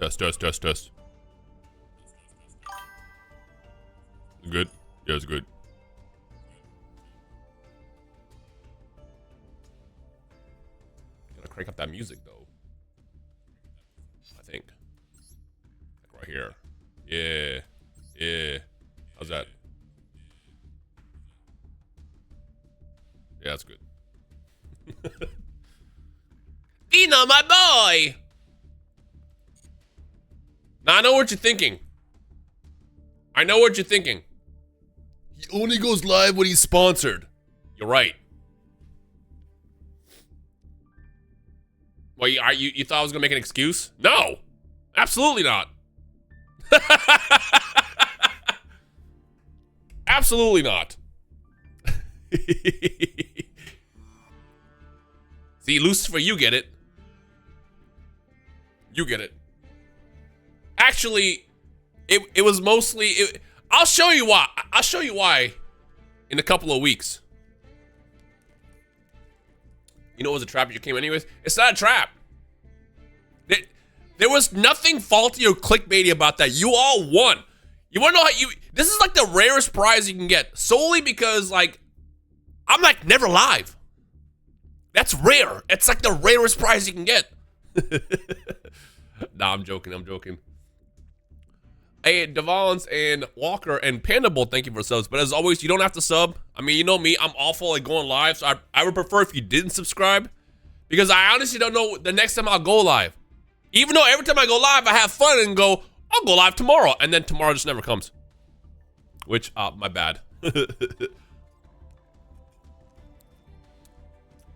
Test. Good? Yeah, it's good. Gotta crank up that music though. I think. Like right here. Yeah. Yeah. How's that? Yeah, that's good. Dino, my boy! Now I know what you're thinking. I know what you're thinking. He only goes live when he's sponsored. You're right. Well, you thought I was gonna make an excuse? No, absolutely not. Absolutely not. See, Lucifer, you get it. You get it. Actually, it was mostly. I'll show you why. I'll show you why in a couple of weeks. You know it was a trap you came anyways? It's not a trap. There was nothing faulty or clickbaity about that. You all won. You wanna know how you... This is like the rarest prize you can get. Solely because, like, I'm like never live. That's rare. It's like the rarest prize you can get. Nah, I'm joking. Hey, Devons and Walker and Panda Bowl, thank you for subs. But as always, you don't have to sub. I mean, you know me, I'm awful at going live, so I would prefer if you didn't subscribe. Because I honestly don't know the next time I'll go live. Even though every time I go live, I have fun and go, I'll go live tomorrow. And then tomorrow just never comes. Which, my bad.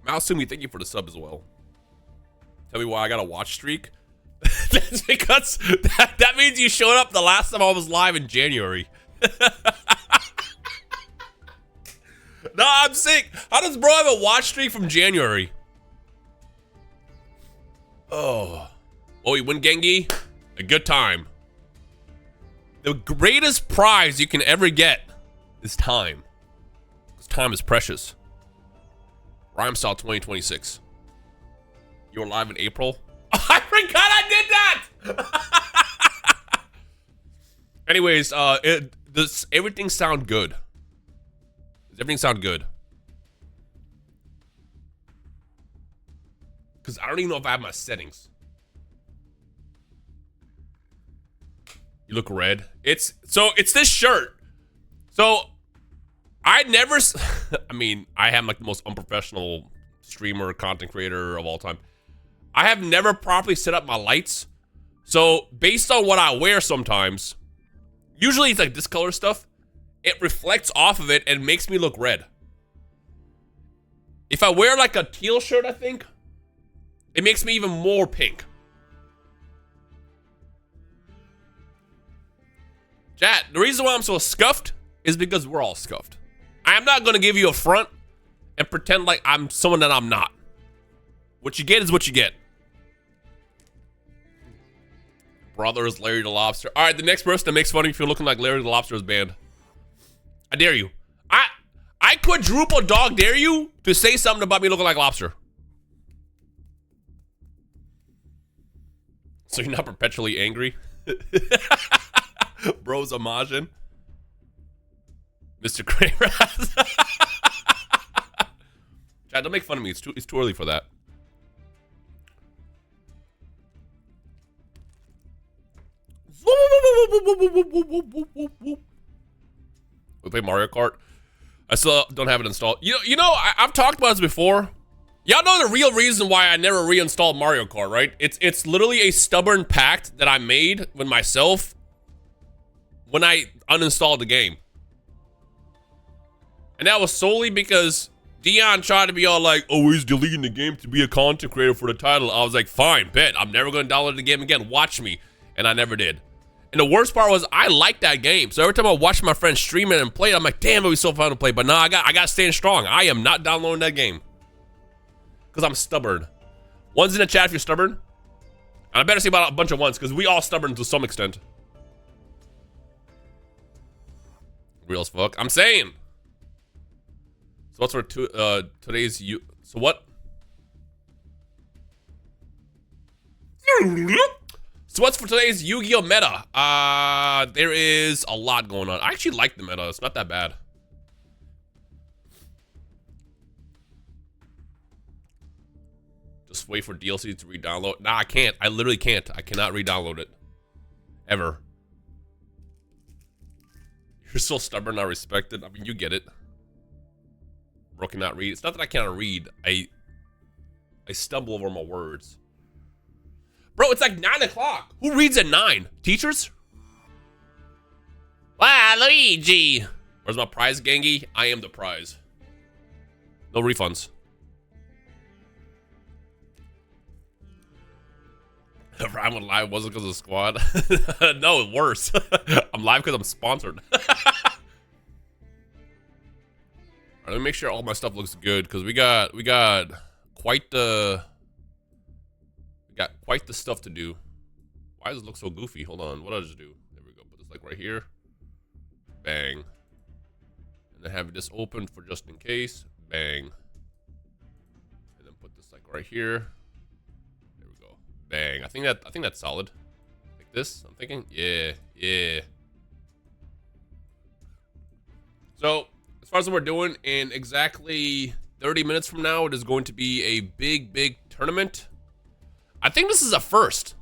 Mausumi, thank you for the sub as well. Tell me why I got a watch streak. That's because that means you showed up the last time I was live in January. No, I'm sick. How does bro have a watch streak from January? Oh, you win Gengi? A good time. The greatest prize you can ever get is time. Because time is precious. Rhyme Style 2026. You were live in April? I forgot I did that! Anyways, does everything sound good? Does everything sound good? Because I don't even know if I have my settings. You look red. It's this shirt. So, I never... I mean, I am like the most unprofessional streamer, content creator of all time. I have never properly set up my lights. So, based on what I wear sometimes, usually it's like this color stuff, it reflects off of it and makes me look red. If I wear like a teal shirt, I think, it makes me even more pink. Chat, the reason why I'm so scuffed is because we're all scuffed. I am not going to give you a front and pretend like I'm someone that I'm not. What you get is what you get. Brothers, Larry the Lobster. All right, the next person that makes fun of you for looking like Larry the Lobster is banned. I dare you. I quadruple dog dare you to say something about me looking like Lobster. So you're not perpetually angry? Bro's Amajin. Mr. Kramer. Chad, don't make fun of me. It's too early for that. We play Mario Kart. I still don't have it installed. You know, I've talked about this before. Y'all know the real reason why I never reinstalled Mario Kart, right? It's literally a stubborn pact that I made with myself when I uninstalled the game. And that was solely because Dion tried to be all like, oh, he's deleting the game to be a content creator for the title. I was like, fine, bet. I'm never going to download the game again. Watch me. And I never did. And the worst part was I liked that game. So every time I watched my friends stream it and play it, I'm like, damn, it was so fun to play. But no, I got to stand strong. I am not downloading that game. Because I'm stubborn. One's in the chat if you're stubborn. And I better say about a bunch of ones because we all stubborn to some extent. Real as fuck. I'm saying. So what's for today's you? So what? So what's for today's Yu-Gi-Oh meta? There is a lot going on. I actually like the meta. It's not that bad. Just wait for DLC to re-download. Nah, I can't. I literally can't. I cannot re-download it. Ever. You're so stubborn, I respect it. I mean, you get it. Bro cannot read. It's not that I cannot read. I stumble over my words. Bro, it's like 9 o'clock. Who reads at 9? Teachers? Wow, Luigi. Where's my prize, Gengi? I am the prize. No refunds. If I'm live, wasn't because of the squad. No, worse. I'm live because I'm sponsored. Alright, let me make sure all my stuff looks good because we got quite the stuff to do. Why does it look so goofy? Hold on, what did I just do? There we go. Put this like right here. Bang. And then have this open for just in case. Bang. And then put this like right here. Bang. I think that's solid. Like this, I'm thinking. Yeah. So, as far as what we're doing, in exactly 30 minutes from now, it is going to be a big tournament. I think this is a first.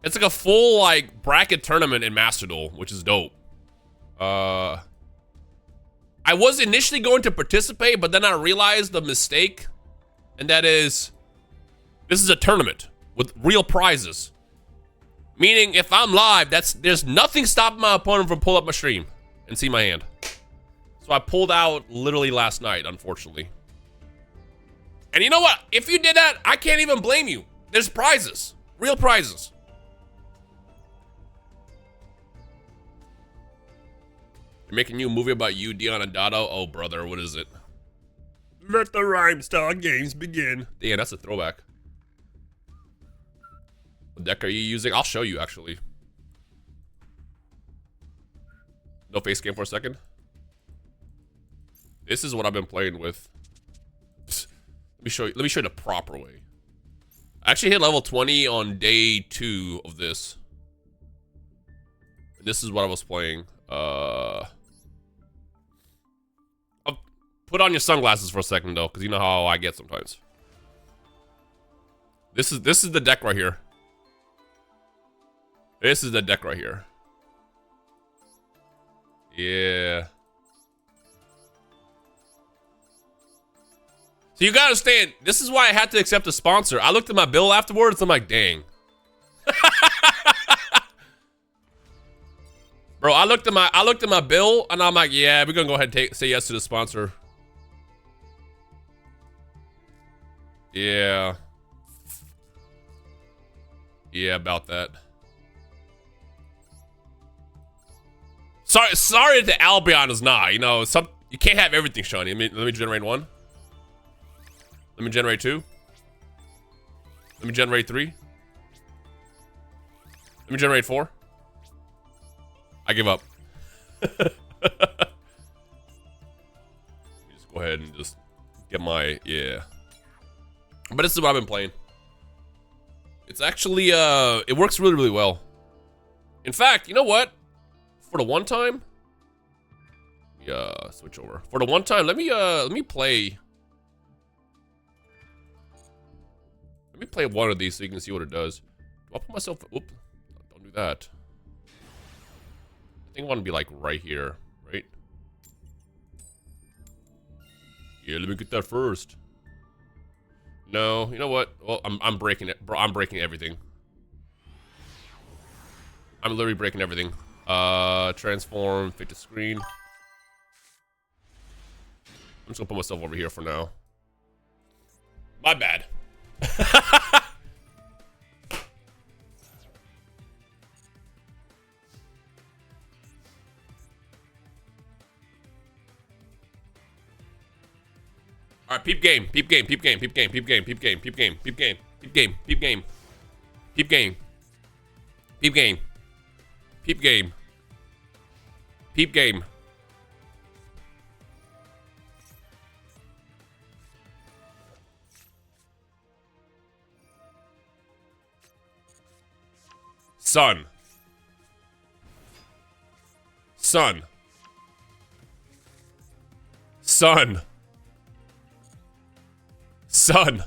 It's like a full, like, bracket tournament in Master Duel, which is dope. I was initially going to participate, but then I realized the mistake. And that is... this is a tournament with real prizes. Meaning, if I'm live, there's nothing stopping my opponent from pulling up my stream and see my hand. So I pulled out literally last night, unfortunately. And you know what? If you did that, I can't even blame you. There's prizes. Real prizes. You're making a new movie about you, Dion and Dado? Oh, brother, what is it? Let the rhyme style games begin. Yeah, that's a throwback. What deck are you using? I'll show you, actually. No face cam for a second. This is what I've been playing with. Let me show you the proper way. I actually hit level 20 on day 2 of this. This is what I was playing. I'll put on your sunglasses for a second though, because you know how I get sometimes. This is the deck right here. This is the deck right here. Yeah. So you gotta understand, this is why I had to accept a sponsor. I looked at my bill afterwards, I'm like, dang. Bro, I looked at my bill and I'm like, yeah, we're gonna go ahead and say yes to the sponsor. Yeah. Yeah, about that. Sorry that Albion is not. You know, you can't have everything, Shawnee. Let me generate 1. Let me generate 2. Let me generate 3. Let me generate 4. I give up. Just go ahead and just get my, yeah. But this is what I've been playing. It's actually, it works really well. In fact, you know what? For the one time, yeah, switch over. For the one time, let me play. Let me play one of these so you can see what it does. Do I put myself? Oop! Don't do that. I think I want to be like right here, right? Yeah, let me get that first. No, you know what? Well, I'm breaking it, bro. I'm breaking everything. I'm literally breaking everything. Transform, fit to screen. I'm just gonna put myself over here for now. My bad. All right, peep game, peep game, peep game, peep game, peep game, peep game, peep game, peep game, peep game, peep game, peep game, peep game, peep game, peep game. Sun. Sun. Sun. Sun.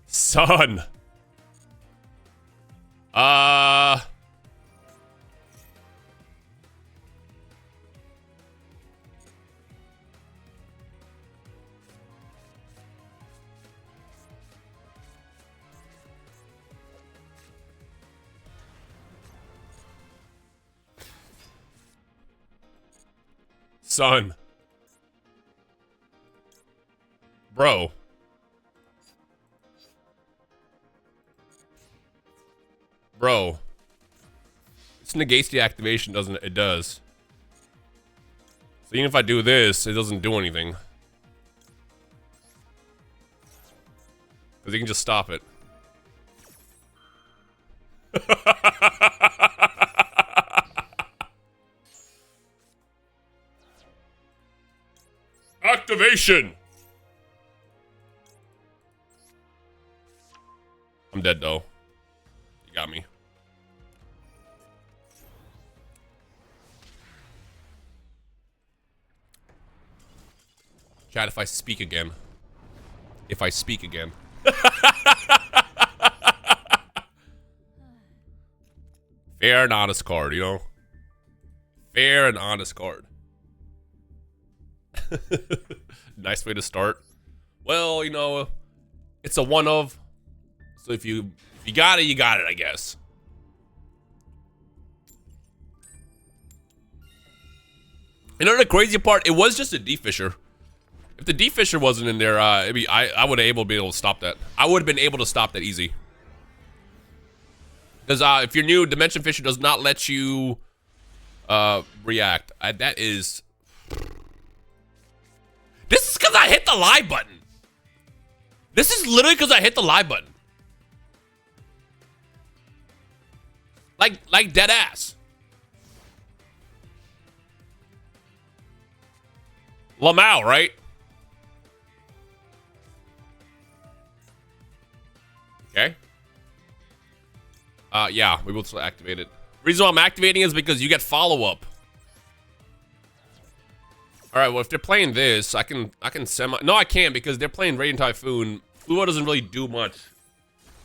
Sun. Sun. Bro. Bro. This negates the activation, doesn't it? It does. So even if I do this, it doesn't do anything. Because you can just stop it. Activation! I'm dead though. You got me. Chat, if I speak again. If I speak again. Fair and honest card, you know? Fair and honest card. Nice way to start. Well, you know, it's a one of. So if you got it, you got it, I guess. You know the crazy part? It was just a D-Fisher. If the D-Fisher wasn't in there, I would have been able to stop that. I would have been able to stop that easy. Because if you're new, Dimension Fisher does not let you react. That is... This is because I hit the live button. This is literally because I hit the live button. Like dead ass. Lamau, right? Okay. Yeah, we will still activate it. Reason why I'm activating is because you get follow-up. Alright, well if they're playing this, I can semi... No, I can't because they're playing Radiant Typhoon. Fluo doesn't really do much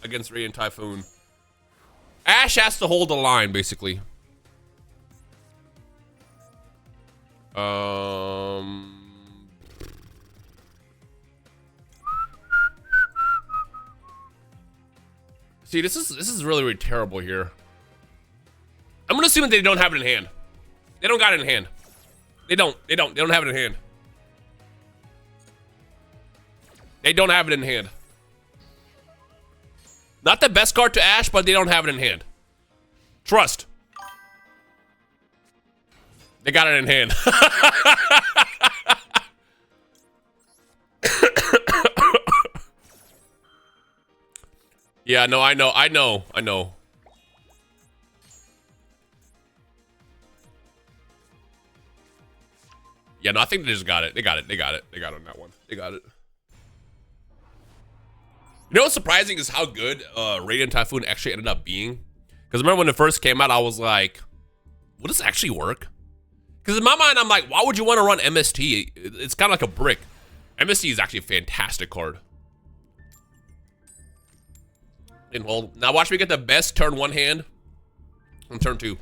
against Radiant Typhoon. Ash has to hold the line, basically. See, this is really, really terrible here. I'm gonna assume that they don't have it in hand. They don't got it in hand. They don't have it in hand. They don't have it in hand. Not the best card to Ash, but they don't have it in hand. Trust. They got it in hand. Yeah, no, I know. Yeah, no, I think they just got it. They got it on that one. They got it. You know what's surprising is how good Radiant Typhoon actually ended up being. Because remember when it first came out, I was like, will this actually work? Because in my mind, I'm like, why would you want to run MST? It's kind of like a brick. MST is actually a fantastic card. And hold. Now watch me get the best turn one hand on turn two.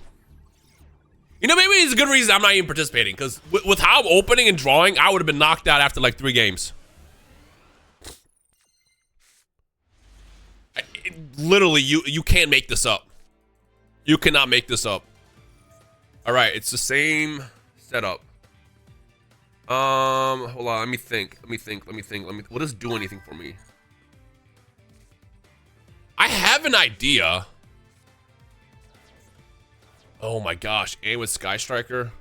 You know, maybe it's a good reason I'm not even participating. Because with how I'm opening and drawing, I would have been knocked out after like 3 games. Literally, you can't make this up. You cannot make this up. All right, it's the same setup. Hold on, let me think. Will this do anything for me? I have an idea. Oh my gosh, and with Sky Striker.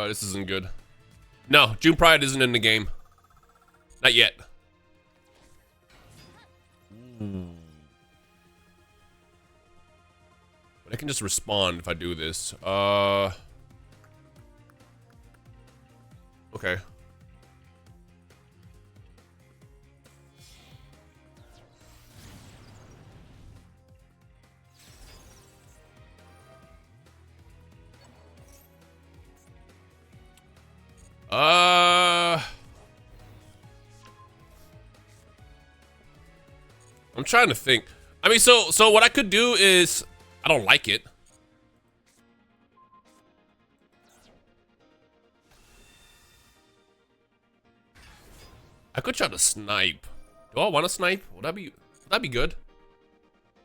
This isn't good. No, June Pride isn't in the game. Not yet. But I can just respond if I do this. Okay. I'm trying to think. I mean, so what I could do is, I don't like it. I could try to snipe. Do I want to snipe? Would that be good?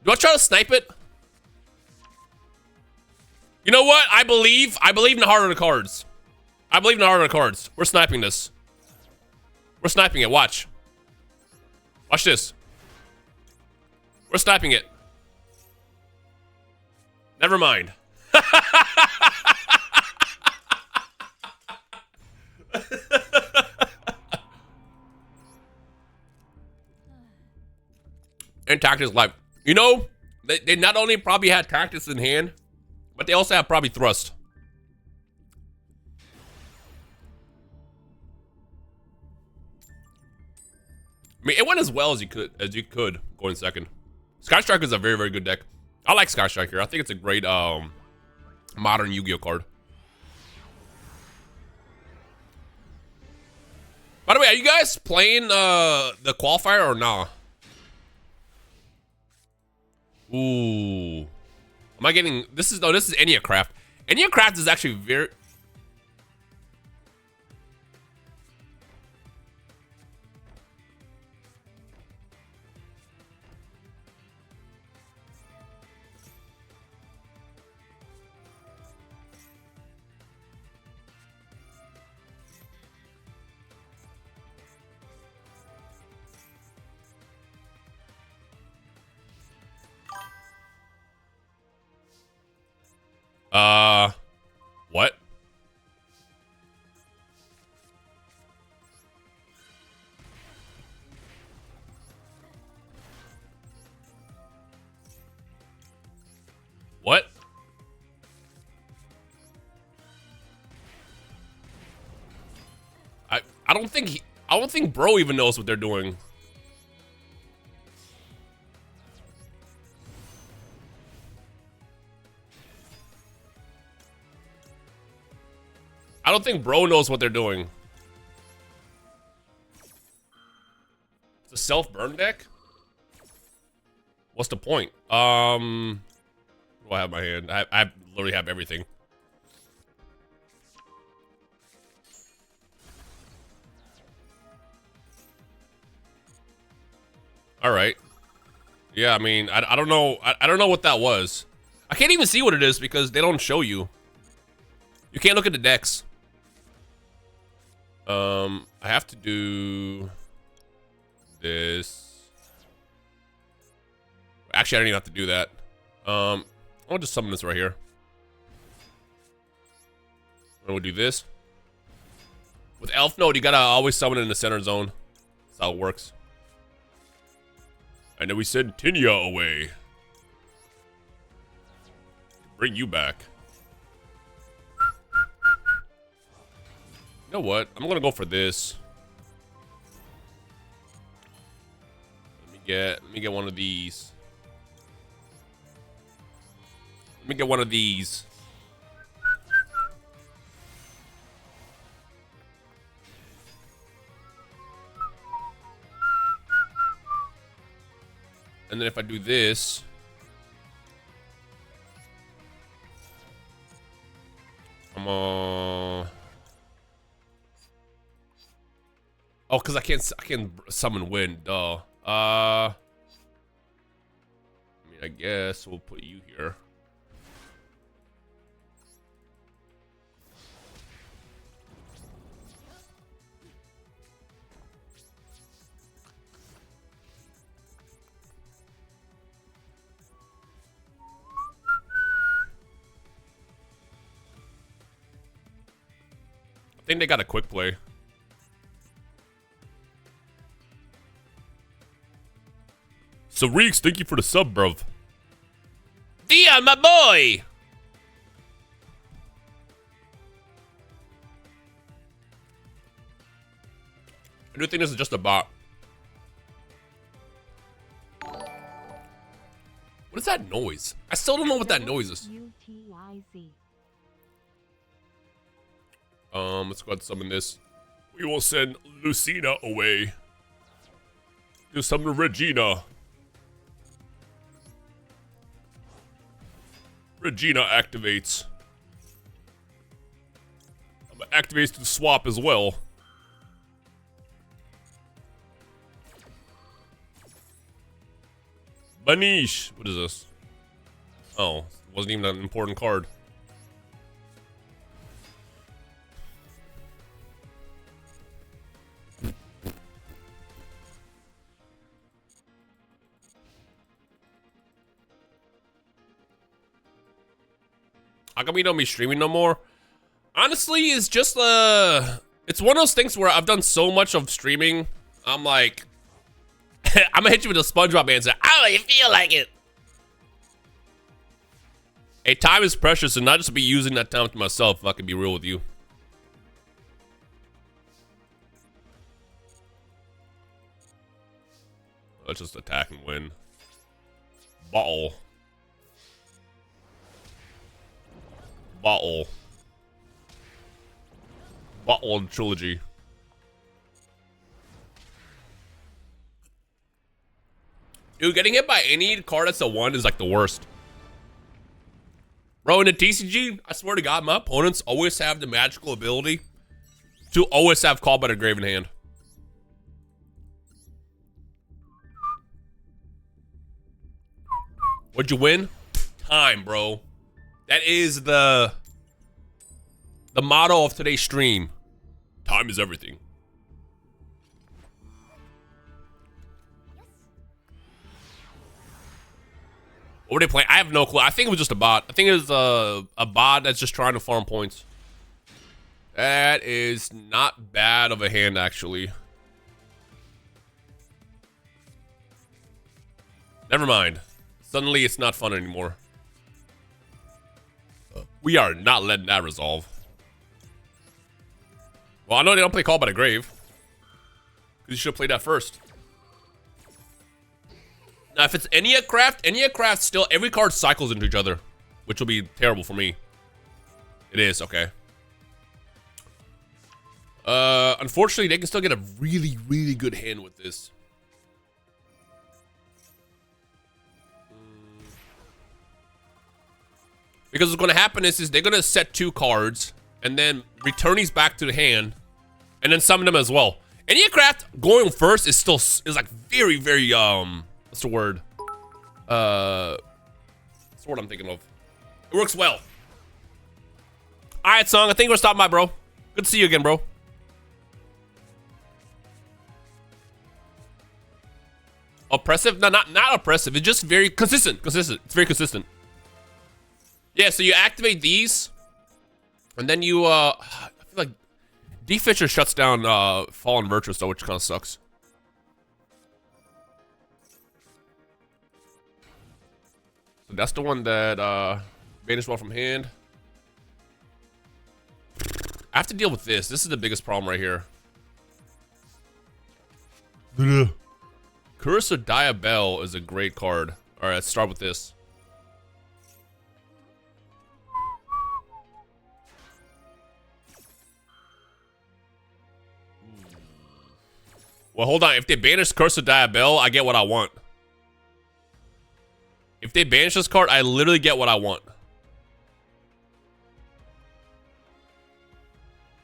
Do I try to snipe it? You know what? I believe in the heart of the cards. I believe in the heart of the cards. We're sniping this. We're sniping it. Watch. Watch this. We're sniping it. Never mind. And tactics live. You know, they not only probably had tactics in hand, but they also have probably thrust. I mean, it went as well as you could going second. Sky Striker is a very, very good deck. I like Sky Striker. I think it's a great modern Yu-Gi-Oh card. By the way, are you guys playing the qualifier or nah? Ooh. Am I getting this is Enneacraft. Enneacraft is actually very what? What? I don't think bro even knows what they're doing. I don't think bro knows what they're doing. It's a self-burn deck? What's the point? What do I have in my hand? I literally have everything. All right. Yeah, I mean, I don't know. I don't know what that was. I can't even see what it is because they don't show you. You can't look at the decks. I have to do this. Actually, I don't even have to do that. I'll just summon this right here. And we'll do this. With Elf Node, you gotta always summon it in the center zone. That's how it works. And then we send Tinya away. Bring you back. You know what? I'm gonna go for this. Let me get one of these. Let me get one of these. And then if I do this, I'm oh, because I can't summon wind. Duh. I mean, I guess we'll put you here. I think they got a quick play. So Reeks, thank you for the sub, bruv. Dia, my boy! I do think this is just a bot. What is that noise? I still don't know what that noise is. Let's go ahead and summon this. We will send Lucina away. Do summon Regina. Regina activates. Activates to swap as well. Banish. What is this? Oh, wasn't even an important card. How come you don't be streaming no more? Honestly, it's just it's one of those things where I've done so much of streaming. I'm like, I'm gonna hit you with a SpongeBob answer. I don't even feel like it. Hey, time is precious, and not just be using that time to myself. If I can be real with you. Let's just attack and win. Bottle. Bottle. Bottle trilogy. Dude, getting hit by any card that's a 1 is like the worst. Bro, in the TCG, I swear to God, my opponents always have the magical ability to always have Call by the Grave in hand. What'd you win? Time, bro. That is the motto of today's stream. Time is everything. What were they playing? I have no clue. I think it was just a bot. I think it was a bot that's just trying to farm points. That is not bad of a hand, actually. Never mind. Suddenly, it's not fun anymore. We are not letting that resolve. Well, I know they don't play Call by the Grave. Because you should have played that first. Now, if it's Enneacraft still, every card cycles into each other. Which will be terrible for me. It is, okay. Unfortunately, they can still get a really, really good hand with this. Because what's going to happen is they're going to set 2 cards and then return these back to the hand and then summon them as well. Enneacraft going first is still like very, very what's the word? What's the word I'm thinking of? It works well. All right, Song. I think we're stopping by, bro. Good to see you again, bro. Oppressive? No, not oppressive. It's just very consistent. It's very consistent. Yeah, so you activate these, and then you, I feel like D-Fisher shuts down Fallen Virtuous, though, which kind of sucks. So that's the one that banished one from hand. I have to deal with this. This is the biggest problem right here. Curse of Diabell is a great card. All right, let's start with this. Well, hold on. If they banish Curse of Diabell, I get what I want. If they banish this card, I literally get what I want.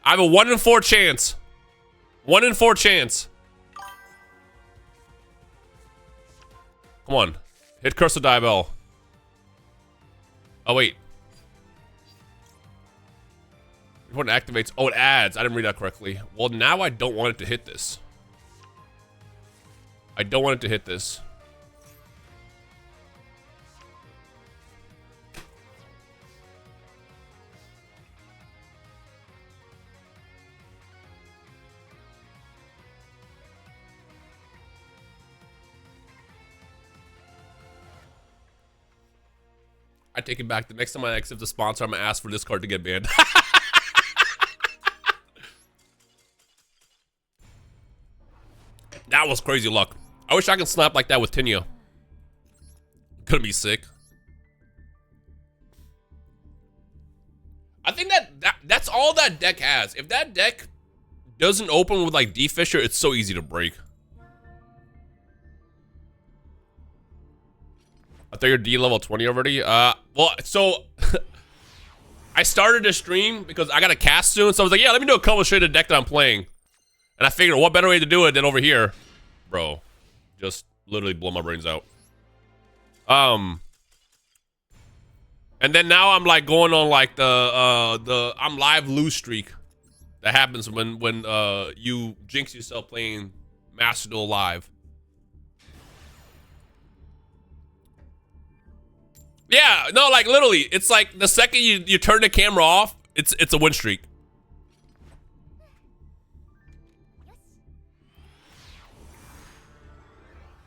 I have a 1 in 4 chance. 1 in 4 chance. Come on. Hit Curse of Diabell. Oh, wait. When it activates. Oh, it adds. I didn't read that correctly. Well, now I don't want it to hit this. I don't want it to hit this. I take it back. The next time I accept the sponsor, I'm gonna ask for this card to get banned. That was crazy luck. I wish I could snap like that with Tinia. Could be sick. I think that's all that deck has. If that deck doesn't open with like D-Fisher, it's so easy to break. I thought you're D level 20 already. Well, so I started to stream because I got to cast soon. So I was like, yeah, let me do a couple straight of deck that I'm playing. And I figured, what better way to do it than over here? Bro, just literally blow my brains out. And then now I'm like going on like the I'm live lose streak that happens when you jinx yourself playing Master Duel live. Yeah, no, like literally, it's like the second you turn the camera off, it's a win streak.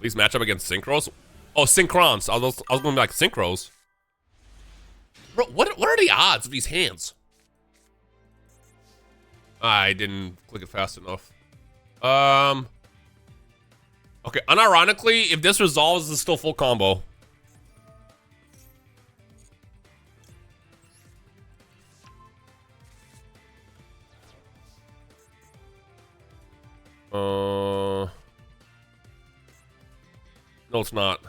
Please match up against synchros. Oh, synchrons. I was going to be like synchros. Bro, what are the odds of these hands? I didn't click it fast enough. Okay, unironically, if this resolves, it's still full combo. No, it's not.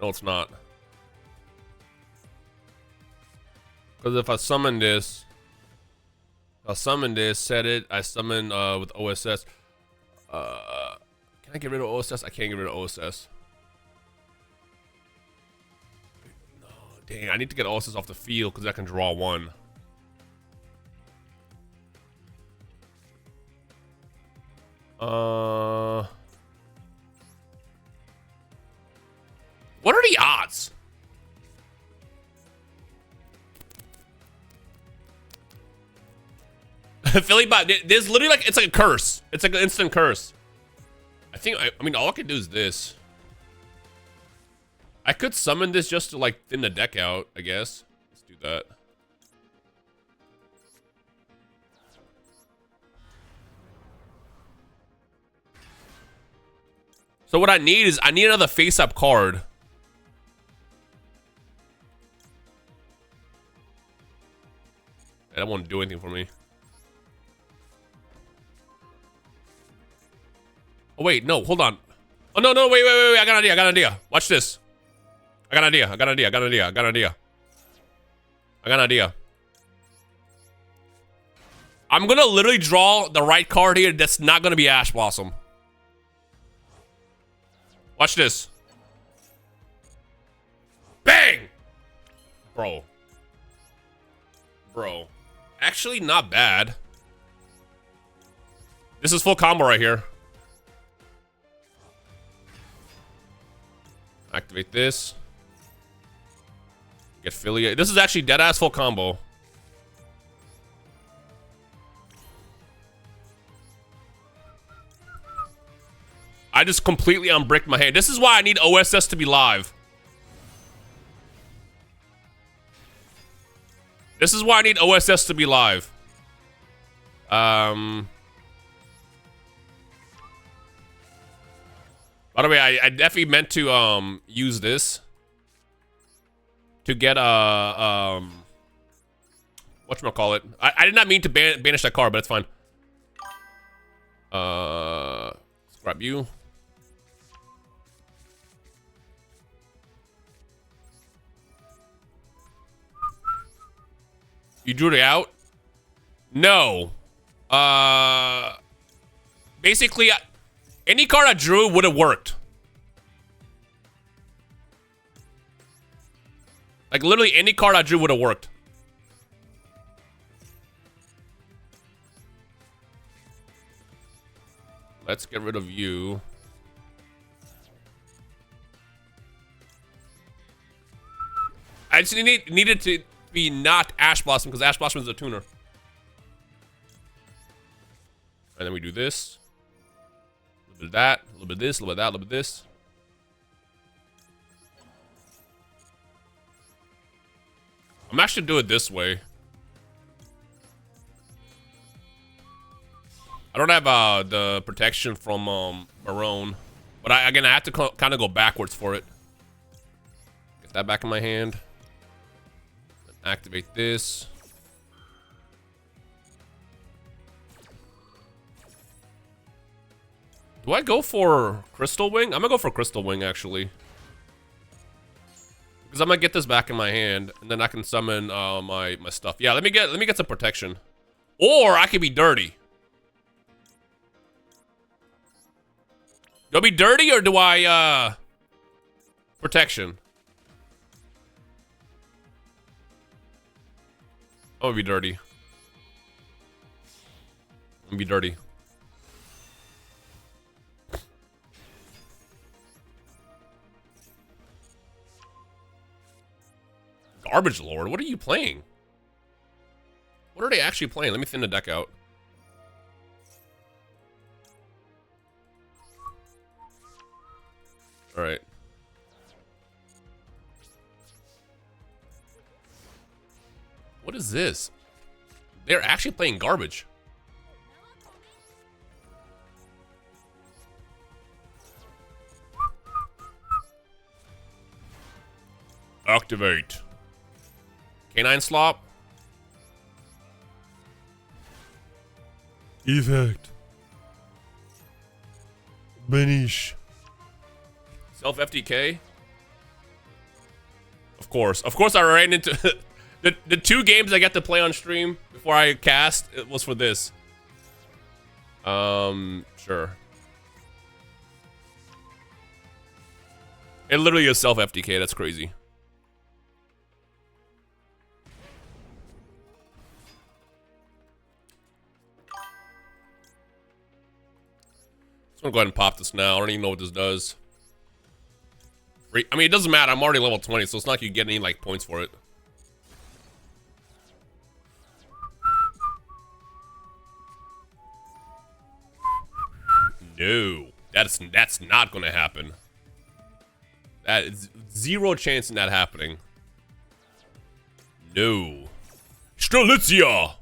No, it's not. Because if I summon this, set it, I summon with OSS. Can I get rid of OSS? I can't get rid of OSS. No, dang, I need to get OSS off the field because I can draw one. What are the odds? Philly bot, there's literally like, it's like a curse. It's like an instant curse. I mean, all I can do is this. I could summon this just to like thin the deck out, I guess. Let's do that. So what I need is, I need another face-up card. That won't do anything for me. Oh, wait, no, hold on. Oh, no, wait, I got an idea, Watch this. I got an idea. I'm gonna literally draw the right card here that's not gonna be Ash Blossom. Watch this. Bang! Bro. Actually, not bad. This is full combo right here. Activate this. Get Philly. This is actually dead-ass full combo. I just completely unbricked my hand. This is why I need OSS to be live. This is why I need OSS to be live. By the way, I definitely meant to use this to get whatchamacallit. I did not mean to banish that card, but it's fine. Let's grab you. You drew it out? No. Basically, any card I drew would have worked. Like, literally any card I drew would have worked. Let's get rid of you. I just needed to be not Ash Blossom, because Ash Blossom is a tuner. And then we do this. A little bit of that, a little bit of this, a little bit of that, a little bit of this. I'm actually doing it this way. I don't have the protection from Barone, but again I have to kind of go backwards for it. Get that back in my hand. Activate this. Do I go for Crystal Wing? I'm gonna go for Crystal Wing actually, because I'm gonna get this back in my hand, and then I can summon my stuff. Yeah, let me get some protection, or I could be dirty. Do I be dirty or do I protection? I'm gonna be dirty. I'm gonna be dirty. Garbage Lord, what are you playing? What are they actually playing? Let me thin the deck out. All right. What is this? They're actually playing garbage. Activate. Canine Slop. Effect. Banish. Self FTK. Of course I ran into the 2 games I got to play on stream before I cast. It was for this. Sure. It literally is self FTK. That's crazy. So I'm gonna go ahead and pop this now. I don't even know what this does. I mean, it doesn't matter. I'm already level 20, so it's not like you get any like points for it. No, that's not gonna happen. That is 0 chance in that happening. No. Strelitzia!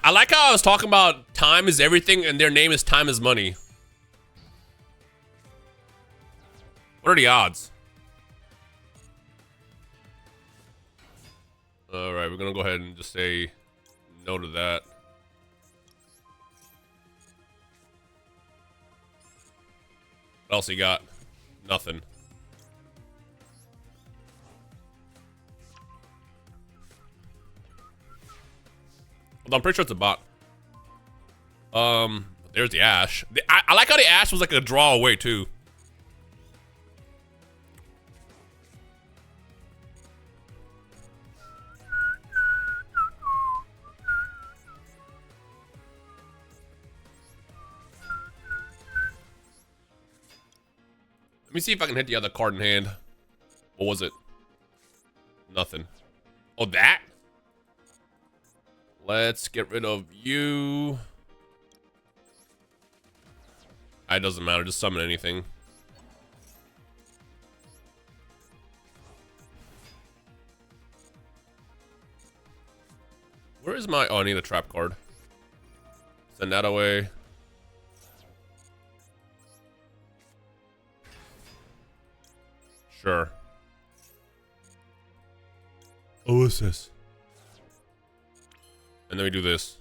I like how I was talking about time is everything and their name is time is money. What are the odds? Alright, we're gonna go ahead and just say no to that. What else you got? Nothing. Although I'm pretty sure it's a bot. There's the Ash. I like how the Ash was like a draw away too. Let me see if I can hit the other card in hand. What was it? Nothing. Oh, that? Let's get rid of you. It doesn't matter. Just summon anything. Where is my... Oh, I need a trap card. Send that away. Sure. Oh, what's this? And then we do this.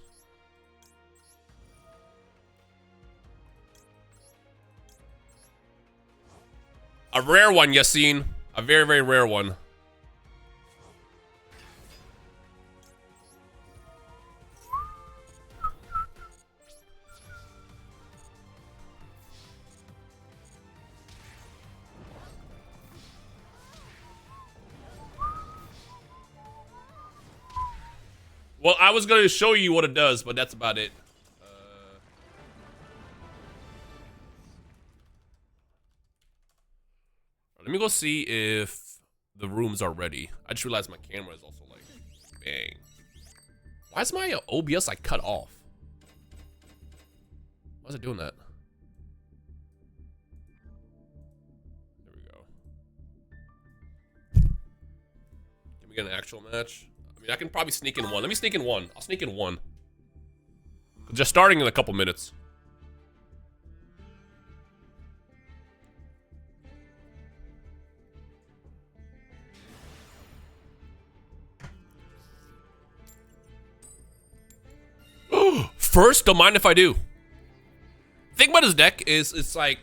A rare one, Yassine. A very, very rare one. Well, I was going to show you what it does, but that's about it. Let me go see if the rooms are ready. I just realized my camera is also like, bang. Why is my OBS like cut off? Why is it doing that? There we go. We get an actual match. I mean, I can probably sneak in one. Let me sneak in one. I'll sneak in one. Just starting in a couple minutes. First, don't mind if I do. The thing about his deck is, it's like,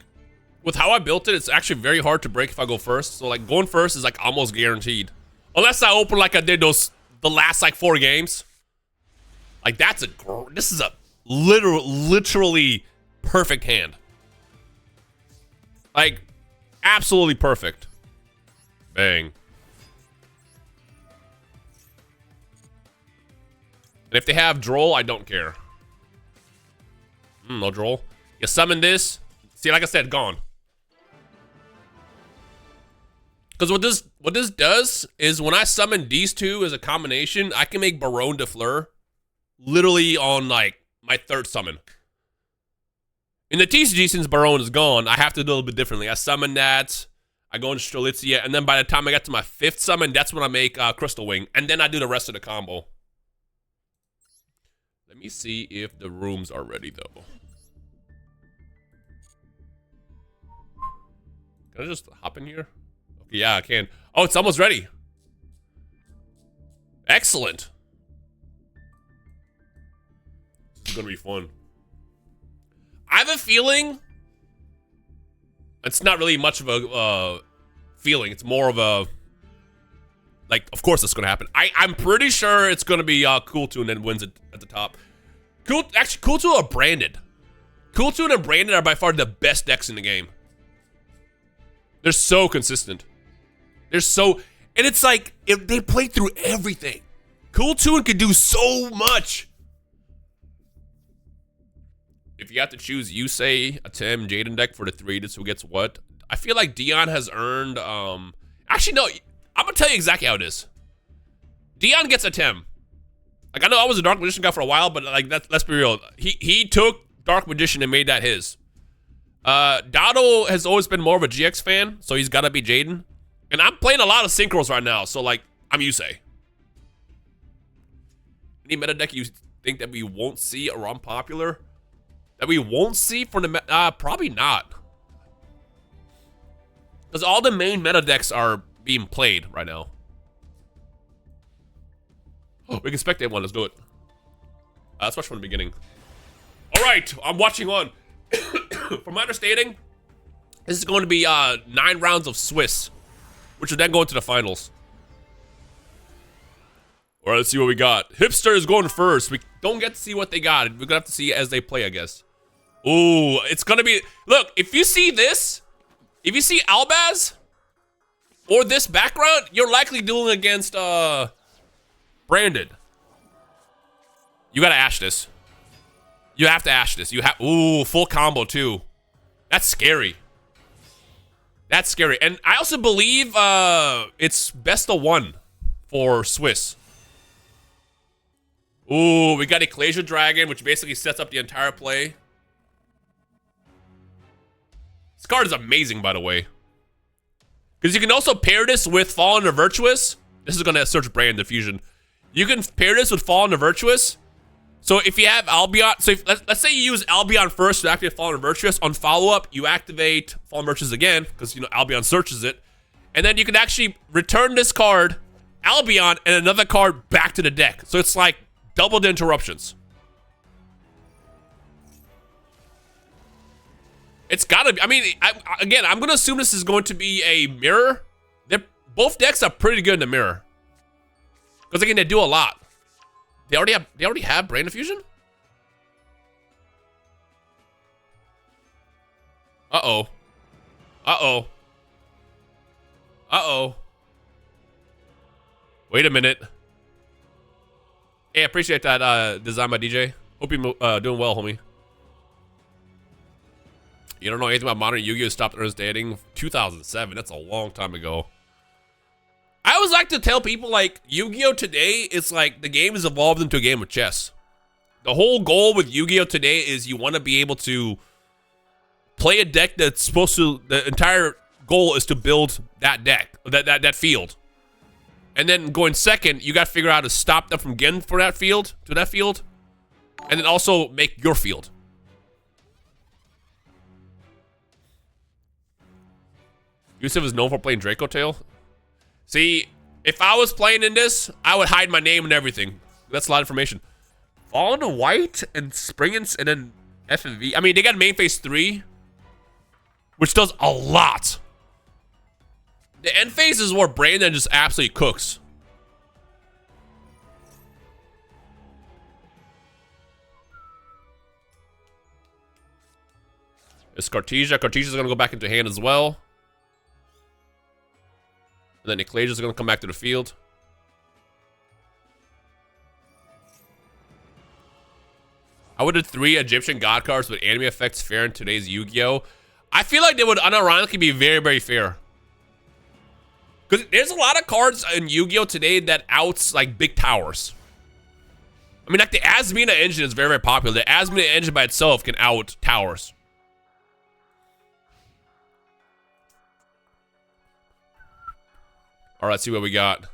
with how I built it, it's actually very hard to break if I go first. So like going first is like almost guaranteed. Unless I open like I did the last like 4 games. Like this is a literally perfect hand. Like absolutely perfect. Bang. And if they have Droll, I don't care. No Droll. You summon this. See, like I said, gone. Because what this does is when I summon these two as a combination, I can make Baronne de Fleur literally on like my 3rd summon. In the TCG, since Baronne is gone, I have to do a little bit differently. I summon that, I go into Strelitzia, and then by the time I get to my 5th summon, that's when I make Crystal Wing, and then I do the rest of the combo. Let me see if the rooms are ready though. Can I just hop in here? Okay, yeah, I can. Oh, it's almost ready. Excellent. This is gonna be fun. I have a feeling it's not really much of a feeling. It's more of a like, of course it's gonna happen. I'm pretty sure it's gonna be Cool Tune that wins it at the top. Cool Tune or Branded. Cool Tune and Branded are by far the best decks in the game. They're so consistent. They're so, and it's like if they play through everything. Cool Tune can do so much. If you have to choose Yusei, a Tim, Jaden deck for the 3, that's who gets what. I feel like Dion has earned, actually no, I'm gonna tell you exactly how it is. Dion gets a Tim. Like I know I was a Dark Magician guy for a while, but like let's be real. He took Dark Magician and made that his. Dado has always been more of a GX fan, so he's gotta be Jaden. And I'm playing a lot of Synchros right now, so like, I'm Yusei. Any meta deck you think that we won't see around popular? That we won't see for the probably not. Because all the main meta decks are being played right now. Oh, we can spectate one, let's do it. Let's watch from the beginning. Alright, I'm watching on. From my understanding, this is going to be 9 rounds of Swiss, which will then go into the finals. Alright, let's see what we got. Hipster is going first. We don't get to see what they got. We're gonna have to see as they play, I guess. Ooh, it's gonna be, look, if you see this, if you see Albaz or this background, you're likely dueling against Branded. You gotta Ash this. You have to Ash this. You have, ooh, full combo too. That's scary. That's scary. And I also believe it's best of 1 for Swiss. Ooh, we got Ecclesia Dragon, which basically sets up the entire play. This card is amazing, by the way. Because you can also pair this with Fallen or Virtuous. This is going to search Brand Diffusion. You can pair this with Fallen or Virtuous. So if you have Albion, so if, let's say you use Albion first to activate Fallen or Virtuous. On follow-up, you activate Fallen Virtuous again, because, you know, Albion searches it. And then you can actually return this card, Albion, and another card back to the deck. So it's like double the interruptions. It's gotta be, I mean, again, I'm gonna assume this is going to be a mirror. Both decks are pretty good in the mirror. Because again, they do a lot. They already have Brain Diffusion? Uh-oh. Uh-oh. Uh-oh. Wait a minute. Hey, I appreciate that design by DJ. Hope you're doing well, homie. You don't know anything about modern Yu-Gi-Oh! Stopped understanding? 2007. That's a long time ago. I always like to tell people, like, Yu-Gi-Oh! Today is like the game has evolved into a game of chess. The whole goal with Yu-Gi-Oh! Today is you want to be able to play a deck that's supposed to, the entire goal is to build that deck, that field. And then going second, you got to figure out how to stop them from getting for that field, to that field. And then also make your field. Yusuf is known for playing Draco Tail. See, if I was playing in this, I would hide my name and everything. That's a lot of information. Fall into White and Spring and then FMV. I mean, they got main phase 3, which does a lot. The end phase is where Brandon just absolutely cooks. It's Cartesia. Cartesia's going to go back into hand as well. And then Ecclesia's going to come back to the field. I would do 3 Egyptian god cards with anime effects fair in today's Yu-Gi-Oh! I feel like they would unironically be very, very fair. Because there's a lot of cards in Yu-Gi-Oh! Today that outs like big towers. I mean, like the Asmina engine is very, very popular. The Asmina engine by itself can out towers. All right, let's see what we got.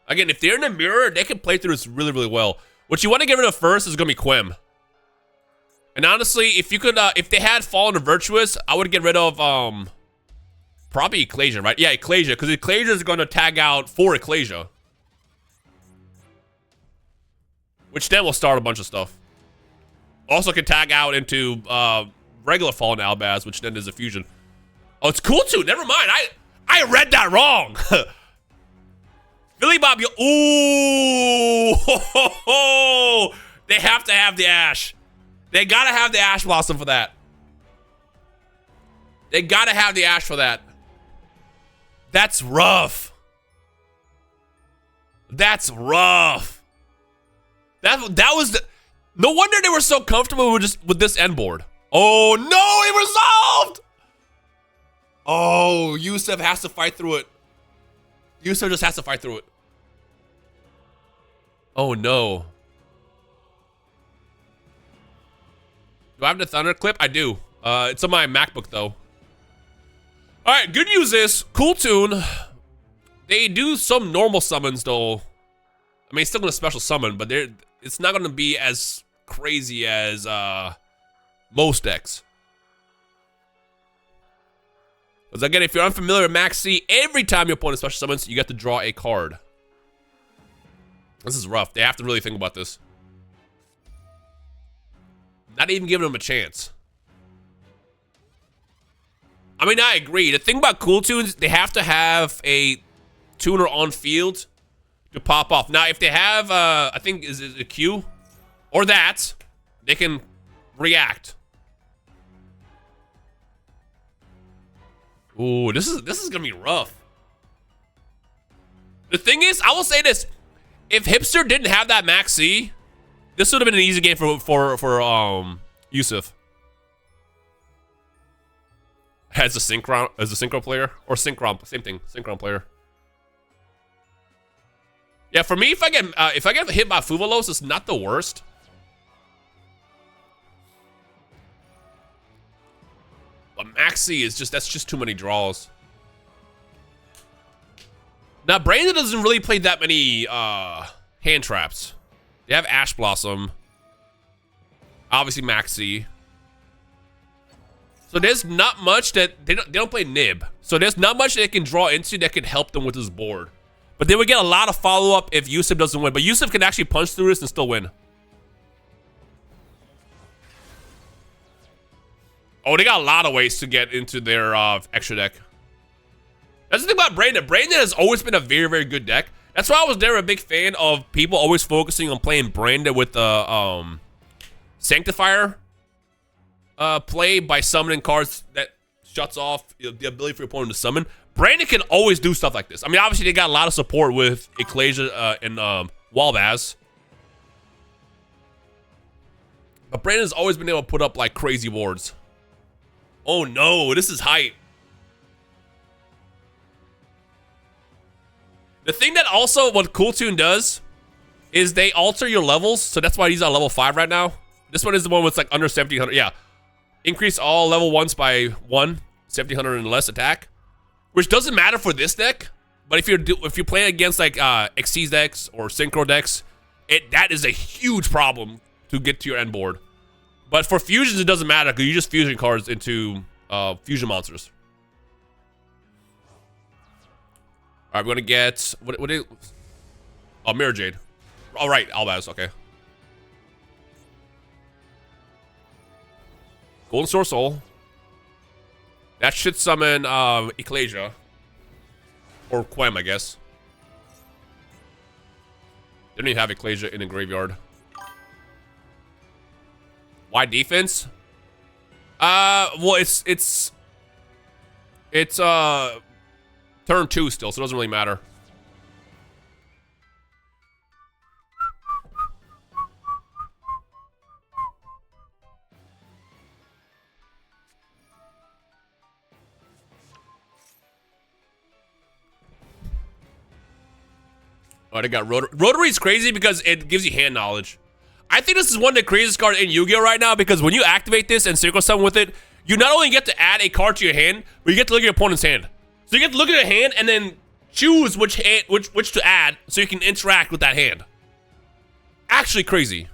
Again, if they're in the mirror, they can play through this really, really well. What you want to get rid of first is going to be Quim. And honestly, if you could, if they had Fallen to Virtuous, I would get rid of, probably Ecclesia, right? Yeah, Ecclesia, because Ecclesia is going to tag out for Ecclesia. Which then will start a bunch of stuff. Also can tag out into, regular Fallen Albaz, which then is a fusion. Oh, it's cool too. Never mind. I read that wrong. Billy Bob, ooh, ho, ho, ho. They have to have the Ash. They gotta have the Ash Blossom for that. They gotta have the Ash for that. That's rough. That's rough. That was the. No wonder they were so comfortable with this end board. Oh no, it resolved. Oh, Yusuf has to fight through it. Yusuf just has to fight through it. Oh no. Do I have the Thunder clip? I do. It's on my MacBook though. Alright, good news is, Cool Tune, they do some normal summons though. I mean, it's still gonna special summon, but it's not gonna be as crazy as most decks. Because again, if you're unfamiliar with Max C, every time your opponent special summons, you get to draw a card. This is rough. They have to really think about this. Not even giving them a chance. I mean, I agree. The thing about Cool Tunes, they have to have a tuner on field to pop off. Now, if they have, I think, is it a Q? Or that, they can react. Ooh, this is gonna be rough. The thing is, I will say this: if Hipster didn't have that Max C, this would have been an easy game for Yusuf. As a synchro player or synchron, same thing, synchron player. Yeah, for me, if I get hit by Fuvalos, it's not the worst. But Maxi is that's just too many draws. Now, Brandon doesn't really play that many hand traps. They have Ash Blossom. Obviously Maxi. So there's not much that they don't play Nib. So there's not much they can draw into that can help them with this board. But they would get a lot of follow-up if Yusuf doesn't win. But Yusuf can actually punch through this and still win. Oh, they got a lot of ways to get into their extra deck. That's the thing about Brandon. Brandon has always been a very, very good deck. That's why I was never a big fan of people always focusing on playing Brandon with the Sanctifier play by summoning cards that shuts off the ability for your opponent to summon. Brandon can always do stuff like this. I mean, obviously, they got a lot of support with Ecclesia and Walbaz. But Brandon's always been able to put up, like, crazy boards. Oh, no. This is hype. The thing that also, what Cool Tune does, is they alter your levels. So that's why he's on level 5 right now. This one is the one with, like, under 1700. Yeah. Increase all level 1s by 1. 1700 and less attack. Which doesn't matter for this deck. But if you're playing against like Xyz decks or Synchro decks, that is a huge problem to get to your end board. But for fusions, it doesn't matter because you just fusion cards into fusion monsters. All right, we're gonna get what is? Oh, Mirror Jade. All right, Albaz. Okay. Golden Sword Soul. That should summon Ecclesia. Or Quem, I guess. They don't even have Ecclesia in the graveyard. Why defense? Well, it's turn 2 still, so it doesn't really matter. Oh, they got Rotary. Rotary is crazy because it gives you hand knowledge. I think this is one of the craziest cards in Yu-Gi-Oh! Right now because when you activate this and Synchro Summon with it, you not only get to add a card to your hand, but you get to look at your opponent's hand. So you get to look at your hand and then choose which to add so you can interact with that hand. Actually crazy.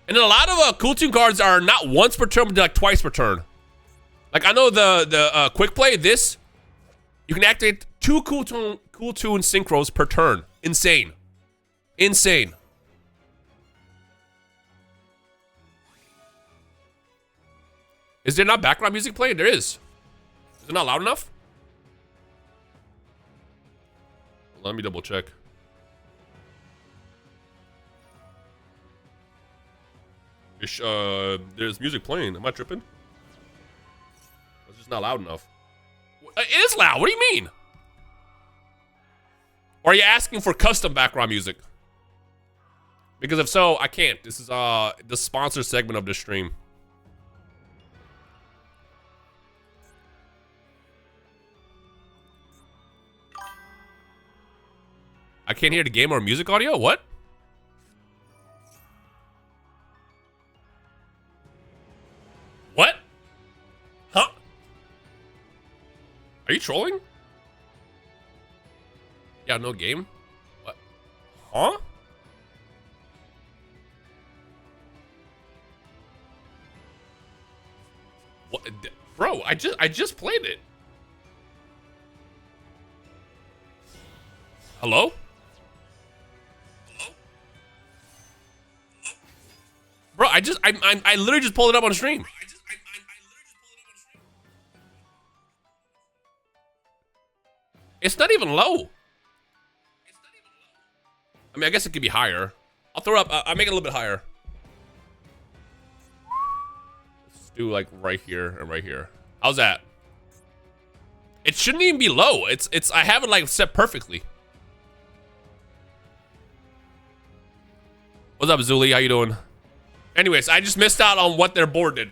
And then a lot of Cool Tune cards are not once per turn, but like twice per turn. Like I know the Quick Play, this, you can activate 2 Cool Tune Synchros per turn. Insane. Insane. Is there not background music playing? There is. Is it not loud enough? Let me double check. There's music playing. Am I tripping? It's just not loud enough. It is loud. What do you mean? Or are you asking for custom background music? Because if so, I can't. This is the sponsor segment of this stream. I can't hear the game or music audio? What? What? Huh? Are you trolling? Yeah, no game? What? Huh? What? Bro, I just played it. Hello? Bro, I literally just pulled it up on stream. It's not even low. I mean, I guess it could be higher. I'll throw it up. I'll make it a little bit higher. Let's do like right here and right here. How's that? It shouldn't even be low. I have it like set perfectly. What's up, Zuli? How you doing? Anyways, I just missed out on what their board did.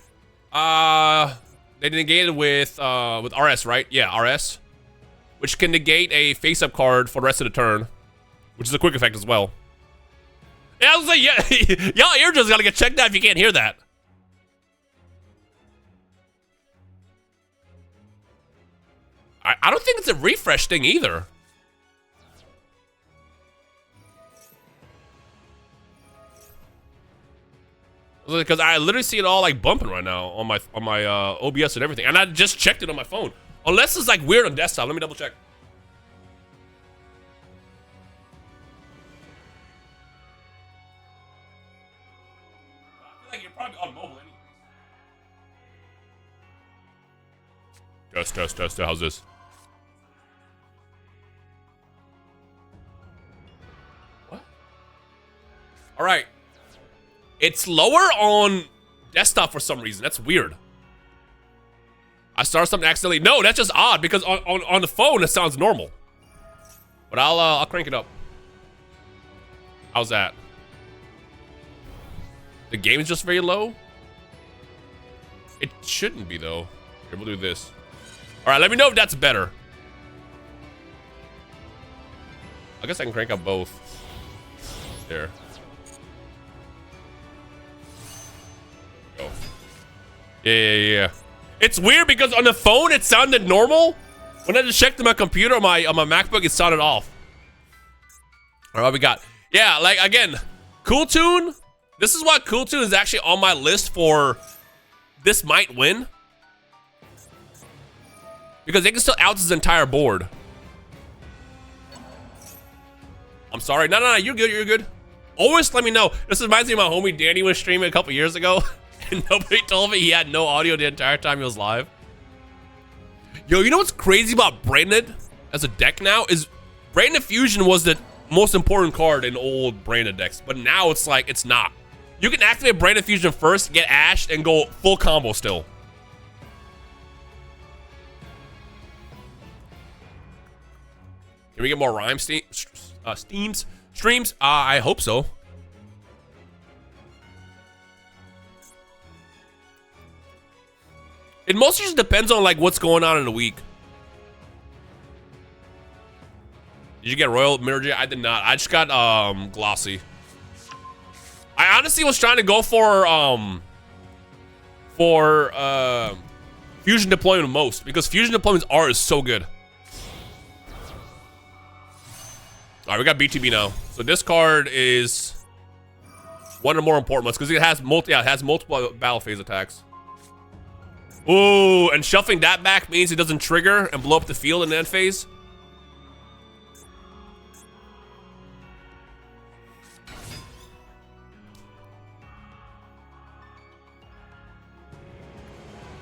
They negated with RS, right? Yeah, RS. Which can negate a face-up card for the rest of the turn. Which is a quick effect as well. Yeah, I was like, yeah, y'all eardrums gotta get checked out if you can't hear that. I don't think it's a refresh thing either. Because I literally see it all like bumping right now on my OBS and everything, and I just checked it on my phone. Unless it's like weird on desktop. Let me double check. I feel like you're probably on mobile anyways. Test. How's this? What? All right. It's lower on desktop for some reason. That's weird. I started something accidentally. No, that's just odd because on the phone it sounds normal. But I'll crank it up. How's that? The game is just very low. It shouldn't be though. Here, we'll do this. All right, let me know if that's better. I guess I can crank up both. There. Yeah. It's weird because on the phone it sounded normal, When I just checked my computer on my MacBook, it sounded off. All right, what we got? Yeah, like again, Cool Tune. This is why Cool Tune is actually on my list for this might win. Because they can still out his entire board. I'm sorry. No, you're good, you're good. Always let me know. This reminds me of my homie Danny was streaming a couple years ago. And nobody told me he had no audio the entire time he was live. Yo, you know what's crazy about Branded as a deck now? Is Branded Fusion was the most important card in old Branded decks. But now it's like, it's not. You can activate Branded Fusion first, get Ashed, and go full combo still. Can we get more rhyme streams? I hope so. It mostly just depends on like what's going on in the week. Did you get Royal Mirror? I did not. I just got Glossy. I honestly was trying to go for Fusion Deployment most because Fusion Deployment's art is so good. All right, we got BTB now. So this card is one of the more important ones because it has multiple battle phase attacks. Ooh, and shuffling that back means it doesn't trigger and blow up the field in the end phase.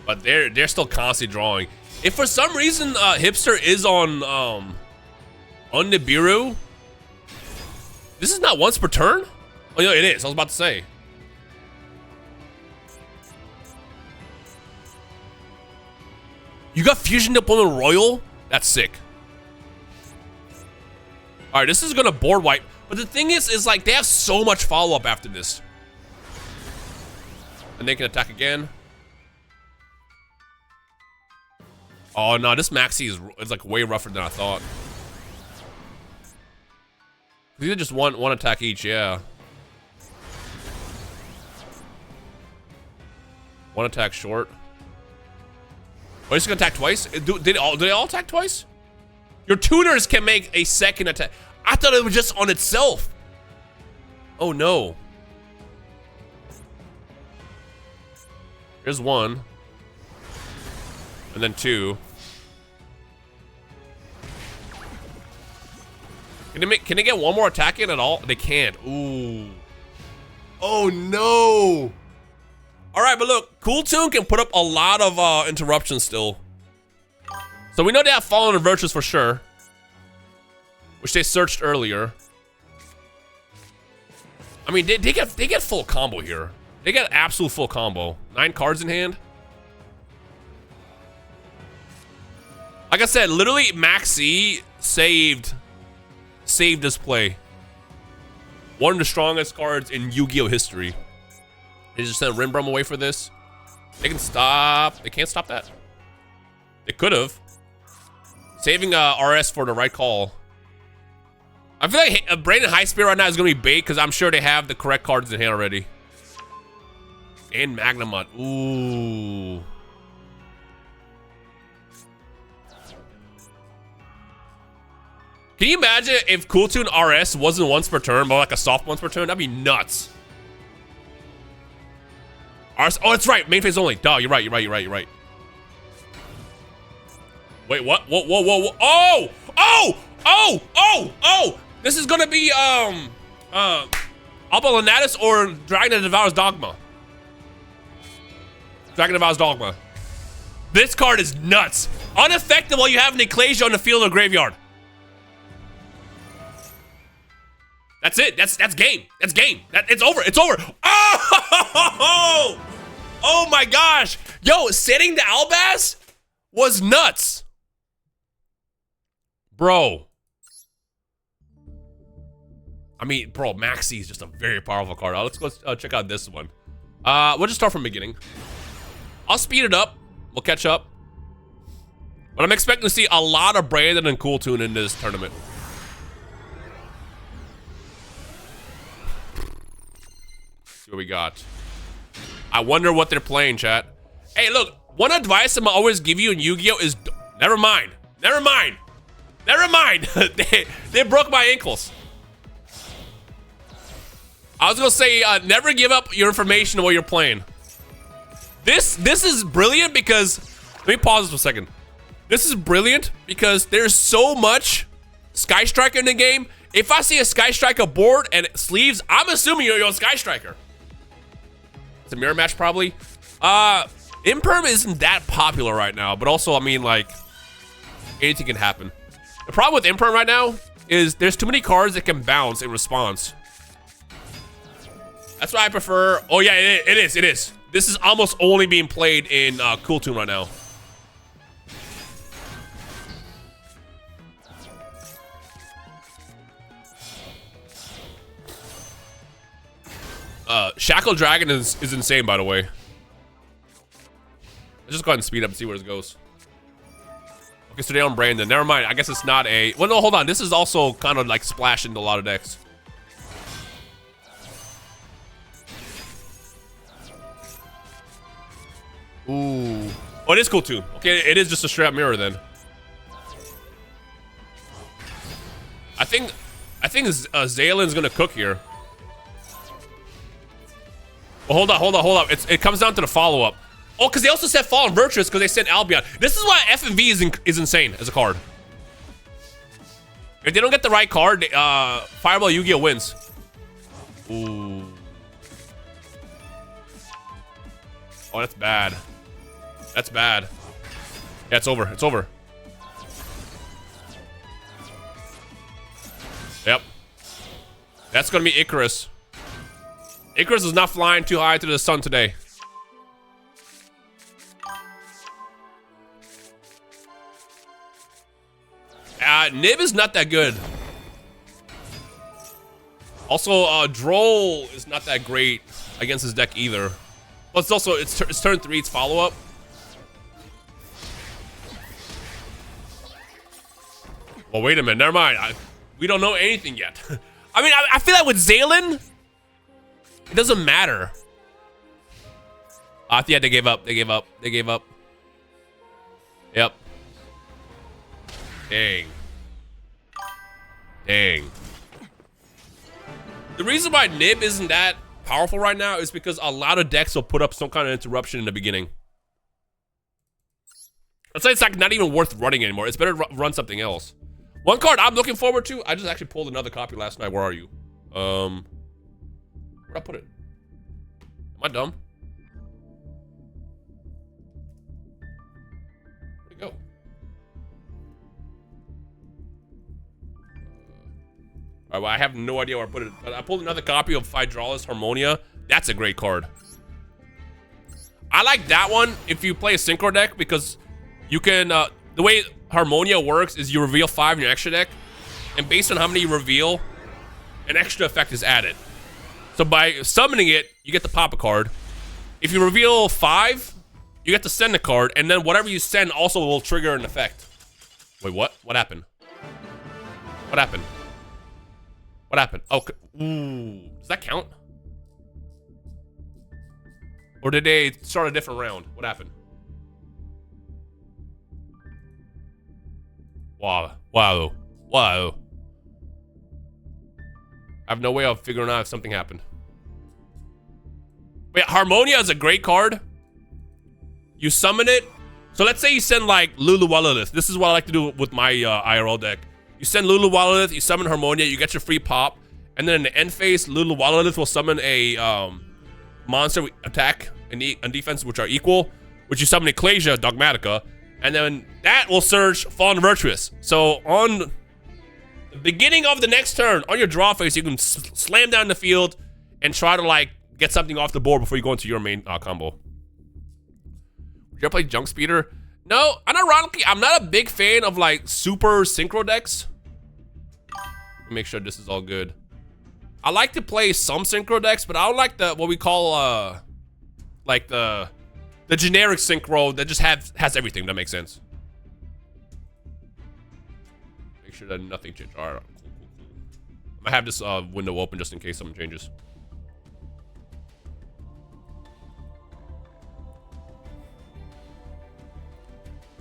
But they're still constantly drawing. If for some reason Hipster is on Nibiru, this is not once per turn? Oh, yeah, it is. I was about to say. You got Fusion Deployment Royal? That's sick. All right, this is gonna board wipe. But the thing is like they have so much follow-up after this. And they can attack again. Oh no, this Maxi is like way rougher than I thought. These are just one attack each, yeah. One attack short. Oh, he's gonna attack twice? Did they all attack twice? Your tuners can make a second attack. I thought it was just on itself. Oh no. Here's one. And then two. Can they get one more attack in at all? They can't. Ooh. Oh no. All right, but look, Cool Tune can put up a lot of interruptions still. So we know they have Fallen and Virtues for sure, which they searched earlier. I mean, they get full combo here. They get absolute full combo. 9 cards in hand. Like I said, literally Maxi saved this play. One of the strongest cards in Yu-Gi-Oh history. They just sent Rimbrum away for this. They can stop. They can't stop that. They could have. Saving RS for the right call. I feel like Brandon High Spear right now is going to be bait because I'm sure they have the correct cards in hand already. And Magnamut. Ooh. Can you imagine if Cool Tune RS wasn't once per turn, but like a soft once per turn? That'd be nuts. RS, oh, that's right. Main phase only. Duh, you're right. Wait, what? Whoa. Oh! This is gonna be, Apollinatus or Dragon that Devours Dogma. Dragon Devours Dogma. This card is nuts. Unaffected while you have an Ecclesia on the field or graveyard. That's it. That's game. That's game. It's over. It's over. Oh! Oh my gosh. Yo, setting the Albaz was nuts. Bro. I mean, bro, Maxi is just a very powerful card. Let's go check out this one. We'll just start from the beginning. I'll speed it up. We'll catch up. But I'm expecting to see a lot of Brandon and Cool Tune in this tournament. See what we got. I wonder what they're playing, chat. Hey, look, one advice I'm gonna always give you in Yu-Gi-Oh is never mind. Never mind. Never mind. they broke my ankles. I was gonna say, never give up your information while you're playing. This is brilliant because, let me pause this for a second. This is brilliant because there's so much Sky Striker in the game. If I see a Sky Striker board and sleeves, I'm assuming you're a Sky Striker. It's a mirror match probably. Imperm isn't that popular right now, but also, I mean, like, anything can happen. The problem with Imperm right now is there's too many cards that can bounce in response. That's why I prefer, oh yeah, it is. This is almost only being played in Cool Tune right now. Shackle Dragon is insane, by the way. Let's just go ahead and speed up and see where it goes. Okay, so they're on Brandon. Never mind. I guess it's not a... Well, no, hold on. This is also kind of like splash into a lot of decks. Ooh. Oh, it is Cool Tune. Okay, it is just a straight up mirror then. I think Zalen's gonna cook here. Well, hold on. It comes down to the follow-up. Oh, because they also said Fallen Virtuous because they said Albion. This is why FMV is insane as a card. If they don't get the right card, Fireball Yu-Gi-Oh wins. Ooh. Oh, that's bad. That's bad. Yeah, it's over. It's over. Yep. That's gonna be Icarus. Icarus is not flying too high to the sun today. Nib is not that good. Also, Droll is not that great against his deck either. Well, it's also, it's turn 3, it's follow-up. Well, wait a minute, never mind. We don't know anything yet. I mean, I feel like with Zalen, it doesn't matter. Yeah, they gave up. Yep. Dang. The reason why Nib isn't that powerful right now is because a lot of decks will put up some kind of interruption in the beginning. Let's say it's like not even worth running anymore. It's better to run something else. One card I'm looking forward to. I just actually pulled another copy last night. Where are you? Where'd I put it? Am I dumb? Where'd it go? All right, well, I have no idea where I put it. I pulled another copy of Hydraulis Harmonia. That's a great card. I like that one if you play a synchro deck because you can, the way Harmonia works is you reveal 5 in your extra deck, and based on how many you reveal, an extra effect is added. So by summoning it, you get to pop a card. If you reveal 5, you get to send a card, and then whatever you send also will trigger an effect. Wait, what? What happened? What happened? What happened? Oh, ooh. Does that count? Or did they start a different round? What happened? Wow. I have no way of figuring out if something happened. Wait, Harmonia is a great card. You summon it. So let's say you send like Lulu Wallalith. This is what I like to do with my IRL deck. You send Lulu Wallalith, you summon Harmonia, you get your free pop, and then in the end phase, Lulu Wallalith will summon a monster attack and defense which are equal, which you summon Ecclesia Dogmatica, and then that will surge Fallen Virtuous. So on the beginning of the next turn, on your draw phase, you can slam down the field and try to like get something off the board before you go into your main combo. Would you ever play Junk Speeder? No, unironically, I'm not a big fan of like super synchro decks. Make sure this is all good. I like to play some synchro decks, but I don't like the what we call like the generic synchro that just has everything. That makes sense. Make sure that nothing changes. All right, cool. I'm gonna have this window open just in case something changes.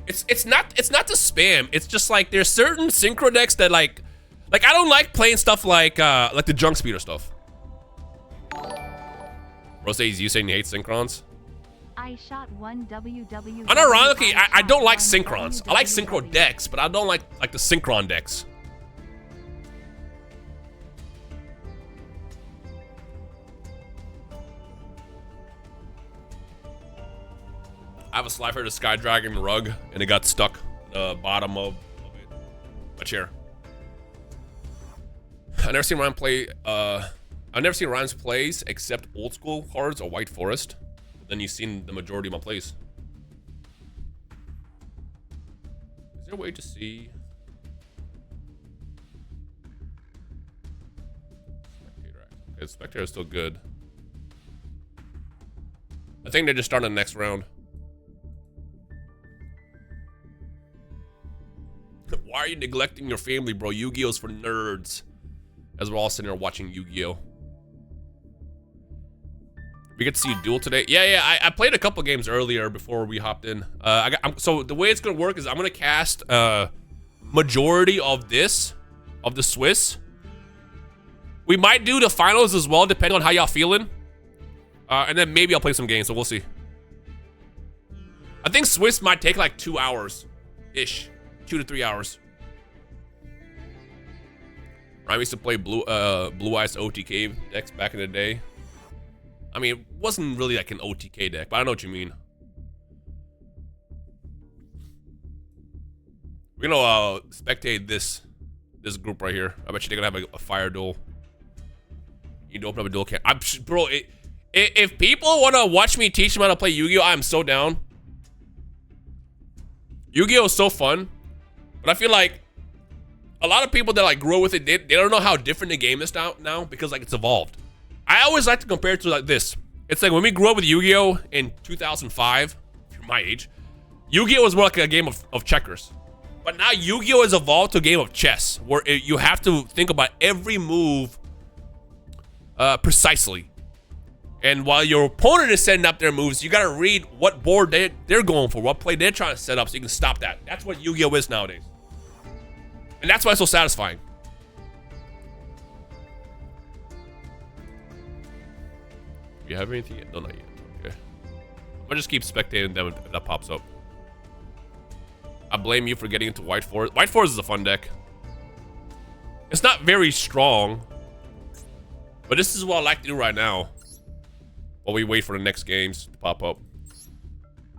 It's not the spam. It's just like there's certain synchro decks that like I don't like playing stuff like the junk speeder stuff. Rose, you saying you hate synchrons? I shot one WW. Unironically, I don't like synchrons. I like synchro decks, but I don't like the synchron decks. I have a Slifer to Sky Dragon rug, and it got stuck the bottom of my chair. I've never seen Ryan play. I've never seen Ryan's plays except old school cards or White Forest. Then you've seen the majority of my plays. Is there a way to see? Spectator. Okay, Spectator is still good. I think they just started the next round. Why are you neglecting your family, bro? Yu-Gi-Oh's for nerds. As we're all sitting there watching Yu-Gi-Oh. We get to see you duel today. Yeah, I played a couple games earlier before we hopped in. So the way it's gonna work is I'm gonna cast majority of the Swiss. We might do the finals as well, depending on how y'all feeling. And then maybe I'll play some games, so we'll see. I think Swiss might take like 2 hours-ish. 2 to 3 hours. Ryan used to play Blue Eyes OTK decks back in the day. I mean, it wasn't really like an OTK deck, but I know what you mean. We're gonna spectate this group right here. I bet you they're gonna have a fire duel. You need to open up a duel cam. Bro, if people wanna watch me teach them how to play Yu-Gi-Oh, I'm so down. Yu-Gi-Oh is so fun, but I feel like a lot of people that like grow with it, they don't know how different the game is now because like it's evolved. I always like to compare it to like this. It's like when we grew up with Yu-Gi-Oh in 2005, if you're my age, Yu-Gi-Oh was more like a game of checkers. But now Yu-Gi-Oh has evolved to a game of chess, where you have to think about every move precisely. And while your opponent is setting up their moves, you gotta read what board they're going for, what play they're trying to set up so you can stop that. That's what Yu-Gi-Oh is nowadays. And that's why it's so satisfying. You have anything yet? No, not yet. Okay. I'm gonna just keep spectating them if that pops up. I blame you for getting into White Forest. White Forest is a fun deck. It's not very strong, but this is what I like to do right now while we wait for the next games to pop up.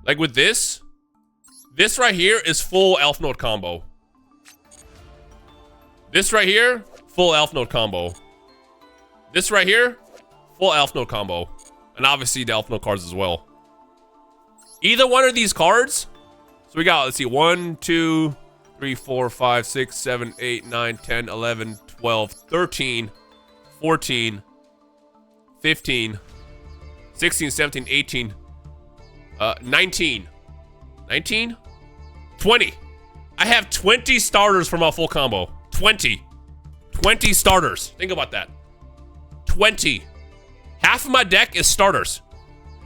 Like with this right here is full Elf Note combo. This right here, full Elf Note combo. This right here, full Elf Note combo. And obviously the Elf Note cards as well. Either one of these cards. So we got, let's see, 1, 2, 3, 4, 5, 6, 7, 8, 9, 10, 11, 12, 13, 14, 15, 16, 17, 18, 19. 19? 20. I have 20 starters for my full combo. 20 starters. Think about that. 20. Half of my deck is starters.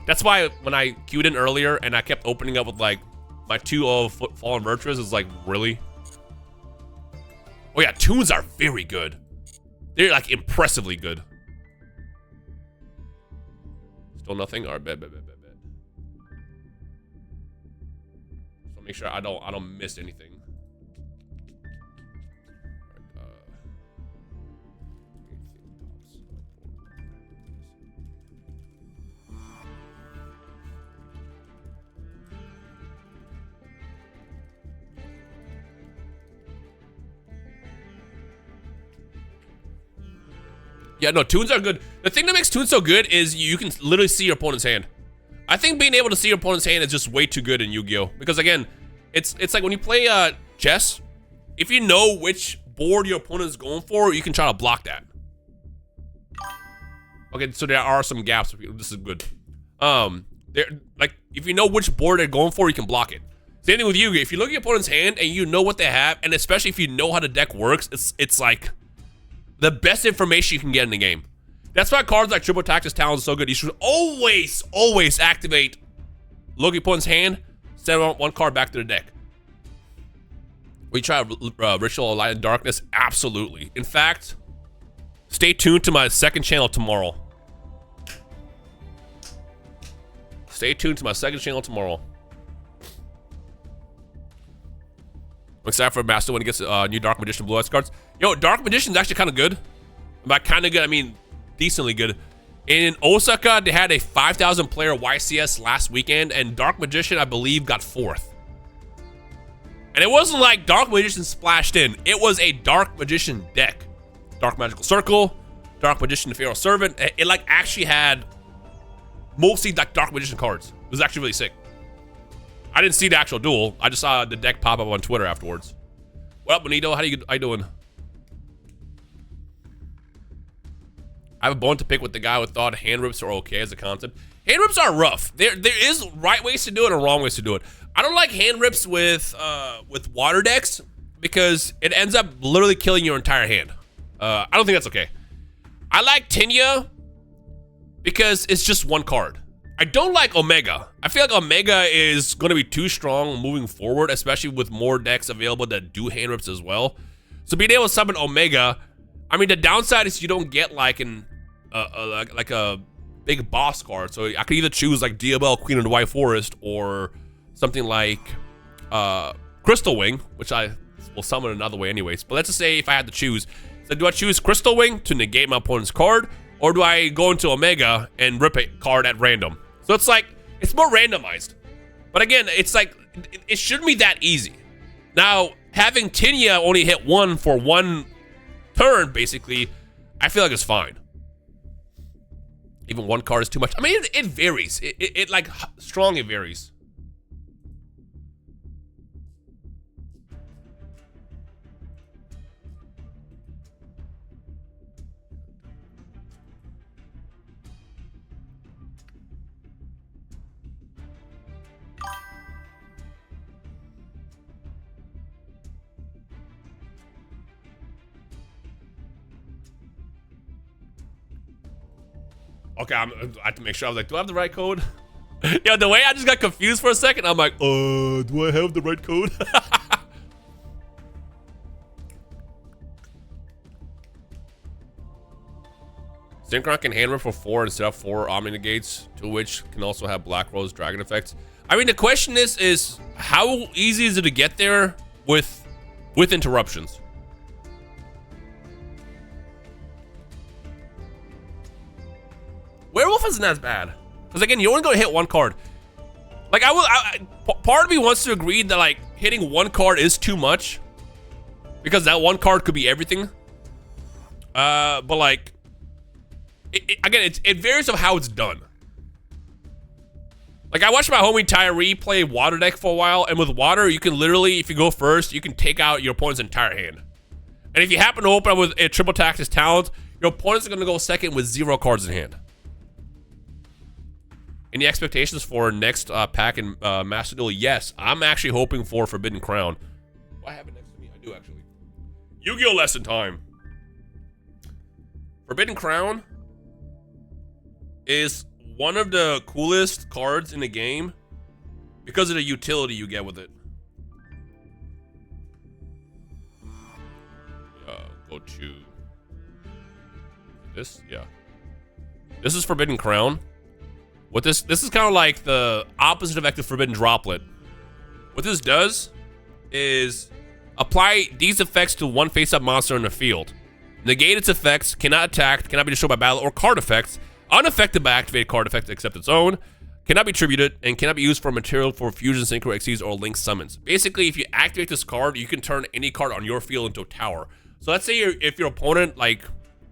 That's why when I queued in earlier and I kept opening up with like my 2 of Fallen Virtuous, is like, really? Oh yeah, tunes are very good. They're like impressively good. Still nothing? Alright, bet. So make sure I don't miss anything. Yeah, no, tunes are good. The thing that makes tunes so good is you can literally see your opponent's hand. I think being able to see your opponent's hand is just way too good in Yu-Gi-Oh! Because again, it's like when you play chess, if you know which board your opponent is going for, you can try to block that. Okay, so there are some gaps. This is good. Like if you know which board they're going for, you can block it. Same thing with Yu-Gi-Oh! If you look at your opponent's hand and you know what they have, and especially if you know how the deck works, it's like the best information you can get in the game. That's why cards like Triple Tactics Talons are so good. You should always activate, look at your opponent's hand, send one card back to the deck. We try Ritual of Light and Darkness? Absolutely. In fact, stay tuned to my second channel tomorrow. Stay tuned to my second channel tomorrow. I'm excited for Master when he gets new Dark Magician Blue Eyes cards. Yo, Dark Magician's actually kind of good. By kind of good, I mean decently good. In Osaka, they had a 5,000 player YCS last weekend, and Dark Magician, I believe, got 4th. And it wasn't like Dark Magician splashed in. It was a Dark Magician deck. Dark Magical Circle, Dark Magician, the Pharaoh Servant. It like actually had mostly like Dark Magician cards. It was actually really sick. I didn't see the actual duel. I just saw the deck pop up on Twitter afterwards. What up, Benito? How you doing? I have a bone to pick with the guy who thought hand rips are okay as a concept. Hand rips are rough. There is right ways to do it and wrong ways to do it. I don't like hand rips with water decks because it ends up literally killing your entire hand. I don't think that's okay. I like Tinya because it's just one card. I don't like Omega. I feel like Omega is going to be too strong moving forward, especially with more decks available that do hand rips as well. So being able to summon Omega, I mean, the downside is you don't get like like a big boss card. So I could either choose like Diabelle, Queen of the White Forest, or something like Crystal Wing, which I will summon another way anyways. But let's just say if I had to choose, so do I choose Crystal Wing to negate my opponent's card, or do I go into Omega and rip a card at random? So it's like, it's more randomized. But again, it's like, it shouldn't be that easy. Now, having Tinya only hit 1 for 1 turn, basically, I feel like it's fine. Even 1 card is too much. I mean, it varies. It like, strongly varies. Okay, I have to make sure. I was like, do I have the right code? Yo, the way I just got confused for a second, I'm like, do I have the right code? Synchron can hand rip for 4 instead of 4 Omni Negates, to which can also have Black Rose Dragon effects. I mean, the question is how easy is it to get there with interruptions? Werewolf isn't as bad, because again, you're only going to hit 1 card. Like part of me wants to agree that like hitting 1 card is too much, because that 1 card could be everything. But like, again, it varies of how it's done. Like I watched my homie Tyree play water deck for a while, and with water, you can literally, if you go first, you can take out your opponent's entire hand. And if you happen to open up with a triple Tactics talent, your opponent's going to go second with 0 cards in hand. Any expectations for next pack in Master Duel? Yes, I'm actually hoping for Forbidden Crown. Do I have it next to me? I do actually. Yu-Gi-Oh! Lesson time. Forbidden Crown is one of the coolest cards in the game because of the utility you get with it. Go to this. Yeah, this is Forbidden Crown. What this is kind of like the opposite effect of Forbidden Droplet. What this does is apply these effects to 1 face-up monster in the field. Negate its effects, cannot attack, cannot be destroyed by battle or card effects, unaffected by activated card effects except its own, cannot be tributed, and cannot be used for material for fusion, synchro, exceeds, or link summons. Basically, if you activate this card, you can turn any card on your field into a tower. So let's say if your opponent like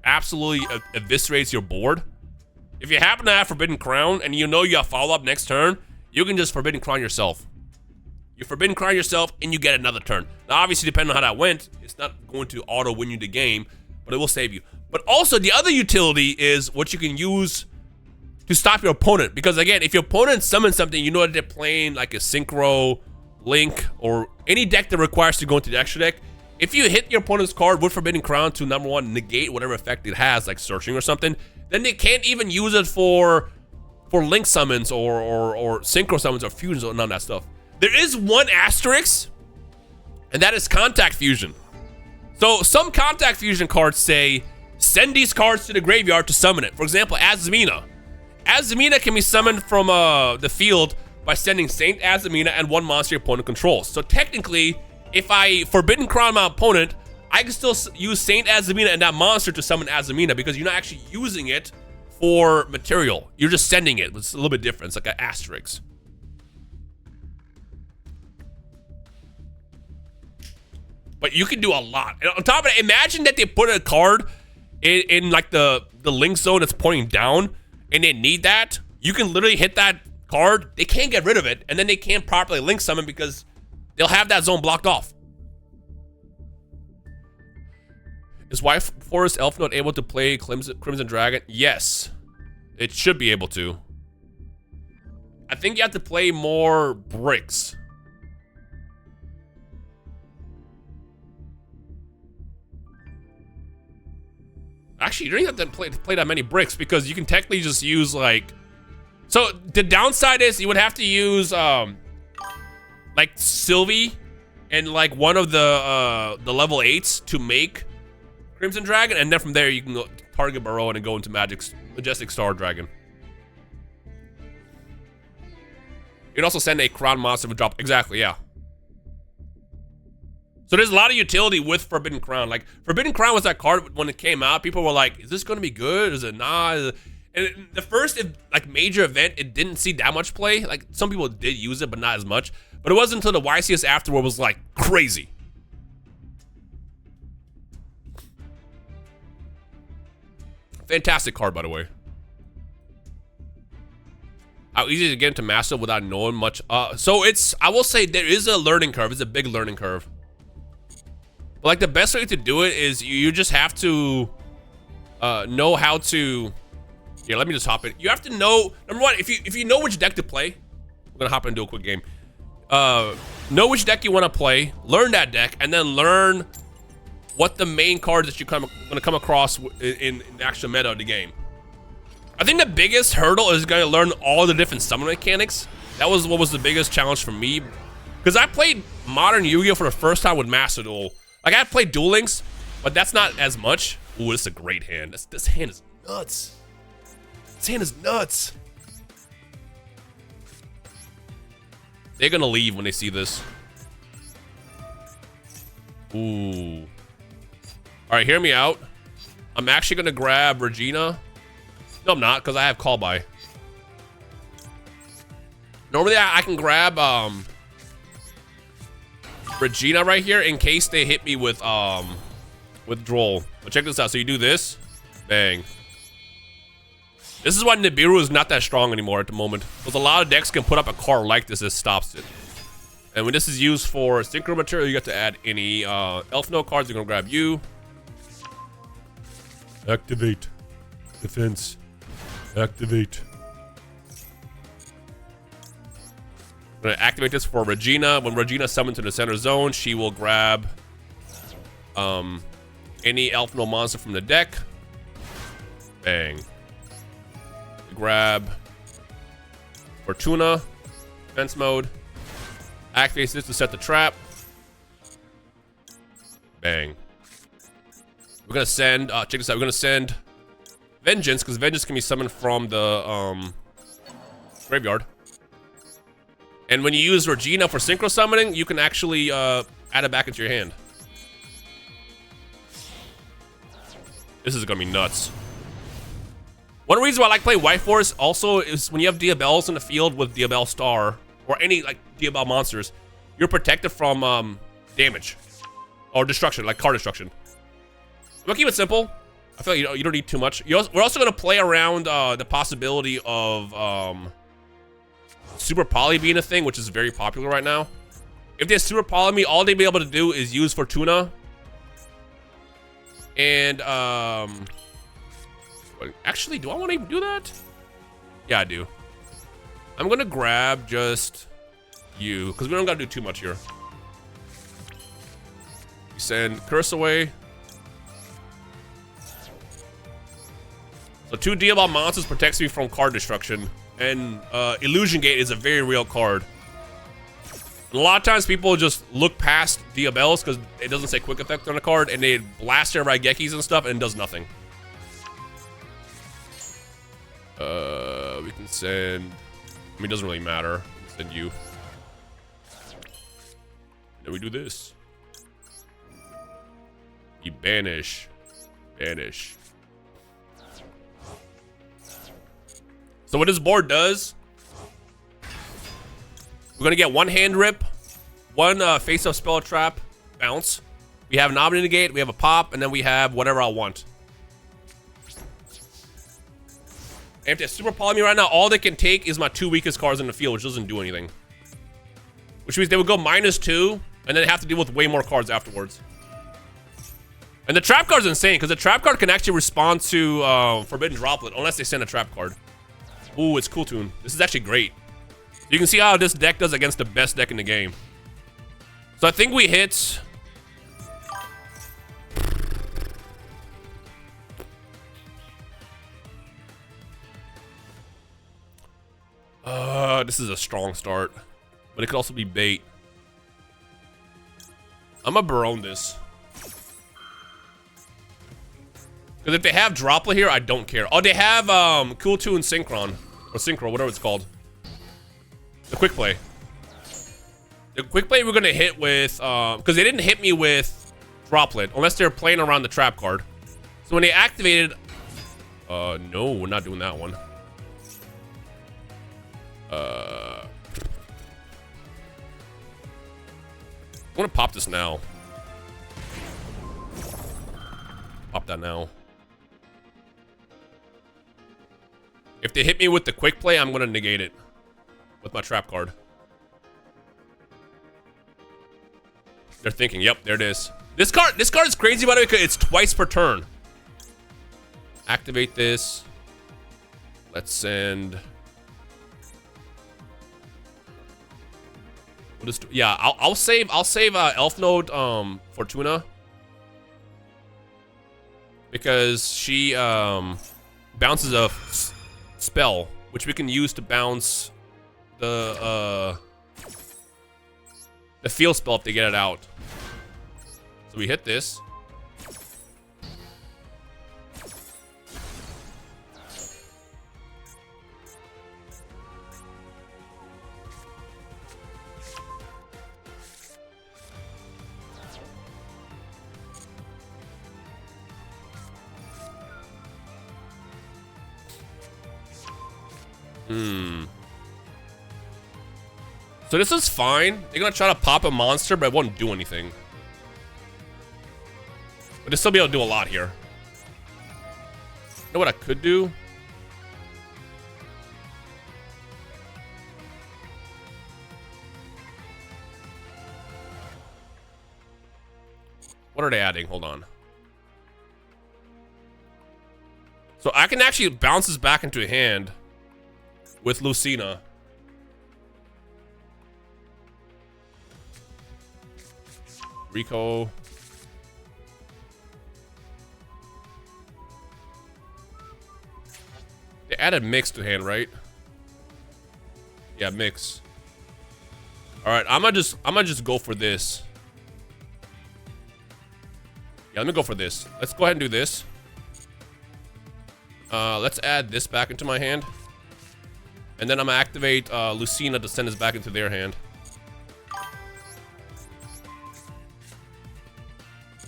absolutely eviscerates your board, if you happen to have Forbidden Crown and you know you have follow-up next turn, you can just Forbidden Crown yourself. You Forbidden Crown yourself and you get another turn. Now, obviously, depending on how that went, it's not going to auto-win you the game, but it will save you. But also, the other utility is what you can use to stop your opponent. Because again, if your opponent summons something, you know that they're playing like a Synchro, Link, or any deck that requires to go into the extra deck. If you hit your opponent's card with Forbidden Crown to number 1, negate whatever effect it has, like searching or something, then they can't even use it for link summons or synchro summons or fusions or none of that stuff. There is one asterisk and that is Contact Fusion. So some Contact Fusion cards say, send these cards to the graveyard to summon it. For example, Azumina. Azumina can be summoned from the field by sending Saint Azumina and one monster your opponent controls. So technically, if I Forbidden Crown my opponent, I can still use Saint Azumina and that monster to summon Azumina because you're not actually using it for material. You're just sending it. It's a little bit different. It's like an asterisk. But you can do a lot. And on top of it, imagine that they put a card in like the link zone that's pointing down and they need that. You can literally hit that card. They can't get rid of it. And then they can't properly link summon because they'll have that zone blocked off. Is White Forest Elf Note able to play Crimson Dragon? Yes. It should be able to. I think you have to play more bricks. Actually, you don't even have to play that many bricks because you can technically just use like... So the downside is you would have to use like Sylvie and like one of the level 8s to make Crimson Dragon, and then from there you can go target Baroan and go into Majestic Star Dragon. You can also send a Crown monster with drop. Exactly, yeah. So there's a lot of utility with Forbidden Crown. Like, Forbidden Crown was that card when it came out. People were like, is this going to be good? Is it not? And the first, like, major event, it didn't see that much play. Like, some people did use it, but not as much. But it wasn't until the YCS afterward was, like, crazy. Fantastic card, by the way. How easy to get into Master without knowing much. So it's, I will say there is a learning curve. It's a big learning curve. But like the best way to do it is you just have to know how to. Yeah, let me just hop in. You have to know, number one, if you know which deck to play, I'm gonna hop in and do a quick game. Know which deck you want to play, learn that deck, and then learn what the main cards that you're gonna come across in the actual meta of the game. I think the biggest hurdle is gonna learn all the different summon mechanics. That was what was the biggest challenge for me, because I played Modern Yu-Gi-Oh for the first time with Master Duel. Like, I played Duel Links, but that's not as much. Ooh, this is a great hand. This hand is nuts. This hand is nuts. They're gonna leave when they see this. Ooh. All right, hear me out. I'm actually gonna grab Regina. No, I'm not, because I have Call By. Normally, I can grab Regina right here in case they hit me with Droll. But check this out. So you do this, bang. This is why Nibiru is not that strong anymore at the moment. Because a lot of decks can put up a card like this that stops it. And when this is used for synchro material, you get to add any Elf Note cards. You're gonna grab you. Activate. Defense. Activate. I'm gonna activate this for Regina. When Regina summons to the center zone, she will grab any Elf Note monster from the deck. Bang. Grab Fortuna. Defense mode. Activates this to set the trap. Bang. We're gonna send, check this out, we're gonna send Vengeance, because Vengeance can be summoned from the graveyard. And when you use Regina for synchro summoning, you can actually add it back into your hand. This is gonna be nuts. One reason why I like playing White Forest also is when you have Diabells in the field with Diabell Star, or any like Diabell monsters, you're protected from damage or destruction, like card destruction. I'm gonna keep it simple. I feel like you don't need too much. We're also gonna play around the possibility of Super Poly being a thing, which is very popular right now. If there's Super Poly, all they'd be able to do is use Fortuna. And actually, do I want to even do that? Yeah, I do. I'm gonna grab just you, because we don't gotta do too much here. You send Curse away. So 2 Diabell monsters protects me from card destruction. And Illusion Gate is a very real card. A lot of times people just look past Diabellus because it doesn't say quick effect on the card, and they blast their Raigekis and stuff, and it does nothing. We can send... I mean, it doesn't really matter. We can send you. Then we do this. You banish. Banish. So what this board does... We're gonna get one hand rip, one face-up spell trap, bounce. We have an Omni Negate, we have a pop, and then we have whatever I want. And if they super poly me right now, all they can take is my 2 weakest cards in the field, which doesn't do anything. Which means they would go -2, and then have to deal with way more cards afterwards. And the trap card's insane, because the trap card can actually respond to Forbidden Droplet, unless they send a trap card. Ooh, it's Cool Tune. This is actually great. You can see how this deck does against the best deck in the game. So I think we hit... this is a strong start. But it could also be bait. I'm gonna Barone this. Because if they have Droplet here, I don't care. Oh, they have Cool Tune Synchron. Or Synchro, whatever it's called. The quick play. The quick play we're gonna hit with, because they didn't hit me with Droplet, unless they're playing around the trap card. So when they activated, no, we're not doing that one. I want to pop this now. Pop that now. If they hit me with the quick play, I'm gonna negate it. With my trap card. They're thinking, yep, there it is. This card is crazy, by the way, because it's twice per turn. Activate this. Let's send. We'll just, yeah, I'll save Elf Node Fortuna. Because she bounces a spell, which we can use to bounce the field spell if they get it out. So we hit this. So this is fine. They're gonna try to pop a monster, but it won't do anything. But they'll still be able to do a lot here. You know what I could do? What are they adding? Hold on. So I can actually bounce this back into a hand with Lucina. Rico. They added mix to hand, right? Yeah, mix. All right, I'm gonna just go for this. Yeah, let me go for this. Let's go ahead and do this. Let's add this back into my hand. And then I'm gonna activate Lucina to send this back into their hand.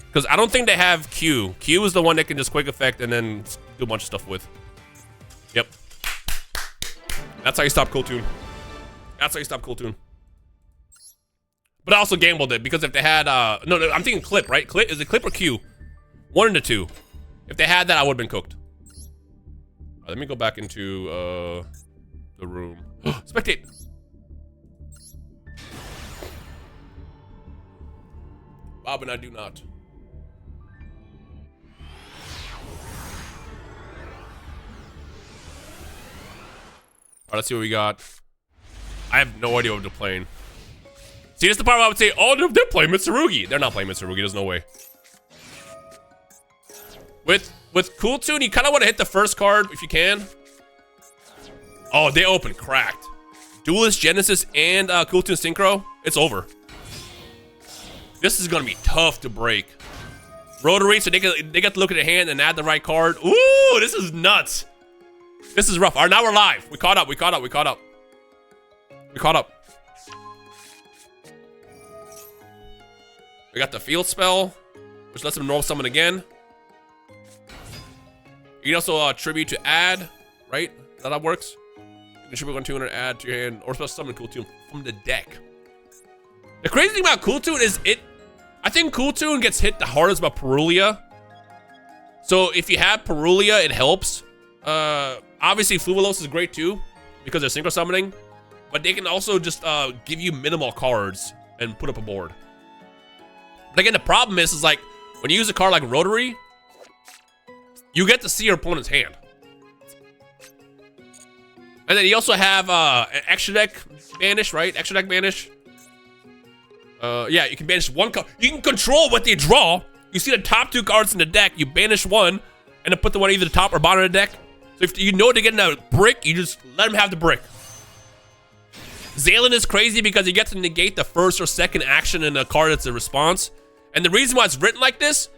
Because I don't think they have Q. Q is the one that can just quick effect and then do a bunch of stuff with. Yep. That's how you stop Cool Tune. That's how you stop Cool Tune. But I also gambled it because if they had, no, I'm thinking clip, right? Clip, is it clip or Q? One into two. If they had that, I would have been cooked. Let me go back into, the room. Spectate. Bob and I do not. All right, let's see what we got. I have no idea what they're playing. See, this is the part where I would say, oh, they're playing Mitsurugi. They're not playing Mitsurugi. There's no way. With Cool Tune, you kind of want to hit the first card if you can. Oh, they open cracked. Duelist, Genesis, and Cool Toon Synchro, it's over. This is gonna be tough to break. Rotary, so they get to look at the hand and add the right card. Ooh, this is nuts. This is rough. All right, now we're live. We caught up. We caught up. We caught up. We caught up. We got the field spell, which lets him normal summon again. You can also tribute to add, right? Is that how it works? You can tribute 1 tuner, add to your hand, or special summon Cool Toon from the deck. The crazy thing about Cool Toon is I think Cool Toon gets hit the hardest by Perulia. So if you have Perulia, it helps. Obviously, Fluvalos is great too, because they're synchro summoning. But they can also just give you minimal cards and put up a board. But again, the problem is like, when you use a card like Rotary, you get to see your opponent's hand. And then you also have an extra deck banish, right? Extra deck banish. Yeah, you can banish 1 card. You can control what they draw. You see the top 2 cards in the deck, you banish 1, and then put the one either the top or bottom of the deck. So if you know they're getting a brick, you just let them have the brick. Zaylin is crazy because you get to negate the first or second action in a card that's a response. And the reason why it's written like this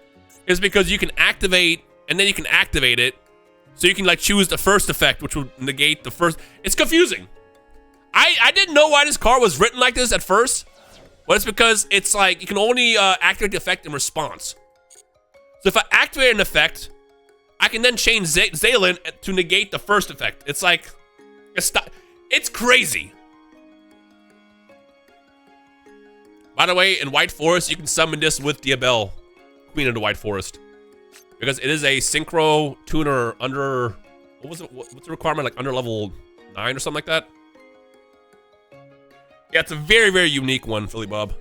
is because you can activate, and then you can activate it. So you can like choose the first effect, which will negate the first. It's confusing. I didn't know why this card was written like this at first. But it's because it's like, you can only activate the effect in response. So if I activate an effect, I can then change Zaylin to negate the first effect. It's like, it's crazy. By the way, in White Forest, you can summon this with Diabelle, Queen of the White Forest. Because it is a synchro tuner under, what was it? What's the requirement? Like under level 9 or something like that? Yeah, it's a very, very unique one, Philly Bob.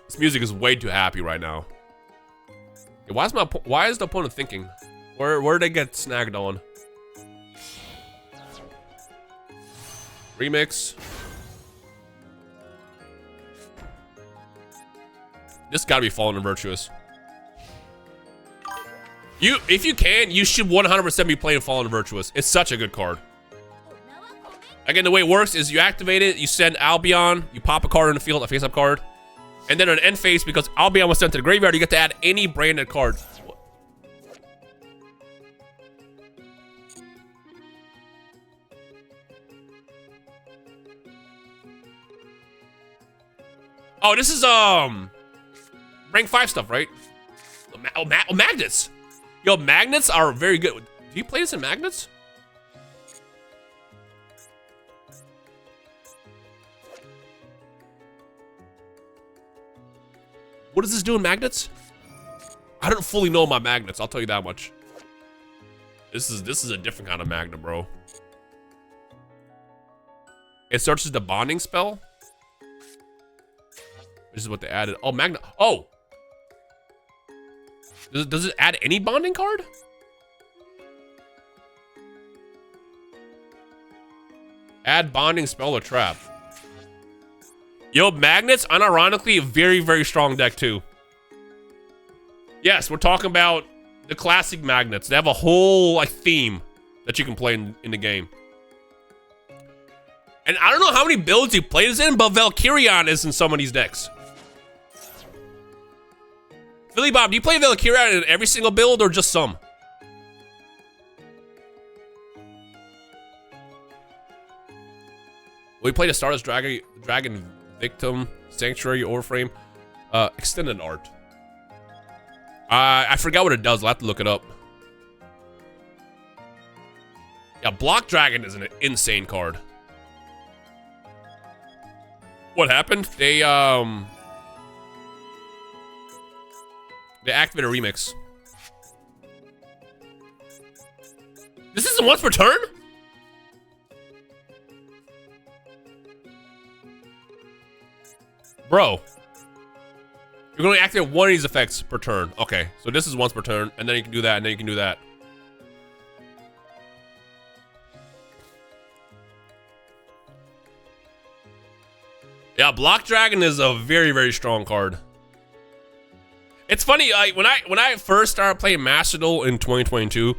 This music is way too happy right now. Yeah, why is the opponent thinking? Where did they get snagged on? Remix. This gotta be Fallen and Virtuous. If you can, you should 100% be playing Fallen and Virtuous. It's such a good card. Again, the way it works is you activate it, you send Albion, you pop a card in the field, a face-up card, and then on end phase, because Albion was sent to the graveyard, you get to add any branded card. Oh, this is rank 5 stuff, right? Oh, magnets. Yo, magnets are very good. Do you play this in magnets? What does this do in magnets? I don't fully know my magnets, I'll tell you that much. This is a different kind of magnet, bro. It searches the bonding spell. This is what they added. Oh, magnet. Oh! Does it add any bonding card? Add bonding spell or trap. Yo, magnets, unironically, a very, very strong deck too. Yes, we're talking about the classic magnets. They have a whole like theme that you can play in the game. And I don't know how many builds you play this in, but Valkyrion is in some of these decks. Philly Bob, do you play Valkyrion in every single build or just some? We played a Stardust Dragon Victim, Sanctuary, Overframe, Extended Art. I forgot what it does. I'll have to look it up. Yeah, Block Dragon is an insane card. What happened? They activated a remix. This isn't once per turn? Bro. You're going to activate one of these effects per turn. Okay, so this is once per turn, and then you can do that, and then you can do that. Yeah, Block Dragon is a very, very strong card. It's funny, like when I first started playing Master Duel in 2022,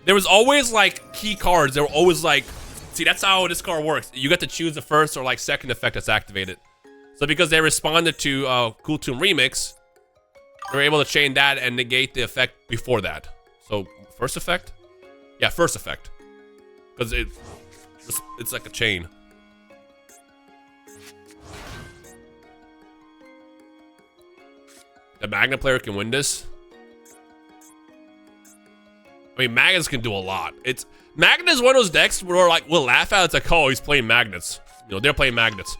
there was always like key cards. They were always like See, that's how this card works. You get to choose the first or like second effect that's activated. So because they responded to Cool Toon Remix, they're able to chain that and negate the effect before that. So first effect? Yeah, first effect. Because it's like a chain. The Magna player can win this. I mean, Magnets can do a lot. Magnet is one of those decks where like we'll laugh at. It's like, oh, he's playing Magnets. You know, they're playing Magnets.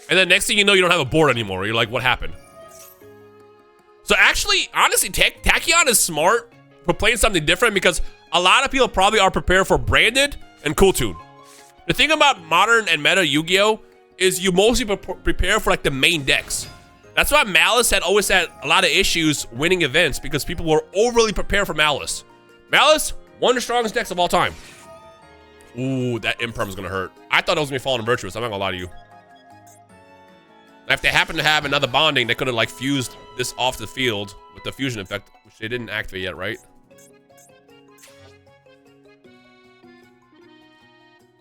And then next thing you know, you don't have a board anymore. You're like, what happened? So actually, honestly, Tachyon is smart for playing something different because a lot of people probably are prepared for Branded and Cool Toon. The thing about modern and meta Yu-Gi-Oh! Is you mostly prepare for like the main decks. That's why Malice had always had a lot of issues winning events because people were overly prepared for Malice. Malice, one of the strongest decks of all time. Ooh, that Imperm is gonna hurt. I thought it was gonna be Fallen Virtuous. I'm not gonna lie to you. If they happen to have another bonding, they could have like fused this off the field with the fusion effect, which they didn't activate yet, right?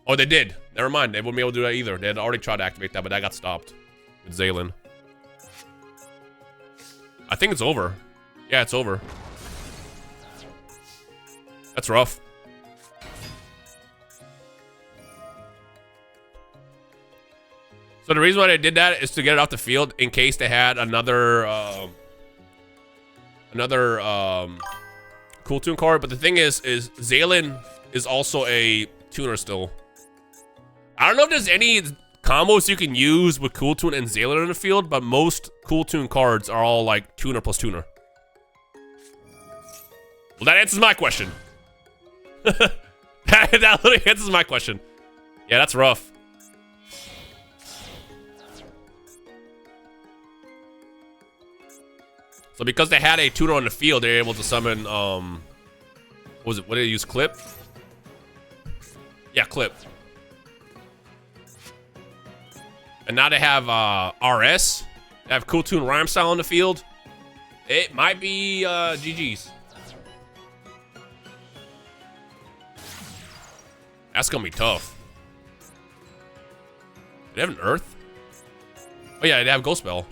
Oh, they did. Never mind. They wouldn't be able to do that either. They had already tried to activate that, but that got stopped with Zaylin. I think it's over. Yeah, it's over. That's rough. So the reason why they did that is to get it off the field in case they had another Cool Toon card. But the thing is Zaylin is also a tuner still. I don't know if there's any combos you can use with Cool Toon and Zaylin in the field, but most Cool Toon cards are all like tuner plus tuner. Well, that answers my question. that literally answers my question. Yeah, that's rough. So because they had a tuner on the field, they're able to summon, what was it? What did they use? Clip? Yeah, Clip. And now they have RS. They have Cool Toon Rhyme Style on the field. It might be GG's. That's gonna be tough. They have an Earth? Oh yeah, they have Ghost Spell.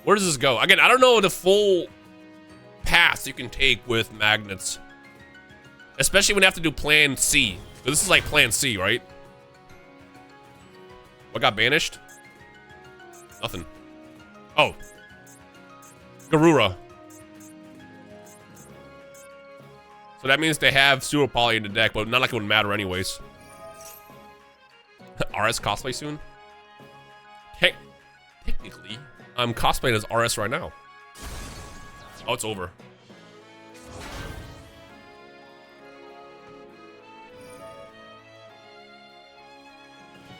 Where does this go? Again, I don't know the full paths you can take with magnets. Especially when you have to do Plan C. So this is like Plan C, right? What got banished? Nothing. Oh. Garura. So that means they have Super Poly in the deck, but not like it would matter anyways. RS cosplay soon? Technically, I'm cosplaying as RS right now. Oh, it's over.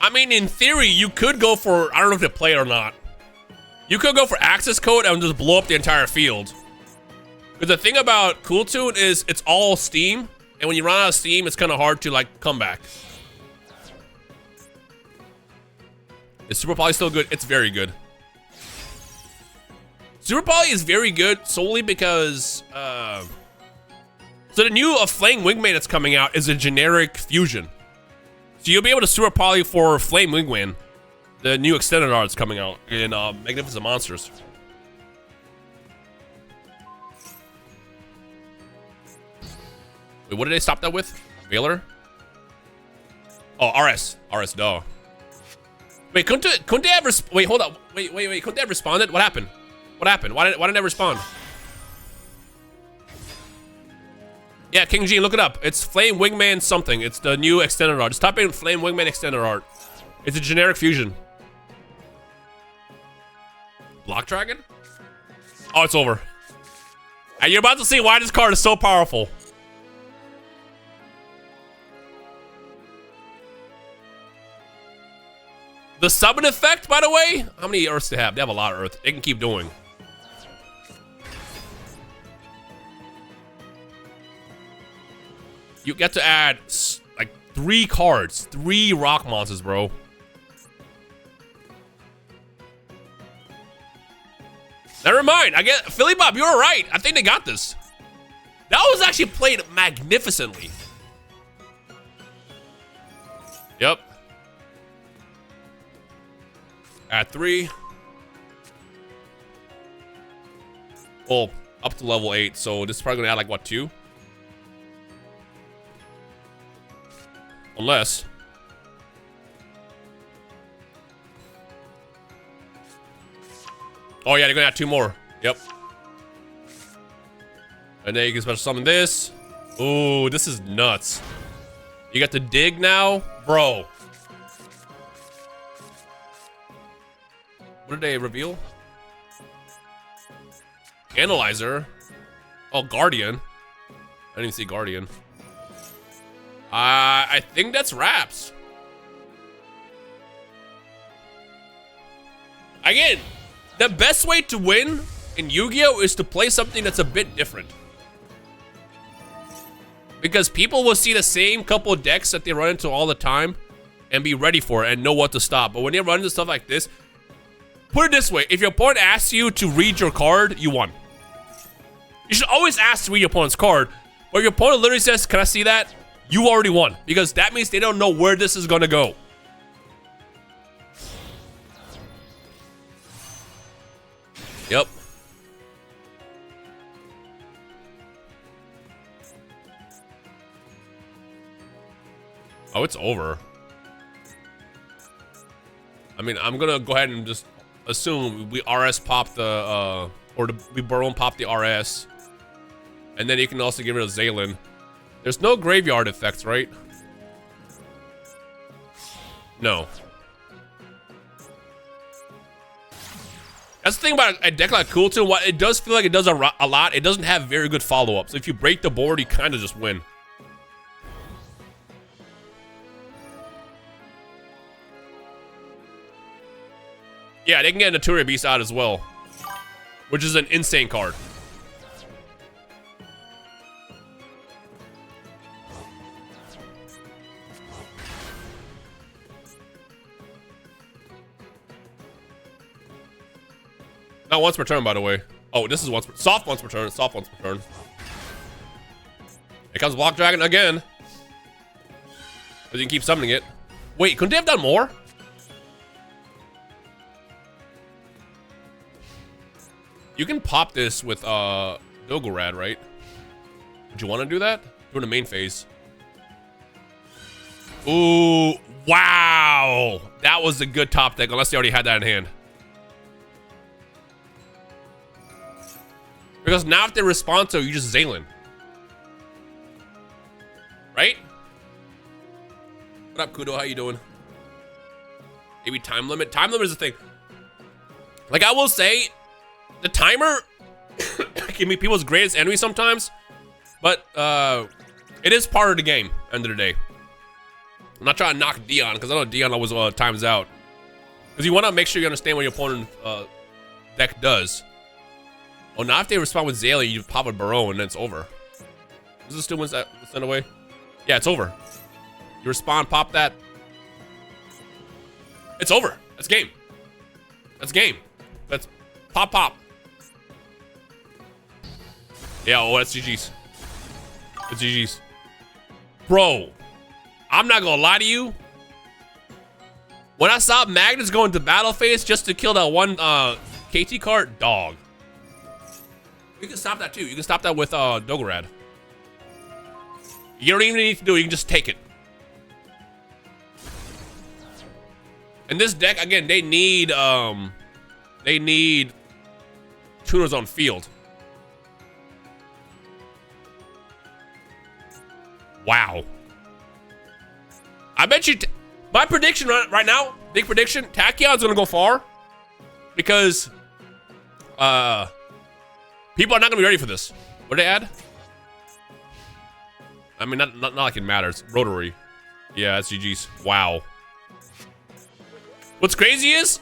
I mean, in theory, you could go for, I don't know if they play it or not. You could go for access code and just blow up the entire field. Because the thing about Cool Toon is it's all Steam. And when you run out of Steam, it's kind of hard to, like, come back. Is Super Poly still good? It's very good. Super Poly is very good solely because, so the new Flame Wingman that's coming out is a generic fusion. So you'll be able to Super Poly for Flame Wingman, the new extended art's coming out in Magnificent Monsters. Wait, what did they stop that with? Veiler? Oh, RS. RS, duh. Wait, couldn't they have wait, hold up. Wait. Couldn't they have responded? What happened? What happened? Why didn't they respond? Yeah, King G, look it up. It's Flame Wingman something. It's the new extended art. Just type in Flame Wingman extended art. It's a generic fusion. Block Dragon? Oh, it's over. And you're about to see why this card is so powerful. The summon effect, by the way, how many Earths do they have? They have a lot of Earth. They can keep doing. You get to add like 3 cards, 3 rock monsters, bro. Never mind. I get Philly Bob. You were right. I think they got this. That was actually played magnificently. At 3. Well, up to level 8, so this is probably gonna add like what, 2? Unless. Oh yeah, they're gonna add 2 more. Yep. And then you can special summon this. Ooh, this is nuts. You got the dig now? Bro. What did they reveal? Analyzer. Oh, Guardian. I didn't even see Guardian. I think that's wraps. Again, the best way to win in Yu-Gi-Oh! Is to play something that's a bit different. Because people will see the same couple of decks that they run into all the time and be ready for it and know what to stop. But when they run into stuff like this, put it this way, if your opponent asks you to read your card, you won. You should always ask to read your opponent's card. But if your opponent literally says, can I see that? You already won. Because that means they don't know where this is going to go. Yep. Oh, it's over. I mean, I'm gonna go ahead and just assume we RS pop the, we burrow and pop the RS. And then you can also get rid of Zaylin. There's no graveyard effects, right? No. That's the thing about a deck like Cooltoon. What it does feel like it does a lot. It doesn't have very good follow-up. So if you break the board, you kind of just win. Yeah, they can get Naturia Beast out as well, which is an insane card. Not once per turn, by the way. Oh, this is soft once per turn. Soft once per turn. Here comes Block Dragon again. But you can keep summoning it. Wait, couldn't they have done more? You can pop this with Dogorad, right? Would you want to do that? During the main phase. Ooh, wow. That was a good top deck, unless they already had that in hand. Because now if they respond to you just Zaylin. Right? What up, Kudo? How you doing? Maybe time limit? Time limit is the thing. Like, I will say, the timer can be people's greatest enemy sometimes. But, it is part of the game, end of the day. I'm not trying to knock Dion, because I know Dion always times out. Because you want to make sure you understand what your opponent's deck does. Oh, now if they respond with Zaylee, you pop a Barrow and then it's over. Is this still wins that send away? Yeah, it's over. You respond, pop that. It's over. That's game. That's game. That's pop. Yeah, oh, that's GG's. It's GG's. Bro, I'm not gonna lie to you. When I saw Magnus go into battle phase just to kill that one KT card, dog. You can stop that too. You can stop that with Dogorad. You don't even need to do it. You can just take it. And this deck, again, they need tuners on field. Wow. I bet you, my prediction right now, big prediction, Tachyon's gonna go far. Because, people are not gonna be ready for this. What did they add? I mean, not like it matters. Rotary. Yeah, that's GG's. Wow. What's crazy is,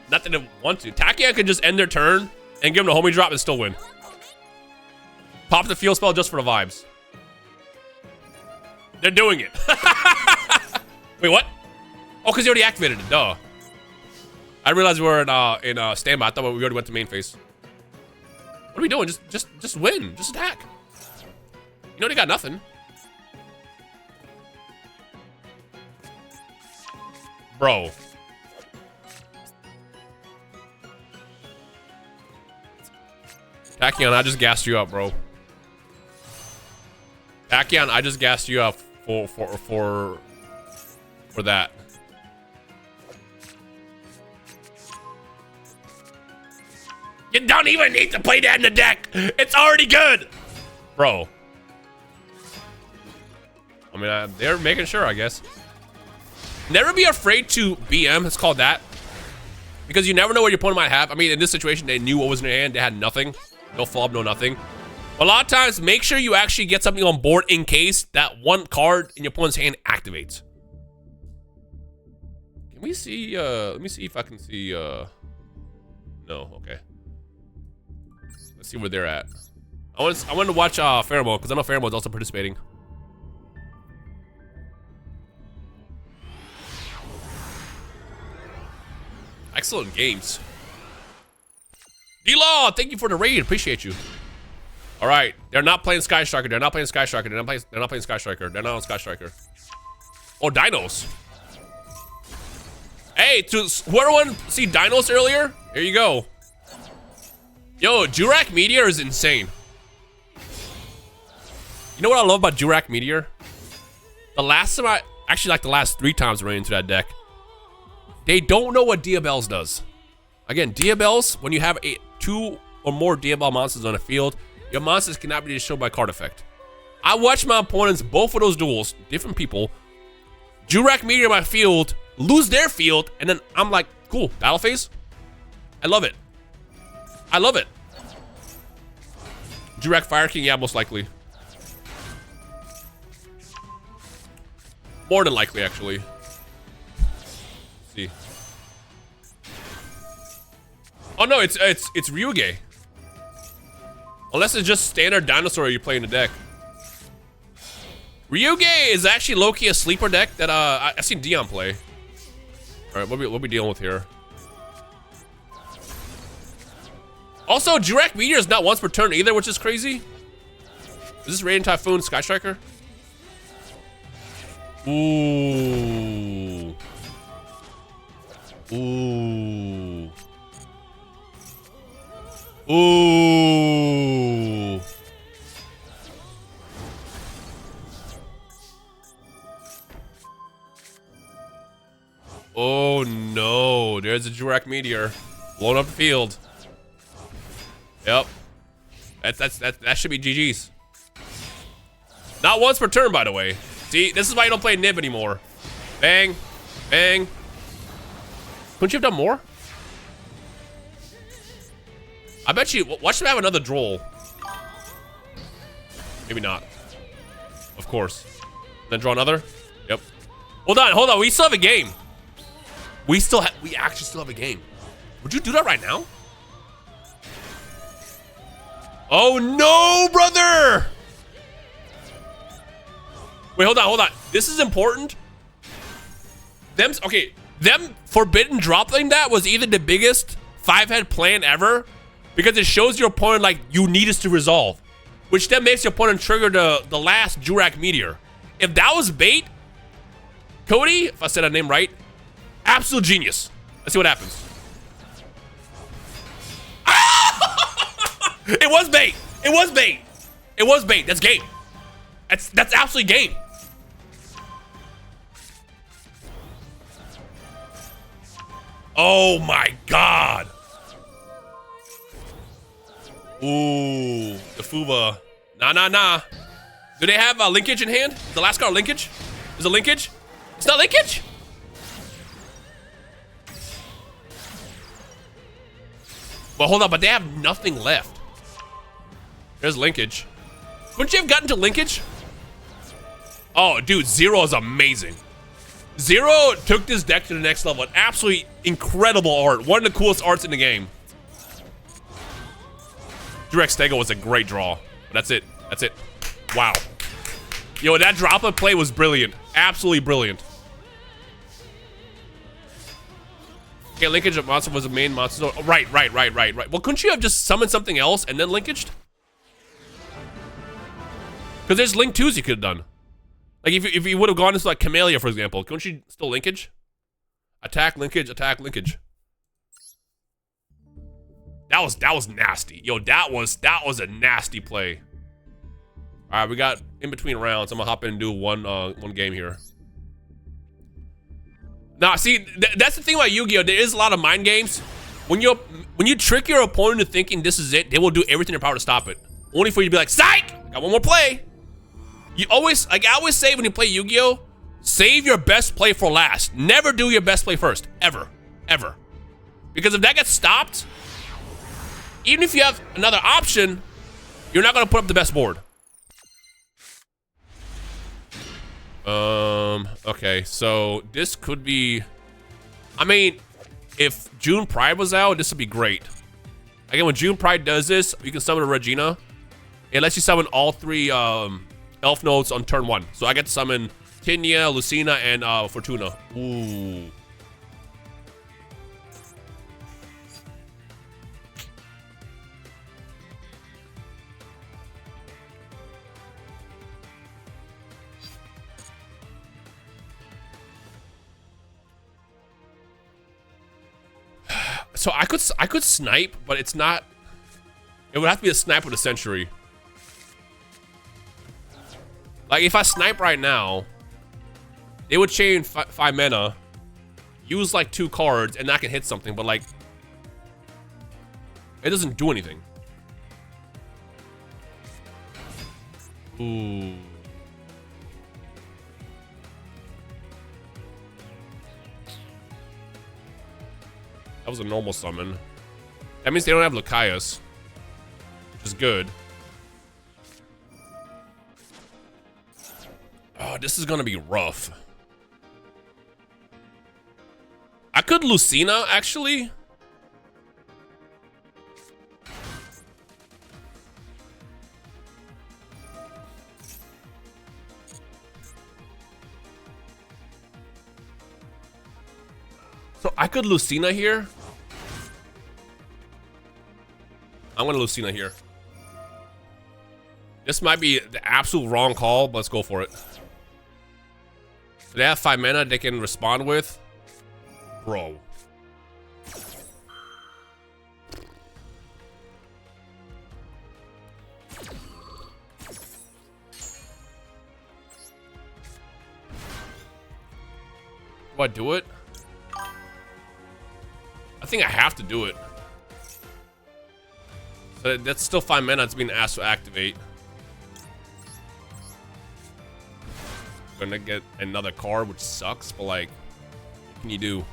not that they want to, Tachyon could just end their turn and give them a homie drop and still win. Pop the field spell just for the vibes. They're doing it. Wait, what? Oh, because you already activated it, duh. I realized we were in standby. I thought we already went to main phase. What are we doing? Just win. Just attack. You know they got nothing. Bro. Tachyon, I just gassed you up, bro. Tachyon, I just gassed you up for that. You don't even need to play that in the deck. It's already good, bro. I mean, they're making sure, I guess. Never be afraid to BM. It's called that. Because you never know what your opponent might have. I mean, in this situation, they knew what was in their hand. They had nothing. No flop, no nothing. A lot of times, make sure you actually get something on board in case that one card in your opponent's hand activates. Can we see, let me see if I can see, no, okay. Let's see where they're at. I wanted to watch Pheromone, because I know Pheromone's also participating. Excellent games. D-Law, thank you for the raid. Appreciate you. All right, they're not playing Sky Striker. They're not playing Sky Striker. They're not playing Sky Striker. They're not on Sky Striker. Oh, Dinos. Hey, to whoever wanted to see Dinos earlier, here you go. Yo, Jurak Meteor is insane. You know what I love about Jurak Meteor? The last time actually like the last 3 times I ran into that deck, they don't know what Diabells does. Again, Diabells, when you have 2 or more Diabell monsters on a field, your monsters cannot be destroyed by card effect. I watched my opponents, both of those duels, different people, Jurak Meteor in my field, lose their field, and then I'm like, cool, battle phase? I love it. I love it. Jurak Fire King, yeah, most likely. More than likely, actually. Let's see. Oh no, it's Ryuge. Unless it's just standard dinosaur you play in the deck. Ryuge is actually low-key a sleeper deck that I've seen Dion play. Alright, what we dealing with here? Also, Jurak Meteor is not once per turn either, which is crazy. Is this Radiant Typhoon Sky Striker? Ooh. Ooh. Ooh. Oh no, there's a Jurak Meteor blowing up the field. Yep. That should be GG's. Not once per turn, by the way. See, this is why you don't play Nib anymore. Bang. Bang. Couldn't you have done more? I bet you, watch them have another droll. Maybe not. Of course. Then draw another? Yep. Hold on, we still have a game. We actually still have a game. Would you do that right now? Oh no, brother! Wait, hold on. This is important. Them forbidden dropping that was either the biggest 5-head plan ever, because it shows your opponent like you need us to resolve, which then makes your opponent trigger the last Jurak Meteor. If that was bait, Cody, if I said that name right, absolute genius. Let's see what happens. It was bait. It was bait. It was bait. That's game. That's absolutely game. Oh my god. Ooh, the Fuba. Nah. Do they have linkage in hand? The last card linkage? Is it linkage? It's not linkage? Well, hold on, but they have nothing left. There's linkage. Couldn't you have gotten to linkage? Oh, dude, Zero is amazing. Zero took this deck to the next level. An absolutely incredible art. One of the coolest arts in the game. Jurak Stego was a great draw. That's it. That's it. Wow. Yo, that drop-up play was brilliant. Absolutely brilliant. Okay, linkage of monster was the main monster. Oh, right. Well, couldn't you have just summoned something else and then linkaged? Because there's link 2s you could have done. Like if you would have gone into like Camellia, for example, couldn't you still linkage? Attack, linkage, attack, linkage. That that was nasty. Yo, that was a nasty play. All right, we got in between rounds. I'm gonna hop in and do one game here. Now, see, that's the thing about Yu-Gi-Oh! There is a lot of mind games. When you trick your opponent into thinking this is it, they will do everything in their power to stop it. Only for you to be like, psych! Got one more play. You always, like I always say when you play Yu-Gi-Oh! Save your best play for last. Never do your best play first. Ever. Ever. Because if that gets stopped, even if you have another option, you're not gonna put up the best board. Okay, so this could be, I mean, if June Pride was out, this would be great. Again, when June Pride does this, you can summon a Regina. It lets you summon all 3 elf nodes on turn 1. So I get to summon Tinia, Lucina, and Fortuna. Ooh. So I could snipe, but it's not. It would have to be a snipe of the century. Like if I snipe right now, they would chain 5 mana, use like 2 cards, and I can hit something. But like, it doesn't do anything. Ooh. That was a normal summon. That means they don't have Lucaeus, which is good. Oh, this is gonna be rough. I could Lucina, actually. So I could Lucina here. I'm gonna Lucina here. This might be the absolute wrong call, but let's go for it. They have 5 mana they can respond with. Bro. Do I do it? I think I have to do it. So that's still 5 mana. It's being asked to activate. Gonna get another card, which sucks, but like, what can you do?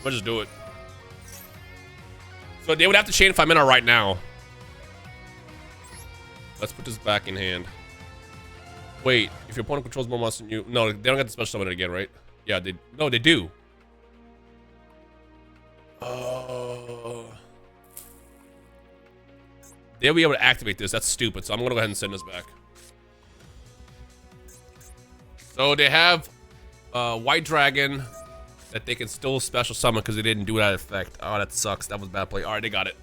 I'll just do it. So they would have to chain 5 mana right now. Let's put this back in hand. Wait, if your opponent controls more monsters than you... No, they don't get the special summon again, right? Yeah, they... No, they do. They'll be able to activate this. That's stupid, so I'm gonna go ahead and send this back. So they have White Dragon that they can still special summon because they didn't do that effect. Oh, that sucks. That was bad play. Alright, they got it.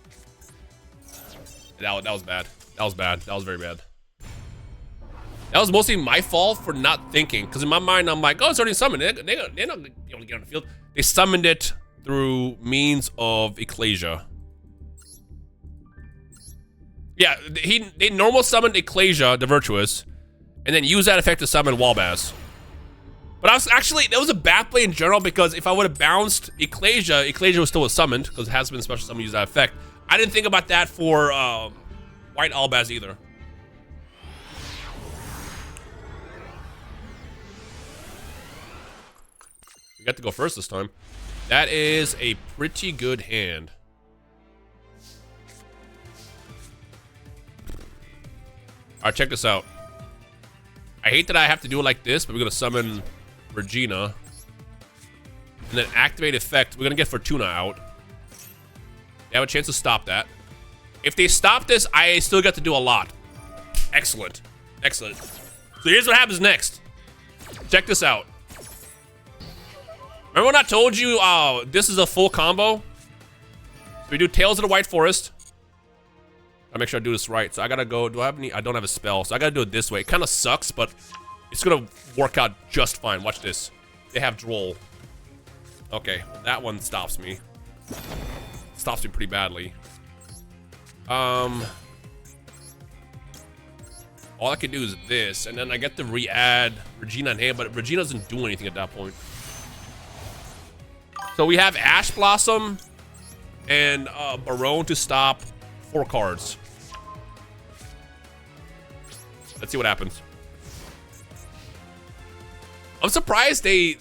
That was bad. That was bad. That was very bad. That was mostly my fault for not thinking. Because in my mind, I'm like, oh, it's already summoned. They're not going to be able to get on the field. They summoned it through means of Ecclesia. Yeah, they normal summoned Ecclesia, the Virtuous, and then used that effect to summon Walbaz. But I was actually, that was a bad play in general because if I would have bounced Ecclesia, Ecclesia was still summoned because it has been special summoned to use that effect. I didn't think about that for White Albaz either. We got to go first this time. That is a pretty good hand. Alright, check this out. I hate that I have to do it like this, but we're gonna summon Regina. And then activate effect. We're gonna get Fortuna out. They have a chance to stop that. If they stop this, I still got to do a lot. Excellent. Excellent. So here's what happens next. Check this out. Remember when I told you this is a full combo? So we do Tales of the White Forest. I make sure I do this right. So I gotta go. Do I have any? I don't have a spell, so I gotta do it this way. It kind of sucks, but it's gonna work out just fine. Watch this. They have droll. Okay, that one stops me. Stops me pretty badly. All I can do is this, and then I get to re-add Regina and Ham, but Regina doesn't do anything at that point. So we have Ash Blossom and Barone to stop 4 cards. Let's see what happens. I'm surprised they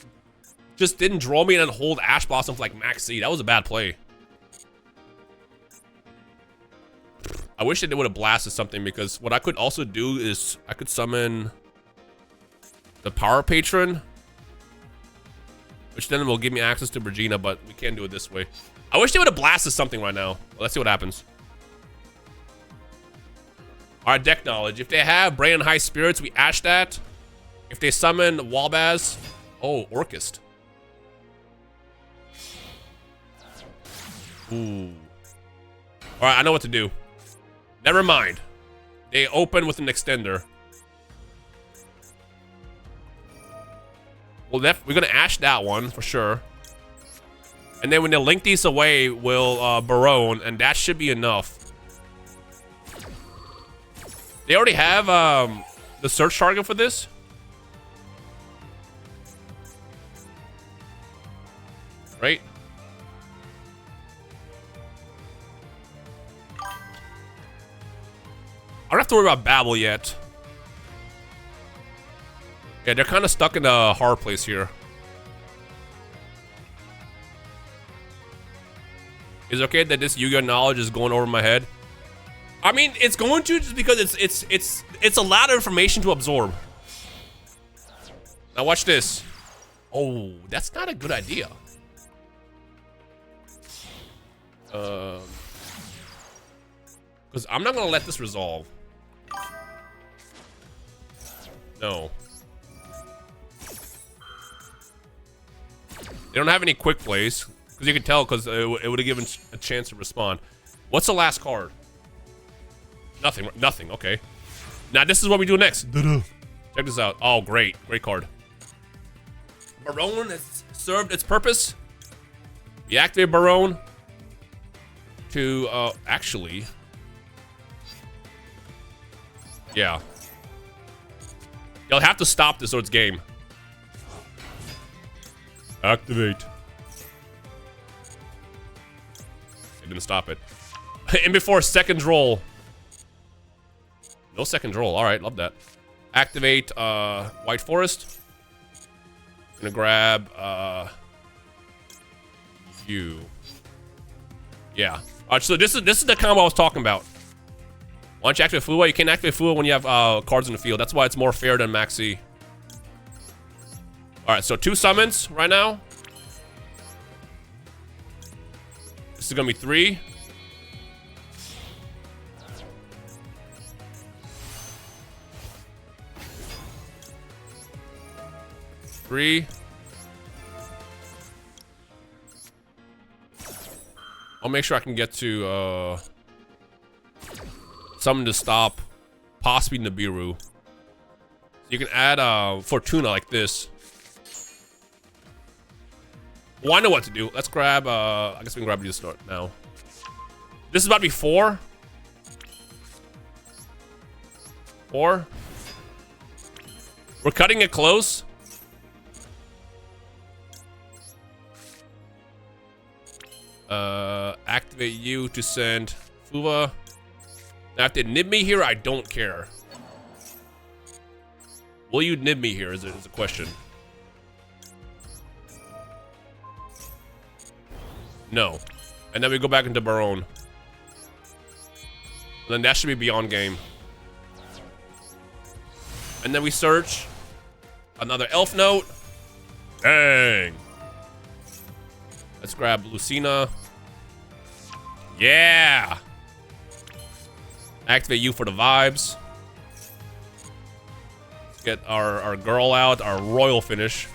just didn't draw me and then hold Ash Blossom for like max C. That was a bad play. I wish they would have blasted something, because what I could also do is I could summon the Power Patron, which then will give me access to Regina, but we can't do it this way. I wish they would have blasted something right now. Let's see what happens. All right, deck knowledge. If they have Brain and High Spirits, we ash that. If they summon Walbaz, oh, Orchist. Ooh. All right, I know what to do. Never mind. They open with an extender. Well, we're gonna ash that one for sure. And then when they link these away, we'll Barone, and that should be enough. They already have the search target for this. Right? I don't have to worry about Babel yet. Yeah, they're kind of stuck in a hard place here. Is it okay that this Yu-Gi-Oh knowledge is going over my head? I mean, it's going to, just because it's a lot of information to absorb. Now watch this. Oh, that's not a good idea. Because I'm not gonna let this resolve. No. They don't have any quick plays, because you can tell, because it would have given a chance to respond. What's the last card? Nothing. Nothing. Okay. Now this is what we do next. Check this out. Oh, great. Great card. Barone has served its purpose. We activate Barone to, actually... Yeah. You'll have to stop this or it's game. Activate. I didn't stop it. And before second roll. No second roll. Alright, love that. Activate White Forest. Gonna grab you. Yeah. Alright, so this is the combo I was talking about. Why don't you activate Fua? You can't activate Fua when you have cards in the field. That's why it's more fair than Maxi. Alright, so 2 summons right now. This is gonna be 3. I'll make sure I can get to summon to stop possibly Nibiru. So you can add Fortuna like this. Well, I know what to do. Let's grab I guess we can grab you to start now. This is about to be 4. 4. We're cutting it close. Activate you to send Fuva. Now, if they nib me here, I don't care. Will you nib me here is a question. No. And then we go back into Barone. And then that should be beyond game. And then we search. Another elf note. Dang. Let's grab Lucina. Yeah. Activate you for the vibes. Let's get our girl out, our royal finish.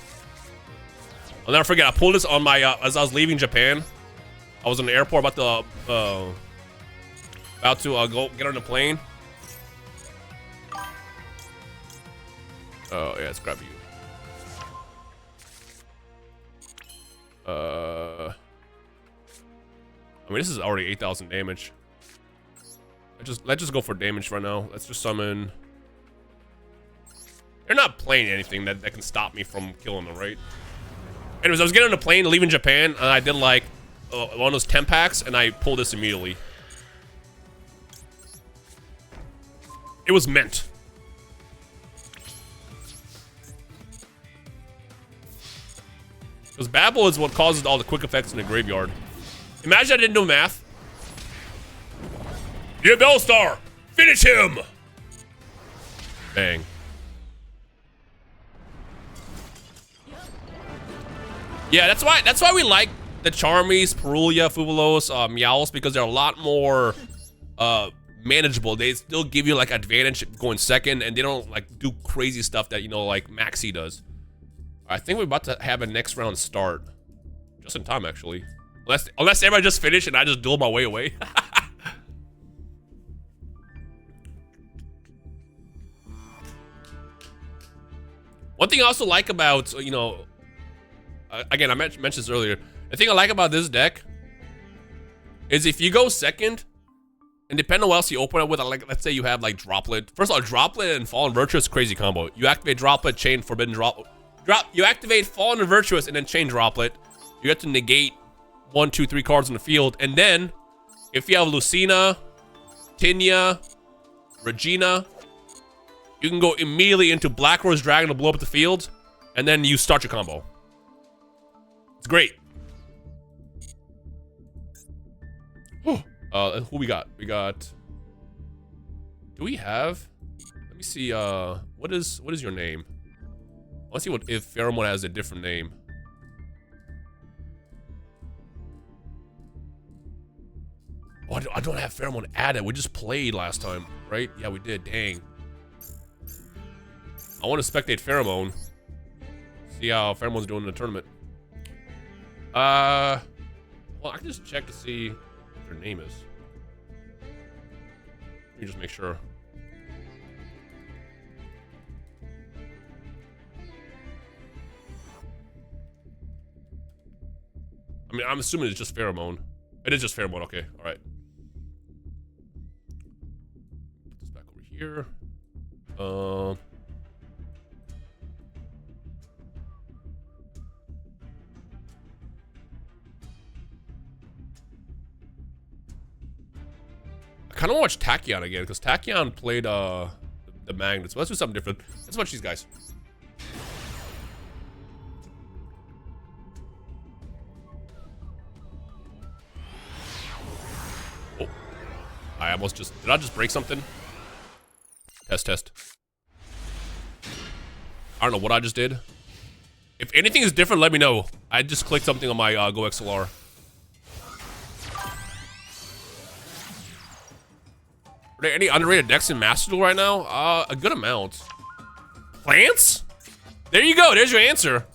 I'll never forget, I pulled this on my, as I was leaving Japan. I was in the airport about to About to go get on the plane. Oh, yeah, let's grab you. I mean, this is already 8,000 damage. Let's just go for damage right now. Let's just summon. They're not playing anything that can stop me from killing them, right? Anyways, I was getting on the plane, leaving Japan, and I did like one of those 10 packs, and I pulled this immediately. It was meant. Because Babel is what causes all the quick effects in the graveyard. Imagine I didn't do math. Yeah, Bellstar! Finish him! Bang. Yeah, that's why we like the Charmies, Perulia, Fubulos, Meowls, because they're a lot more manageable. They still give you like advantage going second, and they don't like do crazy stuff that, you know, like Maxi does. I think we're about to have a next round start. Just in time, actually. Unless everybody just finished and I just duel my way away. One thing I also like about, you know, again, I mentioned this earlier. The thing I like about this deck is if you go second, and depending on what else you open up with, like, let's say you have like Droplet. First of all, Droplet and Fallen Virtuous, crazy combo. You activate Droplet, chain Forbidden you activate Fallen and Virtuous and then chain Droplet. You have to negate 1, 2, 3 cards in the field. And then, if you have Lucina, Tinia, Regina, you can go immediately into Black Rose Dragon to blow up the field. And then you start your combo. It's great. Who we got? We got... Do we have... Let me see, what is your name? Let's see if Pheromone has a different name. Oh, I don't have Pheromone added. We just played last time, right? Yeah, we did. Dang. I want to spectate Pheromone. See how Pheromone's doing in the tournament. Well, I can just check to see what their name is. Let me just make sure. I mean, I'm assuming it's just Pheromone. It is just Pheromone, okay, alright. Put this back over here. I kind of watch Tachyon again, because Tachyon played the Magnets. So let's do something different. Let's watch these guys. I almost just... Did I just break something? Test. I don't know what I just did. If anything is different, let me know. I just clicked something on my Go XLR. Are there any underrated decks in Master Duel right now? A good amount. Plants? There you go. There's your answer.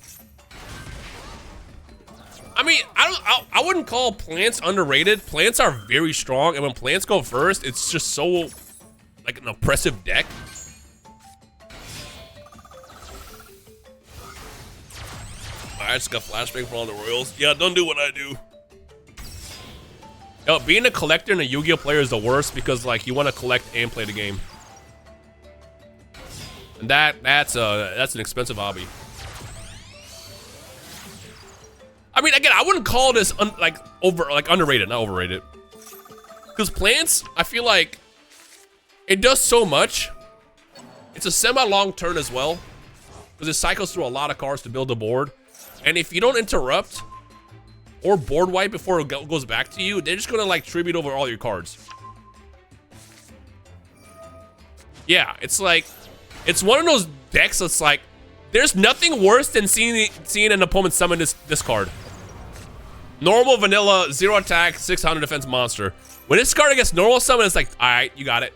I mean, I wouldn't call plants underrated. Plants are very strong, and when plants go first, it's just so like an oppressive deck. I just got flashbang for all the Royals. Yeah, don't do what I do. Yo, being a collector and a Yu-Gi-Oh player is the worst because like you want to collect and play the game. And that's an expensive hobby. I mean, again, I wouldn't call this underrated, not overrated. Because plants, I feel like it does so much. It's a semi-long turn as well, because it cycles through a lot of cards to build a board. And if you don't interrupt or board wipe before it goes back to you, they're just gonna like tribute over all your cards. Yeah, it's like, it's one of those decks that's like, there's nothing worse than seeing an opponent summon this card. Normal, vanilla, 0 attack, 600 defense monster. When this card gets normal summon, it's like, alright, you got it.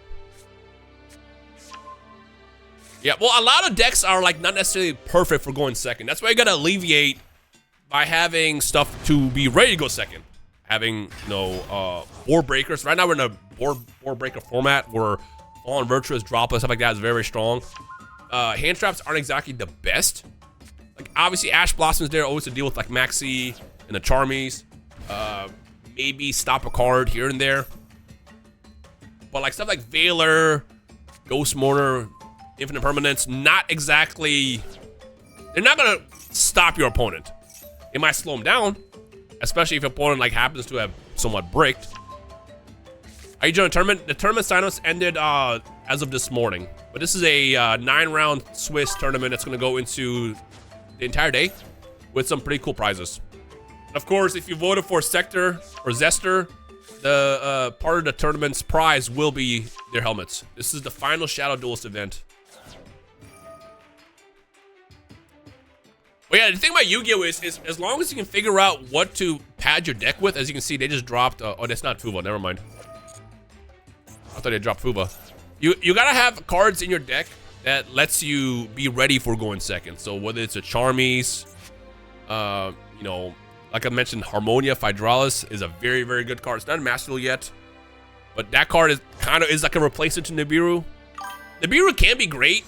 Yeah, well, a lot of decks are like not necessarily perfect for going second. That's why you gotta alleviate by having stuff to be ready to go second. Having, you know, board breakers. Right now we're in a board breaker format where Fallen Virtuous, Droplet, stuff like that is very, very strong. Hand traps aren't exactly the best. Like, obviously, Ash Blossom's there always to deal with, like, Maxi and the Charmies. Maybe stop a card here and there. But, like, stuff like Veiler, Ghost Mourner, Infinite Permanence, not exactly... They're not going to stop your opponent. It might slow them down, especially if your opponent, like, happens to have somewhat bricked. Are you joining the tournament? The tournament signups ended as of this morning. But this is a 9-round Swiss tournament that's going to go into the entire day with some pretty cool prizes. Of course, if you voted for Sector or Zester, the part of the tournament's prize will be their helmets. This is the final Shadow Duelist event. But yeah, the thing about Yu-Gi-Oh! is as long as you can figure out what to pad your deck with, as you can see, they just dropped, oh, that's not Fuva, never mind. I thought they dropped Fuva. You gotta have cards in your deck that lets you be ready for going second. So whether it's a Charmies, you know, like I mentioned, Harmonia Hydralis is a very, very good card. It's not a Master Duel yet, but that card is kind of like a replacement to Nibiru. Nibiru can be great.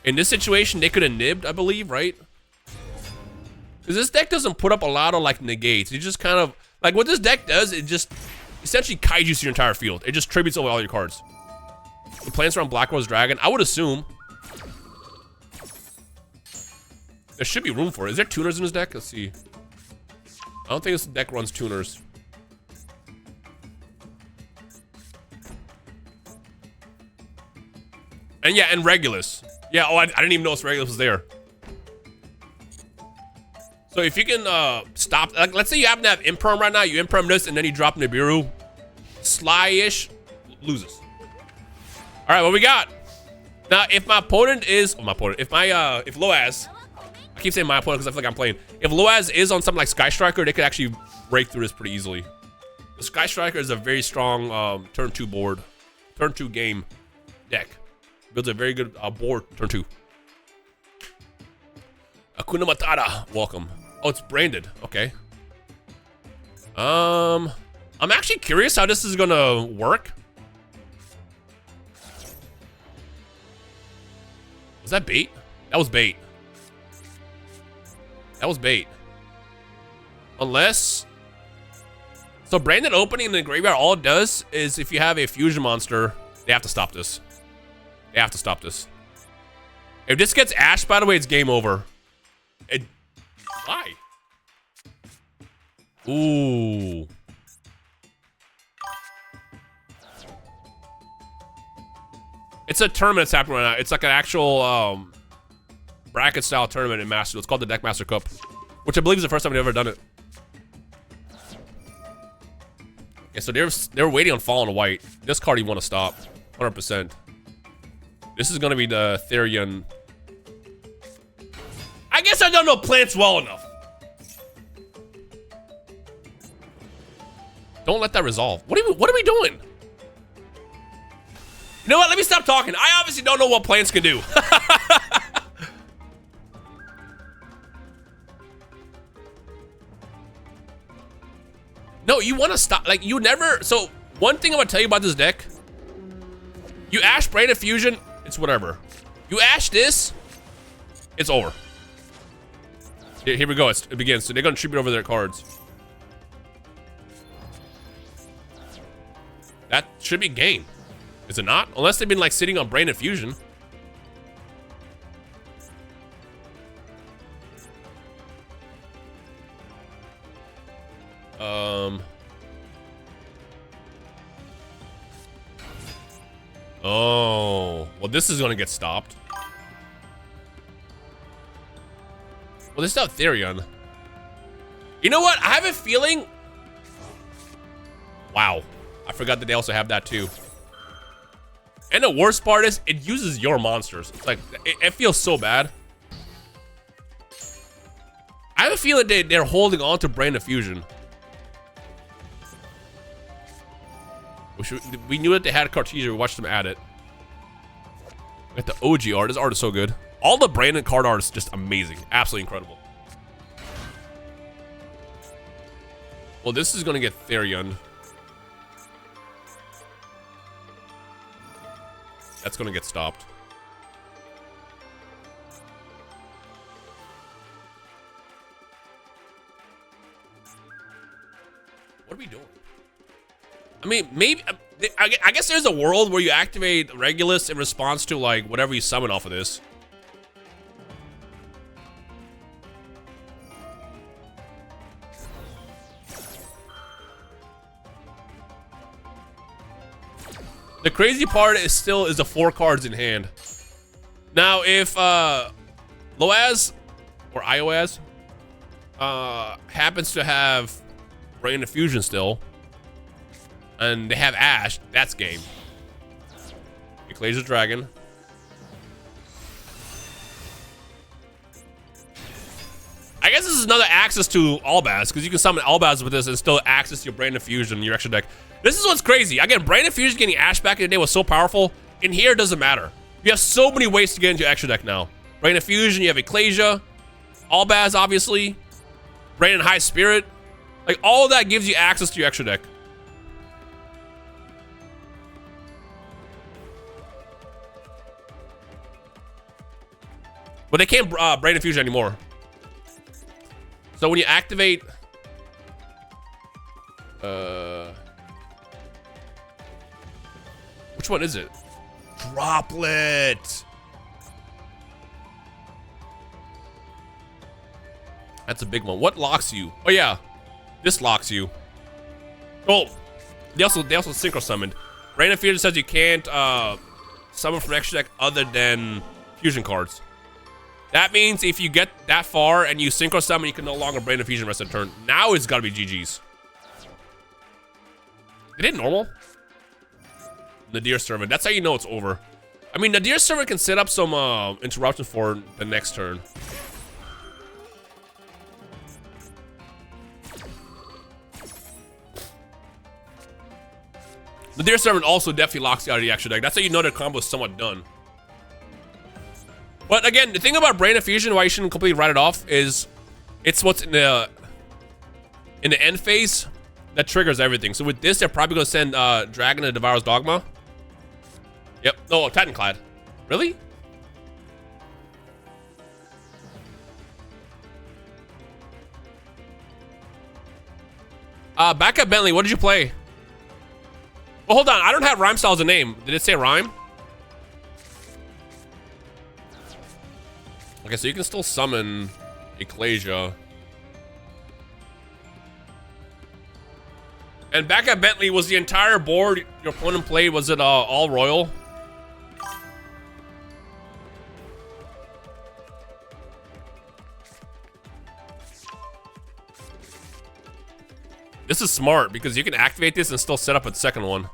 In this situation, they could have nibbed, I believe, right? Because this deck doesn't put up a lot of, like, negates. It just kind of, like, what this deck does, it just essentially kaijus your entire field. It just tributes over all your cards. The plans around Black Rose Dragon, I would assume. There should be room for it. Is there tuners in this deck? Let's see. I don't think this deck runs tuners. And yeah, and Regulus. Yeah, oh, I didn't even notice Regulus was there. So if you can stop, like, let's say you happen to have Imperm right now, you Imperm this, and then you drop Nibiru. Sly-ish loses. All right, what we got? Now, if my opponent is, if Loaz, I keep saying my opponent because I feel like I'm playing. If Loaz is on something like Sky Striker, they could actually break through this pretty easily. The Sky Striker is a very strong turn 2 board, turn 2 game deck. Builds a very good board turn 2. Akuna Matata, welcome. Oh, it's branded. Okay. I'm actually curious how this is gonna work. Was that bait? That was bait. That was bait. Unless... So branded opening in the graveyard, all it does is if you have a fusion monster, they have to stop this. They have to stop this. If this gets Ash, by the way, it's game over. Why? Ooh. It's a tournament that's happening right now. It's like an actual bracket style tournament in Master Duel. It's called the Deckmaster Cup, which I believe is the first time they've ever done it. Yeah, so they're waiting on Fallen White. This card you want to stop, 100%. This is gonna be the Therian. I guess I don't know plants well enough. Don't let that resolve. What are we doing? You know what? Let me stop talking. I obviously don't know what plants can do. No, you want to stop. Like, you never. So, one thing I'm going to tell you about this deck. You Ash Brain of Fusion, it's whatever. You Ash this, it's over. Here we go. It begins. So, they're going to tribute over their cards. That should be game. Is it not? Unless they've been like sitting on Brain Infusion. Oh, well, this is gonna get stopped. Well, this is not Therion. You know what? I have a feeling. Wow, I forgot that they also have that too. And the worst part is, it uses your monsters. It's like, it feels so bad. I have a feeling they're holding on to Brain of Fusion. We knew that they had a Cartesia. We watched them add it. Got the OG art. This art is so good. All the Brandon card art is just amazing. Absolutely incredible. Well, this is going to get Therion. That's gonna get stopped. What are we doing? I mean, maybe I guess there's a world where you activate Regulus in response to like whatever you summon off of this. The crazy part is still the 4 cards in hand. Now, if Loaz or Ioaz happens to have Brain of Fusion still, and they have Ash, that's game. Ecclesia Dragon. I guess this is another access to Albaz, because you can summon Albaz with this and still access your Brain of Fusion in your extra deck. This is what's crazy. Again, Brain of Fusion getting Ash back in the day was so powerful. In here, it doesn't matter. You have so many ways to get into your extra deck now. Brain of Fusion, you have Ecclesia, Albaz, obviously, Brain and High Spirit. Like, all of that gives you access to your extra deck. But they can't Brain of Fusion anymore. So when you activate... which one is it? Droplet! That's a big one. What locks you? Oh yeah, this locks you. Oh, they also synchro summoned. Brain of Fusion says you can't summon from extra deck other than fusion cards. That means if you get that far and you synchro summon, you can no longer Brain of Fusion rest of the turn. Now it's gotta be GG's. They did normal. Nadir Servant. That's how you know it's over. I mean, Nadir Servant can set up some interruption for the next turn. Nadir Servant also definitely locks you out of the extra deck. That's how you know the combo is somewhat done. But again, the thing about Brain of Fusion, why you shouldn't completely write it off, is it's what's in the end phase that triggers everything. So with this, they're probably gonna send Dragon and Devour's Dogma. Yep. No, Titanclad. Really? Back up Bentley, what did you play? Well, hold on. I don't have Rhyme Style as a name. Did it say Rhyme? Okay, so you can still summon Ecclesia. And back at Bentley, was the entire board your opponent played, was it all royal? This is smart because you can activate this and still set up a second one.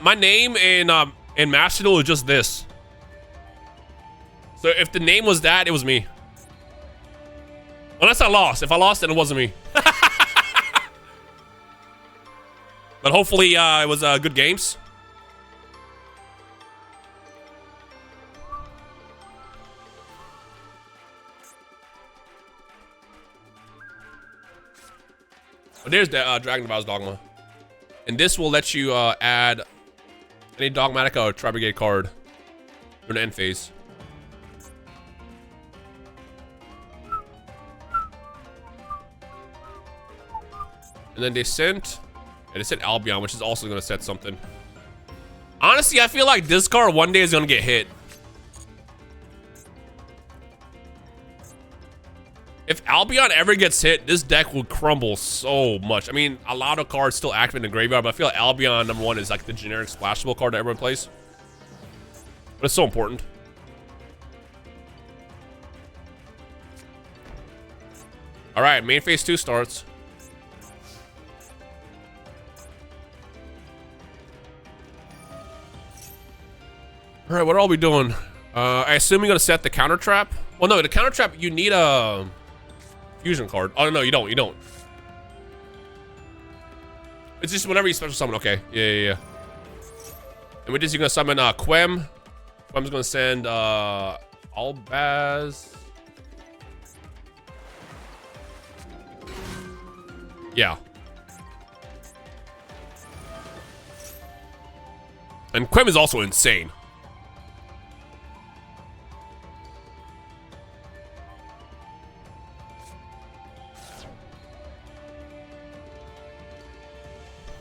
My name in Master Duel is just this. So if the name was that, it was me. Unless I lost. If I lost, then it wasn't me. But hopefully it was good games. But there's the Dragon Devour's Dogma. And this will let you add any Dogmatica or Tri-Brigade card during the end phase. And then they sent Albion, which is also going to set something. Honestly, I feel like this card one day is going to get hit. If Albion ever gets hit, this deck will crumble so much. I mean, a lot of cards still active in the graveyard, but I feel like Albion, number one, is like the generic splashable card that everyone plays. But it's so important. All right, main phase 2 starts. All right, what are we doing? I assume you're gonna set the counter trap. Well, no, the counter trap, you need a fusion card. Oh, no, you don't. You don't. It's just whenever you special summon. Okay. Yeah. And with this, you're going to summon Quem. Quem's going to send Albaz. Yeah. And Quem is also insane.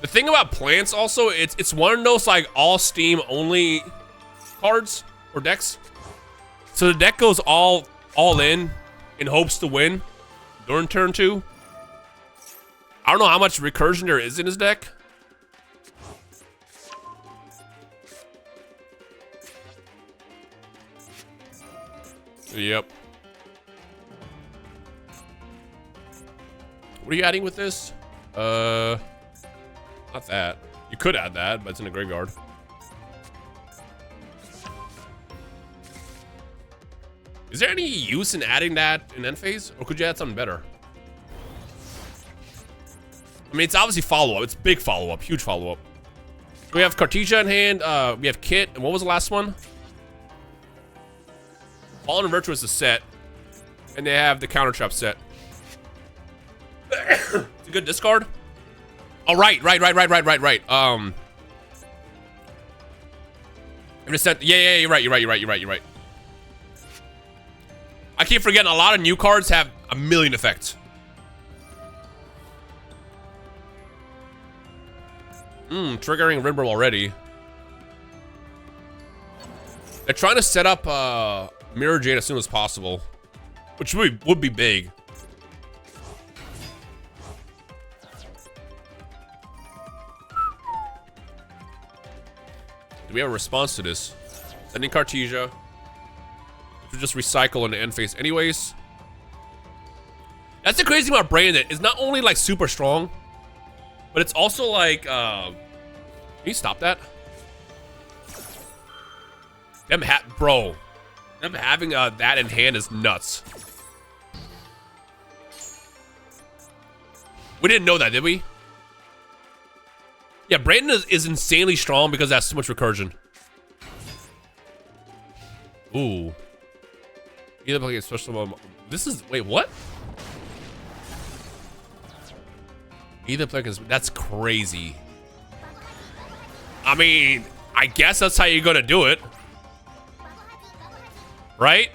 The thing about plants also, it's one of those like all Steam only cards or decks. So the deck goes all in hopes to win during turn 2. I don't know how much recursion there is in his deck. Yep. What are you adding with this? Not that. You could add that, but it's in the graveyard. Is there any use in adding that in end phase? Or could you add something better? I mean, it's obviously follow-up. It's big follow-up. Huge follow-up. We have Cartesia in hand. We have Kit. And what was the last one? Fallen and Virtuous is set. And they have the counter trap set. It's a good discard. Oh, right. I'm just set. Yeah, you're right. I keep forgetting a lot of new cards have a million effects. Triggering Rimburl already. They're trying to set up Mirror Jade as soon as possible, which would be big. Do we have a response to this? Sending Cartesia. To just recycle in the end phase anyways. That's the crazy thing about Brandon. It's not only like super strong, but it's also like can you stop that? Them having that in hand is nuts. We didn't know that, did we? Yeah, Brandon is insanely strong because that's so much recursion. Ooh. Either play against special. This is wait, what? Either play against. That's crazy. I mean, I guess that's how you're gonna do it, right?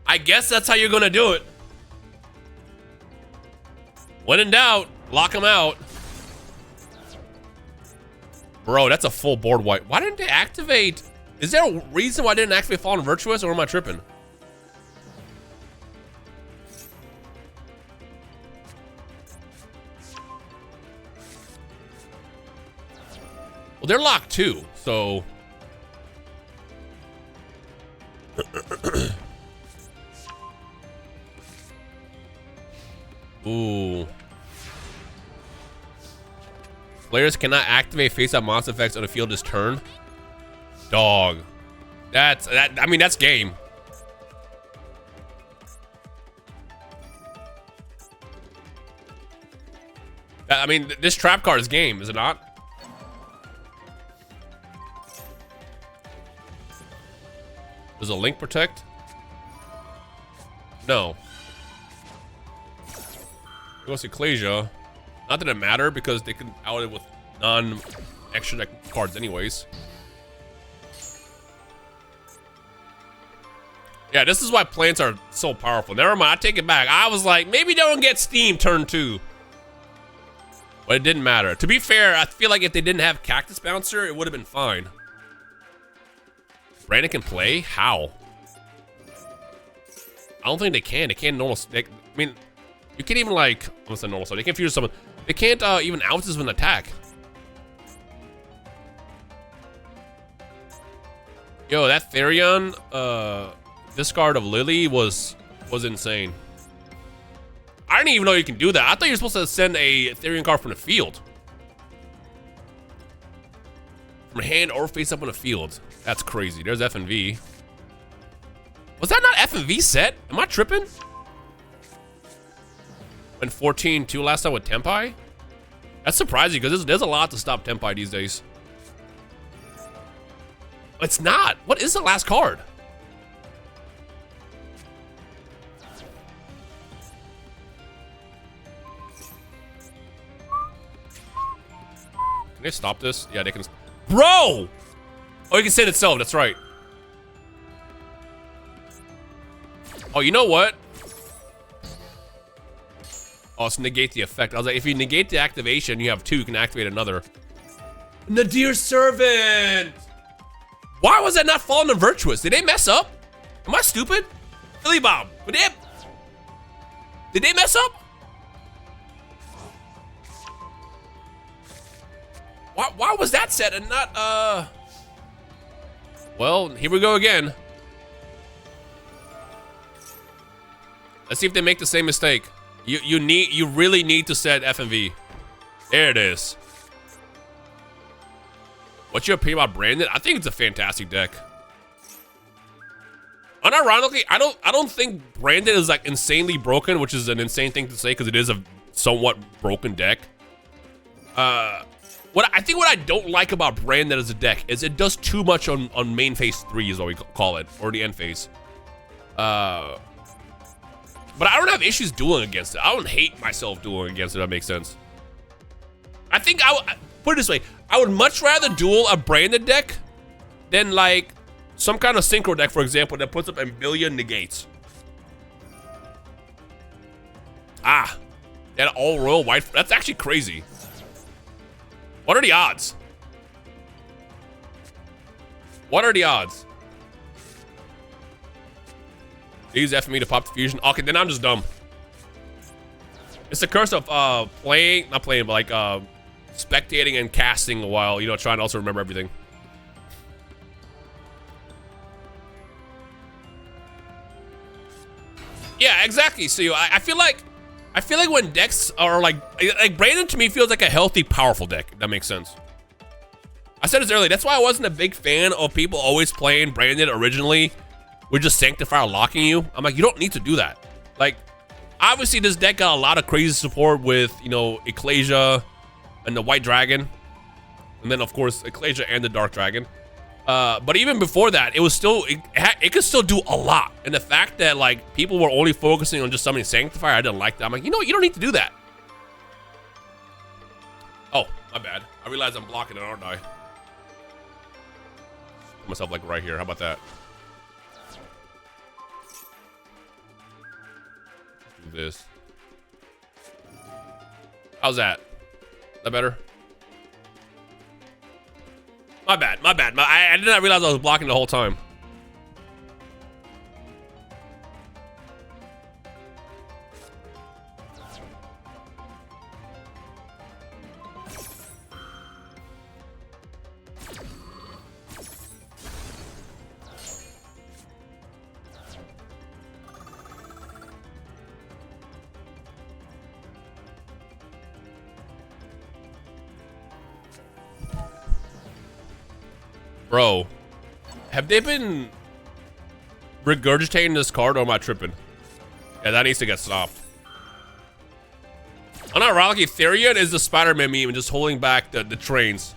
I guess that's how you're gonna do it. When in doubt, lock him out. Bro, that's a full board wipe. Why didn't they activate? Is there a reason why I didn't activate Fallen Virtuous, or am I tripping? Well, they're locked too, so... Ooh. Players cannot activate face-up monster effects on the field this turn. Dog. I mean, that's game. I mean, this trap card is game, is it not? Does a link protect? No. It goes to Ecclesia. Not that it matter because they can out it with non-extra deck cards anyways. Yeah, this is why plants are so powerful. Never mind, I take it back. I was like, maybe they don't get Steam turn 2. But it didn't matter. To be fair, I feel like if they didn't have Cactus Bouncer, it would have been fine. Brandon can play? How? I don't think they can. They can't normal. I mean, you can't even like. I'm gonna say normal. So they can't future someone. They can't even out this with an attack. Yo, that Therion discard of Lily was insane. I didn't even know you can do that. I thought you were supposed to send a Therion card from the field. From hand or face up on the field. That's crazy. There's FNV. Was that not FNV set? Am I tripping? Went 14-2 last time with Tempai? That's surprising because there's a lot to stop Tempai these days. It's not. What is the last card? Can they stop this? Yeah, they can. Bro! Oh, you can send itself. That's right. Oh, you know what? Oh, it's negate the effect. I was like, if you negate the activation, you have 2. You can activate another. Nadir Servant! Why was that not falling to Virtuous? Did they mess up? Am I stupid? Billy Bob, did they mess up? Why was that set and not, Well, here we go again. Let's see if they make the same mistake. You really need to set FMV. There it is. What's your opinion about Branded? I think it's a fantastic deck. Unironically, I don't think Branded is like insanely broken, which is an insane thing to say because it is a somewhat broken deck. What I don't like about Branded as a deck is it does too much on main phase 3 is what we call it, or the end phase. But I don't have issues dueling against it. I don't hate myself dueling against it. If that makes sense. I think put it this way: I would much rather duel a Branded deck than like some kind of synchro deck, for example, that puts up a million negates. Ah, that all royal white. That's actually crazy. What are the odds? What are the odds? They use FME to pop the fusion. Okay, then I'm just dumb. It's the curse of not playing, but like spectating and casting while, you know, trying to also remember everything. Yeah, exactly. So I feel like when decks are like Brandon to me feels like a healthy, powerful deck. If that makes sense. I said this earlier. That's why I wasn't a big fan of people always playing Brandon originally with just Sanctifier locking you. I'm like, you don't need to do that. Like, obviously this deck got a lot of crazy support with, you know, Ecclesia and the White Dragon, and then of course Ecclesia and the Dark Dragon. But even before that, it was still it could still do a lot. And the fact that like people were only focusing on just summoning Sanctifier, I didn't like that. I'm like, you know, you don't need to do that. Oh, my bad. I realize I'm blocking it, aren't I? Put myself like right here. How about that? Do this. How's that? Is that better? My bad, my bad. I did not realize I was blocking the whole time. Bro, have they been regurgitating this card, or am I tripping? Yeah, that needs to get stopped. Unironically, Therian is the Spider-Man meme and just holding back the trains.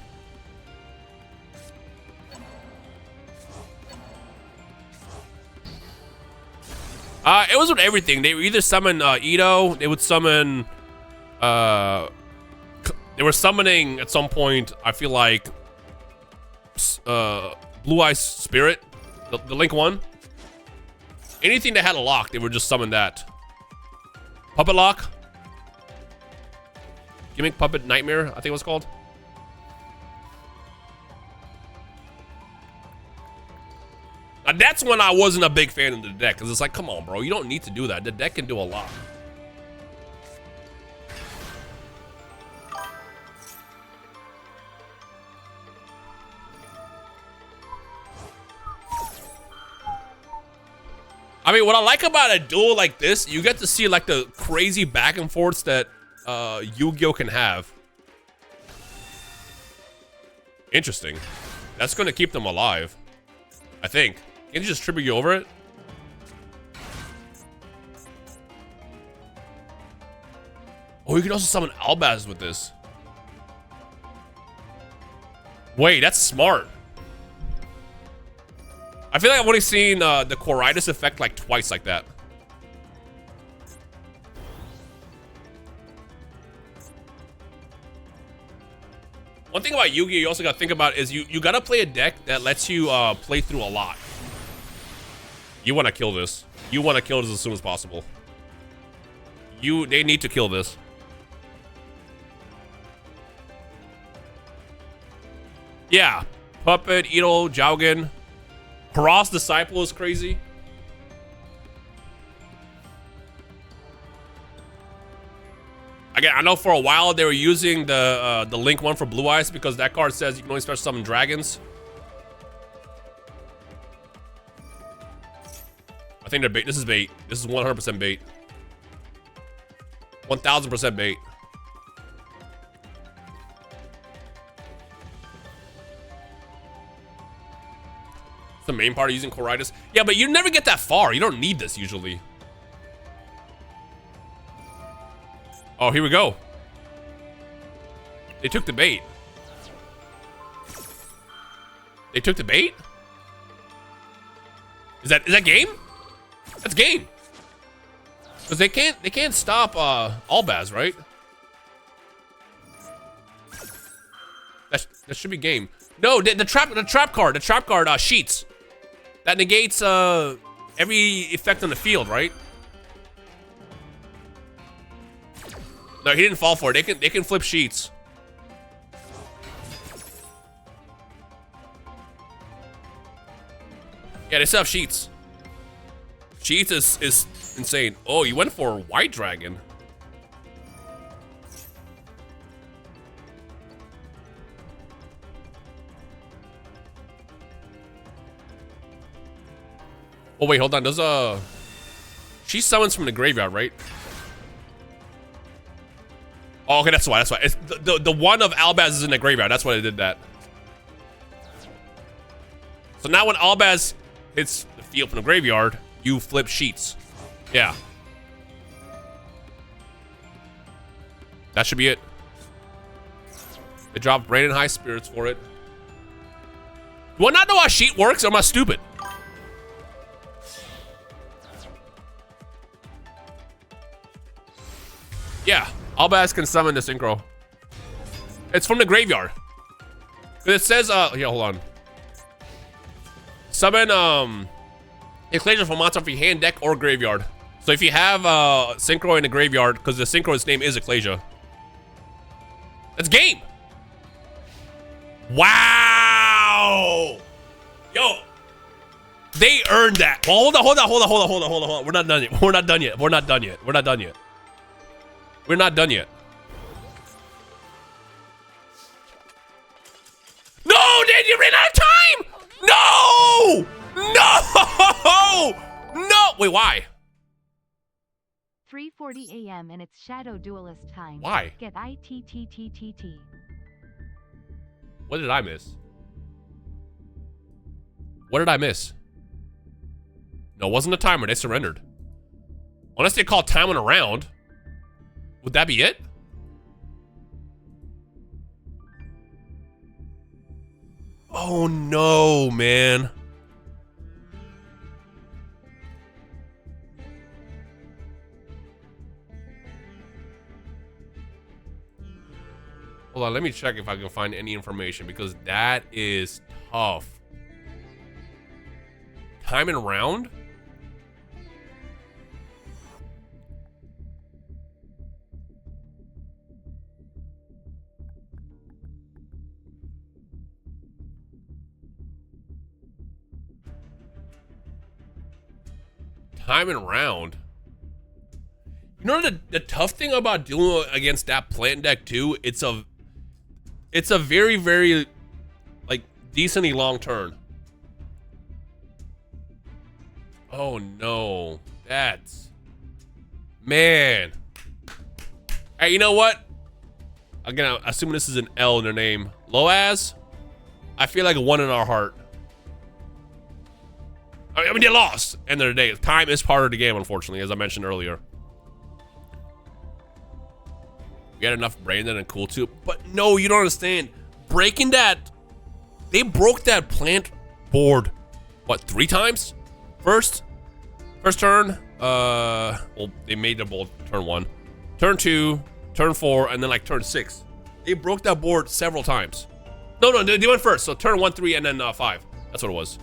It was with everything. They would either summon Ito, they would summon they were summoning at some point, I feel like Blue Eyes Spirit, the Link one. Anything that had a lock, they would just summon that. Puppet Lock, Gimmick Puppet Nightmare, I think it was called. Now that's when I wasn't a big fan of the deck, because it's like, come on, bro, you don't need to do that. The deck can do a lot. I mean, what I like about a duel like this, you get to see like the crazy back and forths that Yu-Gi-Oh can have. Interesting. That's going to keep them alive, I think. Can you just tribute you over it? Oh, you can also summon Albaz with this. Wait, that's smart. I feel like I've only seen the Quiritis effect like twice like that. One thing about Yu-Gi-Oh! You also gotta think about is you gotta play a deck that lets you play through a lot. You wanna kill this. You wanna kill this as soon as possible. They need to kill this. Yeah. Puppet, Ito, Jaugen. Harass Disciple is crazy. Again, I know for a while they were using the Link one for Blue Eyes because that card says you can only special summon dragons. I think they're bait. This is bait. This is 100% bait. 1000% bait. It's the main part of using Coritis. Yeah, but you never get that far. You don't need this usually. Oh, here we go. They took the bait. They took the bait? Is that game? That's game. Because they can't stop Albaz, right? That should be game. No, the trap card Sheets. That negates every effect on the field, right? No, he didn't fall for it. They can flip Sheets. Yeah, they still have Sheets. Sheets is insane. Oh, you went for White Dragon. Oh wait, hold on. Does she summons from the graveyard, right? Oh, okay, that's why. That's why. It's the one of Albaz is in the graveyard. That's why they did that. So now when Albaz hits the field from the graveyard, you flip Sheets. Yeah. That should be it. They dropped Rain and High Spirits for it. Do I not know how Sheet works, or am I stupid? Yeah. Albaz can summon the Synchro. It's from the graveyard. It says, here, hold on. Summon, Ecclesia from monster for your hand, deck, or graveyard. So if you have, Synchro in the graveyard, because the Synchro's name is Ecclesia. That's game! Wow! Yo! They earned that. Well, hold on. We're not done yet. We're not done yet. No, dude, you ran out of time! No! No! Wait, why? 3:40 a.m. and it's Shadow Duelist time. Why? Get ITTTTT. What did I miss? What did I miss? No, it wasn't a timer. They surrendered. Unless they call time on a round. Would that be it? Oh no, man. Hold on, let me check if I can find any information because that is tough. Time and round? Time and round. You know the tough thing about dealing against that plant deck too, it's a very, very like decently long turn. Oh no. That's man. Hey, you know what? Again, I'm assuming this is an L in their name. Loaz, I feel like a 1 in our heart. I mean, they lost. End of the day, time is part of the game, unfortunately, as I mentioned earlier. We had enough Brandon and Cool too, but no, you don't understand. Breaking that, they broke that plant board. What, 3 times? First turn. Well, they made the board turn 1, turn 2, turn 4, and then like turn 6. They broke that board several times. No, they went first. So turn 1, 3, and then 5. That's what it was.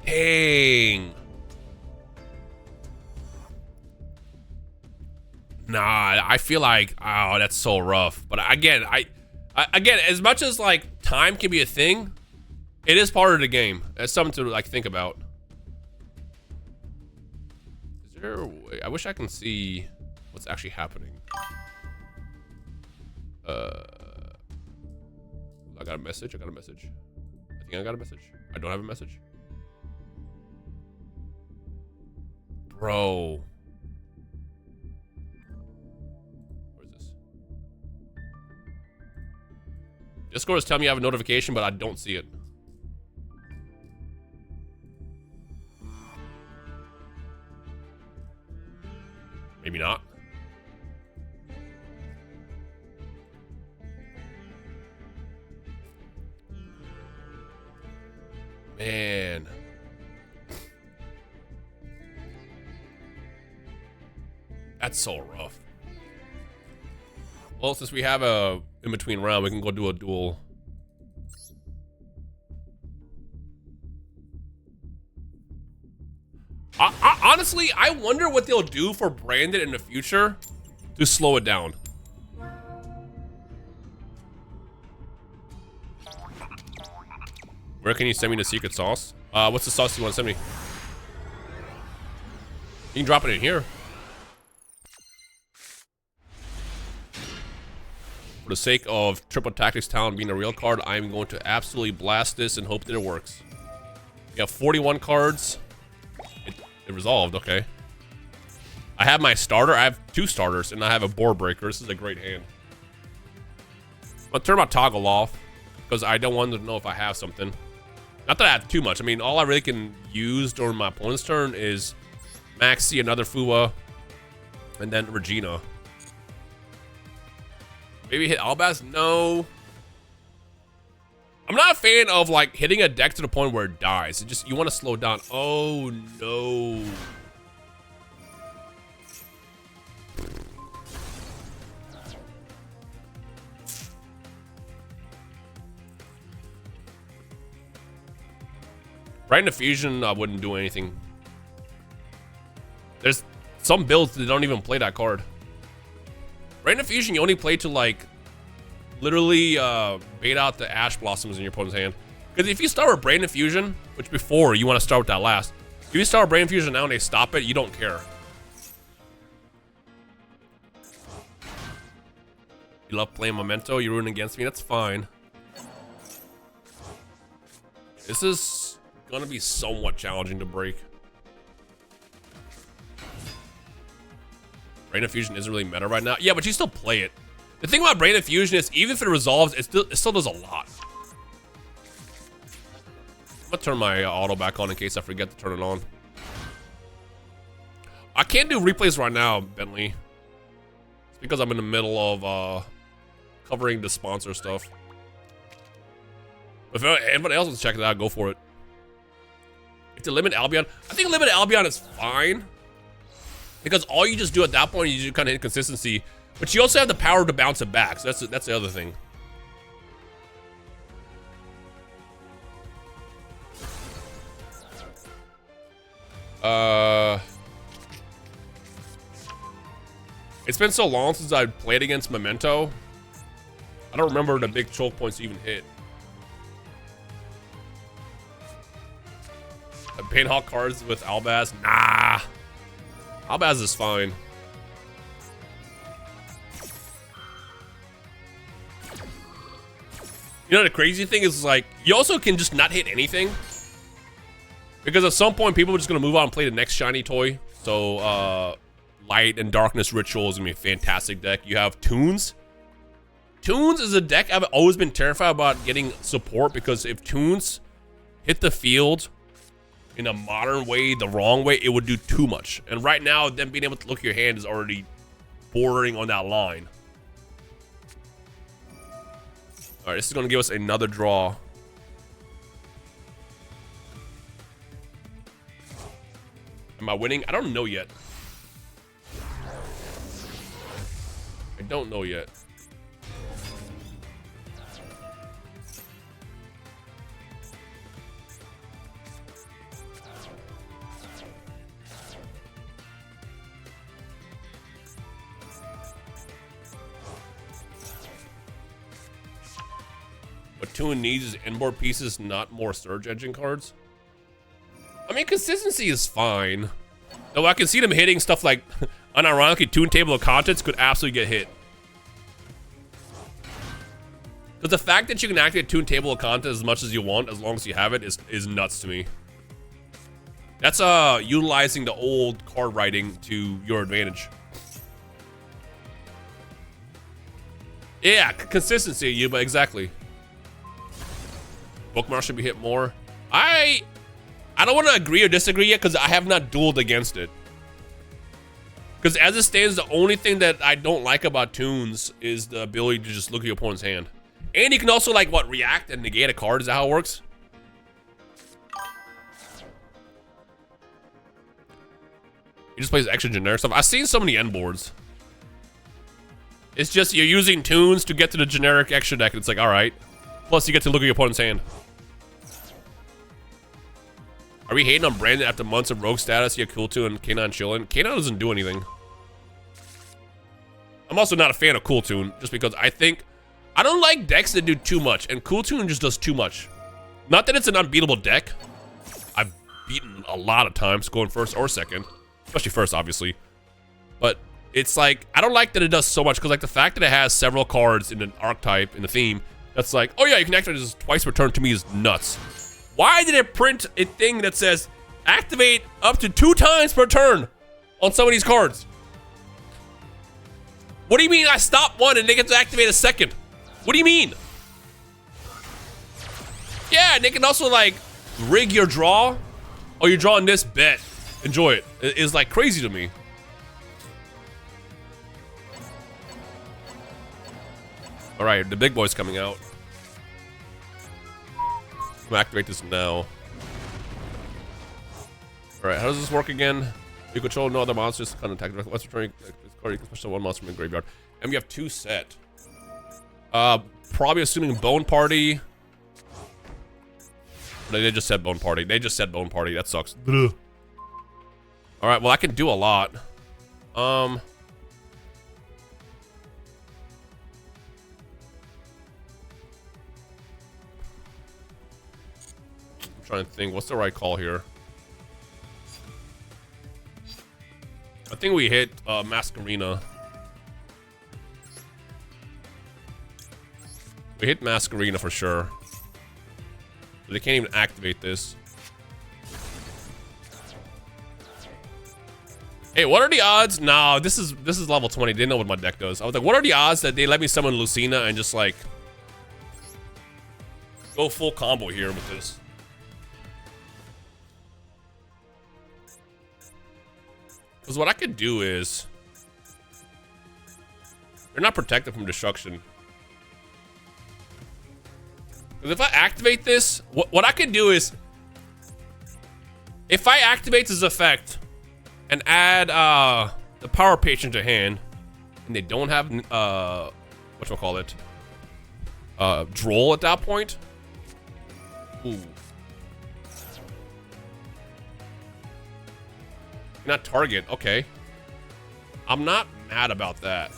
Dang. Nah, I feel like, oh, that's so rough. But again, again, as much as like time can be a thing, it is part of the game. It's something to like think about. Is there a way? I wish I can see what's actually happening. I got a message. I think I got a message. I don't have a message. Bro. Where is this? Discord is telling me I have a notification, but I don't see it. Maybe not. Man. That's so rough. Well, since we have a in-between round, we can go do a duel. Honestly, I wonder what they'll do for Brandon in the future to slow it down. Where can you send me the secret sauce? What's the sauce you want to send me? You can drop it in here. For the sake of Triple Tactics Talent being a real card, I'm going to absolutely blast this and hope that it works. We have 41 cards. It resolved, okay. I have my starter. I have 2 starters, and I have a board breaker. This is a great hand. I'll turn my toggle off, because I don't want to know if I have something. Not that I have too much. I mean, all I really can use during my opponent's turn is Maxi, another Fua, and then Regina. Maybe hit Albaz? No. I'm not a fan of like hitting a deck to the point where it dies. It just, you want to slow down. Oh no. Right in the fusion, I wouldn't do anything. There's some builds that don't even play that card. Right in the fusion, you only play to like literally bait out the Ash Blossoms in your opponent's hand. Because if you start with Brain Infusion, which before you want to start with that last, if you start with Brain Infusion now and they stop it, you don't care. You love playing Memento, you're rooting against me, that's fine. This is gonna be somewhat challenging to break. Brain Infusion isn't really meta right now. Yeah, but you still play it. The thing about Brain Infusion is, even if it resolves, it still does a lot. I'm gonna turn my auto back on in case I forget to turn it on. I can't do replays right now, Bentley. It's because I'm in the middle of covering the sponsor stuff. If anybody else wants to check it out, go for it. If to limit Albion, I think limit Albion is fine. Because all you just do at that point is you kind of hit consistency. But you also have the power to bounce it back. So that's the other thing. It's been so long since I played against Memento. I don't remember the big choke points you even hit. Painhawk cards with Albaz? Nah. Albaz is fine. You know, the crazy thing is, like, you also can just not hit anything. Because at some point, people are just going to move on and play the next shiny toy. So, Light and Darkness Ritual is going to be a fantastic deck. You have Toons. Toons is a deck I've always been terrified about getting support, because if Toons hit the field in a modern way, the wrong way, it would do too much. And right now, them being able to look at your hand is already bordering on that line. All right, this is going to give us another draw. Am I winning? I don't know yet. I don't know yet. What Toon needs is inboard pieces, not more Surge Engine cards. I mean, consistency is fine. Though I can see them hitting stuff like, unironically, Toon Table of Contents could absolutely get hit. Because the fact that you can activate Toon Table of Contents as much as you want, as long as you have it, is nuts to me. That's utilizing the old card writing to your advantage. Yeah, consistency, you, but exactly. Bookmark should be hit more. I don't want to agree or disagree yet because I have not dueled against it. Because as it stands, the only thing that I don't like about Toons is the ability to just look at your opponent's hand. And you can also, like, what, react and negate a card? Is that how it works? He just plays extra generic stuff. I've seen so many end boards. It's just you're using Toons to get to the generic extra deck. And it's like, all right. Plus, you get to look at your opponent's hand. Are we hating on Brandon after months of rogue status? Yeah, Cool Toon and K9 chillin'. K9 doesn't do anything. I'm also not a fan of Cool Toon, just because I don't like decks that do too much, and Cool Toon just does too much. Not that it's an unbeatable deck. I've beaten a lot of times going first or second, especially first, obviously. But it's like, I don't like that it does so much, because like the fact that it has several cards in an archetype, in the theme, that's like, oh yeah, you can activate this twice per turn, to me is nuts. Why did it print a thing that says activate up to 2 times per turn on some of these cards? What do you mean I stop one and they get to activate a second? What do you mean? Yeah, and they can also like rig your draw. Oh, you're drawing this, bet. Enjoy it. It's like crazy to me. All right, the big boy's coming out. I'm gonna activate this now. Alright, how does this work again? You control no other monsters, kind of attack. Once returning this card, you can special one monster from the graveyard. And we have 2 set. Probably assuming Bone Party. No, they just said Bone Party. They just said Bone Party. That sucks. Alright, well, I can do a lot. Trying to think, what's the right call here? I think we hit Masquerena. We hit Masquerena for sure. But they can't even activate this. Hey, what are the odds? No, this is level 20. They didn't know what my deck does. I was like, what are the odds that they let me summon Lucina and just like go full combo here with this? Because what I could do is, they're not protected from destruction. Because if I activate this, what I could do is, if I activate this effect and add the Power Patron to hand, and they don't have whatchamacallit, Droll at that point. Ooh. Not target, okay. I'm not mad about that.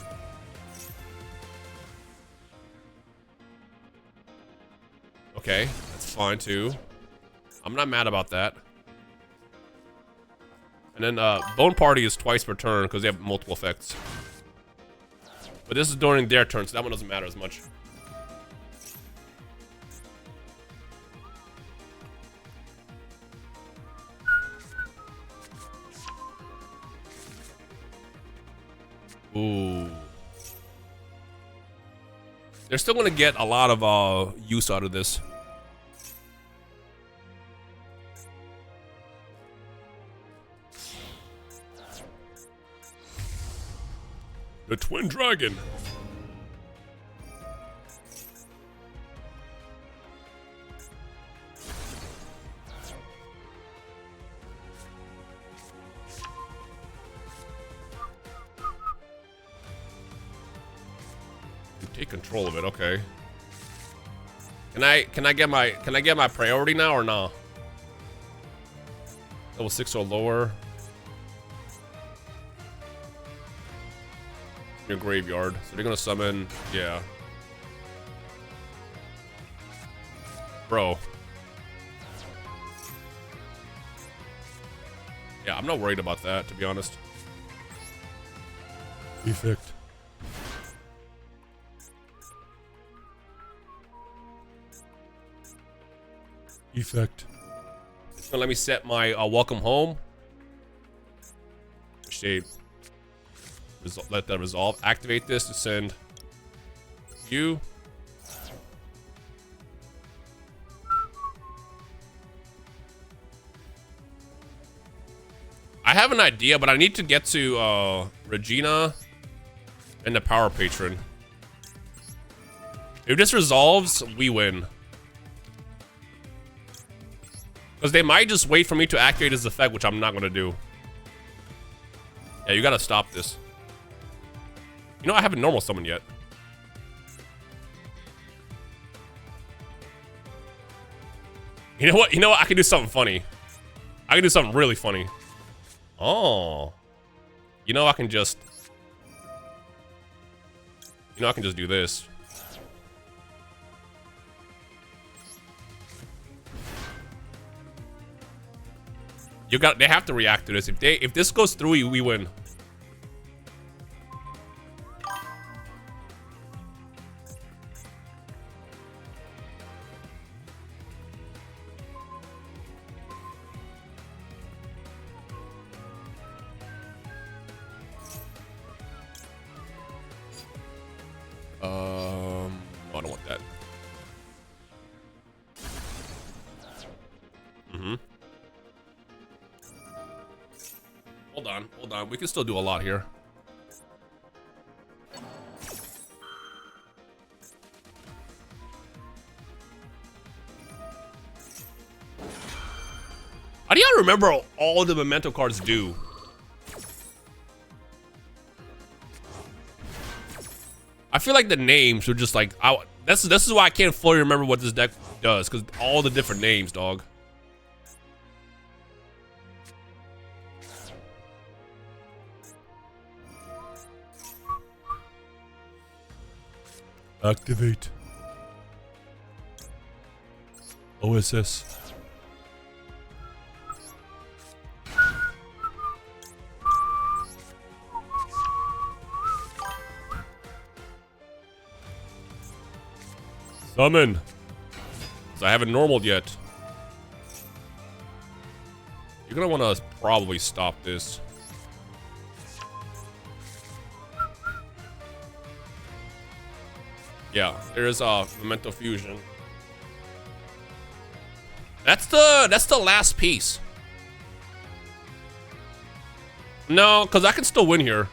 Okay, that's fine too. I'm not mad about that. And then Bone Party is twice per turn because they have multiple effects. But this is during their turn, so that one doesn't matter as much. Ooh. They're still gonna get a lot of use out of this. The Twin Dragon. Take control of it, okay. Can I get my priority now or no? Level 6 or lower. Your graveyard. So they're gonna summon, yeah. Bro. Yeah, I'm not worried about that, to be honest. Effect. Effect. It's gonna let me set my welcome home. Shade. Let that resolve. Activate this to send you. I have an idea, but I need to get to Regina and the Power Patron. If this resolves, we win. Because they might just wait for me to activate this effect, which I'm not going to do. Yeah, you got to stop this. You know, I haven't normal summoned yet. You know what? You know what? I can do something funny. I can do something really funny. Oh. You know, I can just... You know, I can just do this. They have to react to this. If this goes through, we win. I don't want that. Hold on. We can still do a lot here. How do y'all remember all the memento cards do? I feel like the names are just like this is why I can't fully remember what this deck does, because all the different names, dog. Activate. OSS. Summon. Because I haven't normaled yet. You're gonna want to probably stop this. Yeah, there is Memento Fusion. That's the last piece. No, because I can still win here.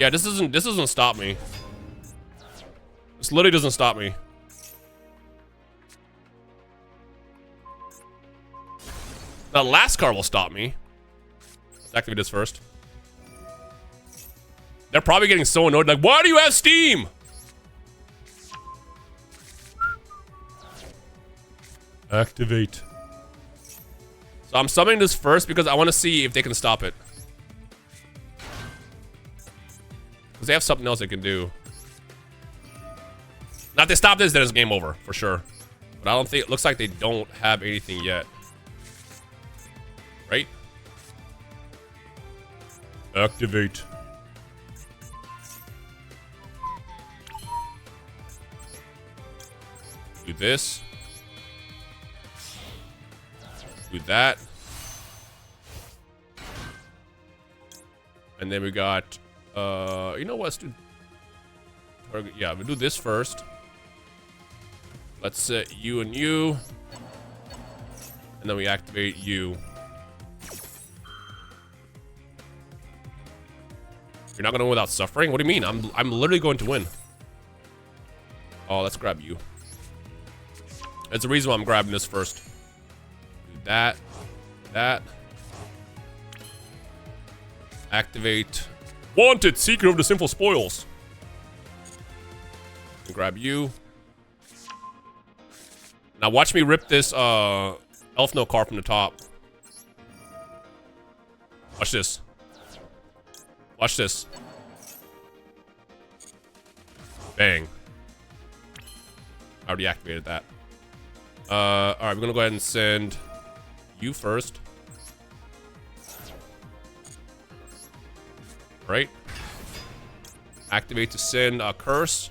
Yeah, this doesn't stop me. This literally doesn't stop me. The last card will stop me. Let's activate this first. They're probably getting so annoyed, like, why do you have Steam? Activate. So I'm summoning this first because I want to see if they can stop it. Because they have something else they can do. Now if they stop this, then it's game over, for sure. But I don't think, it looks like they don't have anything yet. Right? Activate. Do this. Do that. And then we got, you know what, let's do, yeah, we'll do this first. Let's set you and you. And then we activate you. You're not gonna win without suffering? What do you mean? I'm literally going to win. Oh, let's grab you. That's the reason why I'm grabbing this first. Do that. That. Activate. Wanted! Seeker of the Sinful Spoils. And grab you. Now watch me rip this Elf No card from the top. Watch this. Watch this. Bang. I already activated that. All right, we're gonna go ahead and send you first. Right. Activate to send a curse.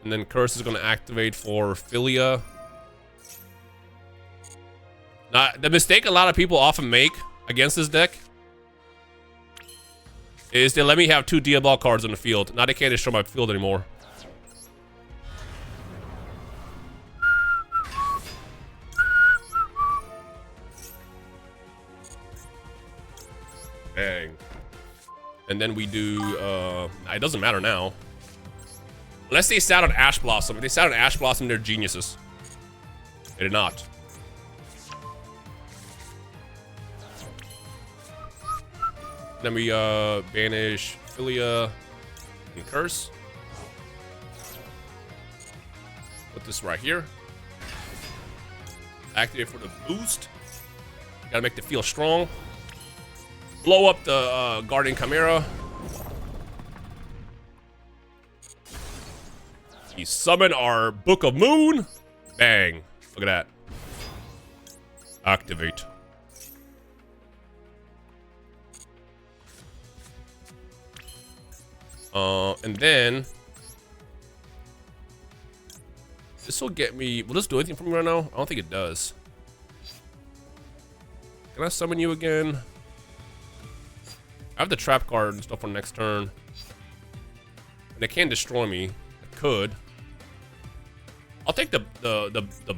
And then curse is gonna activate for Philia. Now, the mistake a lot of people often make against this deck is they let me have 2 Diabolic cards on the field. Now they can't destroy my field anymore. Dang. And then we do, it doesn't matter now. Unless they sat on Ash Blossom. If they sat on Ash Blossom, they're geniuses. They did not. Then we, banish Philia and Curse. Put this right here. Activate for the boost. Gotta make the field strong. Blow up the Guardian Chimera. We summon our Book of Moon. Bang. Look at that. Activate. And then this will get me. Will this do anything for me right now? I don't think it does. Can I summon you again? I have the trap card and stuff on next turn. And they can destroy me. I could. I'll take the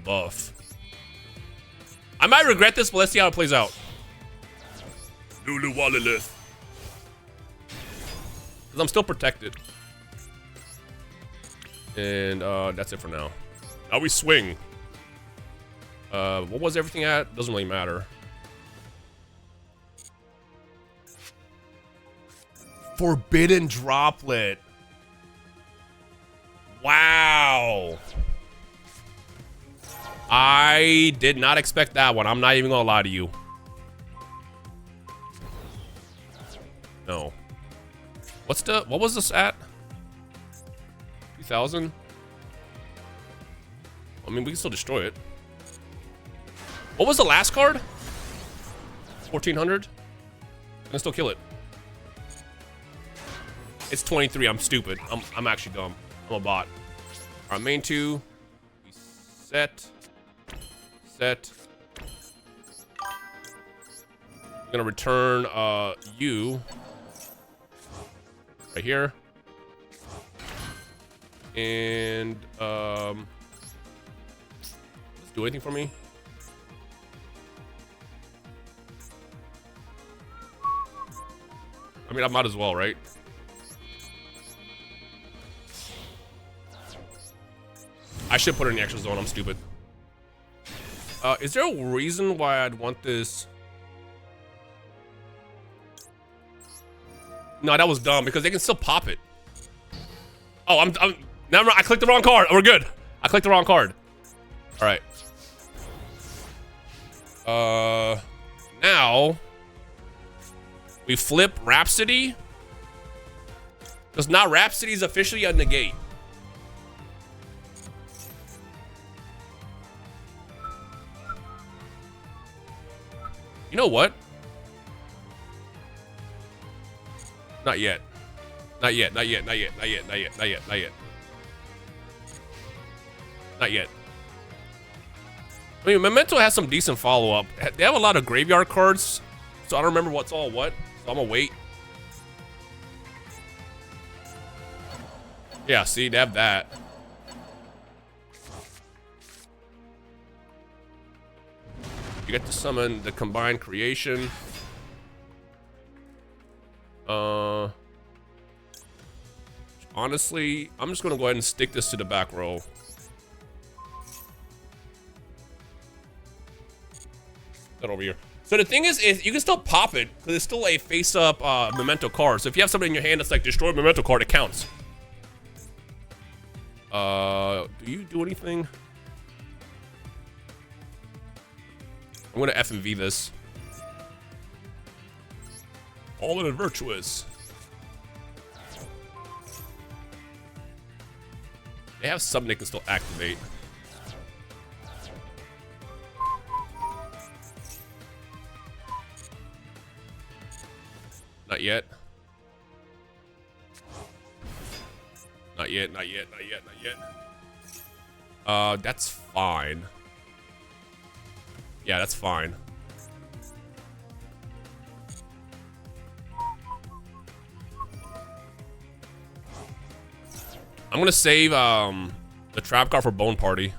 buff. I might regret this, but let's see how it plays out. Lulu Wallalith. Because I'm still protected. And that's it for now. Now we swing. What was everything at? Doesn't really matter. Forbidden Droplet. Wow. I did not expect that one. I'm not even gonna lie to you. No. What was this at? 2,000? I mean, we can still destroy it. What was the last card? 1,400? I can still kill it. It's 23. I'm stupid. I'm actually dumb. I'm a bot. Our main 2. We set. Set. I'm gonna return you right here. And does this do anything for me? I mean, I might as well, right? I should put it in the extra zone. I'm stupid. Is there a reason why I'd want this? No, that was dumb because they can still pop it. Oh, I'm never mind. I clicked the wrong card. We're good. I clicked the wrong card. All right. Now we flip Rhapsody because now Rhapsody is officially a negate. You know what? Not yet. Not yet, not yet, not yet, not yet, not yet, not yet, not yet. Not yet. I mean, Memento has some decent follow-up. They have a lot of graveyard cards, so I don't remember what's all what. So I'm gonna wait. Yeah, see, they have that. You get to summon the combined creation. Honestly, I'm just gonna go ahead and stick this to the back row. That over here. So the thing is you can still pop it because it's still a face-up Memento card. So if you have something in your hand that's like destroy Memento card, it counts. Do you do anything? I'm gonna FMV this. All in a Virtuous. They have something they can still activate. Not yet. Not yet, not yet, not yet, not yet. That's fine. Yeah, that's fine. I'm gonna save the trap card for Bone Party.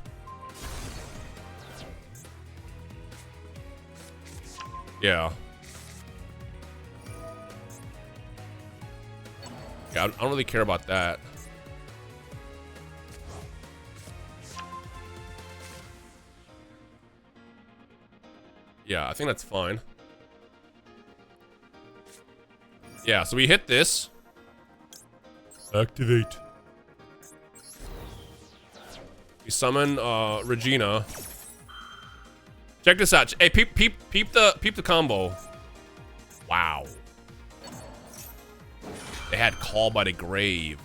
Yeah. Yeah, I don't really care about that. Yeah, I think that's fine. Yeah, so we hit this. Activate. We summon Regina. Check this out. Hey, peep the combo. Wow. They had Call by the Grave.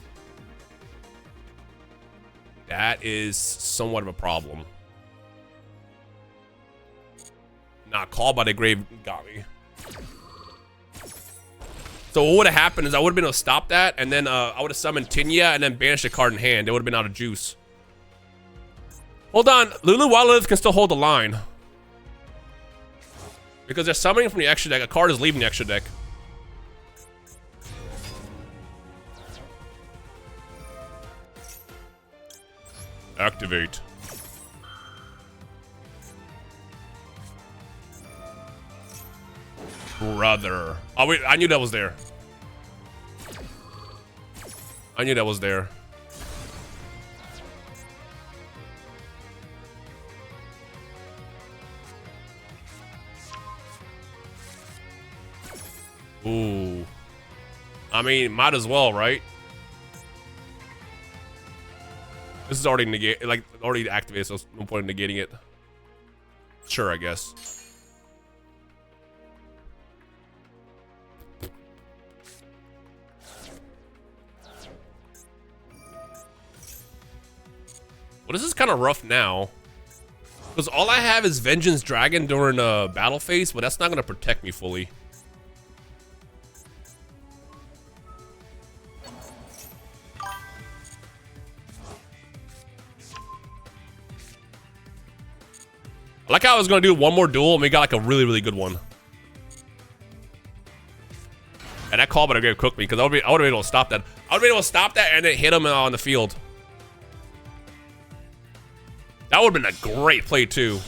That is somewhat of a problem. Nah, Call by the Grave got me. So what would have happened is I would have been able to stop that, and then I would have summoned Tinya and then banished a card in hand. It would have been out of juice. Hold on, Lulu Wildlife can still hold the line. Because they're summoning from the extra deck. A card is leaving the extra deck. Activate. Brother. Oh wait, I knew that was there. I knew that was there. Ooh. I mean, might as well, right? This is already negate, like already activated, so there's no point in negating it. Sure, I guess. Well, this is kind of rough now. Because all I have is Vengeance Dragon during a battle phase, but that's not going to protect me fully. I like how I was going to do one more duel and we got like a really, really good one. And that Call by the Grave cooked me because I would have been able to stop that. I would have been able to stop that and then hit him on the field. That would have been a great play too.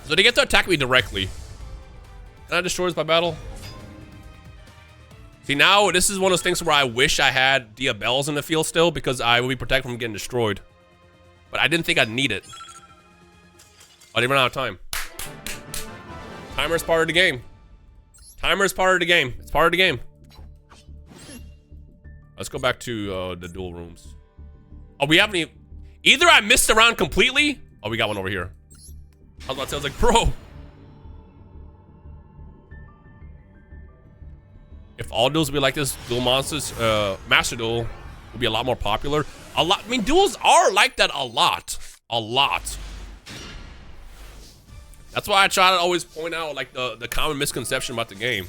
So they get to attack me directly. And that destroys my battle. See, now this is one of those things where I wish I had Diabells in the field still because I would be protected from getting destroyed. But I didn't think I'd need it. I didn't run out of time. Timer's part of the game. Timer's part of the game. It's part of the game. Let's go back to the duel rooms. Oh, we haven't even... Either I missed a round completely. Oh, we got one over here. I was about to say, I was like, bro. If all duels would be like this, Duel Monsters, Master Duel would be a lot more popular. A lot. I mean, duels are like that a lot. A lot. That's why I try to always point out like the common misconception about the game.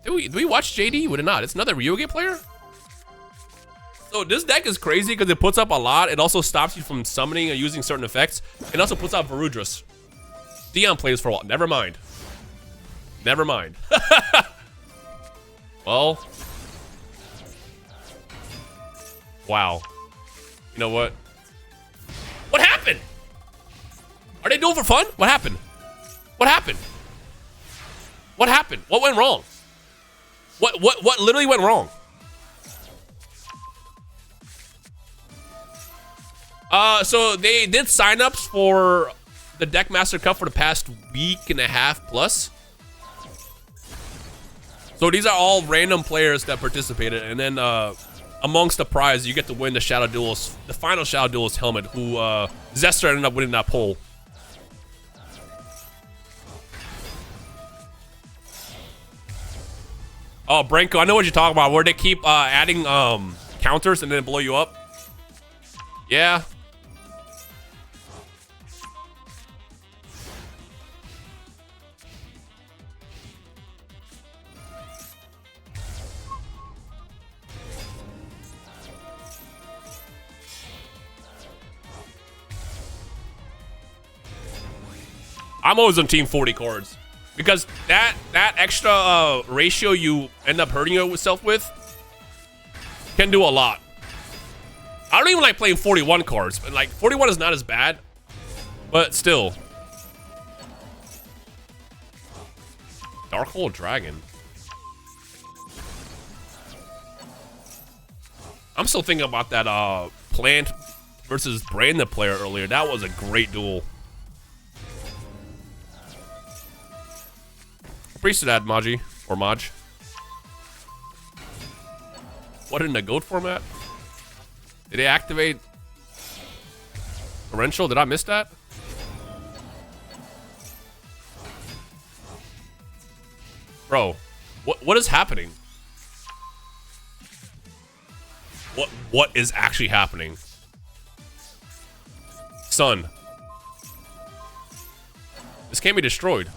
Do we watch JD? Would it not? It's another Ryoga player? So this deck is crazy because it puts up a lot. It also stops you from summoning or using certain effects. It also puts out Varudras. Dion plays for a while. Never mind. Never mind. Well. Wow. You know what? What happened? Are they doing for fun? What happened? What happened? What happened? What went wrong? What literally went wrong? So they did signups for the Deckmaster Cup for the past week and a half plus. So these are all random players that participated, and then amongst the prize, you get to win the Shadow Duelist, the final Shadow Duelist helmet, who Zester ended up winning that poll. Oh, Branko, I know what you're talking about, where they keep adding counters and then blow you up. Yeah. I'm always on team 40 cards because that extra ratio you end up hurting yourself with can do a lot. I don't even like playing 41 cards, but like 41 is not as bad, but still. Dark Hole Dragon. I'm still thinking about that Plant versus Brandon player earlier. That was a great duel. Appreciate that, Maji. Or Maj. What, in the GOAT format? Did they activate Torrential? Did I miss that? Bro, what is happening? What is actually happening? Son. This can't be destroyed.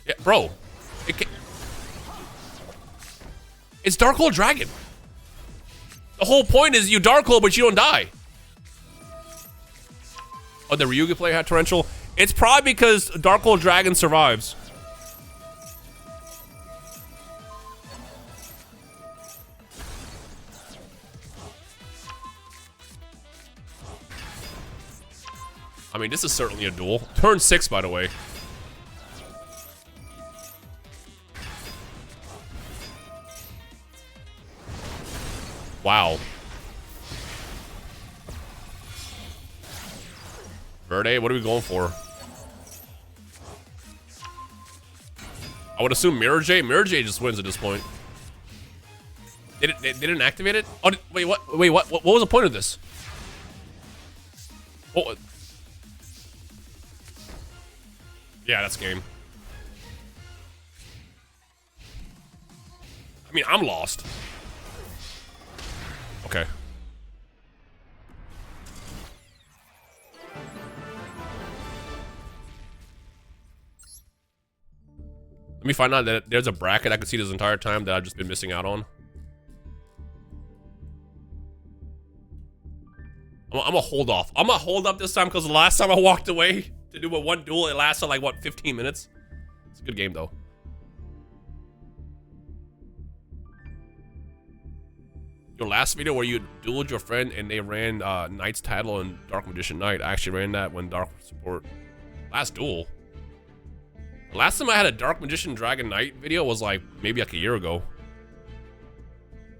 Yeah, bro. It's Dark Hole Dragon. The whole point is you Dark Hole, but you don't die. Oh, the Ryugi player had Torrential? It's probably because Dark Hole Dragon survives. I mean, this is certainly a duel. Turn 6, by the way. Wow. Verde, what are we going for? I would assume Mirror J. Mirror J just wins at this point. They didn't activate it? Oh, wait, what? Wait, what was the point of this? What? Yeah, that's game. I mean, I'm lost. Okay. Let me find out that there's a bracket I could see this entire time that I've just been missing out on. I'm gonna hold off. I'm gonna hold up this time because the last time I walked away to do one duel, it lasted like, what, 15 minutes? It's a good game, though. Your last video where you dueled your friend and they ran Knight's title and Dark Magician Knight. I actually ran that when Dark Support. Last duel. The last time I had a Dark Magician Dragon Knight video was like maybe like a year ago.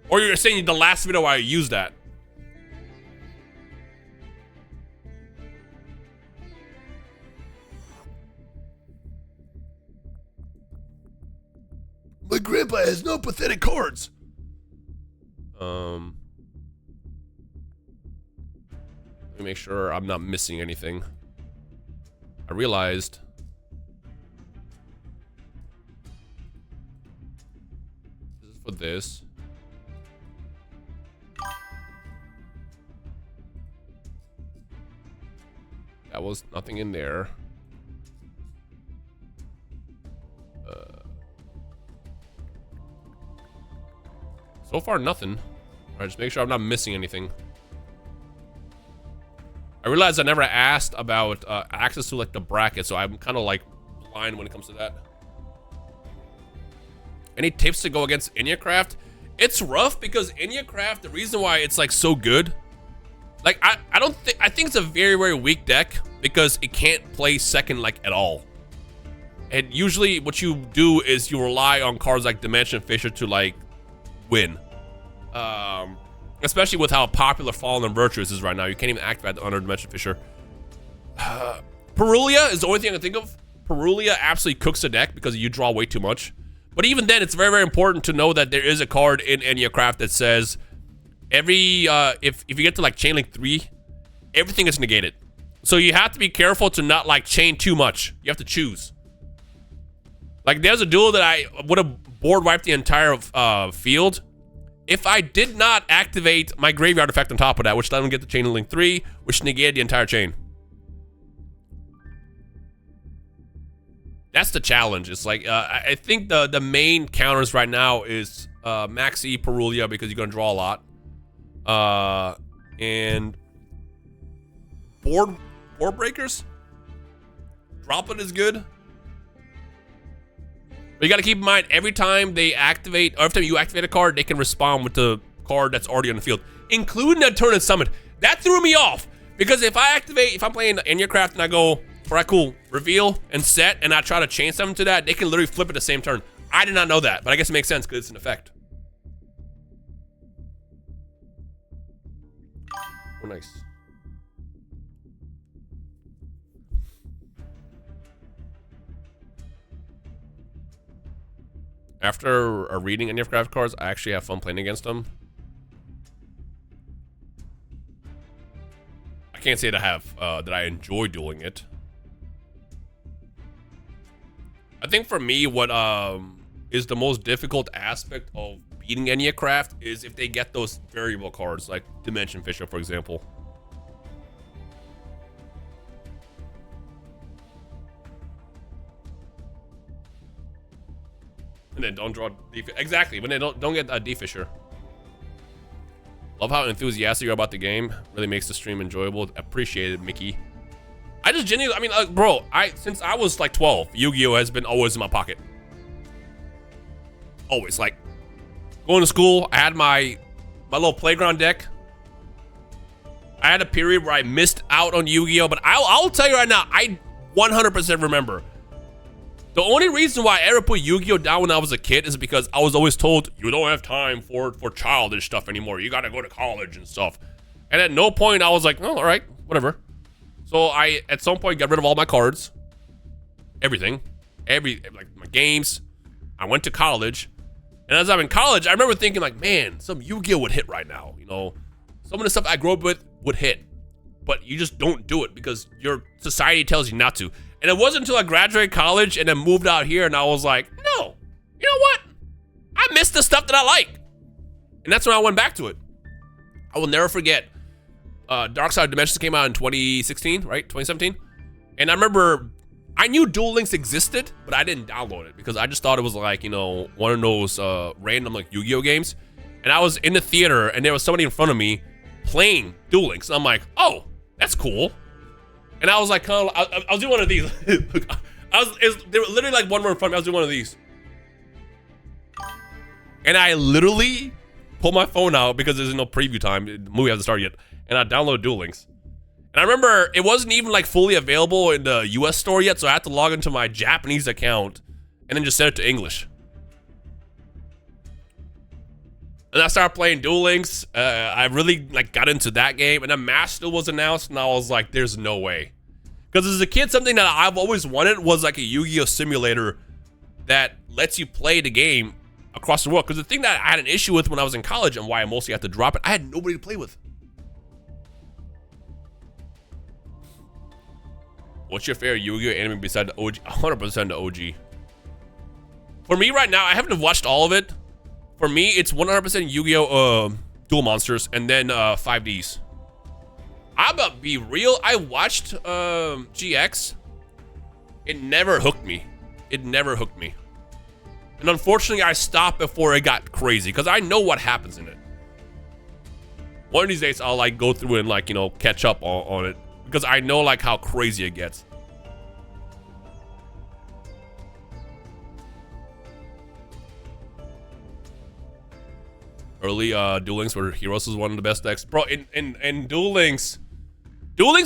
Or you're saying the last video where I used that. My grandpa has no pathetic cards. Let me make sure I'm not missing anything. I realized this is for this. That was nothing in there. So far, nothing. Alright, just make sure I'm not missing anything. I realized I never asked about access to like the bracket, so I'm kind of like blind when it comes to that. Any tips to go against Inyacraft? It's rough because Inyacraft, the reason why it's like so good, like I think it's a very, very weak deck because it can't play second like at all. And usually what you do is you rely on cards like Dimension Fisher to like win. Especially with how popular Fallen and Virtuous is right now. You can't even activate the under Dimension Fisher. Perulia is the only thing I can think of. Perulia absolutely cooks the deck because you draw way too much. But even then, it's very, very important to know that there is a card in Inyacraft that says every if you get to like chain link 3, everything is negated. So you have to be careful to not like chain too much. You have to choose. Like there's a duel that I would have board wiped the entire field if I did not activate my graveyard effect on top of that, which let him get the Chain Link 3, which negated the entire chain. That's the challenge. It's like, I think the main counters right now is Maxi Perulia, because you're going to draw a lot. And board breakers. Droplet is good. But you got to keep in mind, every time they activate, or every time you activate a card, they can respond with the card that's already on the field, including the turn and summon. That threw me off, because if I'm playing Enneacraft and I go, alright, cool, reveal and set, and I try to chain summon to that, they can literally flip it the same turn. I did not know that, but I guess it makes sense because it's an effect. Oh, nice. After reading Enneacraft cards, I actually have fun playing against them. I can't say that I enjoy doing it. I think for me, what is the most difficult aspect of beating Enneacraft is if they get those variable cards, like Dimension Fisher, for example. And then don't draw exactly when they don't get a D-Fisher. Love how enthusiastic you are about the game. Really makes the stream enjoyable. Appreciate it, Mickey. I just genuinely, I mean, bro, since I was like 12, Yu-Gi-Oh has been always in my pocket. Always. Like going to school, I had my little playground deck. I had a period where I missed out on Yu-Gi-Oh, but I'll tell you right now, I 100% remember. The only reason why I ever put Yu-Gi-Oh down when I was a kid is because I was always told, you don't have time for childish stuff anymore. You gotta go to college and stuff. And at no point I was like, oh, all right, whatever. So I, at some point, got rid of all my cards. Everything. Like my games. I went to college. And as I'm in college, I remember thinking like, man, some Yu-Gi-Oh would hit right now. You know, some of the stuff I grew up with would hit. But you just don't do it because your society tells you not to. And it wasn't until I graduated college and then moved out here and I was like, no, you know what? I miss the stuff that I like. And that's when I went back to it. I will never forget, Dark Side of Dimensions came out in 2016, right? 2017. And I remember, I knew Duel Links existed, but I didn't download it because I just thought it was like, you know, one of those random like Yu-Gi-Oh games. And I was in the theater and there was somebody in front of me playing Duel Links. And I'm like, oh, that's cool. And I was like, I was doing one of these. There was literally like one more in front of me. I was doing one of these. And I literally pulled my phone out because there's no preview time. The movie hasn't started yet. And I downloaded Duel Links. And I remember it wasn't even like fully available in the US store yet. So I had to log into my Japanese account and then just set it to English. And I started playing Duel Links. I really like got into that game, and then Master was announced, and I was like, "There's no way." Because as a kid, something that I've always wanted was like a Yu-Gi-Oh simulator that lets you play the game across the world. Because the thing that I had an issue with when I was in college, and why I mostly had to drop it, I had nobody to play with. What's your favorite Yu-Gi-Oh anime beside the OG? 100% the OG. For me right now, I haven't watched all of it. For me, it's 100% Yu-Gi-Oh! Duel Monsters and then 5Ds. I'm gonna be real. I watched GX. It never hooked me. It never hooked me. And unfortunately, I stopped before it got crazy because I know what happens in it. One of these days, I'll like go through and like, you know, catch up on it because I know like how crazy it gets. Early Duel Links where Heroes was one of the best decks. Bro, in Duel Links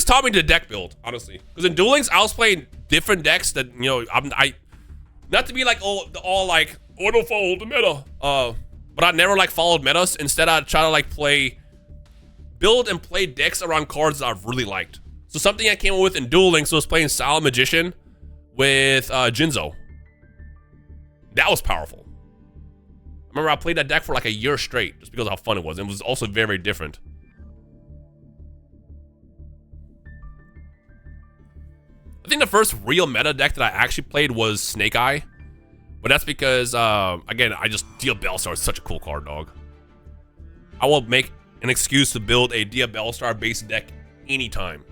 taught me to deck build, honestly. Because in Duel Links, I was playing different decks that, you know, I not to be like all like, oh, don't follow the meta. But I never like followed metas. Instead, I'd try to like build and play decks around cards that I've really liked. So something I came up with in Duel Links was playing Silent Magician with Jinzo. That was powerful. I remember I played that deck for like a year straight just because of how fun it was. And it was also very, very different. I think the first real meta deck that I actually played was Snake Eye. But that's because, again, I just deal Bellstar is such a cool card, dog. I will make an excuse to build a Dia Bellstar based deck anytime.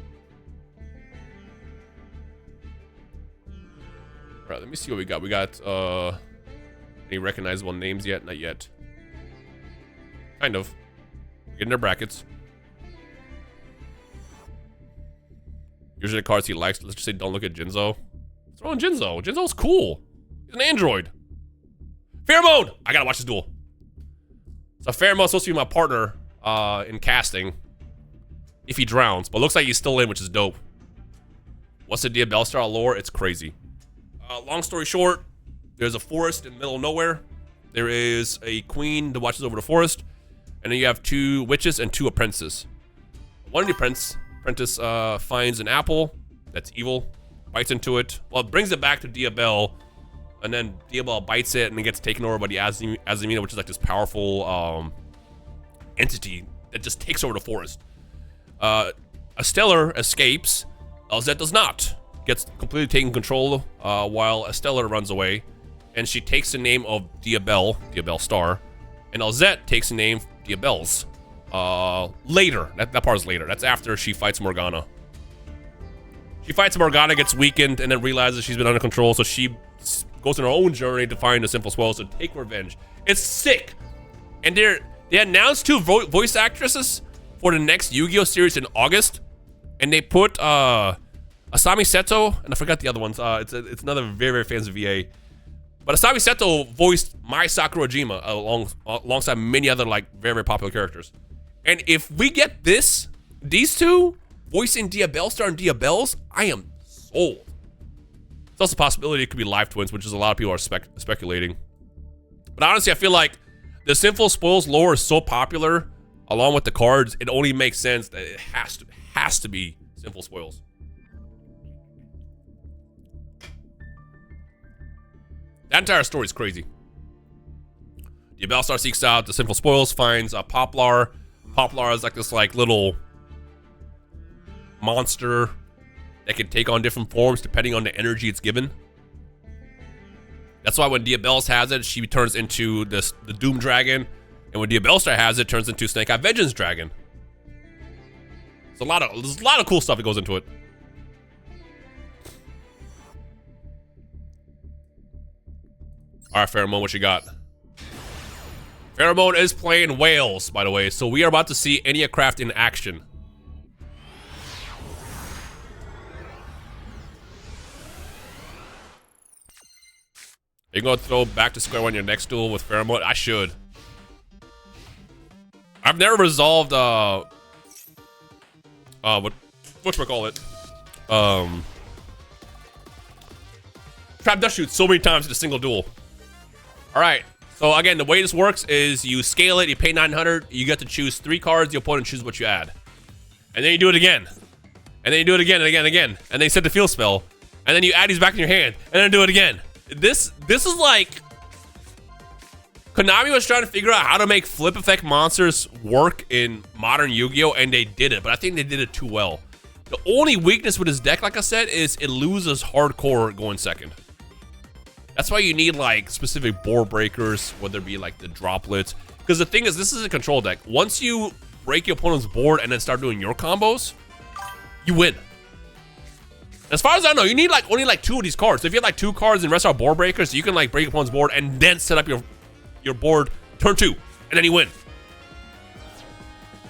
All right, let me see what we got. We got any recognizable names yet? Not yet. Kind of. Getting their brackets. Usually the cards he likes. Let's just say don't look at Jinzo. What's wrong with Jinzo? Jinzo's cool. He's an android. Pheromone! I gotta watch this duel. So Pheromone's supposed to be my partner in casting. If he drowns. But looks like he's still in, which is dope. What's the Dia Bellstar lore? It's crazy. Long story short, there's a forest in the middle of nowhere. There is a queen that watches over the forest. And then you have 2 witches and 2 apprentices. One of the apprentice finds an apple that's evil, bites into it. Well, it brings it back to Dia Bell, and then Dia Bell bites it and then gets taken over by the Azamina, which is like this powerful entity that just takes over the forest. Stellar escapes. Elzette does not. Gets completely taken control while Stellar runs away, and she takes the name of Dia Bellstar, and Elzette takes the name Dia Bells. Later. That part is later. That's after she fights Morgana. She fights Morgana, gets weakened, and then realizes she's been under control, so she goes on her own journey to find the Sinful Spoils to take revenge. It's sick! And they announced 2 voice actresses for the next Yu-Gi-Oh! Series in August, and they put Asami Seto, and I forgot the other ones. It's another very, very fancy VA. But Asami Seto voiced Mai Sakurajima alongside many other like very, very popular characters. And if we get these 2 voicing Dia Bellstar and Dia Bells, I am sold. It's also a possibility it could be live twins, which is a lot of people are speculating. But honestly, I feel like the Sinful Spoils lore is so popular, along with the cards, it only makes sense that it has to be Sinful Spoils. That entire story is crazy. Dia Bellstar seeks out the Sinful Spoils, finds Poplar. Poplar is like this little monster that can take on different forms depending on the energy it's given. That's why when Dia Bells has it, she turns into the Doom Dragon, and when Dia Bellstar has it, turns into Snake Eye Vengeance Dragon. There's a lot of cool stuff that goes into it. All right, Pheromone, what you got? Pheromone is playing Whales, by the way, so we are about to see Eniacraft in action. Are you going to throw back to square one your next duel with Pheromone? I should. I've never resolved, whatchamacallit? Trap Dust Shoot so many times in a single duel. All right. So again, the way this works is you scale it, you pay 900, you get to choose 3 cards, the opponent chooses what you add. And then you do it again. And then you do it again and again and again. And then you set the field spell. And then you add these back in your hand. And then do it again. This is like... Konami was trying to figure out how to make flip effect monsters work in modern Yu-Gi-Oh! And they did it, but I think they did it too well. The only weakness with this deck, like I said, is it loses hardcore going second. That's why you need like specific board breakers, whether it be like the droplets. Because the thing is, this is a control deck. Once you break your opponent's board and then start doing your combos, you win. As far as I know, you need like only like 2 of these cards. So if you have like 2 cards and the rest are board breakers, you can like break your opponent's board and then set up your board turn 2, and then you win.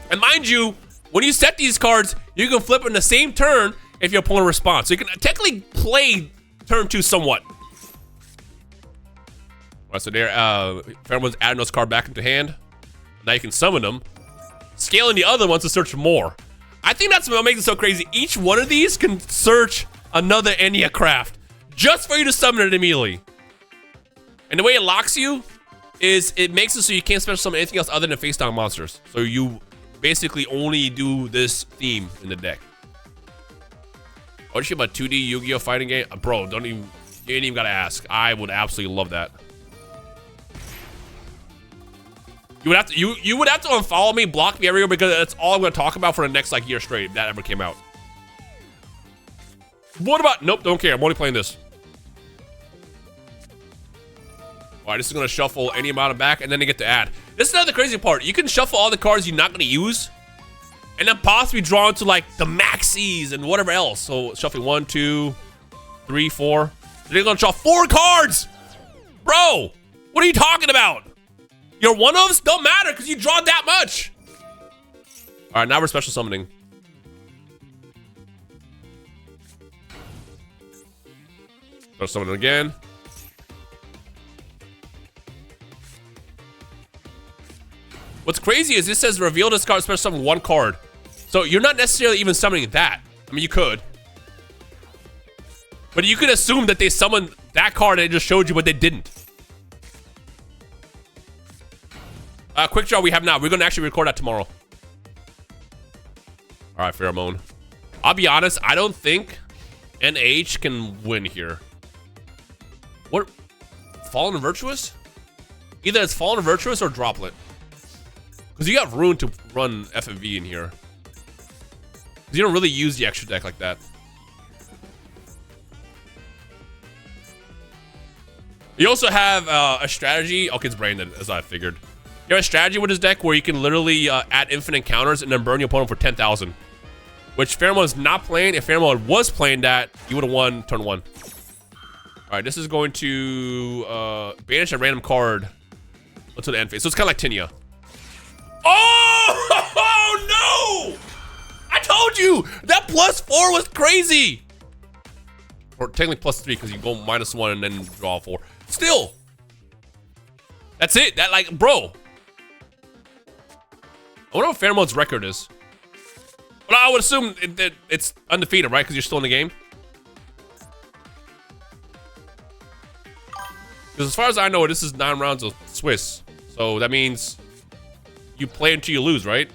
And mind you, when you set these cards, you can flip in the same turn if your opponent responds. So you can technically play turn 2 somewhat. All right, so there, Pheromone's adding those cards back into hand. Now you can summon them. Scaling the other ones to search for more. I think that's what makes it so crazy. Each one of these can search another Eniacraft just for you to summon it immediately. And the way it locks you is it makes it so you can't special summon anything else other than face down monsters. So you basically only do this theme in the deck. What do you think about 2D Yu-Gi-Oh fighting game? Bro, you ain't even gotta ask. I would absolutely love that. You would have to unfollow me, block me everywhere, because that's all I'm gonna talk about for the next like year straight if that ever came out. What about? Nope, don't care. I'm only playing this. All right, this is gonna shuffle any amount of back, and then they get to add. This is another crazy part. You can shuffle all the cards you're not gonna use, and then possibly draw into like the maxis and whatever else. So shuffling 1, 2, 3, 4. They're gonna draw 4 cards, bro. What are you talking about? Your one-offs don't matter because you draw that much. All right, now we're special summoning. Special summoning again. What's crazy is this says reveal this card, special summon 1 card. So you're not necessarily even summoning that. I mean, you could. But you could assume that they summoned that card and it just showed you, but they didn't. Quick draw we have now. We're going to actually record that tomorrow. All right, Pheromone. I'll be honest. I don't think NH can win here. What? Fallen and Virtuous? Either it's Fallen and Virtuous or Droplet. Because you got room to run FMV in here. Because you don't really use the extra deck like that. You also have a strategy. Okay, it's Brandon, as I figured. You have a strategy with this deck where you can literally add infinite counters and then burn your opponent for 10,000. Which Pheromone is not playing. If Pheromone was playing that, you would have won turn 1. Alright, this is going to banish a random card until the end phase. So it's kind of like Tinia. Oh no! I told you! That +4 was crazy! Or technically +3 because you go -1 and then draw 4. Still! That's it. That, like, bro. I wonder what Pheromone's record is. But I would assume that it's undefeated, right? Because you're still in the game. Because as far as I know, this is 9 rounds of Swiss. So that means you play until you lose, right?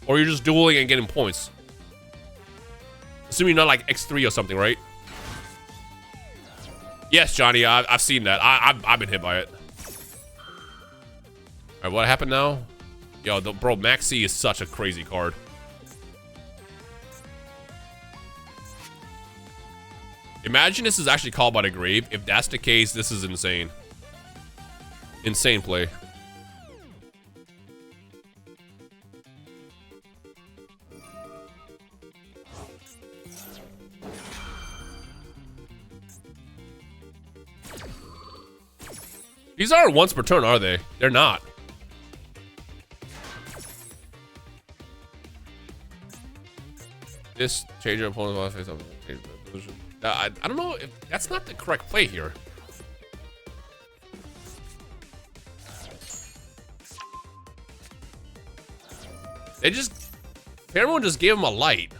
Or you're just dueling and getting points. Assuming you're not like X3 or something, right? Yes, Johnny, I've seen that. I've been hit by it. All right, what happened now? Yo, bro, Maxi is such a crazy card. Imagine this is actually called by the grave. If that's the case, this is insane. Insane play. These aren't once per turn, are they? They're not. This change your opponent's face up. I don't know if that's not the correct play here. They just... Pheromone just gave him a light.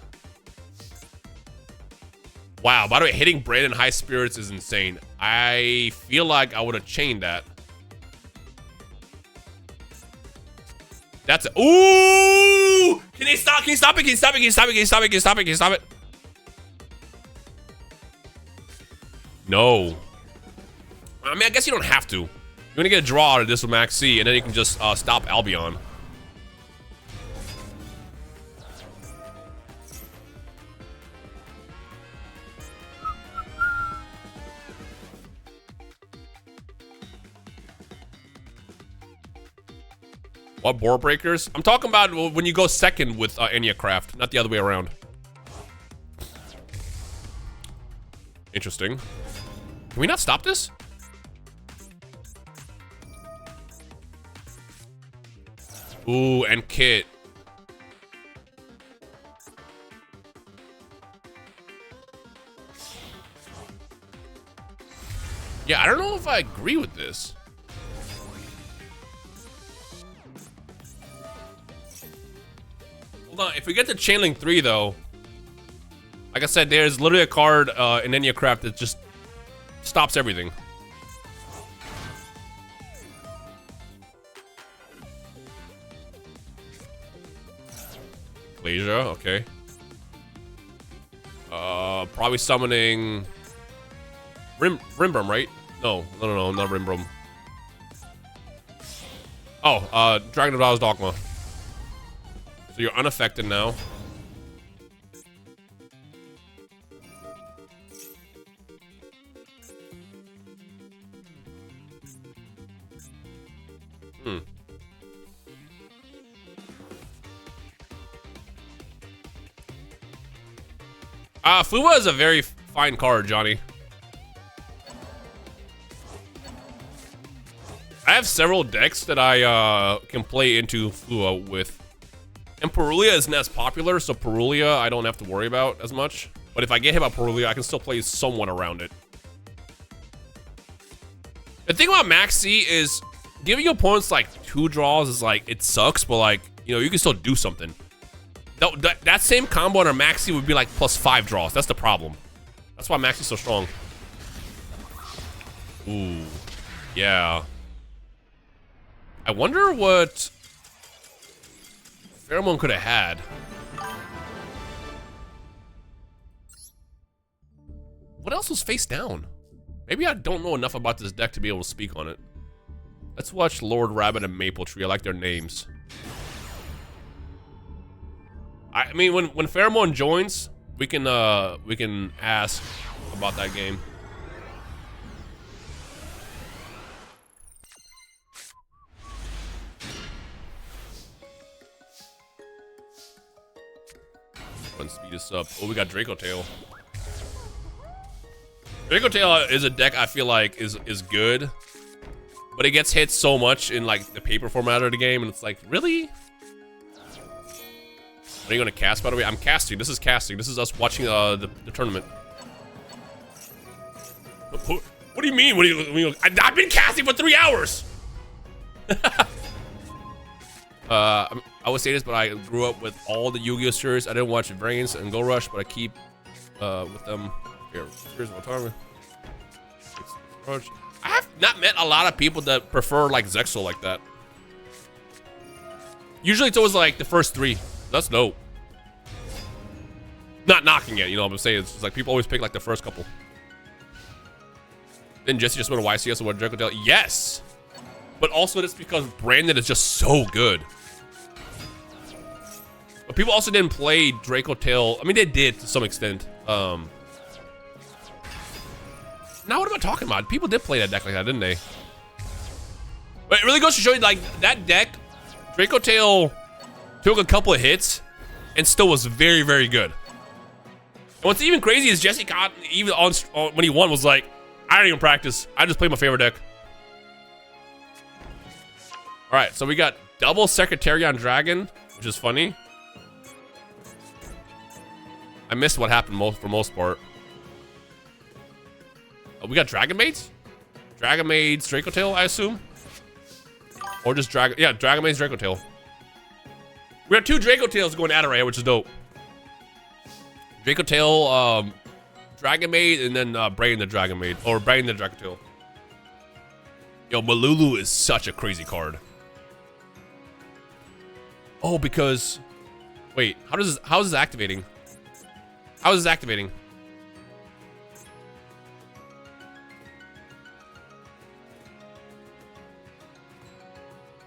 Wow, by the way, hitting Brandon High Spirits is insane. I feel like I would have chained that. That's it. Ooh! Can he stop? Can you stop it? Can you stop it? Can you stop it? Can you stop it? Can you stop it? Can you stop it? No. I mean, I guess you don't have to. You're gonna get a draw out of this with Max C, and then you can just stop Albion. What, board breakers? I'm talking about when you go second with Enya Craft, not the other way around. Interesting. Can we not stop this? Ooh, and Kit. Yeah, I don't know if I agree with this. Hold on, if we get to Chainlink 3 though, like I said, there's literally a card in Enya Craft that just stops everything. Glacier, okay. Probably summoning Rimbrum, right? No, not Rimbrum. Oh, Dragon of Val's Dogma. So you're unaffected now. Fuwa is a very fine card, Johnny. I have several decks that I can play into Fuwa with. And Perulia isn't as popular, so Perulia I don't have to worry about as much. But if I get hit by Perulia, I can still play someone around it. The thing about Max C is giving opponents like 2 draws is like, it sucks, but like, you know, you can still do something. That same combo on our Max C would be like +5 draws. That's the problem. That's why Max C is so strong. Ooh, yeah. I wonder what Pheromone could have had. What else was face down? Maybe I don't know enough about this deck to be able to speak on it. Let's watch Lord Rabbit and Maple Tree. I like their names. I mean, when Pheromone joins, we can ask about that game. Speed this up. Oh, we got Draco Tail. Draco Tail is a deck I feel like is good, but it gets hit so much in like the paper format of the game, and it's like, really? Are you gonna cast, by the way? I'm casting. This is casting. This is us watching the tournament. What do you mean? What do you I've been casting for 3 hours. I would say this, but I grew up with all the Yu-Gi-Oh series. I didn't watch Variants and Go Rush, but I keep with them. Here's my timer. I have not met a lot of people that prefer like Zexal like that. Usually it's always like the first 3. That's dope. Not knocking it, you know what I'm saying? It's like people always pick like the first couple. Then Jesse just went to YCS and went Draco Tail. Yes! But also that's because Brandon is just so good. But people also didn't play Draco Tail. I mean, they did to some extent. Now what am I talking about? People did play that deck like that, didn't they? But it really goes to show you, like, that deck, Draco Tail took a couple of hits and still was very, very good. And what's even crazy is Jesse Cotton, even on when he won, was like, I don't even practice. I just play my favorite deck. All right, so we got double Secretariat Dragon, which is funny. I missed what happened for most part. Oh, we got Dragon Maids? Dragon Maids, Draco Tail, I assume? Or just Dragon, yeah, Dragon Maids, Draco Tail. We have 2 Draco Tails going at it right here, which is dope. Draco Tail, Dragon Maid, and then Brain the Dragon Maid. Or Brain the Draco Tail. Yo, Malulu is such a crazy card. Oh, because... Wait, how is this activating? How is this activating?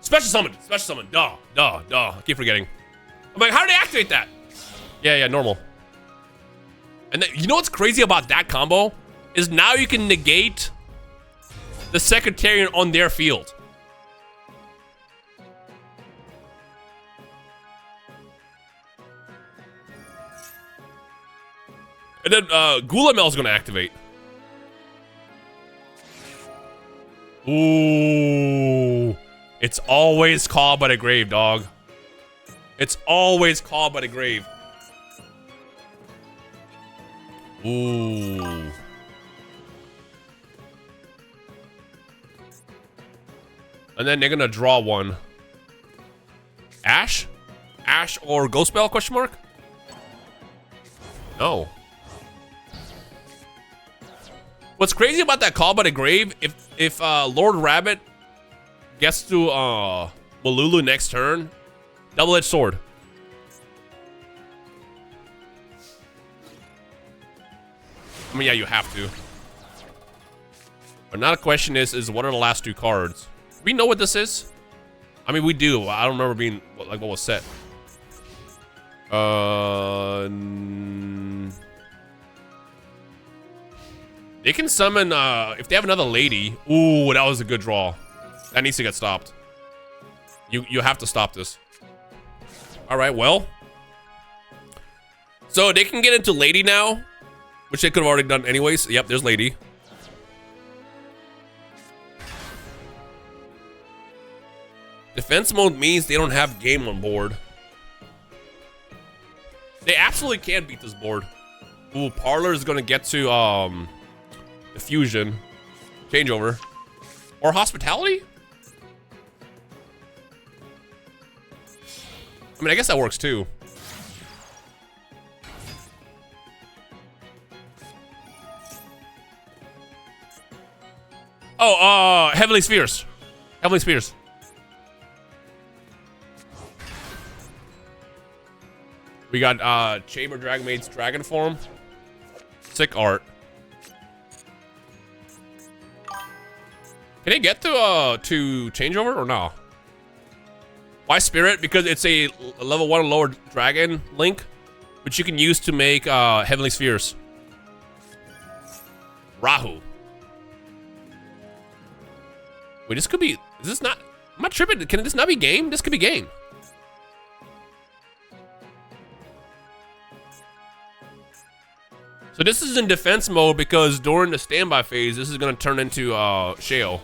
Special summon, special summon. Duh. I keep forgetting. I'm like, how do they activate that? Yeah, normal. And then, you know what's crazy about that combo? Is now you can negate the Secretariat on their field. And then Gulamel's gonna activate. Ooh. It's always called by the grave, dog. It's always called by the grave. Ooh. And then they're gonna draw one. Ash? Ash or Ghost Bell, question mark? No. What's crazy about that call by the grave, if Lord Rabbit gets to Malulu next turn, double-edged sword. I mean, yeah, you have to. But now the question is what are the last 2 cards? We know what this is? I mean, we do. I don't remember being, like, what was set. They can summon, if they have another lady. Ooh, that was a good draw. That needs to get stopped. You have to stop this. All right, well. So they can get into Lady now, which they could have already done anyways. Yep, there's Lady. Defense mode means they don't have game on board. They absolutely can beat this board. Ooh, Parlor is gonna get to the fusion changeover or hospitality. I mean, I guess that works too. Oh, Heavenly Spheres. Heavenly Spheres. We got Chamber Dragon Maid's Dragon Form. Sick art. Can it get to changeover or no? Why Spirit? Because it's a level 1 or lower dragon link, which you can use to make Heavenly Spheres. Rahu. Wait, this could be. Is this not? Am I tripping? Can this not be game? This could be game. So this is in defense mode because during the standby phase, this is gonna turn into Shale.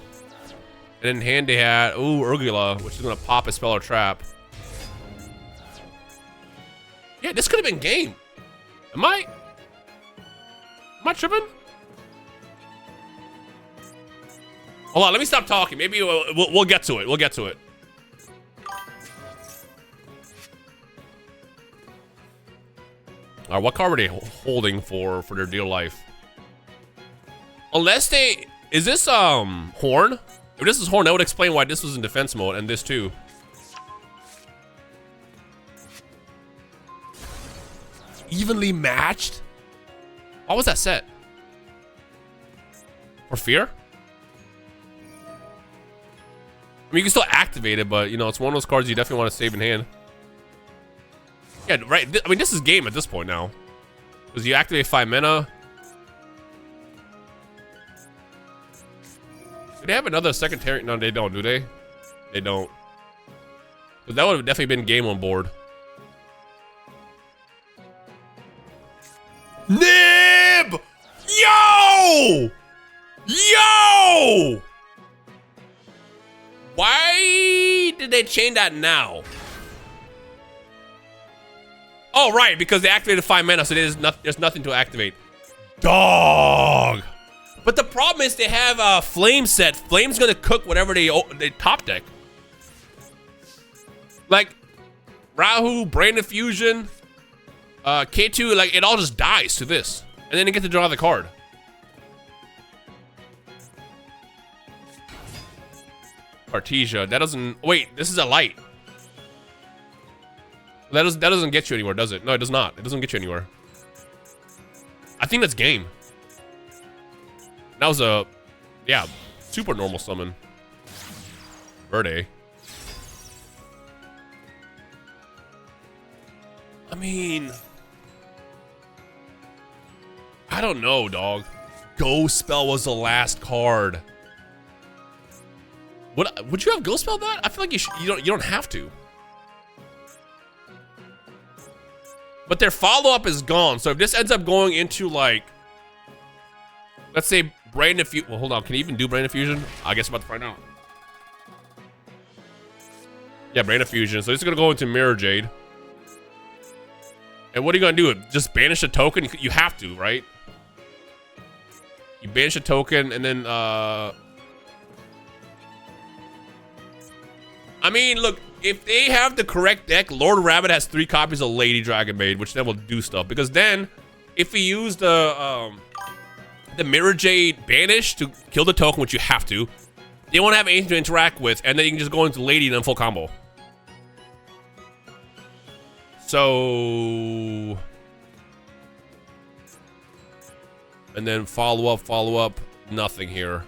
And in hand they had Urgula, which is gonna pop a spell or trap. Yeah, this could have been game. Am I tripping? Hold on, let me stop talking. Maybe we'll get to it. We'll get to it. All right, what card were they holding for their deal life? Unless they, is this Horn? If this is Horn, that would explain why this was in defense mode and this too. Evenly matched? What was that set? For fear? I mean, you can still activate it, but you know, it's one of those cards you definitely want to save in hand. Yeah, right. I mean, this is game at this point now. Because you activate 5 mana. Do they have another secondary? No, they don't, do they? They don't. Because that would have definitely been game on board. Nib! Yo! Yo! Why did they change that now? Oh, right, because they activated 5 mana, so there's nothing to activate. Dog! But the problem is they have a Flame set. Flame's gonna cook whatever they top deck. Like, Rahu, Brain Infusion, K2, like, it all just dies to this. And then they get to draw the card. Artesia, that doesn't, wait, this is a light. That doesn't get you anywhere, does it? No, it does not. It doesn't get you anywhere. I think that's game. That was a, yeah, super normal summon. Verde. I mean, I don't know, dog. Ghost Spell was the last card. Would you have Ghost Spell that? I feel like you don't have to. But their follow-up is gone. So if this ends up going into, like, let's say Brain Infusion. Well, hold on. Can you even do Brain Infusion? I guess I'm about to find out. Yeah, Brain Infusion. So this is going to go into Mirror Jade. And what are you going to do? Just banish a token? You have to, right? You banish a token and then, I mean, look, if they have the correct deck, Lord Rabbit has 3 copies of Lady Dragon Maid, which then will do stuff. Because then, if we use the Mirror Jade Banish to kill the token, which you have to, they won't have anything to interact with, and then you can just go into Lady and then full combo. So... And then follow up, nothing here.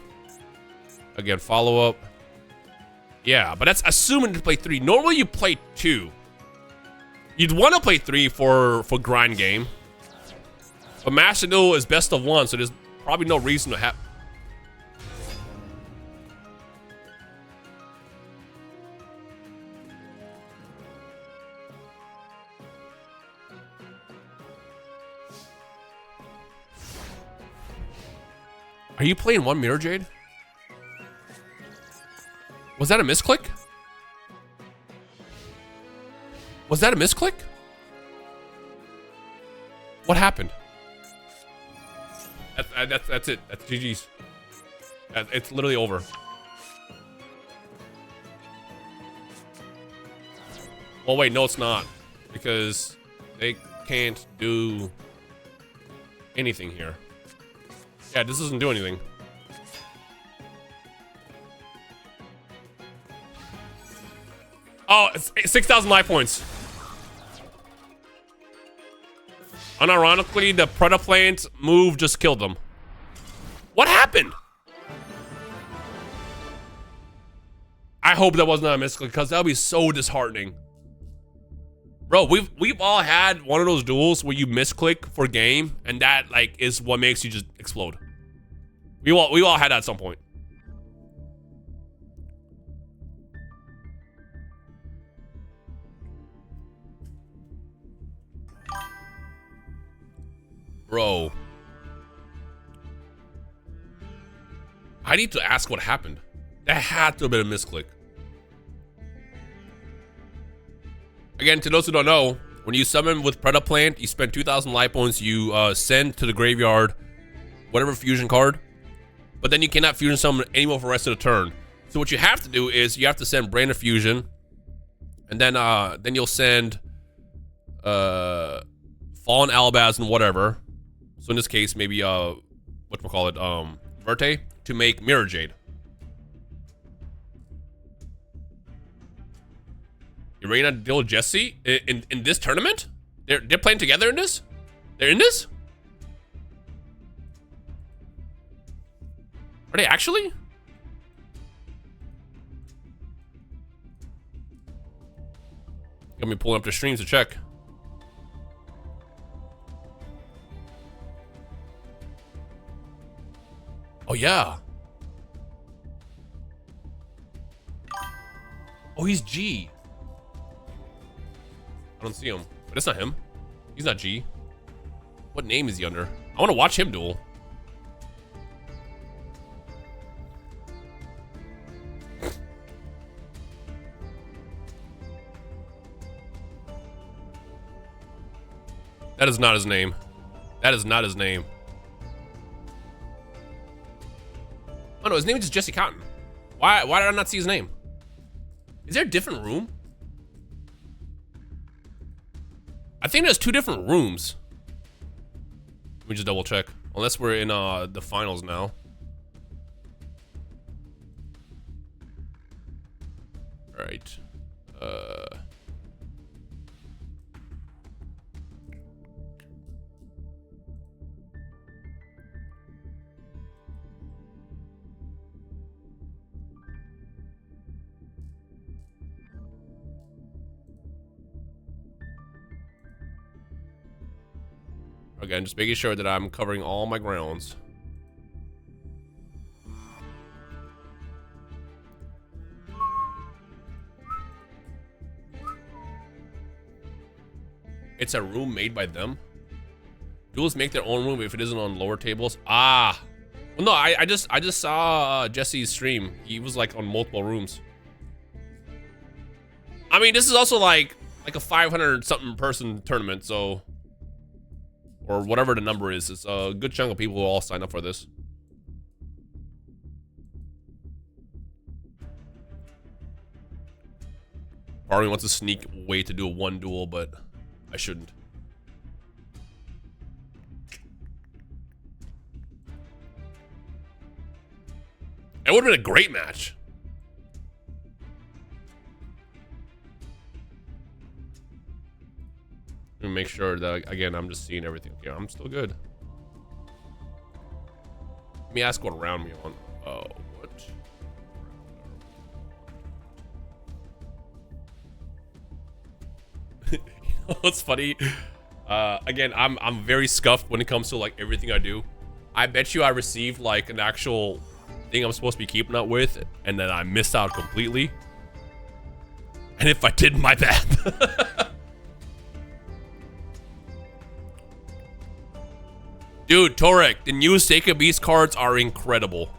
Again, follow up. Yeah, but that's assuming to play 3. Normally you play 2. You'd want to play 3 for grind game. But Master Duel is best of 1, so there's probably no reason to have. Are you playing one Mirror Jade? Was that a misclick? Was that a misclick? What happened? That's it. That's GG's. It's literally over. Well, wait, no, it's not. Because they can't do anything here. Yeah, this doesn't do anything. Oh, it's 6,000 life points. Unironically, the Predaplant move just killed them. What happened? I hope that was not a misclick, because that would be so disheartening. Bro, we've all had one of those duels where you misclick for game, and that like is what makes you just explode. We all had that at some point. Bro. I need to ask what happened. That had to have been a misclick. Again, to those who don't know, when you summon with Predaplant, you spend 2,000 life points, you send to the graveyard whatever fusion card, but then you cannot fusion summon anymore for the rest of the turn. So what you have to do is you have to send Brain of Fusion, and then you'll send Fallen Alabaz and whatever. So in this case, maybe whatchamacallit, Verte to make Mirror Jade. You're ready to deal with Jesse in this tournament? They're playing together in this? They're in this? Are they actually? Got me pulling up the streams to check. Oh yeah. Oh, he's G. I don't see him. But that's not him. He's not G. What name is he under? I want to watch him duel. That is not his name. That is not his name. Oh no, his name is just Jesse Cotton. Why did I not see his name? Is there a different room? I think there's two different rooms. Let me just double check. Unless we're in the finals now. All right. Again, just making sure that I'm covering all my grounds. It's a room made by them. Duelists make their own room if it isn't on lower tables. Ah, well, no, I just saw Jesse's stream. He was like on multiple rooms. I mean, this is also like a 500 something person tournament, so. Or whatever the number is. It's a good chunk of people who all sign up for this. Part of me wants a sneak way to do a one duel, but I shouldn't. It would have been a great match. Let me make sure that, again, I'm just seeing everything. Okay, I'm still good. Let me ask what round we on. Oh, what? You know what's funny? Again, I'm very scuffed when it comes to like everything I do. I bet you I received like an actual thing I'm supposed to be keeping up with, and then I missed out completely. And if I did, my bad. Dude, Torek, the new Sacred Beast cards are incredible.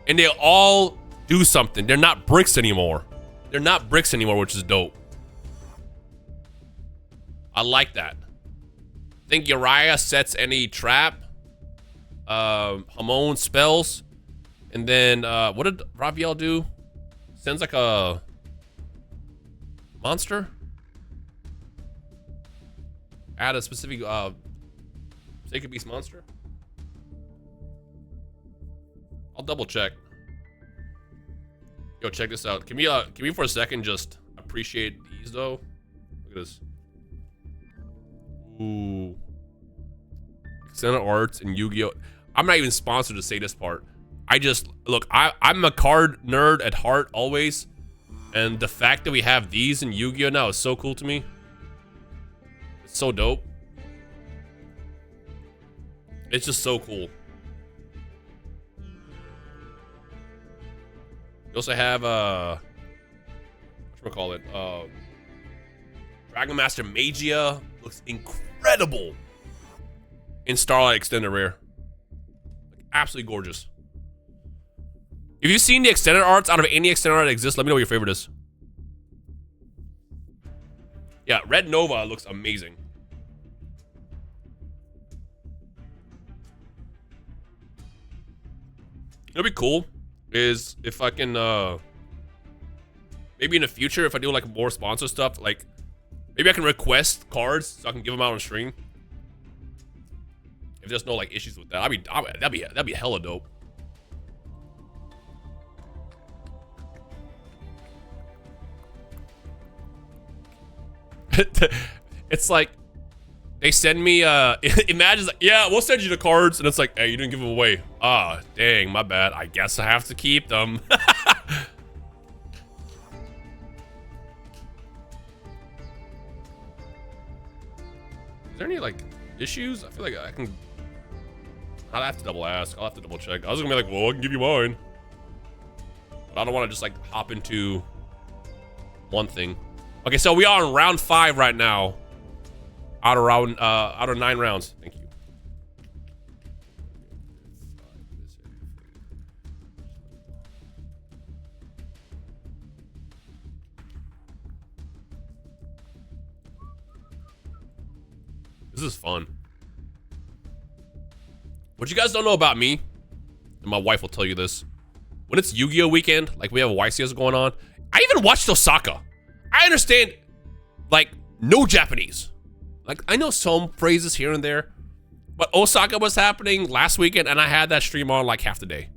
And they all do something. They're not bricks anymore. They're not bricks anymore, which is dope. I like that. Think Uriah sets any trap. Hamon spells. And then, what did Raviel do? Sends like a monster? Add a specific, Sacred Beast monster? I'll double check. Yo, check this out. Can we for a second just appreciate these though? Look at this. Ooh. Extended arts and Yu-Gi-Oh! I'm not even sponsored to say this part. I just, look, I'm a card nerd at heart always. And the fact that we have these in Yu-Gi-Oh! Now is so cool to me. It's so dope. It's just so cool. We also have whatchamacallit? Dragon Master Magia looks incredible in Starlight Extended Rare. Like, absolutely gorgeous. If you've seen the extended arts out of any extended art that exists, let me know what your favorite is. Yeah, Red Nova looks amazing. It'll be cool is if I can maybe in the future if I do like more sponsor stuff, like maybe I can request cards so I can give them out on stream. If there's no like issues with that, that'd be hella dope. It's like they send me imagine like, yeah, we'll send you the cards, and it's like, hey, you didn't give them away. Ah, dang, my bad. I guess I have to keep them. Is there any like issues? I feel like I can. I'll have to double ask. I'll have to double check. I was gonna be like, well, I can give you mine, but I don't want to just like hop into one thing. Okay, so we are in round 5 right now. Out of 9 rounds. Thank you. This is fun. What you guys don't know about me, and my wife will tell you this, when it's Yu-Gi-Oh! Weekend, like we have YCS going on, I even watched Osaka. I understand, like, no Japanese. Like, I know some phrases here and there, but Osaka was happening last weekend, and I had that stream on like half the day.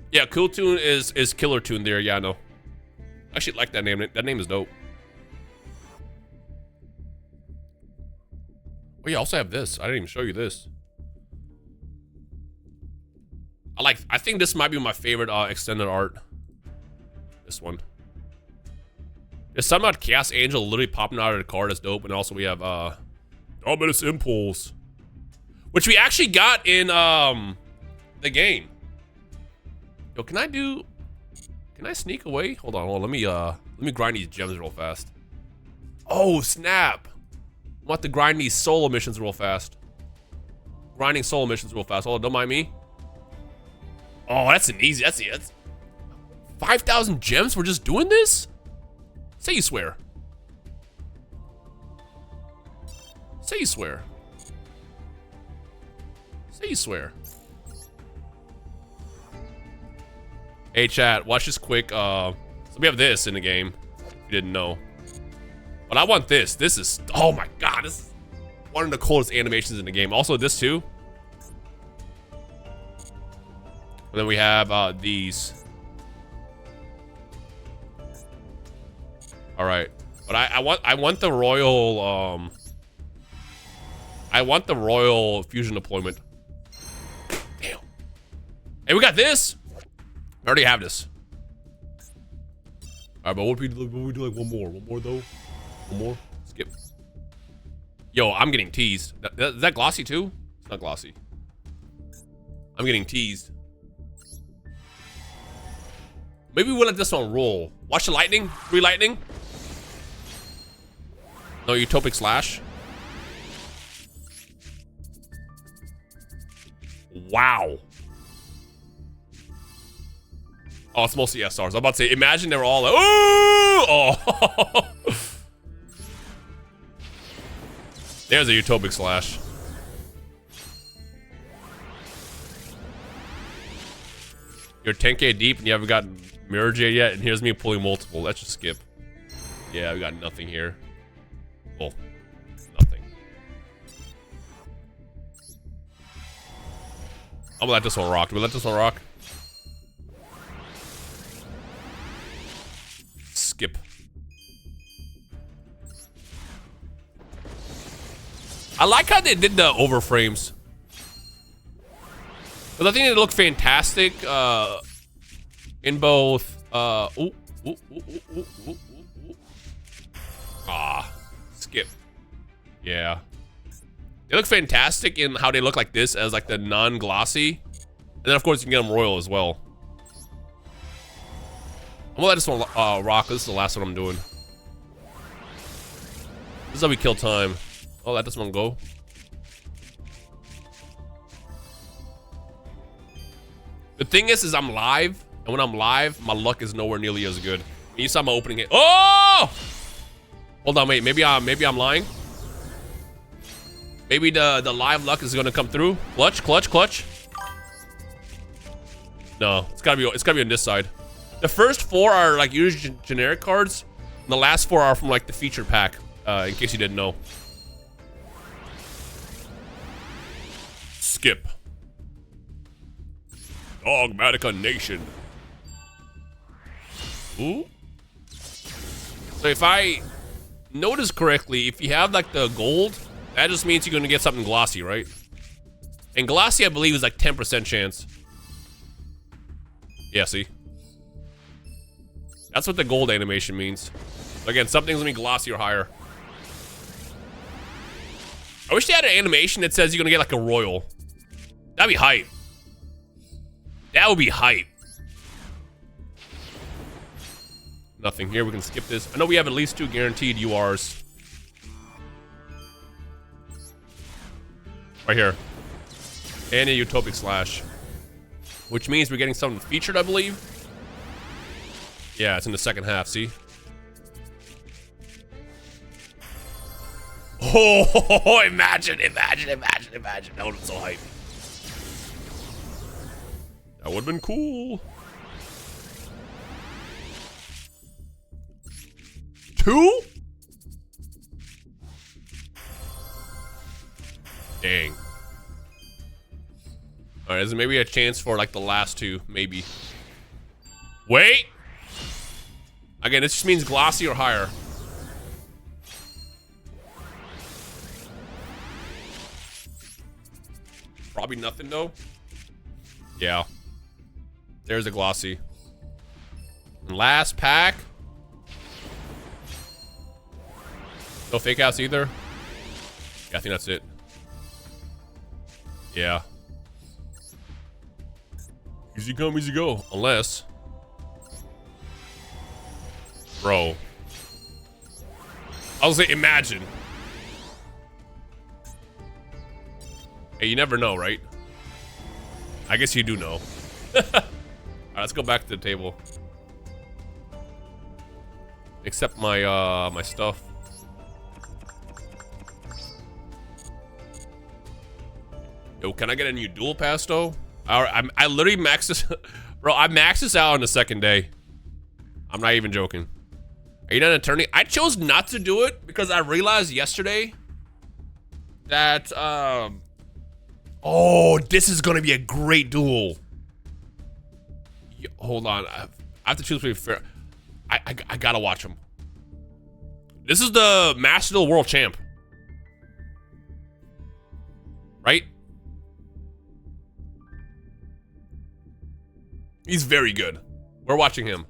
Yeah, Cool Tune is Killer Tune there. Yeah, I know. I actually like that name. That name is dope. Oh, yeah, I also have this. I didn't even show you this. I think this might be my favorite extended art. This one. There's something about Chaos Angel literally popping out of the card that's dope. And also we have Dominus Impulse, which we actually got in the game. Yo, can I sneak away? Hold on, let me grind these gems real fast. Oh, snap. I want to grind these solo missions real fast. Grinding solo missions real fast. Hold on, don't mind me. Oh, that's an easy, that's 5,000 gems for just doing this? Say you swear. Say you swear. Say you swear. Hey chat, watch this quick. So we have this in the game, if you didn't know. But I want this. This is, oh my god, this is one of the coolest animations in the game. Also this too. And then we have these. All right, but I want the royal I want the royal fusion deployment. Damn. Hey, we got this. I already have this. Alright, but what if we do like one more? One more though? One more? Skip. Yo, I'm getting teased. Is that glossy too? It's not glossy. I'm getting teased. Maybe we'll let this one roll. Watch the lightning. Free lightning. No, utopic slash. Wow. Oh, it's mostly SRs. I'm about to say, imagine they were all like, oh! There's a utopic slash. You're 10k deep and you haven't gotten Mirror Jade yet, and here's me pulling multiple. Let's just skip. Yeah, we got nothing here. Oh, nothing. I'm gonna let this one rock. Do we let this one rock? Skip. I like how they did the overframes. Because I think they look fantastic in both. Skip. Yeah. They look fantastic in how they look like this as like the non-glossy. And then of course you can get them royal as well. I'm gonna let this one rock. This is the last one I'm doing. This is how we kill time. I'll let this one go. The thing is I'm live, and when I'm live, my luck is nowhere nearly as good. You saw my opening hit. Oh! Hold on, wait. Maybe I'm lying. Maybe the live luck is gonna come through. Clutch, clutch, clutch. No, it's gotta be on this side. The first 4 are like usually generic cards, and the last 4 are from like the feature pack. In case you didn't know. Skip. Dogmatica Nation. Ooh. So if I notice correctly, if you have like the gold, that just means you're gonna get something glossy, right? And glossy, I believe, is like 10% chance. Yeah, see? That's what the gold animation means. Again, something's gonna be glossy or higher. I wish they had an animation that says you're gonna get like a royal. That'd be hype. That would be hype. Nothing here. We can skip this. I know we have at least 2 guaranteed URs. Right here. And a utopic slash. Which means we're getting something featured, I believe. Yeah, it's in the second half, see? Oh, imagine. That would have been so hype. That would have been cool. 2? Dang. Alright, is there maybe a chance for like the last 2? Maybe. Wait! Again, this just means glossy or higher. Probably nothing though. Yeah. There's a glossy. And last pack. No fake outs either. Yeah, I think that's it. Yeah. Easy come, easy go. Unless. Bro. I was say imagine. Hey, you never know, right? I guess you do know. Alright, let's go back to the table. Accept my my stuff. Yo, can I get a new dual pass though? I literally maxed this. Bro, I maxed this out on the second day. I'm not even joking. Are you not an attorney? I chose not to do it because I realized yesterday that oh, this is gonna be a great duel. Hold on, I have to choose pretty fair. I gotta watch him. This is the Master Duel World Champ, right? He's very good. We're watching him.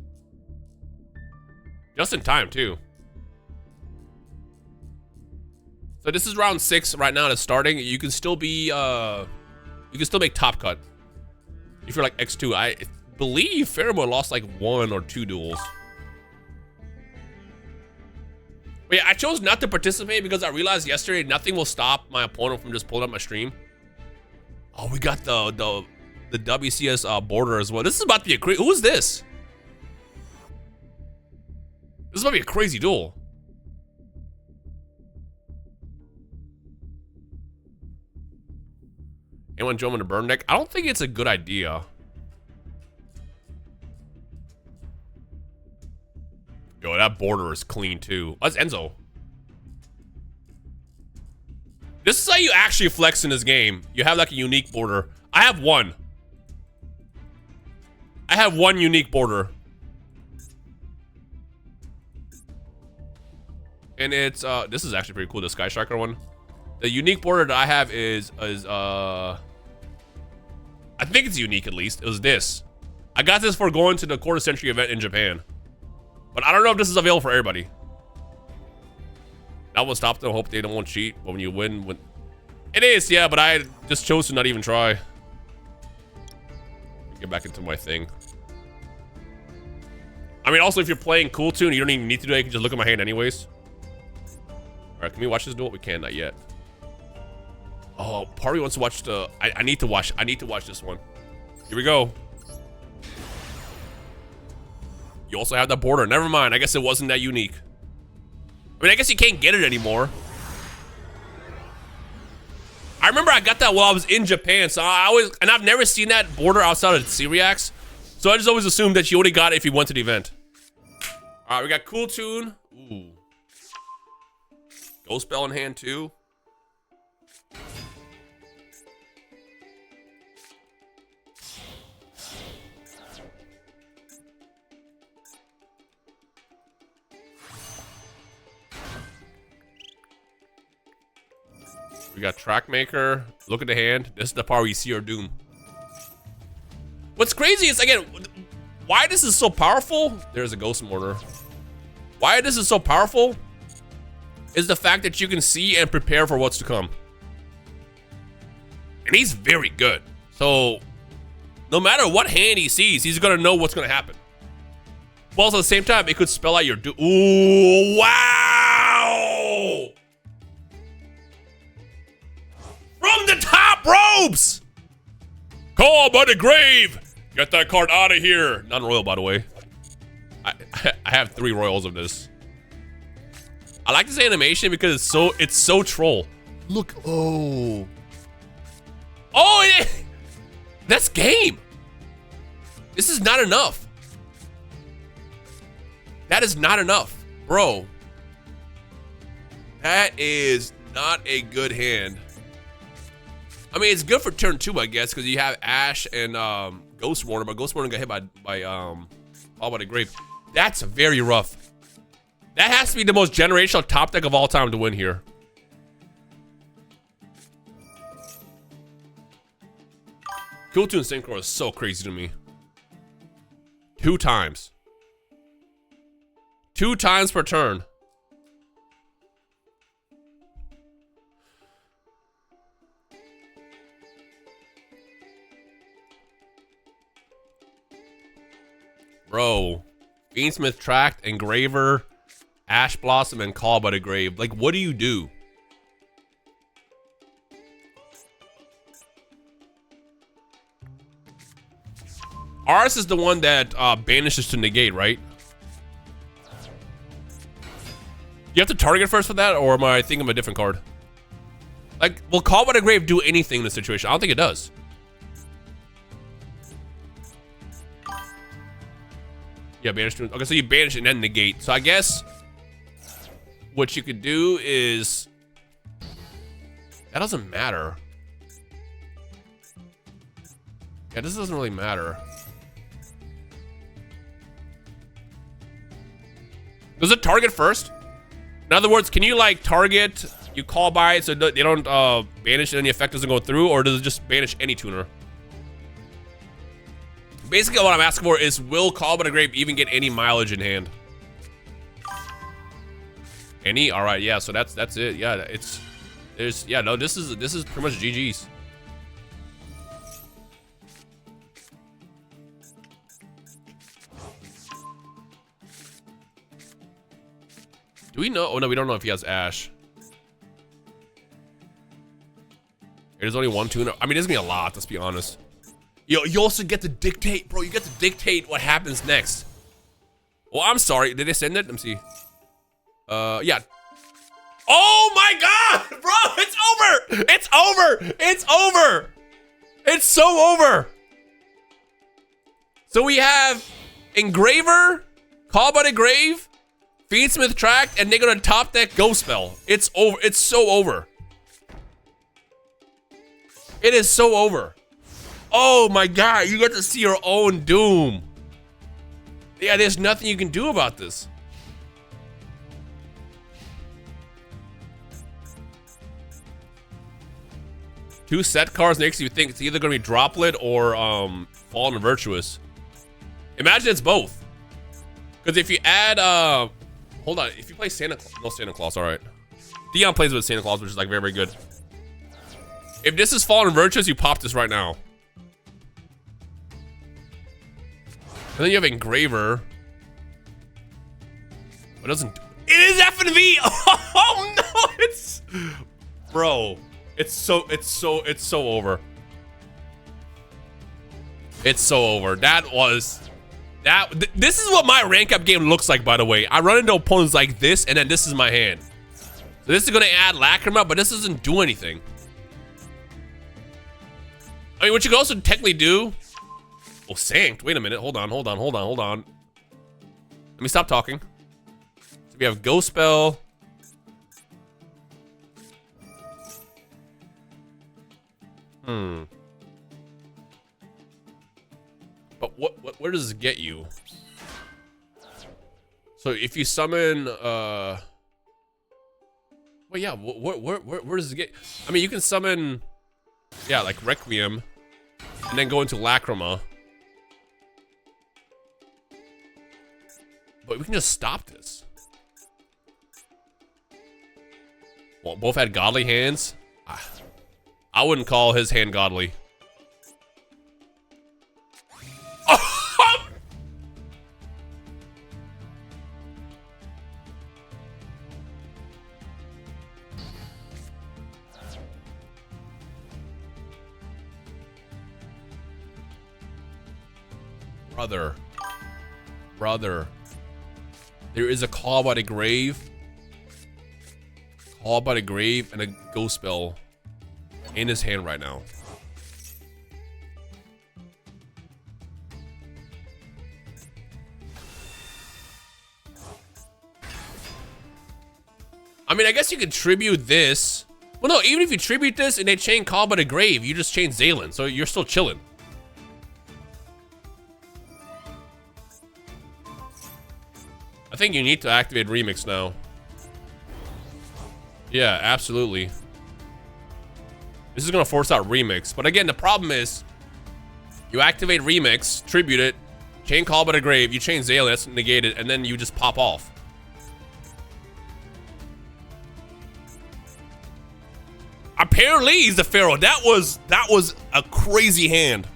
Just in time, too. So this is round 6 right now that's starting. You can still be, you can still make top cut. If you're like X2. I believe Pheromone lost like 1 or 2 duels. But yeah, I chose not to participate because I realized yesterday nothing will stop my opponent from just pulling up my stream. Oh, we got the WCS border as well. This is about to be a crazy. Who is this? This is about to be a crazy duel. Anyone join in the burn deck? I don't think it's a good idea. Yo, that border is clean too. That's Enzo. This is how you actually flex in this game. You have like a unique border. I have one. I have one unique border. And it's, this is actually pretty cool, the Sky Striker one. The unique border that I have is I think it's unique at least. It was this. I got this for going to the quarter century event in Japan. But I don't know if this is available for everybody. That will stop them. Hope they don't want to cheat. But when you win, it is, yeah. But I just chose to not even try. Get back into my thing. I mean, also if you're playing Cool Tune, you don't even need to do it. You can just look at my hand anyways. All right, can we watch this duel? We can, not yet. Oh, Party wants to watch the. I need to watch. I need to watch this one. Here we go. You also have that border. Never mind. I guess it wasn't that unique. I mean, I guess you can't get it anymore. I remember I got that while I was in Japan, so I always, and I've never seen that border outside of Syriacs. So I just always assumed that you only got it if you went to the event. All right, we got Cool Tune. Ooh. Ghost Bell in hand too. We got Track Maker. Look at the hand. This is the part where you see our doom. What's crazy is, again, why this is so powerful. There's a Ghost Mortar. Why this is so powerful is the fact that you can see and prepare for what's to come. And he's very good. So no matter what hand he sees, he's gonna know what's gonna happen. But also at the same time, it could spell out your doom. Ooh, wow! From the top ropes! Call by the grave! Get that card out of here. Non-royal, by the way. I have 3 royals of this. I like this animation because it's so troll. Look, oh. Oh, that's game. This is not enough. That is not enough, bro. That is not a good hand. I mean, it's good for turn 2, I guess, because you have Ash and Ghost Warner, but Ghost Warner got hit by All by the Grave. That's very rough. That has to be the most generational top deck of all time to win here. Cool Tune Synchro is so crazy to me. 2 times. 2 times per turn. Bro, Fiendsmith Tract, Engraver, Ash Blossom, and Call by the Grave. Like, what do you do? Ours is the one that banishes to negate, right? You have to target first for that, or am I thinking of a different card? Like, will Call by the Grave do anything in this situation? I don't think it does. Yeah, banish. Okay, so you banish and then negate. So I guess what you could do is, that doesn't matter. Yeah, this doesn't really matter. Does it target first? In other words, can you like target, you call by it so they don't banish and the effect doesn't go through, or does it just banish any tuner? Basically, what I'm asking for is, will Call by the Grave even get any mileage in hand? Any? All right, yeah. So that's it. Yeah, no. This is pretty much GG's. Do we know? Oh no, we don't know if he has Ash. There's only one tuner. I mean, there's gonna be a lot. Let's be honest. Yo, you also get to dictate, bro. You get to dictate what happens next. Well, I'm sorry. Did they send it? Let me see. Yeah. Oh my God, bro! It's over! It's over! It's over! It's so over! So we have Engraver, Call by the Grave, Feedsmith Tract, and they're gonna top deck Ghost Spell. It's over. It's so over. It is so over. Oh my God, you get to see your own doom. Yeah, there's nothing you can do about this. Two set cards makes you think it's either gonna be Droplet or Fallen Virtuous. Imagine it's both. Because if you add hold on, if you play Santa Claus, no Santa Claus, alright. Dion plays with Santa Claus, which is like very, very good. If this is Fallen Virtuous, you pop this right now. And then you have Engraver. It doesn't do it. Is F&V! Oh no, it's bro. It's so over. It's so over. This is what my rank up game looks like, by the way. I run into opponents like this, and then this is my hand. So this is gonna add Lacrima, but this doesn't do anything. I mean, what you can also technically do. Oh, Sanct. Wait a minute. Hold on. Let me stop talking. So we have Ghost Spell. But where does it get you? So if you summon well, yeah, where does it get? I mean, you can summon, yeah, like Requiem, and then go into Lacrima. But we can just stop this. Well, both had godly hands. I wouldn't call his hand godly. Brother. There is a Call by the Grave. Call by the Grave and a Ghost Spell in his hand right now. I mean, I guess you could tribute this. Well, no, even if you tribute this and they chain Call by the Grave, you just chain Zalen, so you're still chilling. I think you need to activate Remix now. Yeah, absolutely. This is gonna force out Remix, but again, the problem is you activate Remix, tribute it, chain Call by the Grave, you chain Zalen, that's negated, and then you just pop off. Apparently he's the Pharaoh. That was a crazy hand.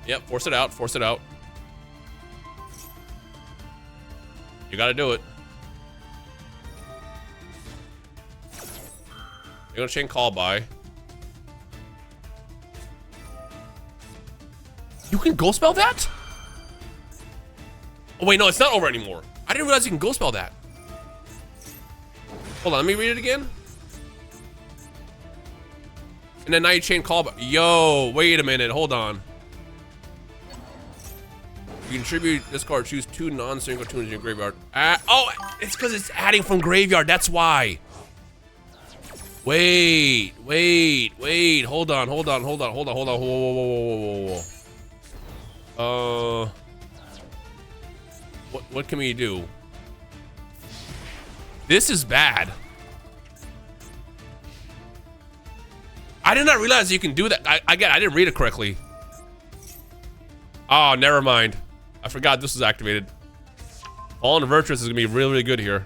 Yep, force it out, force it out. You gotta do it. You're gonna chain Call by. You can Ghost Spell that? Oh wait, no, it's not over anymore. I didn't realize you can Ghost Spell that. Hold on, let me read it again. And then now you chain Call by. Yo, wait a minute, hold on. You contribute this card, choose 2 non-single tunes in your graveyard. Oh, it's because it's adding from graveyard, that's why. Wait, hold on, whoa. What can we do? This is bad. I did not realize you can do that. I didn't read it correctly. Oh, never mind. I forgot this was activated. Fallen Virtuous is gonna be really, really good here.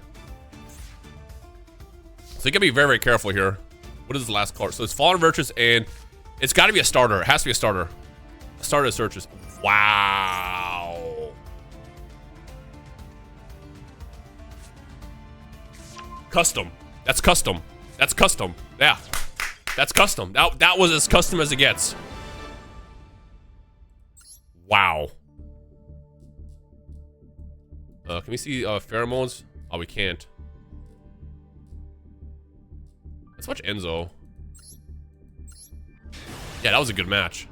So you gotta be very, very careful here. What is the last card? So it's Fallen Virtues, and it's gotta be a starter. It has to be a starter. A starter searches. Wow. Custom. That's custom. That's custom. Yeah. That's custom. That was as custom as it gets. Wow. Can we see pheromones? Oh, we can't. Let's watch Enzo. Yeah, that was a good match.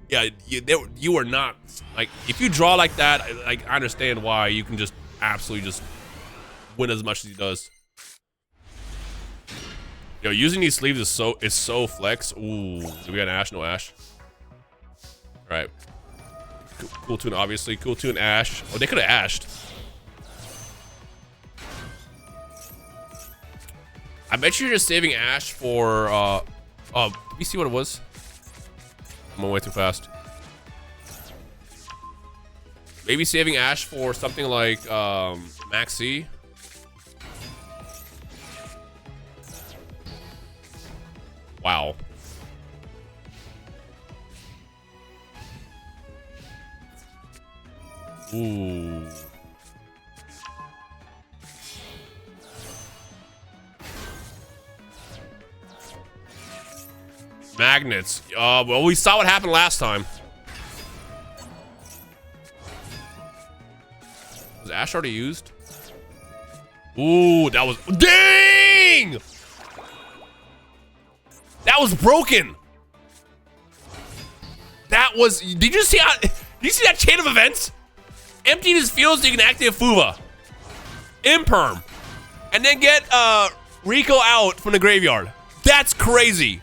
Yeah, you were not like, if you draw like that, like, I understand why you can just absolutely just win as much as he does. Yo, using these sleeves is so flex. Ooh, do we got an Ash? No Ash. All right. Cool tune, obviously. Cool tune, Ash. Oh, they could have ashed. I bet you're just saving Ash for, oh, let me see what it was. I'm way too fast. Maybe saving Ash for something like, Maxi. Wow. Ooh. Magnets. Well, we saw what happened last time. Was Ash already used? Ooh, that was... Dang! That was broken. That was... Did you see how... Did you see that chain of events? Empty his field so you can activate Fuva. Imperm. And then get Rico out from the graveyard. That's crazy.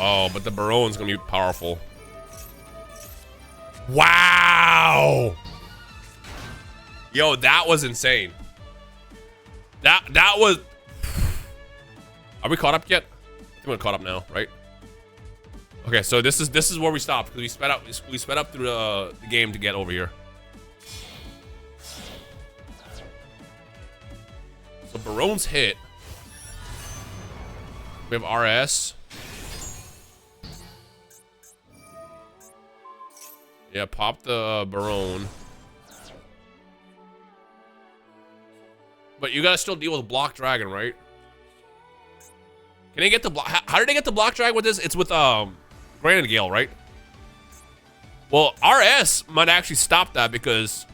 Oh, but the Baron's gonna be powerful. Wow. Yo, that was insane. That was... Are we caught up yet? I think we're caught up now, right? Okay, so this is where we stopped because we sped up through the game to get over here. So Baron's hit. We have RS. Yeah, pop the Baron. But you gotta still deal with Block Dragon, right? Can they get the block? How did they get the Block Dragon with this? It's with Granite Gale, right? Well, RS might actually stop that because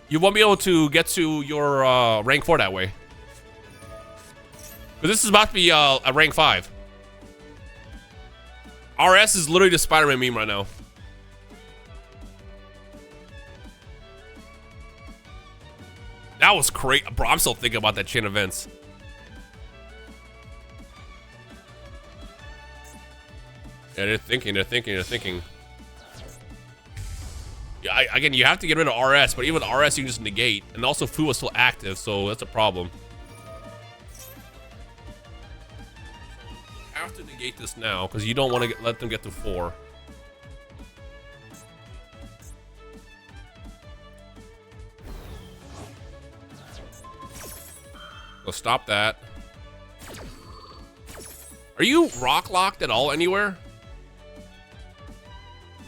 you won't be able to get to your rank 4 that way. Because this is about to be a rank 5. RS is literally the Spider-Man meme right now. That was crazy. Bro, I'm still thinking about that chain of events. Yeah, they're thinking. Yeah, again, you have to get rid of RS, but even with RS, you can just negate. And also, Fu is still active, so that's a problem. You have to negate this now, because you don't want to let them get to 4. So stop that. Are you rock locked at all anywhere?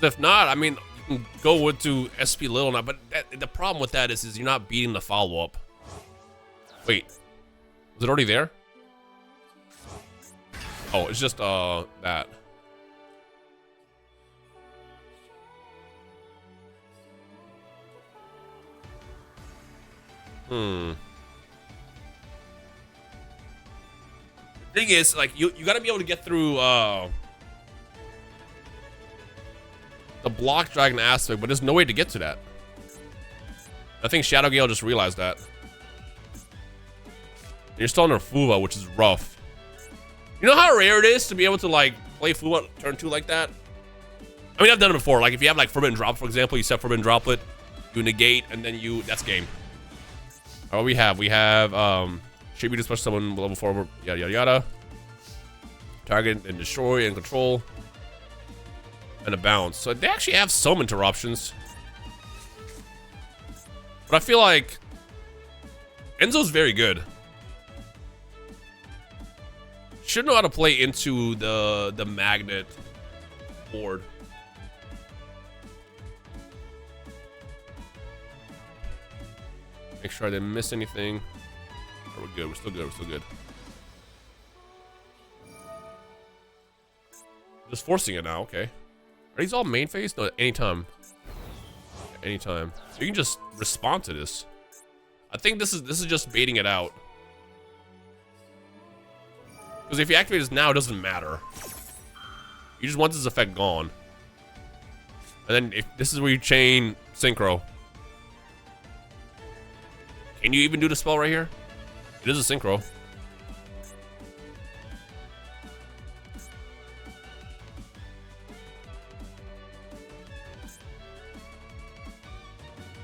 If not, I mean, you can go into SP Little now, but the problem with that is you're not beating the follow-up. Wait, was it already there? Oh, it's just that. Thing is, like, you gotta be able to get through the Block Dragon aspect, but there's no way to get to that. I think Shadow Gale just realized that. You're still under Fuva, which is rough. You know how rare it is to be able to, like, play Fuva turn 2 like that? I mean, I've done it before. Like, if you have, like, Forbidden Drop, for example, you set Forbidden Droplet, you negate, and then that's game. Oh, we have should be dispatch someone level 4, yada yada yada. Target and destroy and control. And a bounce. So they actually have some interruptions. But I feel like Enzo's very good. Should know how to play into the magnet board. Make sure I didn't miss anything. Oh, we're good. We're still good. We're still good. Just forcing it now. Okay. Are these all main phase? No, anytime. Anytime. So you can just respond to this. I think this is just baiting it out. Because if you activate this now, it doesn't matter. You just want this effect gone. And then if this is where you chain synchro. Can you even do the spell right here? It is a synchro.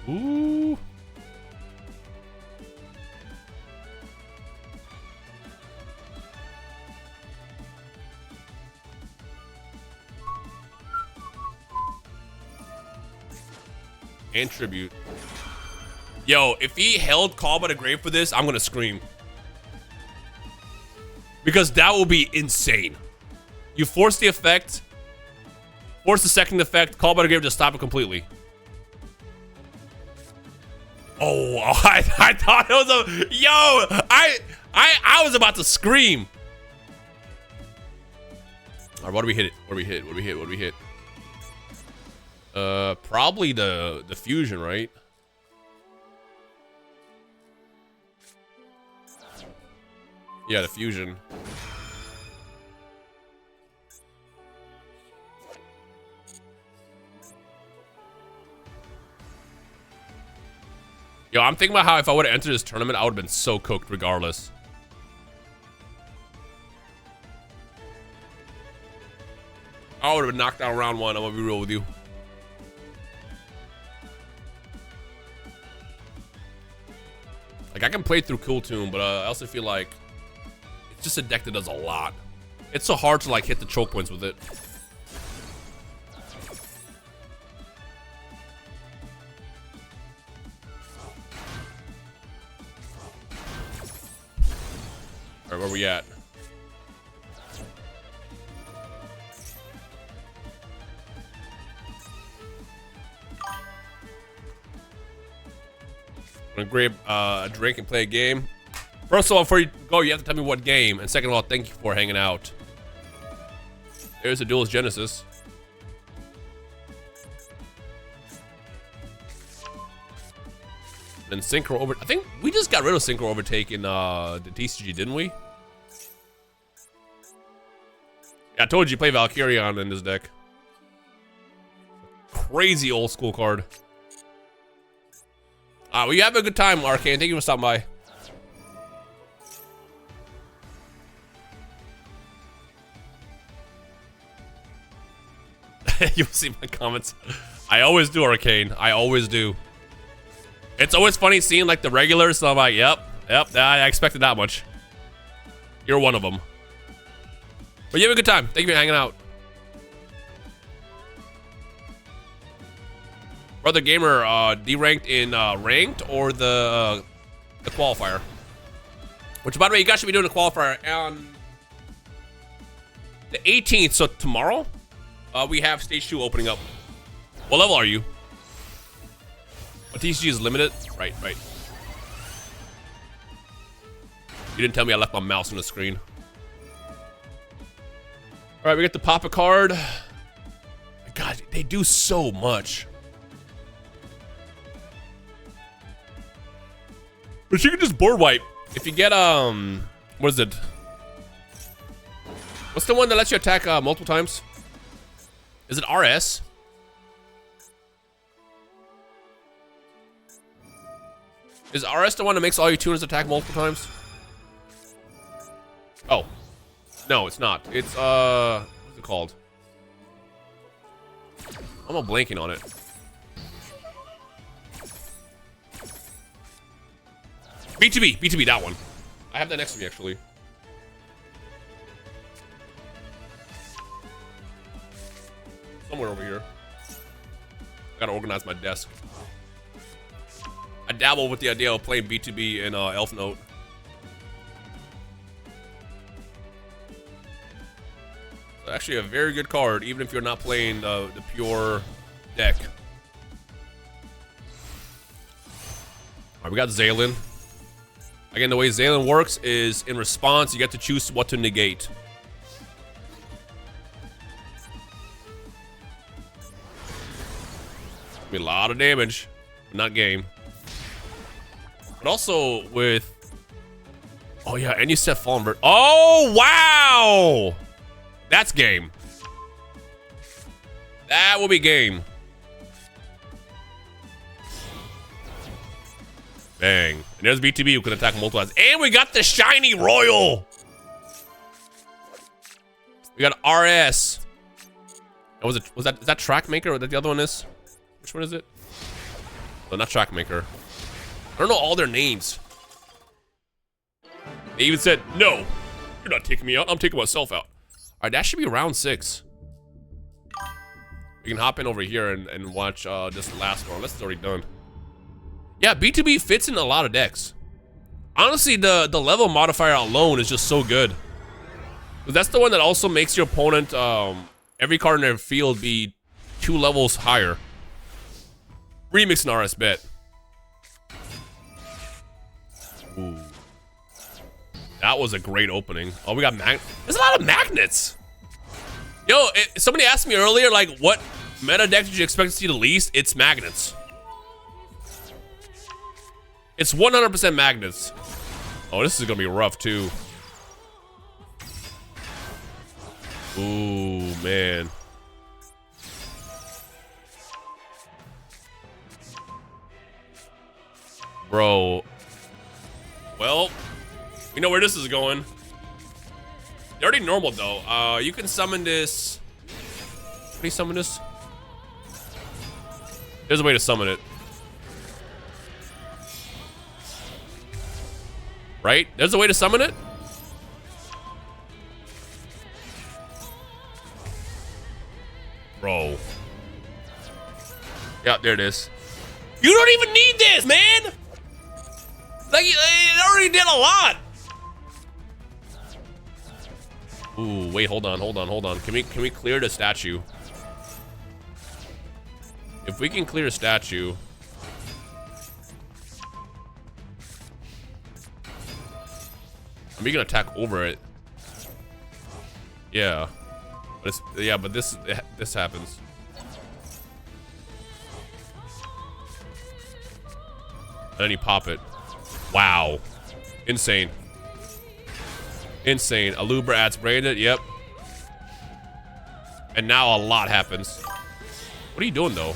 Ooh. And tribute. Yo, if he held Call by the Grave for this, I'm gonna scream. Because that will be insane. You force the effect, force the second effect, Call by the Grave to stop it completely. Oh, I thought it was a yo. I was about to scream. All right, what do we hit it? What do we hit? What do we hit? What do we hit? Probably the fusion, right? Yeah, the fusion. Yo, I'm thinking about how if I would have entered this tournament, I would have been so cooked regardless. I would have been knocked down round one. I'm gonna be real with you. Like, I can play through Cool Tune, but I also feel like it's just a deck that does a lot. It's so hard to, like, hit the choke points with it. All right, where we at? I'm gonna grab a drink and play a game. First of all, before you go, you have to tell me what game. And second of all, thank you for hanging out. There's a Duelist Genesis. Then Synchro over. I think we just got rid of Synchro Overtake in the TCG, didn't we? Yeah, I told you play Valkyrion in this deck. Crazy old school card. Well, you have a good time, Arcane. Thank you for stopping by. You'll see my comments. I always do, Arcane. I always do. It's always funny seeing like the regulars. So I'm like, yep, I expected that much. You're one of them. But you have a good time. Thank you for hanging out. Brother Gamer, D-ranked in ranked or the qualifier? Which, by the way, you guys should be doing a qualifier on the 18th. So tomorrow, we have stage 2 opening up. What level are you? What TCG is limited? Right. You didn't tell me I left my mouse on the screen. All right, we get the pop a card. God, they do so much. But you can just board wipe. If you get, what is it? What's the one that lets you attack multiple times? Is it RS? Is RS the one that makes all your tuners attack multiple times? Oh. No, it's not. It's, what's it called? I'm all blanking on it. B2B, that one. I have that next to me, actually. Somewhere over here. Gotta organize my desk. I dabble with the idea of playing B2B in Elf Note. Actually, a very good card, even if you're not playing the pure deck. All right, we got Zaylin. Again, the way Zaylin works is in response, you get to choose what to negate. Be a lot of damage, but not game. But also with, oh yeah, and you set Fallen Bird. Oh wow, that's game. That will be game. Bang. And there's BTB who can attack multiple times. And we got the shiny royal. We got RS. And is that Track Maker or that the other one is? Which one is it? Oh, not Track Maker. I don't know all their names. They even said, no, you're not taking me out. I'm taking myself out. All right, that should be round 6. We can hop in over here and watch this last one. This is already done. Yeah, B2B fits in a lot of decks. Honestly, the level modifier alone is just so good. That's the one that also makes your opponent, every card in their field be 2 levels higher. Remix and RS bet. Ooh. That was a great opening. Oh, we got there's a lot of magnets. Yo, somebody asked me earlier, like, what meta deck did you expect to see the least? It's magnets. It's 100% magnets. Oh, this is gonna be rough too. Ooh, man. Bro. Well, we know where this is going. They're already normal though. You can summon this. How do you summon this? There's a way to summon it. Right? There's a way to summon it? Bro. Yeah, there it is. You don't even need this, man! Like, it already did a lot! Ooh, wait, hold on. Can we clear the statue? If we can clear a statue... we can attack over it. Yeah. But this happens. And then you pop it. Wow. Insane. Insane. Alubra adds branded, yep. And now a lot happens. What are you doing though?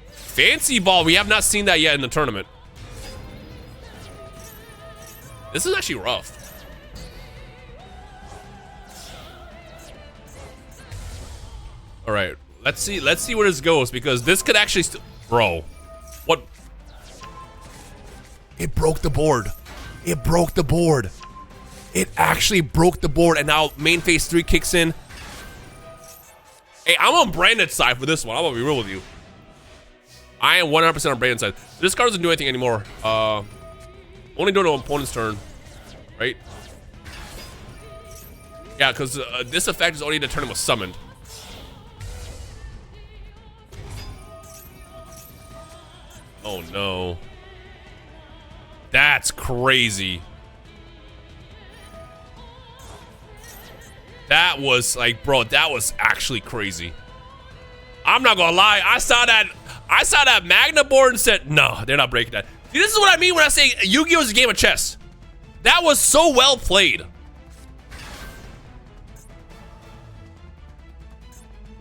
Fancy ball, we have not seen that yet in the tournament. This is actually rough. All right, let's see where this goes because this could actually bro. What? It broke the board. It broke the board. It actually broke the board and now main phase 3 kicks in. Hey, I'm on Brandon's side for this one. I'm gonna be real with you. I am 100% on Brandon's side. This card doesn't do anything anymore. Only during an opponent's turn, right? Yeah, because this effect is only the turn it was summoned. Oh no. That's crazy. That was like, bro, that was actually crazy. I'm not gonna lie, I saw that Magna board and said, no, they're not breaking that. See, this is what I mean when I say Yu-Gi-Oh! Is a game of chess. That was so well played.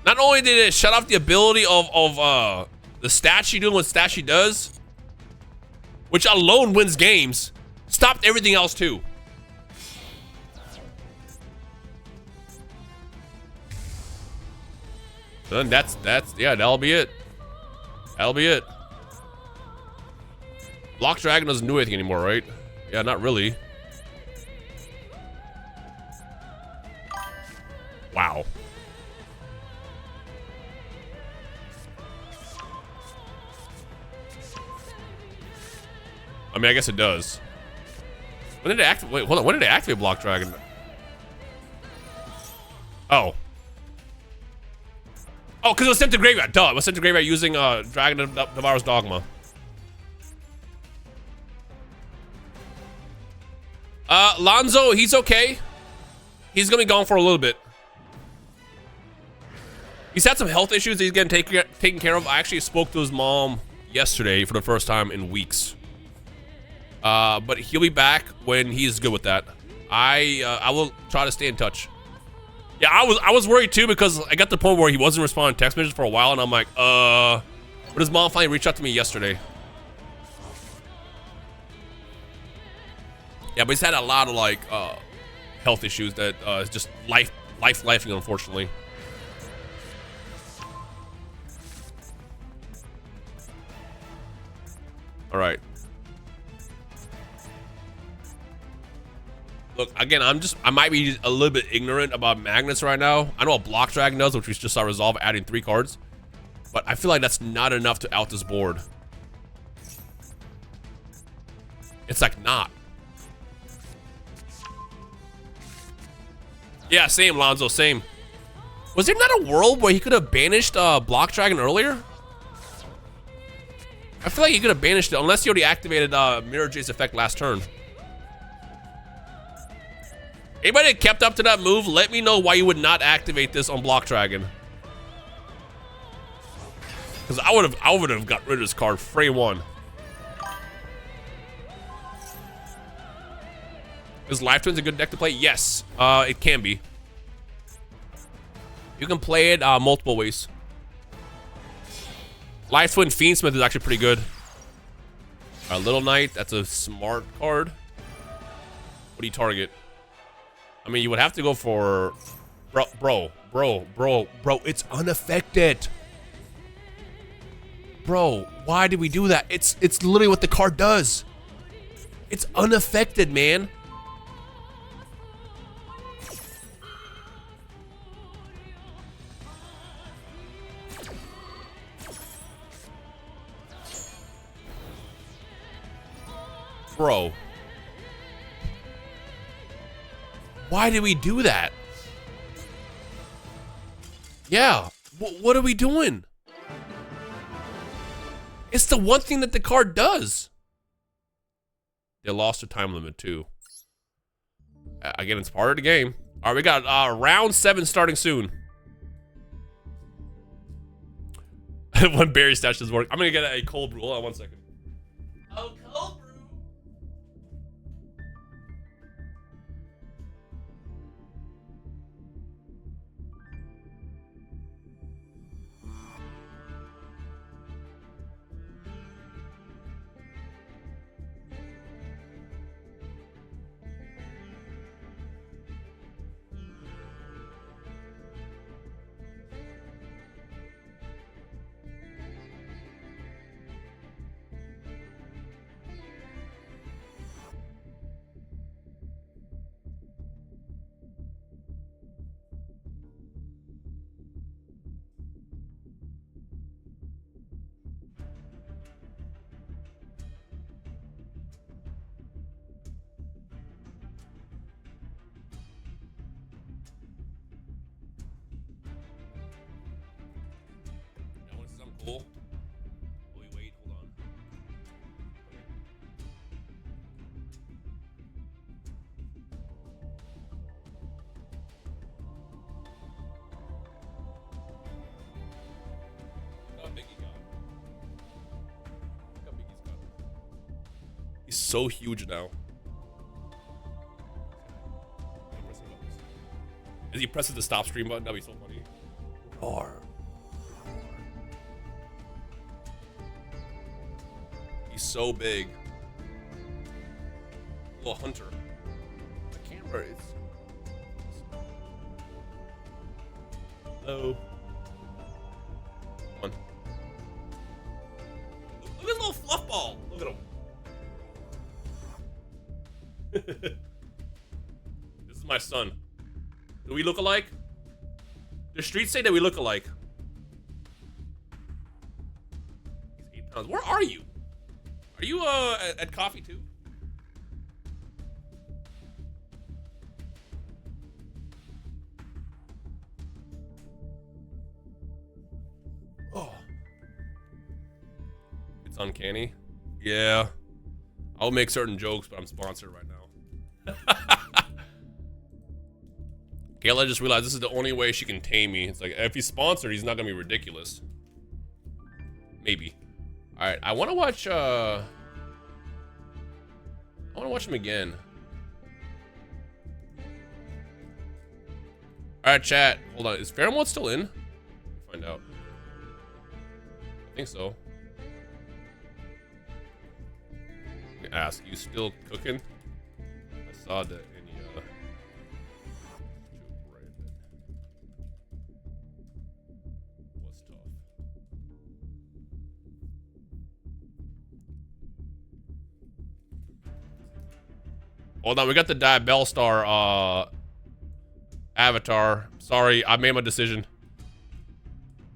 Not only did it shut off the ability of the statue doing what statue does, which alone wins games, stopped everything else too. And that's yeah, that'll be it. That'll be it. Block Dragon doesn't do anything anymore, right? Yeah, not really. Wow. I mean, I guess it does. When did it activate? Wait, hold on. When did it activate Block Dragon? Oh. Oh, because it was sent to graveyard. Duh, it was sent to graveyard using Dragon of Navarro's Dogma. Lonzo, he's okay. He's gonna be gone for a little bit. He's had some health issues that he's getting taken care of. I actually spoke to his mom yesterday for the first time in weeks. But he'll be back when he's good with that. I will try to stay in touch. Yeah, I was worried too because I got to the point where he wasn't responding to text messages for a while, and I'm like, but his mom finally reached out to me yesterday. Yeah, but he's had a lot of like health issues that is just lifing, unfortunately. All right. Look, again, I might be a little bit ignorant about magnets right now. I know what Block Dragon does, which we just saw resolve adding 3 cards. But I feel like that's not enough to out this board. It's like not. Yeah, same, Lonzo, same. Was there not a world where he could have banished Block Dragon earlier? I feel like he could have banished it unless he already activated Mirror J's effect last turn. Anybody that kept up to that move, let me know why you would not activate this on Block Dragon. Because I would have got rid of this card Fray 1. Is Life Twins a good deck to play? Yes, it can be. You can play it multiple ways. Life Twin Fiendsmith is actually pretty good. Little Knight, that's a smart card. What do you target? I mean, you would have to go for... Bro, it's unaffected. Bro, why did we do that? It's literally what the card does. It's unaffected, man. Bro. Why did we do that? Yeah. What are we doing? It's the one thing that the card does. They lost their time limit too. Again, it's part of the game. All right, we got round 7 starting soon. When Berry Stash does work. I'm gonna get a cold brew. Hold on 1 second. Oh, cold brew. Cool. Wait, hold on. Look how big he got. Look how big he's got. He's so huge now. As he presses the stop stream button, that'd be so funny. Roar. So big. Little hunter. The camera is. Hello. Come on. Look at his little fluff ball. Look at him. This is my son. Do we look alike? The streets say that we look alike. He's 8 pounds. Where are you? Are you at coffee too? Oh. It's uncanny. Yeah. I'll make certain jokes, but I'm sponsored right now. Kayla just realized this is the only way she can tame me. It's like, if he's sponsored, he's not gonna be ridiculous. Maybe. Alright, I wanna watch him again. Alright, chat. Hold on. Is Pheromone still in? Find out. I think so. Let me ask, you still cooking? I saw that in what's tough. Hold on, we got the Bellstar avatar. Sorry, I made my decision.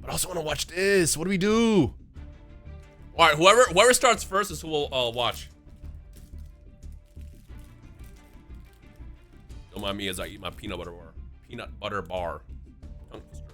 But I also want to watch this. What do we do? All right, whoever starts first is who we'll watch. Don't mind me as I eat my peanut butter bar. Peanut butter bar. Tongue twister.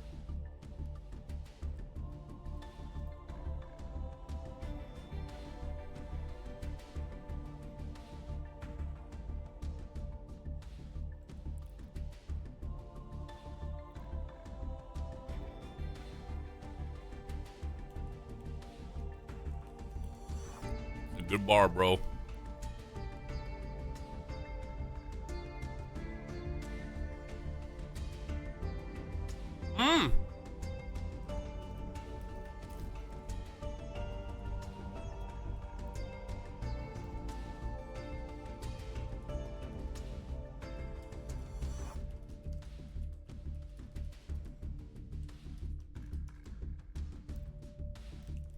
It's a good bar, bro. Mmm.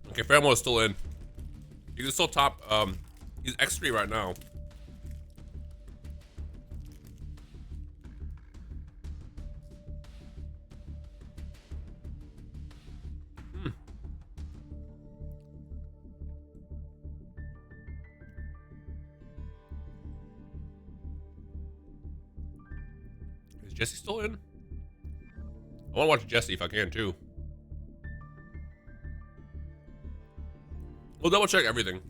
Okay, Pheromone's still in. He's still top. He's X3 right now. Is Jesse still in? I want to watch Jesse if I can too. We'll double check everything.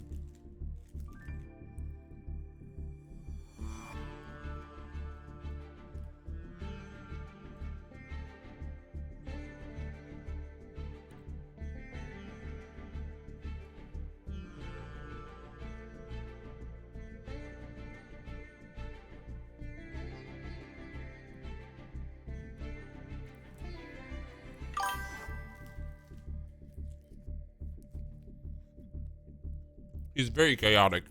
He's very chaotic.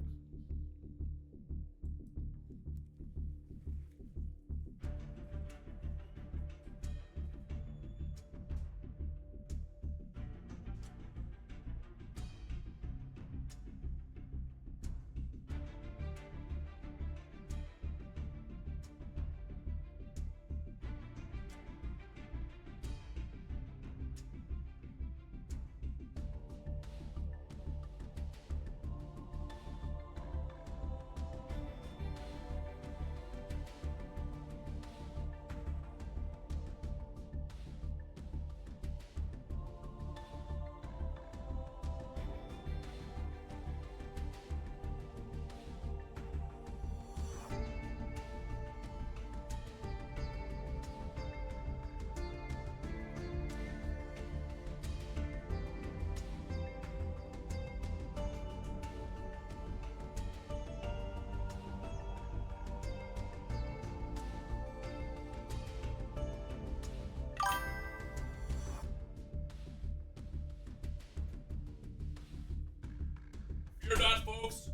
Fear not, folks.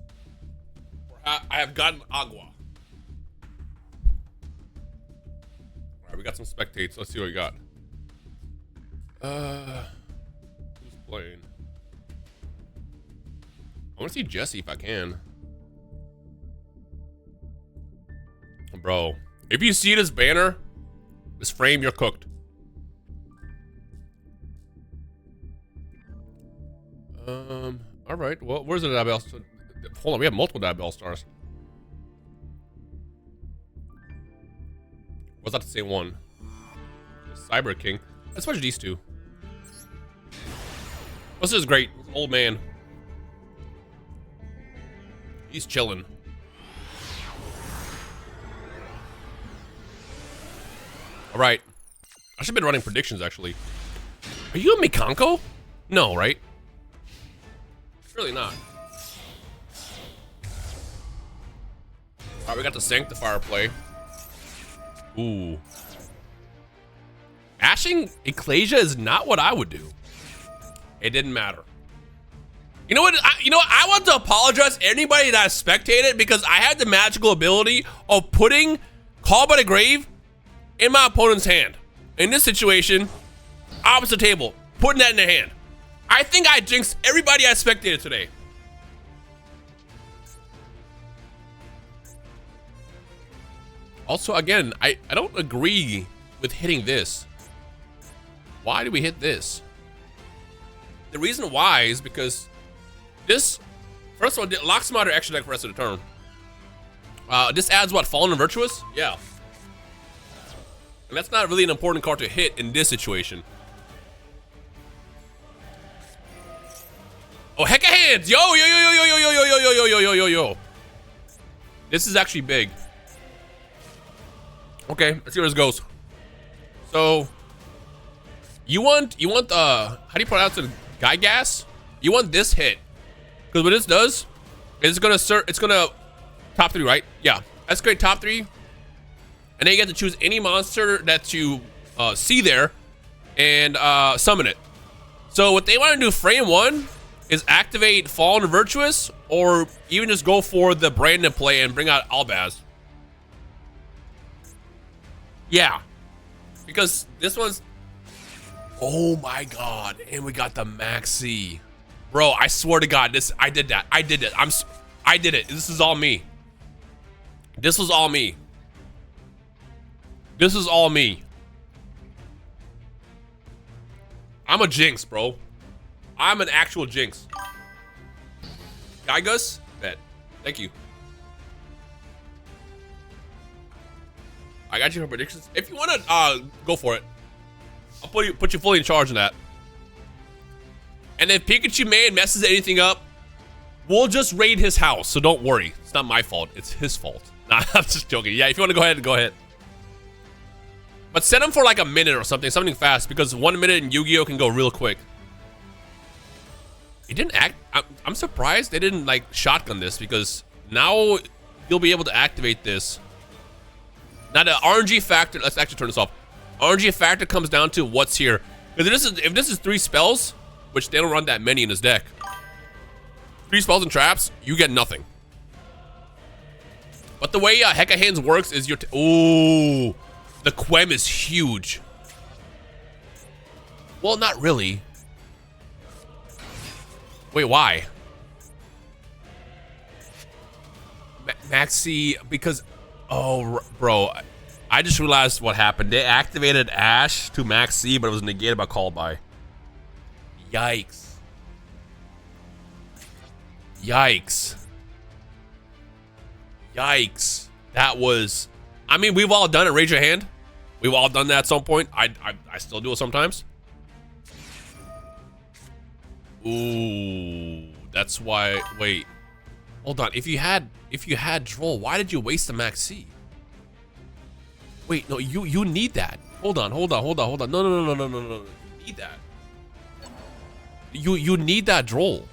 I have gotten agua. Alright, we got some spectates. Let's see what we got. Who's playing? I want to see Jesse if I can. Bro, if you see this banner, this frame, you're cooked. All right. Well, where's it at? Hold on, we have multiple Diabell stars. Was that the same one? Cyber King. Let's watch these two. This is great. Old man. He's chilling. All right. I should have been running predictions, actually. Are you a Mikanko? No, right? Surely not. All right, we got the Sanctifier play. Ooh. Ashing Ecclesia is not what I would do. It didn't matter. You know what? I want to apologize to anybody that spectated because I had the magical ability of putting Call by the Grave in my opponent's hand. In this situation, opposite table, putting that in their hand. I think I jinxed everybody I spectated today. Also, again, I don't agree with hitting this. Why do we hit this? The reason why is because this, first of all, it locks him out of extra deck for the rest of the turn. This adds what, Fallen and Virtuous? Yeah. And that's not really an important card to hit in this situation. Oh, heck of hands! Yo, yo, yo, yo, yo, yo, yo, yo, yo, yo, yo, yo, yo, yo. This is actually big. Okay, let's see where this goes. So, you want how do you pronounce it? Guy gas? You want this hit. Because what this does is it's gonna top 3, right? Yeah. That's great, top 3. And then you get to choose any monster that you see there and summon it. So what they want to do frame 1 is activate Fallen and Virtuous, or even just go for the Brandon play and bring out Albaz. Yeah. Because this one's, oh my god, and we got the Maxi. Bro, I swear to god, I did that. I did it. I did it. This is all me. This was all me. This is all me. I'm a jinx, bro. I'm an actual jinx. Gygus? Bet. Thank you. I got you for predictions. If you want to go for it, I'll put you fully in charge of that. And if Pikachu Man messes anything up, we'll just raid his house. So don't worry. It's not my fault. It's his fault. Nah, I'm just joking. Yeah, if you want to go ahead, go ahead. But set him for like a minute or something fast, because 1 minute in Yu-Gi-Oh can go real quick. It didn't act. I'm surprised they didn't like shotgun this, because now you'll be able to activate this. Now the RNG factor. Let's actually turn this off. RNG factor comes down to what's here. Because if this is 3 spells, which they don't run that many in this deck. 3 spells and traps, you get nothing. But the way Heck of Hands works is ooh, the Quem is huge. Well, not really. Wait, why? Maxi, because, oh, bro, I just realized what happened. They activated Ash to Maxi, but it was negated by Call By. Yikes. Yikes. Yikes. That was, I mean, we've all done it. Raise your hand. We've all done that at some point. I still do it sometimes. Ooh, that's why. Wait, hold on. If you had Droll, why did you waste the Maxi? Wait, no, you need that. Hold on. No. You need that. You need that Droll.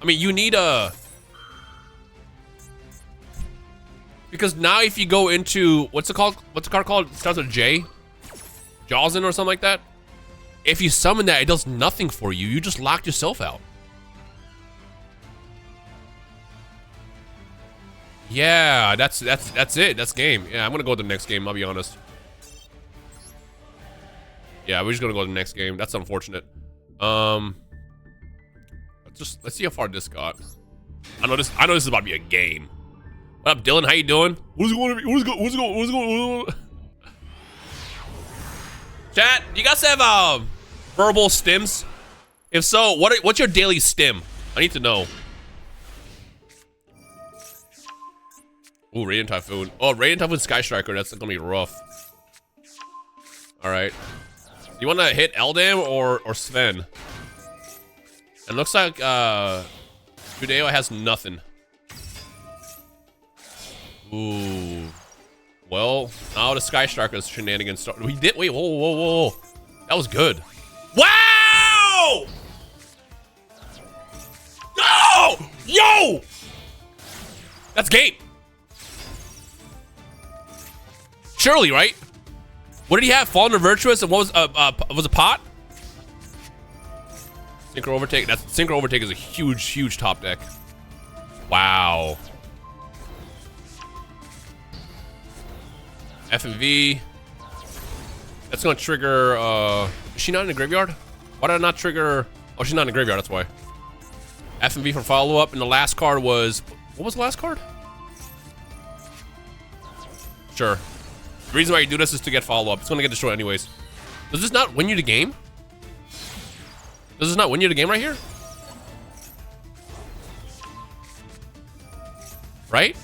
I mean, you need a. Because now if you go into, what's the card called? It starts with J? Jawsin or something like that? If you summon that, it does nothing for you. You just locked yourself out. Yeah, that's it. That's game. Yeah, I'm gonna go to the next game, I'll be honest. Yeah, we're just gonna go to the next game. That's unfortunate. Let's see how far this got. I know this is about to be a game. What up, Dylan? How you doing? What's going? Chat, do you guys have verbal stims? If so, what's your daily stim? I need to know. Ooh, Radiant Typhoon. Oh, Radiant Typhoon Sky Striker. That's gonna be rough. All right. You want to hit Eldam or Sven? It looks like Judeo has nothing. Ooh. Well, now the Sky Striker's shenanigans start. We did. Wait. Whoa. That was good. Wow! No! Yo! That's game. Surely, right? What did he have? Fallen to Virtuous, and what was a pot? Synchro Overtake. That's Synchro Overtake is a huge top deck. Wow. FMV. That's gonna trigger. Is she not in the graveyard? Why did I not trigger? Oh, she's not in the graveyard. That's why. FMV for follow up, and the last card was. What was the last card? Sure. The reason why you do this is to get follow-up. It's going to get destroyed anyways. Does this not win you the game? Does this not win you the game right here? Right?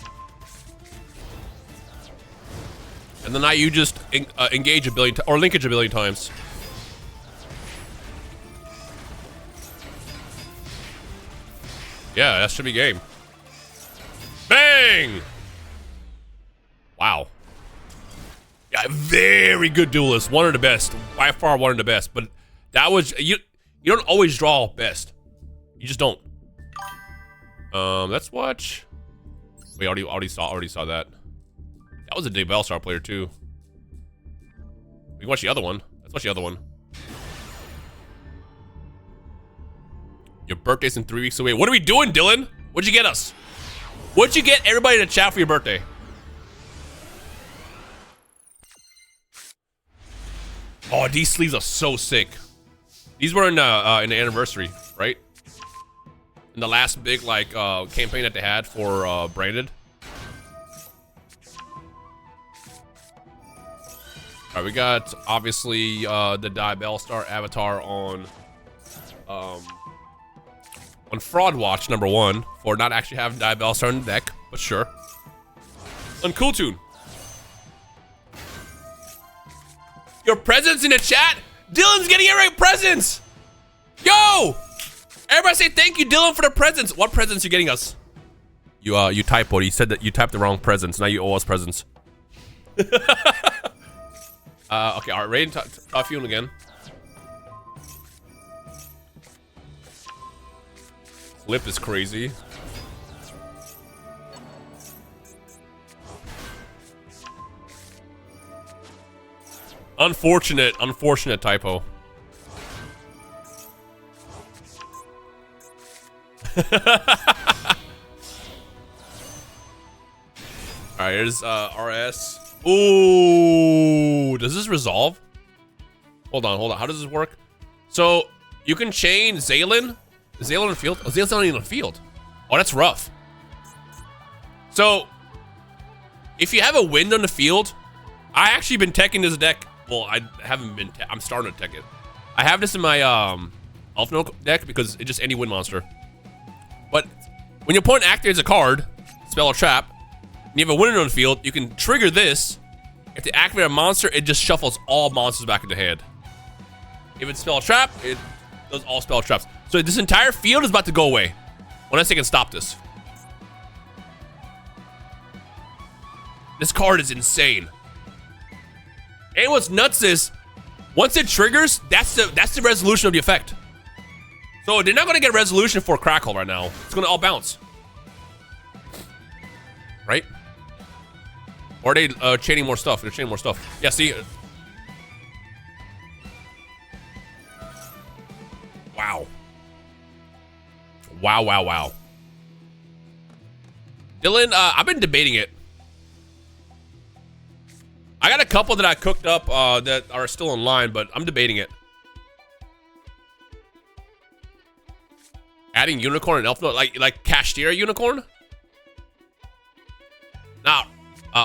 And then now you just engage a billion or linkage a billion times. Yeah, that should be game. Bang! Wow. Yeah, very good duelist. One of the best. By far one of the best. But that was you don't always draw best. You just don't. Let's watch. We already saw that. That was a Dave Bellstar player too. We can watch the other one. Let's watch the other one. Your birthday's in 3 weeks away. What are we doing, Dylan? What'd you get us? What'd you get everybody to chat for your birthday? Oh, these sleeves are so sick. These were in the anniversary, right? In the last big like campaign that they had for branded. All right, we got obviously the Die Bellstar avatar on Fraud Watch #1 for not actually having Die Bellstar in the deck, but sure. On Cool Tune. Your presents in the chat? Dylan's getting everybody presents! Yo! Everybody say thank you, Dylan, for the presents. What presents you getting us? You typoed. You said that you typed the wrong presents. Now you owe us presents. Okay, all right. Raiden Typhoon again. Flip is crazy. Unfortunate typo. Alright, here's RS. Ooh, does this resolve? Hold on. How does this work? So you can chain Zaylin. Is Zaylin in the field? Oh, Zaylin's not even in the field. Oh, that's rough. So if you have a wind on the field, I actually been teching this deck. Well, I haven't been. I'm starting to tech it. I have this in my Elfno deck because it's just any wind monster. But when your opponent activates a card, spell or trap, and you have a wind on the field, you can trigger this. If they activate a monster, it just shuffles all monsters back into hand. If it's spell or trap, it does all spell traps. So this entire field is about to go away unless they can stop this. This card is insane. And what's nuts is, once it triggers, that's the resolution of the effect. So they're not gonna get resolution for Crackle right now. It's gonna all bounce, right? Or are they chaining more stuff? They're chaining more stuff. Yeah, see. Wow. Wow. Dylan, I've been debating it. I got a couple that I cooked up that are still online, but I'm debating it. Adding Unicorn and Elf Note, like Kashtira Unicorn? Now,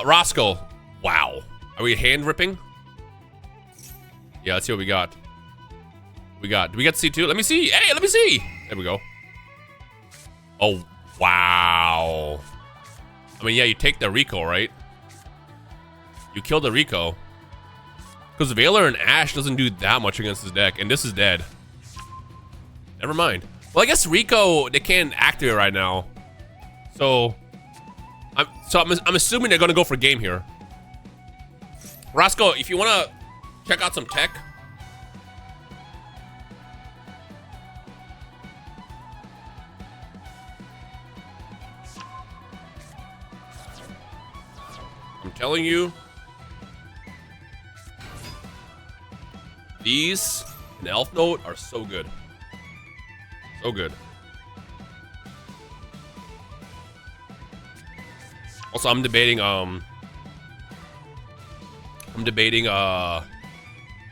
Roscoe. Wow. Are we hand ripping? Yeah, let's see what we got. Do we get C2? Let me see. Hey, let me see. There we go. Oh, wow. mean, yeah, you take the Rico, right? You kill the Rico. Because Veiler and Ashe doesn't do that much against his deck, and this is dead. Never mind. Well, I guess Rico, they can't activate right now. So I'm assuming they're gonna go for game here. Roscoe, if you wanna check out some tech. I'm telling you. These and Elf Note are so good. So good. Also, I'm debating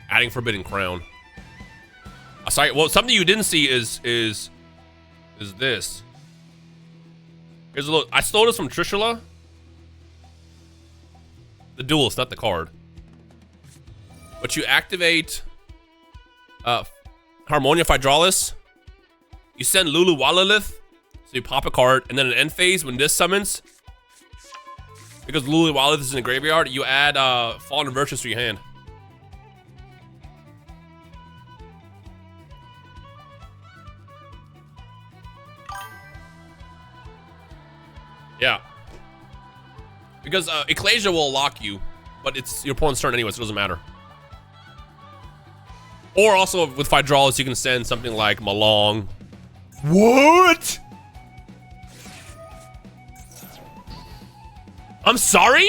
adding Forbidden Crown. Sorry, well, something you didn't see is this. Here's a little. I stole this from Trishula. The Duelist, not the card. But you activate Harmonia Hydraulis. You send Lulu Walalith, so you pop a card, and then in end phase, when this summons, because Lulu Walalith is in the graveyard, you add Fallen Virtues to your hand. Yeah. Because Ecclesia will lock you, but it's your opponent's turn anyway, so it doesn't matter. Or also with Hydraulis, you can send something like Malong. What? I'm sorry?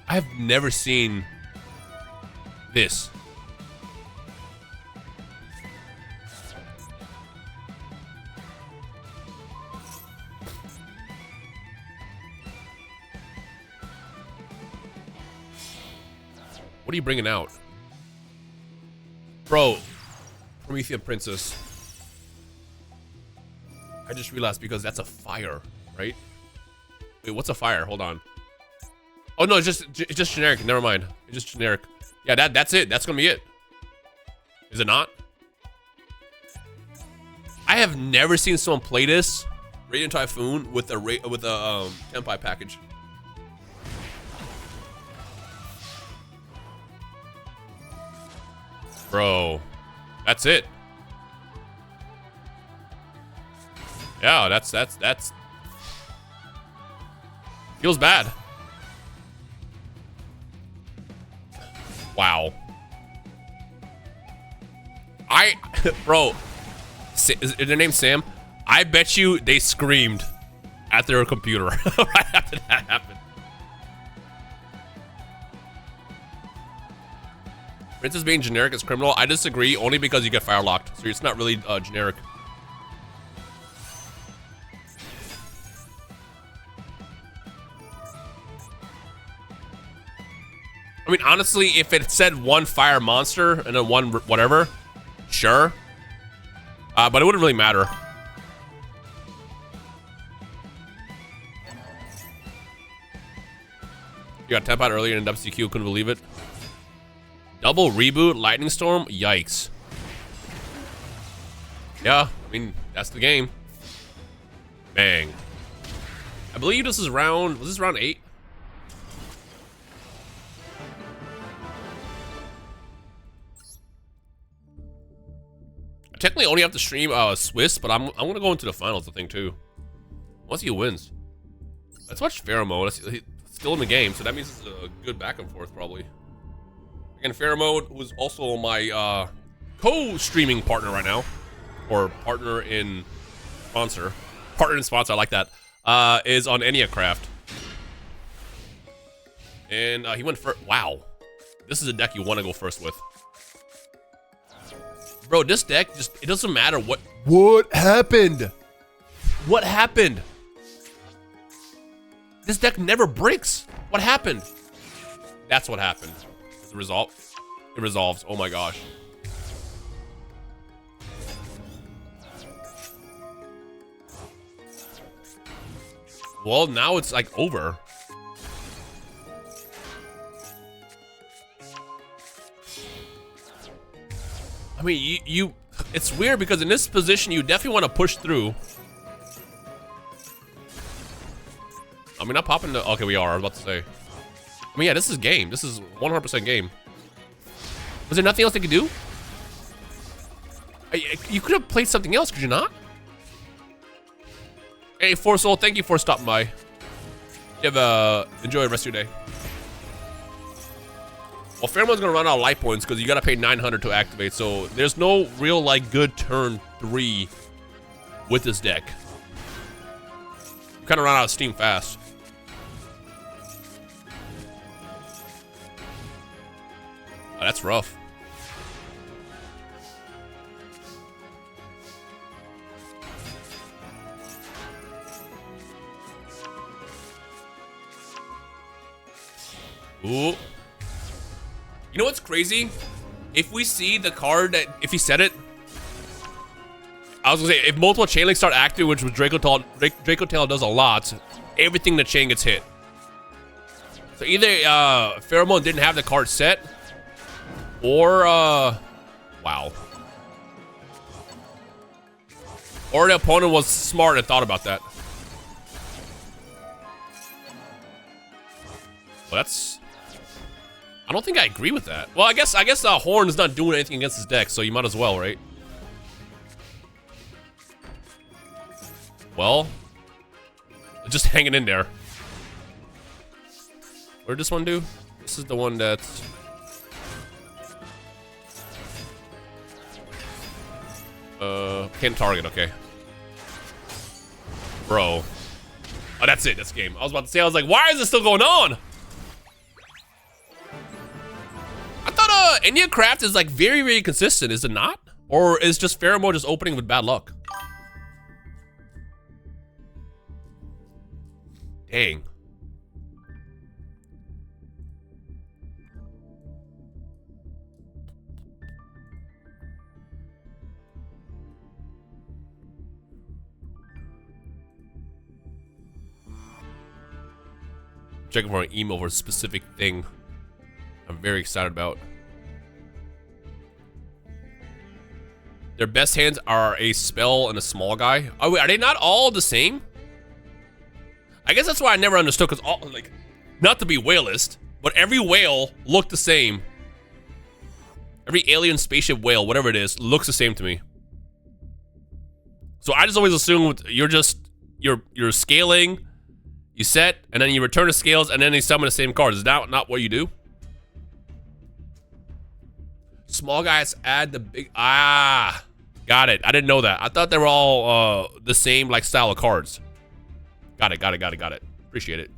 I've never seen this. What are you bringing out? Bro, Promethean Princess. I just realized because that's a fire, right? Wait, what's a fire? Hold on. Oh no, it's just generic. Never mind. It's just generic. Yeah, that's it. That's gonna be it. Is it not? I have never seen someone play this Radiant Typhoon with a Tempai package. Bro, that's it. Yeah, that's feels bad. Wow. Bro, is their name Sam? I bet you they screamed at their computer right after that happened. Princess being generic is criminal. I disagree, only because you get fire locked, so it's not really generic. I mean, honestly, if it said one fire monster and then one whatever, sure. But it wouldn't really matter. You got temp out earlier in WCQ, couldn't believe it. Double reboot, Lightning Storm, yikes. Yeah, I mean, that's the game. Bang. I believe this is round, was this round 8? I technically only have to stream Swiss, but I'm gonna go into the finals, I think, too. Once he wins. Let's watch Pheromone. He's still in the game, so that means it's a good back and forth, probably. Again, Pheromone, who's also my co-streaming partner right now, or partner in sponsor. Partner in sponsor, I like that. Is on Eniacraft. And he went first. Wow. This is a deck you want to go first with. Bro, this deck just, it doesn't matter what happened. What happened? This deck never breaks. What happened? That's what happened. Does it resolve? It resolves. Oh my gosh. Well, now it's like over. I mean, you it's weird because in this position, you definitely want to push through. I mean, not popping the, okay, we are, I was about to say. I mean, yeah, this is game. This is 100% game. Was there nothing else they could do? You could have played something else, could you not? Hey, Force Soul, thank you for stopping by. You have enjoy the rest of your day. Well, Pheromone's gonna run out of life points because you gotta pay 900 to activate, so there's no real, like, good turn 3 with this deck. Kind of run out of steam fast. Oh, that's rough. Ooh. You know what's crazy? If we see the card that, if he said it, I was gonna say, if multiple chain links start active, which was Draco Tail does a lot, everything in the chain gets hit. So either Pheromone didn't have the card set, or wow. Or the opponent was smart and thought about that. Well, that's, I don't think I agree with that. Well, I guess Horn is not doing anything against his deck, so you might as well, right? Well, just hanging in there. What did this one do? This is the one that's... can't target, okay. Bro. Oh, that's it, that's game. I was about to say, I was like, why is this still going on? I thought India Craft is like very, very consistent, is it not? Or is just Pheromone just opening with bad luck? Dang. Checking for an email for a specific thing I'm very excited about. Their best hands are a spell and a small guy. Oh, wait, are they not all the same? I guess that's why I never understood, because all, like, not to be whalist, but every whale looked the same. Every alien spaceship whale, whatever it is, looks the same to me. So I just always assumed you're scaling, you set, and then you return the scales, and then they summon the same cards. Is that not what you do? Small guys add the big, got it. I didn't know that. I thought they were all the same like style of cards. Got it. Appreciate it.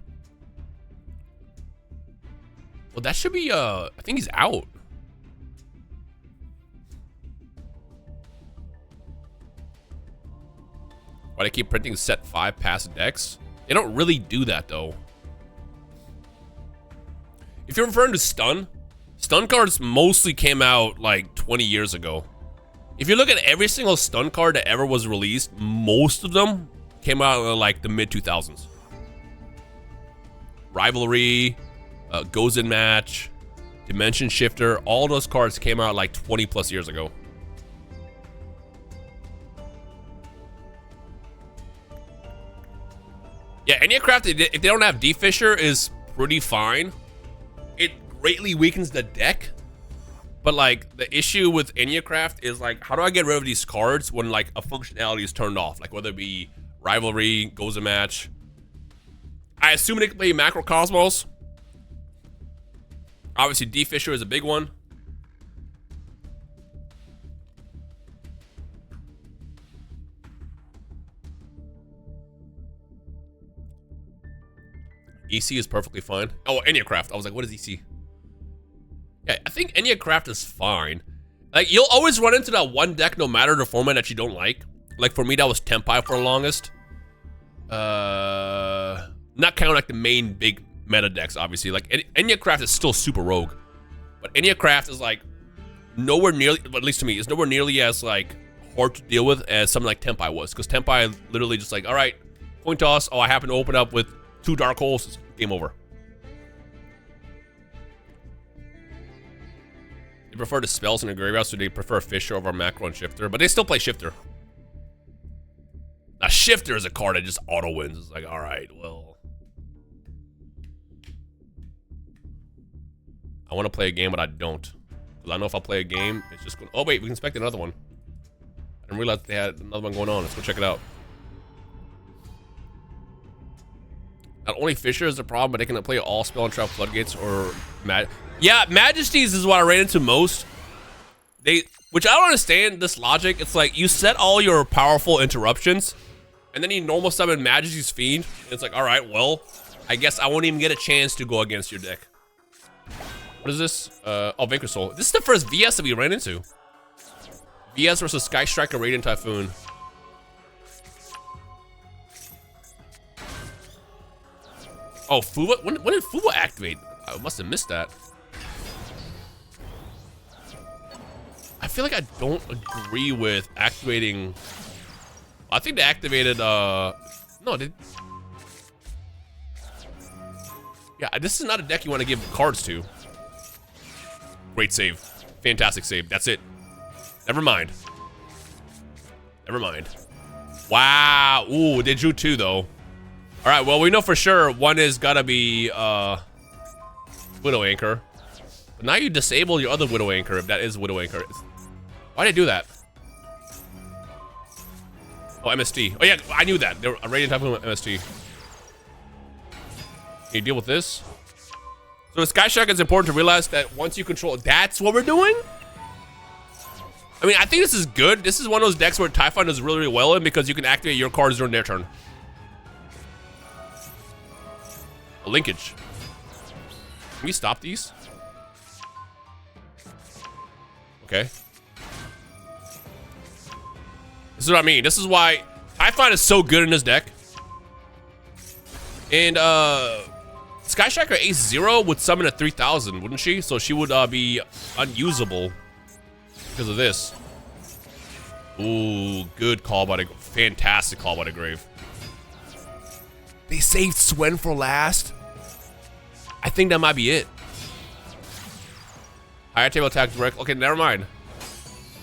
Well, that should be, I think he's out. Why they keep printing set 5 past decks? They don't really do that, though. If you're referring to stun cards mostly came out like 20 years ago. If you look at every single stun card that ever was released, most of them came out in like the mid-2000s. Rivalry, Goes in Match, Dimension Shifter, all those cards came out like 20 plus years ago. Yeah, Enneacraft, if they don't have D-Fisher, is pretty fine. It greatly weakens the deck. But like, the issue with Enneacraft is like, how do I get rid of these cards when like a functionality is turned off? Like whether it be Rivalry, Goes a Match. I assume they can play Macrocosmos. Obviously, D-Fisher is a big one. EC is perfectly fine. Oh, Enneacraft. I was like, what is EC? Yeah, I think Enneacraft is fine. Like, you'll always run into that one deck no matter the format that you don't like. Like, for me, that was Tempai for the longest. Not counting, like, the main big meta decks, obviously. Like, Enneacraft is still super rogue. But Enneacraft is, like, nowhere nearly, at least to me, is nowhere nearly as, like, hard to deal with as something like Tempai was. Because Tempai literally just like, all right, Coin toss. Oh, I happen to open up with 2 dark holes. Game over. They prefer the spells in the graveyard, so they prefer Fisher over Macro and Shifter. But they still play Shifter. Now, Shifter is a card that just auto wins. It's like, all right, well. I want to play a game, but I don't. Because I know if I play a game, it's just going to... Oh, wait, we can inspect another one. I didn't realize they had another one going on. Let's go check it out. Not only Fisher is the problem, but they can play all spell and trap floodgates or... Yeah, Majesties is what I ran into most. Which I don't understand this logic. It's like, you set all your powerful interruptions, and then you normal summon Majesty's Fiend. And it's like, all right, well, I guess I won't even get a chance to go against your deck. What is this? Oh, Vanquish Soul. This is the first VS that we ran into. VS versus Sky Striker Radiant Typhoon. Oh, Fuba? When did Fuba activate? I must have missed that. I feel like I don't agree with activating... I think they activated, no, yeah, this is not a deck you want to give cards to. Great save. Fantastic save. That's it. Never mind. Never mind. Wow. Ooh, they drew 2, though. All right, well, we know for sure one is gotta be, Widow Anchor. But now you disable your other Widow Anchor, if that is Widow Anchor. Why did they do that? Oh, MST. Oh, yeah, I knew that. They were a Radiant Typhoon with MST. Can you deal with this? So with Sky Shock, it's important to realize that once you control... That's what we're doing? I mean, I think this is good. This is one of those decks where Typhon does really, really well in because you can activate your cards during their turn. A linkage. Can we stop these? Okay. This is what I mean. This is why Typhon is so good in this deck. And Sky Striker Ace 0 would summon a 3000, wouldn't she? So she would be unusable because of this. Ooh, good call by the... Fantastic call by the Grave. They saved Swen for last. I think that might be it. Higher table attack direct. Okay, never mind.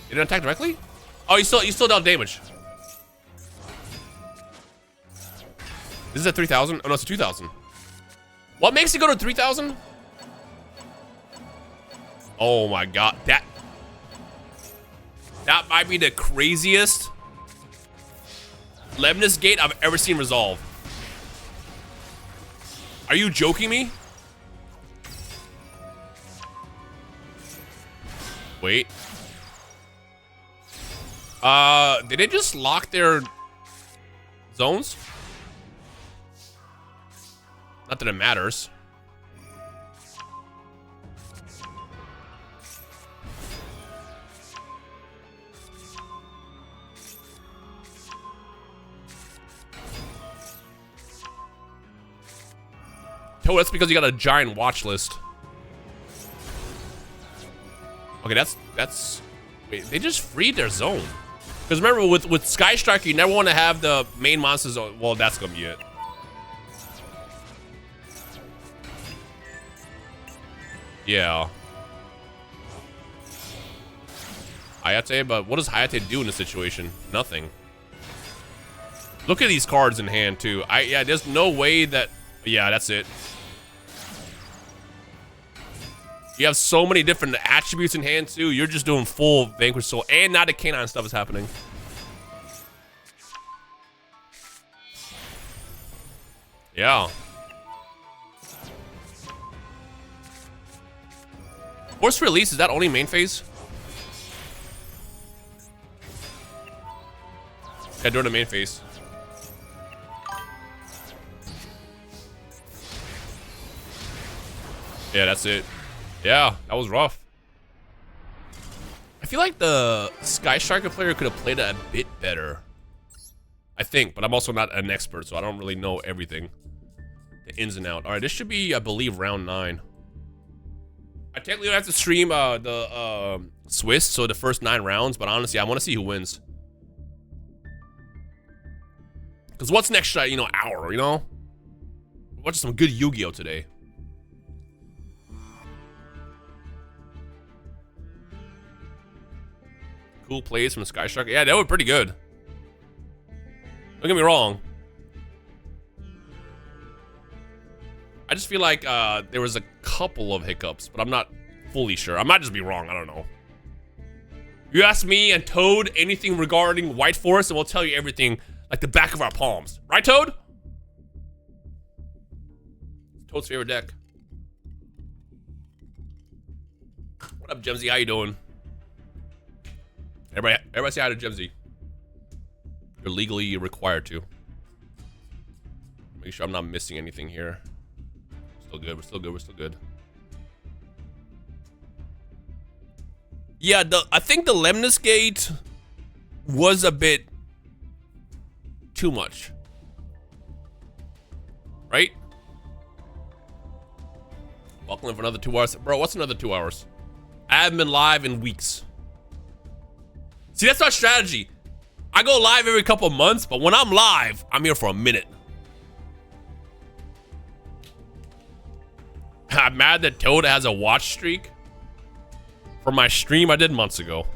They didn't attack directly? Oh, you still dealt damage. This is a 3000? Oh no, it's a 2000. What makes it go to 3000? Oh my god, that might be the craziest Lemnis Gate I've ever seen resolve. Are you joking me? Wait. Did they just lock their zones? Not that it matters. Oh, that's because you got a giant watch list. Okay, that's... Wait, they just freed their zone. Because remember, with Sky Striker, you never want to have the main monster zone. Well, that's going to be it. Yeah. Hayate, but what does Hayate do in this situation? Nothing. Look at these cards in hand, too. Yeah, there's no way that... Yeah, that's it. You have so many different attributes in hand, too. You're just doing full Vanquish Soul. And now the canine stuff is happening. Yeah. Force Release, is that only main phase? Yeah, during the main phase. Yeah, that's it. Yeah, that was rough. I feel like the Sky Striker player could have played it a bit better. I think, but I'm also not an expert, so I don't really know everything. The ins and out. All right, this should be, I believe, round 9. I technically have to stream the Swiss, so the first 9 rounds, but honestly, I want to see who wins. Because what's next, hour, Watch some good Yu-Gi-Oh today. Cool plays from Sky Shark. Yeah, they were pretty good. Don't get me wrong. I just feel like there was a couple of hiccups, but I'm not fully sure. I might just be wrong. I don't know. You ask me and Toad anything regarding White Forest, and we'll tell you everything like the back of our palms. Right, Toad? Toad's favorite deck. What up, Gemsy? How you doing? Everybody say hi to Gemsy. You're legally required to. Make sure I'm not missing anything here. Still good. We're still good. We're still good. Yeah, I think the Lemnis Gate was a bit too much. Right? Buckling for another 2 hours. Bro, what's another 2 hours? I haven't been live in weeks. See, that's our strategy. I go live every couple of months, but when I'm live, I'm here for a minute. I'm mad that Toad has a watch streak for my stream I did months ago.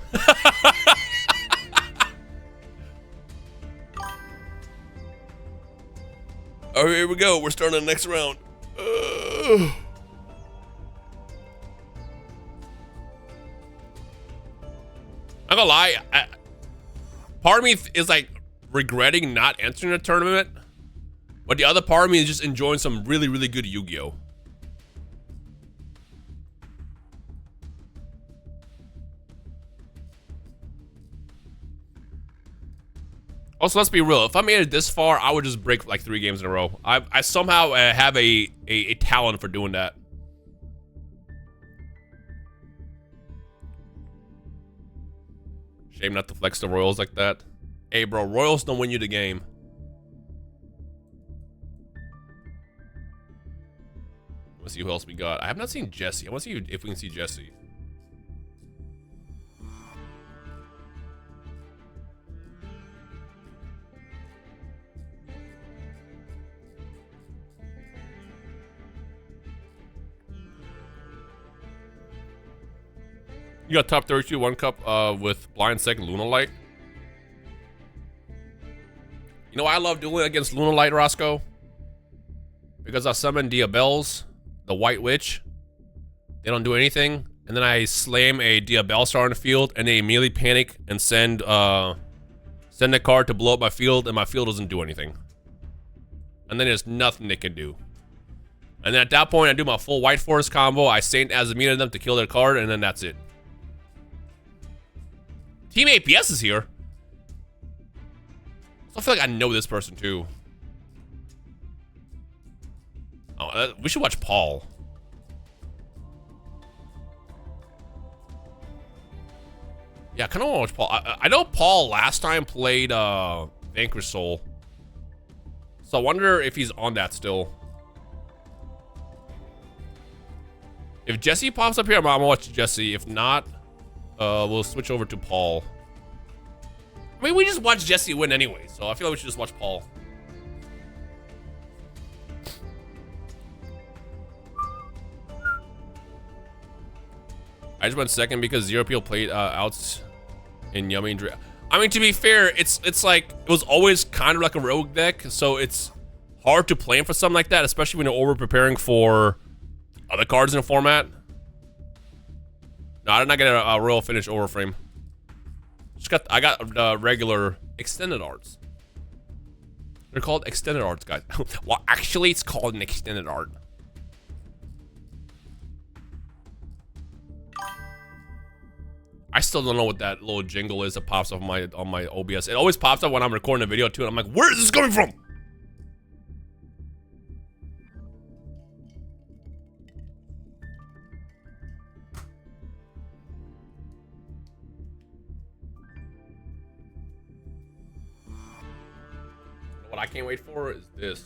Oh, here we go. We're starting the next round. I'm gonna lie. Part of me is like regretting not entering a tournament, but the other part of me is just enjoying some really, really good Yu-Gi-Oh. Also, let's be real. If I made it this far, I would just break like 3 games in a row. I somehow have a talent for doing that. Shame not to flex the Royals like that. Hey, bro, Royals don't win you the game. Let's see who else we got. I have not seen Jesse. I want to see if we can see Jesse. You got top 32 1 cup with blind sec Lunalight. You know what I love doing against Lunalight, Roscoe? Because I summon Diabells, the White Witch. They don't do anything. And then I slam a Diabell star on the field, and they immediately panic and send a card to blow up my field, and my field doesn't do anything. And then there's nothing they can do. And then at that point, I do my full White Forest combo. I Saint Azamina them to kill their card, and then that's it. Team APS is here. I feel like I know this person too. Oh, we should watch Paul. Yeah, I kind of want to watch Paul. I know Paul last time played Vanquish Soul. So I wonder if he's on that still. If Jesse pops up here, I'm gonna watch Jesse. If not, we'll switch over to Paul. I mean, we just watched Jesse win anyway, so I feel like we should just watch Paul. I just went second because Zero Peel played outs in Yummy and I mean, to be fair, it's like it was always kind of like a rogue deck, so it's hard to plan for something like that, especially when you're over preparing for other cards in the format. No, I did not get a royal finish overframe. I got regular extended arts. They're called extended arts, guys. Well, actually, it's called an extended art. I still don't know what that little jingle is that pops up on my OBS. It always pops up when I'm recording a video too, and I'm like, where is this coming from? What I can't wait for is this.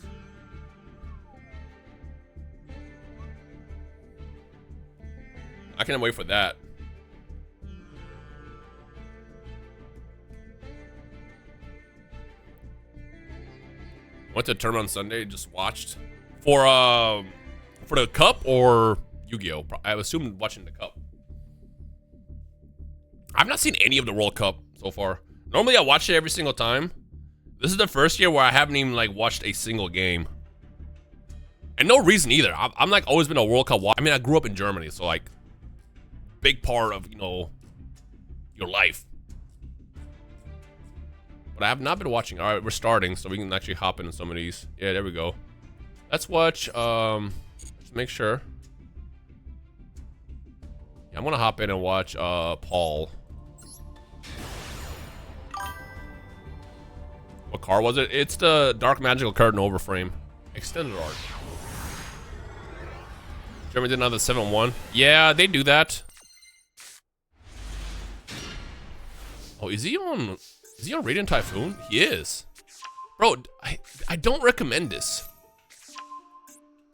I can't wait for that. Went to a tournament on Sunday, just watched. For the Cup or Yu-Gi-Oh? I assume watching the Cup. I've not seen any of the World Cup so far. Normally I watch it every single time. This is the first year where I haven't even like watched a single game. And no reason either. I'm like always been a World Cup watcher. I mean, I grew up in Germany, so like big part of, you know, your life. But I have not been watching. All right, we're starting, so we can actually hop into some of these. Yeah, there we go. Let's watch, just make sure. Yeah, I'm gonna hop in and watch, Paul. What card was it? It's the Dark Magical Curtain Overframe. Extended art. Germany did another 7-1. Yeah, they do that. Oh, is he on Radiant Typhoon? He is. Bro, I don't recommend this.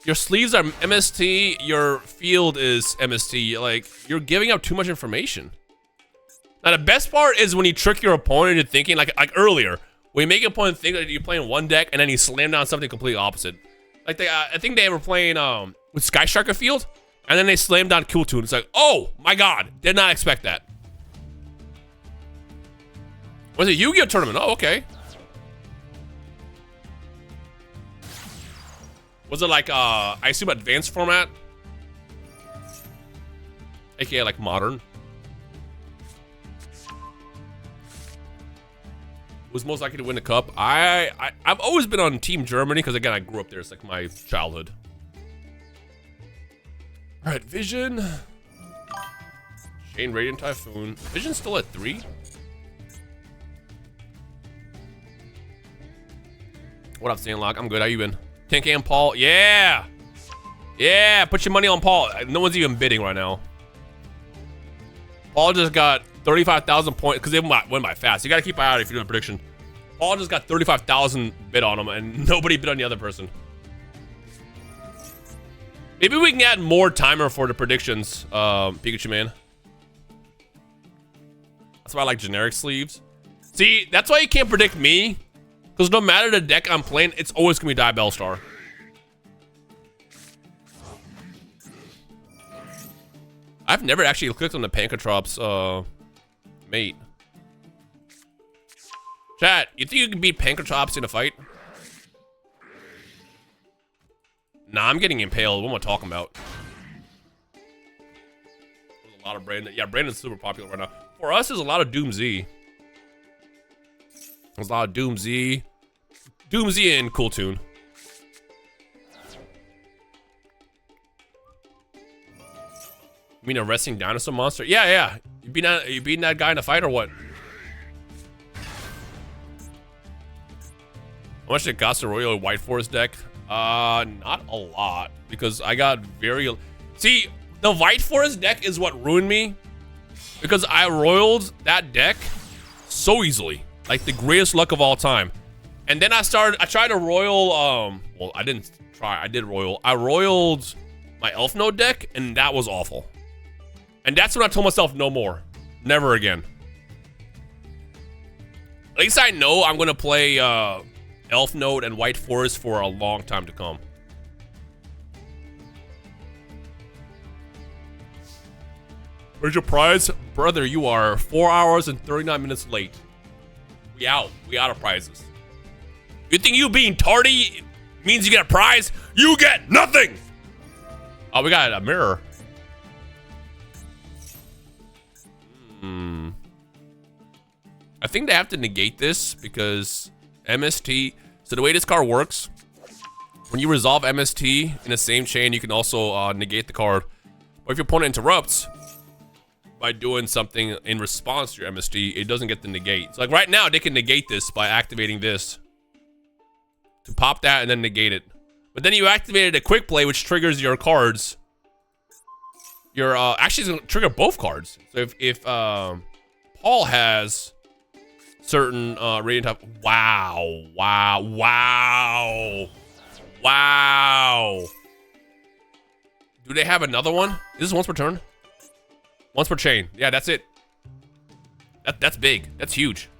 Your sleeves are MST, your field is MST. Like, you're giving up too much information. Now, the best part is when you trick your opponent into thinking, like earlier, when you make your opponent think that you're playing one deck and then you slam down something completely opposite. Like, I think they were playing with Sky Striker field, and then they slammed down Cool Tune. It's like, oh my god, did not expect that. Was it Yu-Gi-Oh tournament? Oh, okay. Was it like, I assume advanced format? AKA like modern? Was most likely to win the cup? I've always been on Team Germany because again, I grew up there. It's like my childhood. All right, Vision. Shane, Radiant Typhoon. Vision's still at 3? What up, Sandlock? I'm good. How you been? 10K and Paul. Yeah. Yeah, put your money on Paul. No one's even bidding right now. Paul just got 35,000 points because they went by fast. You got to keep an eye out if you're doing a prediction. Paul just got 35,000 bid on him and nobody bid on the other person. Maybe we can add more timer for the predictions, Pikachu man. That's why I like generic sleeves. See, that's why you can't predict me. Because no matter the deck I'm playing, it's always going to be Die Bellstar. I've never actually clicked on the Pankratops, mate. Chat, you think you can beat Pankratops in a fight? Nah, I'm getting impaled. What am I talking about? There's a lot of Brandon. Yeah, Brandon's super popular right now. For us, there's a lot of Doom Z. There's a lot of Doom Z. Doom Z and Cool Tune. You mean a resting dinosaur monster? Yeah, yeah. You beating that guy in a fight or what? How much did it cost to royal White Forest deck? Not a lot. Because I got very... See, the White Forest deck is what ruined me. Because I royaled that deck so easily. Like the greatest luck of all time. And then I tried to royal, well, I didn't try, I did royal. I royaled my Elf Node deck, and that was awful. And that's when I told myself, no more. Never again. At least I know I'm gonna play, Elf Node and White Forest for a long time to come. Where's your prize? Brother, you are 4 hours and 39 minutes late. We out of prizes. You think you being tardy means you get a prize? You get nothing! Oh, we got a mirror. I think they have to negate this because MST. So the way this card works, when you resolve MST in the same chain, you can also negate the card. Or if your opponent interrupts by doing something in response to your MST, it doesn't get the negate. So like right now, they can negate this by activating this. To pop that and then negate it. But then you activated a quick play, which triggers your cards. Your actually it's gonna trigger both cards. So if Paul has certain radiant type. Wow. Do they have another one? Is this once per turn? Once per chain. Yeah, that's it. That's big. That's huge.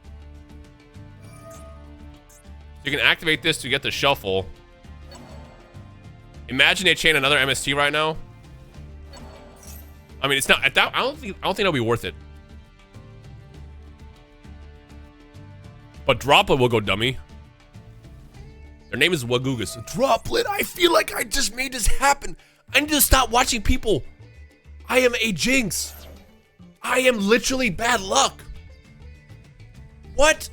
You can activate this to get the shuffle. Imagine they chain another MST right now. I mean, it's not at that. I don't think it'll be worth it. But Droplet will go dummy. Their name is Wagugas. Droplet. I feel like I just made this happen. I need to stop watching people. I am a jinx. I am literally bad luck. What?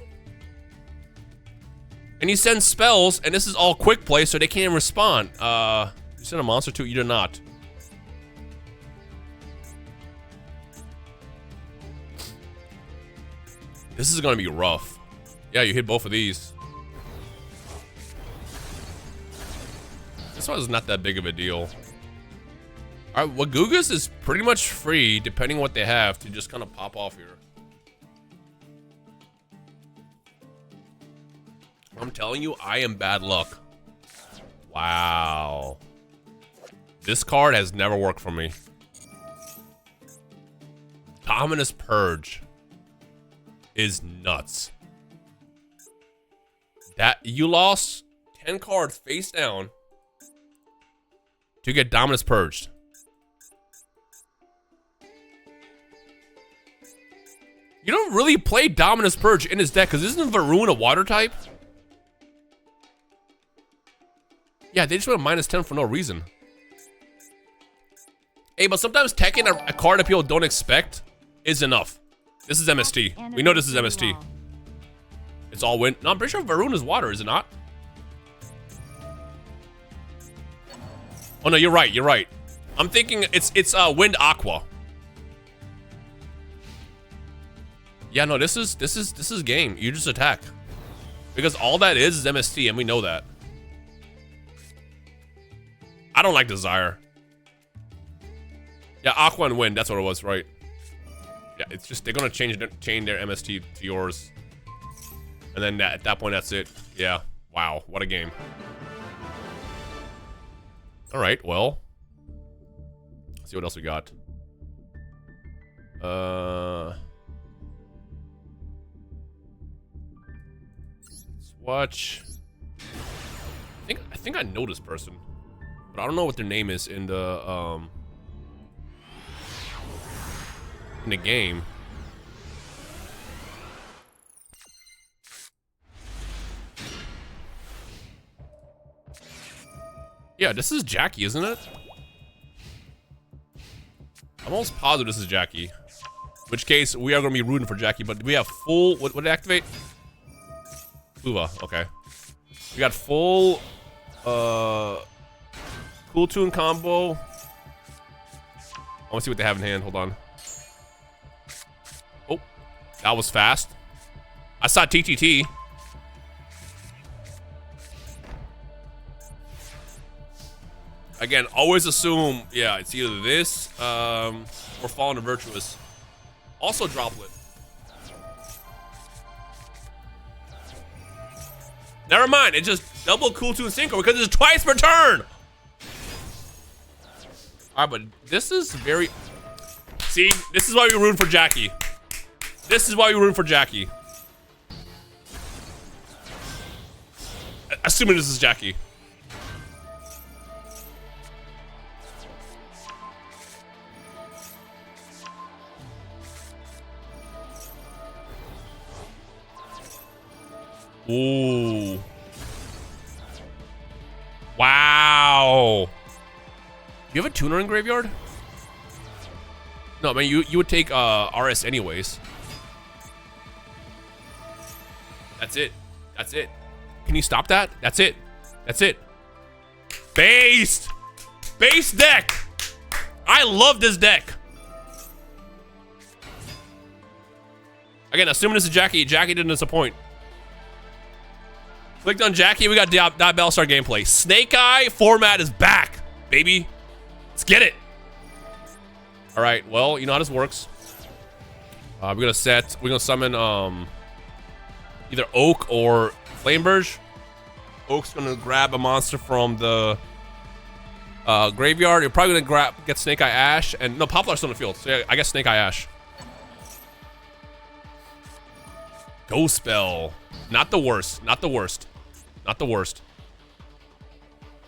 And you send spells, and this is all quick play, so they can't even respond. You send a monster too? You do not. This is gonna be rough. Yeah, you hit both of these. This one is not that big of a deal. Alright, Wagugas is pretty much free, depending on what they have, to just kind of pop off here. I'm telling you, I am bad luck. Wow. This card has never worked for me. Dominus Purge is nuts. That you lost 10 cards face down to get Dominus Purged. You don't really play Dominus Purge in his deck, because isn't Varun a water type? Yeah, they just went -10 for no reason. Hey, but sometimes teching a card that people don't expect is enough. This is MST. We know this is MST. It's all wind. No, I'm pretty sure Varun is water, is it not? Oh no, you're right. You're right. I'm thinking it's wind aqua. Yeah, no, this is game. You just attack, because all that is MST, and we know that. I don't like Desire. Yeah, aqua and wind. That's what it was, right? Yeah, it's just they're gonna chain their MST to yours, and then at that point, that's it. Yeah. Wow, what a game. All right, well, let's see what else we got. Let's watch. I think I know this person, but I don't know what their name is in the game. Yeah, this is Jackie, isn't it? I'm almost positive this is Jackie. In which case, we are going to be rooting for Jackie, but we have full... What did it activate? Uva, okay. We got full... Cool Tune combo. I want to see what they have in hand. Hold on. Oh, that was fast. I saw TTT. Again, always assume, yeah, it's either this, or Fallen to Virtuous. Also Droplet. Never mind, it's just double Cool Tune Synchro because it's twice per turn! Alright, but this is very... See, this is why we root for Jackie. This is why we root for Jackie. Assuming this is Jackie. Ooh. Wow. You have a tuner in graveyard? No, I mean you would take RS anyways. That's it. That's it. Can you stop that? That's it. That's it. Based. Base deck. I love this deck. Again, assuming this is Jackie. Jackie didn't disappoint. Clicked on Jackie, we got Battlestar gameplay. Snake Eye format is back, baby. Let's get it. All right, well, you know how this works. We're gonna summon either Oak or Flameburge. Oak's gonna grab a monster from the graveyard. You're probably gonna get Snake Eye Ash, and no, Poplar's still in the field. So yeah, I guess Snake Eye Ash. Ghost Spell, not the worst, not the worst. Not the worst.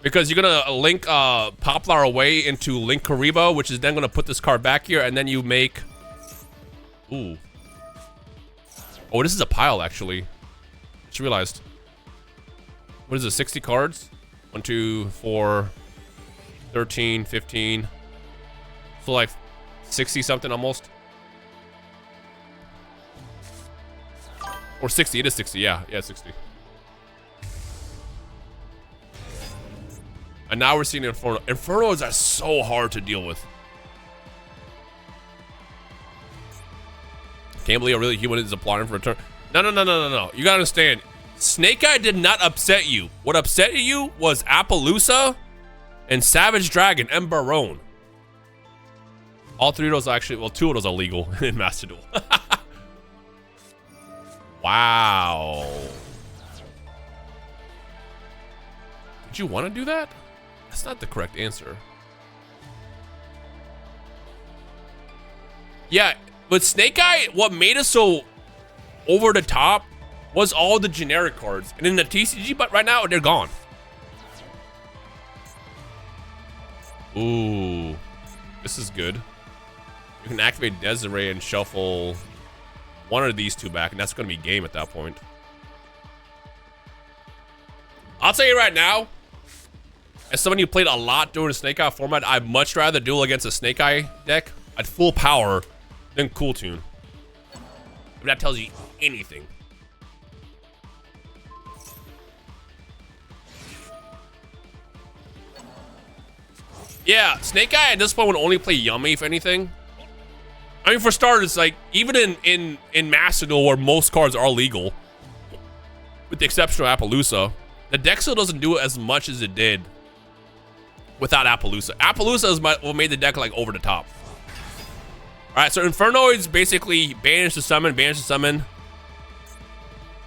Because you're gonna link Poplar away into Link Karibo, which is then gonna put this card back here, and then you make... Ooh. Oh, this is a pile, actually. Just realized. What is it, 60 cards? 1, 2, 4, 13, 15. So like 60 something almost. Or 60, it is 60, yeah, 60. And now we're seeing Inferno. Infernos are so hard to deal with. Can't believe a really human is applying for a turn. No. You gotta understand. Snake Eye did not upset you. What upset you was Appaloosa and Savage Dragon and Barone. All three of those actually, well, 2 of those are legal in Master Duel. Wow. Did you want to do that? That's not the correct answer. Yeah, with Snake Eye, what made it so over the top was all the generic cards. And in the TCG, but right now, they're gone. Ooh. This is good. You can activate Desiree and shuffle one of these 2 back, and that's going to be game at that point. I'll tell you right now, as someone who played a lot during the Snake Eye format, I'd much rather duel against a Snake Eye deck at full power than Cool Tune. If that tells you anything. Yeah, Snake Eye at this point would only play Yummy, if anything. I mean, for starters, like, even in Master Duel, where most cards are legal, with the exception of Appaloosa, the deck still doesn't do it as much as it did without Appaloosa. Appaloosa is what made the deck, like, over the top. Alright, so Infernoids basically banish the summon, banish the summon.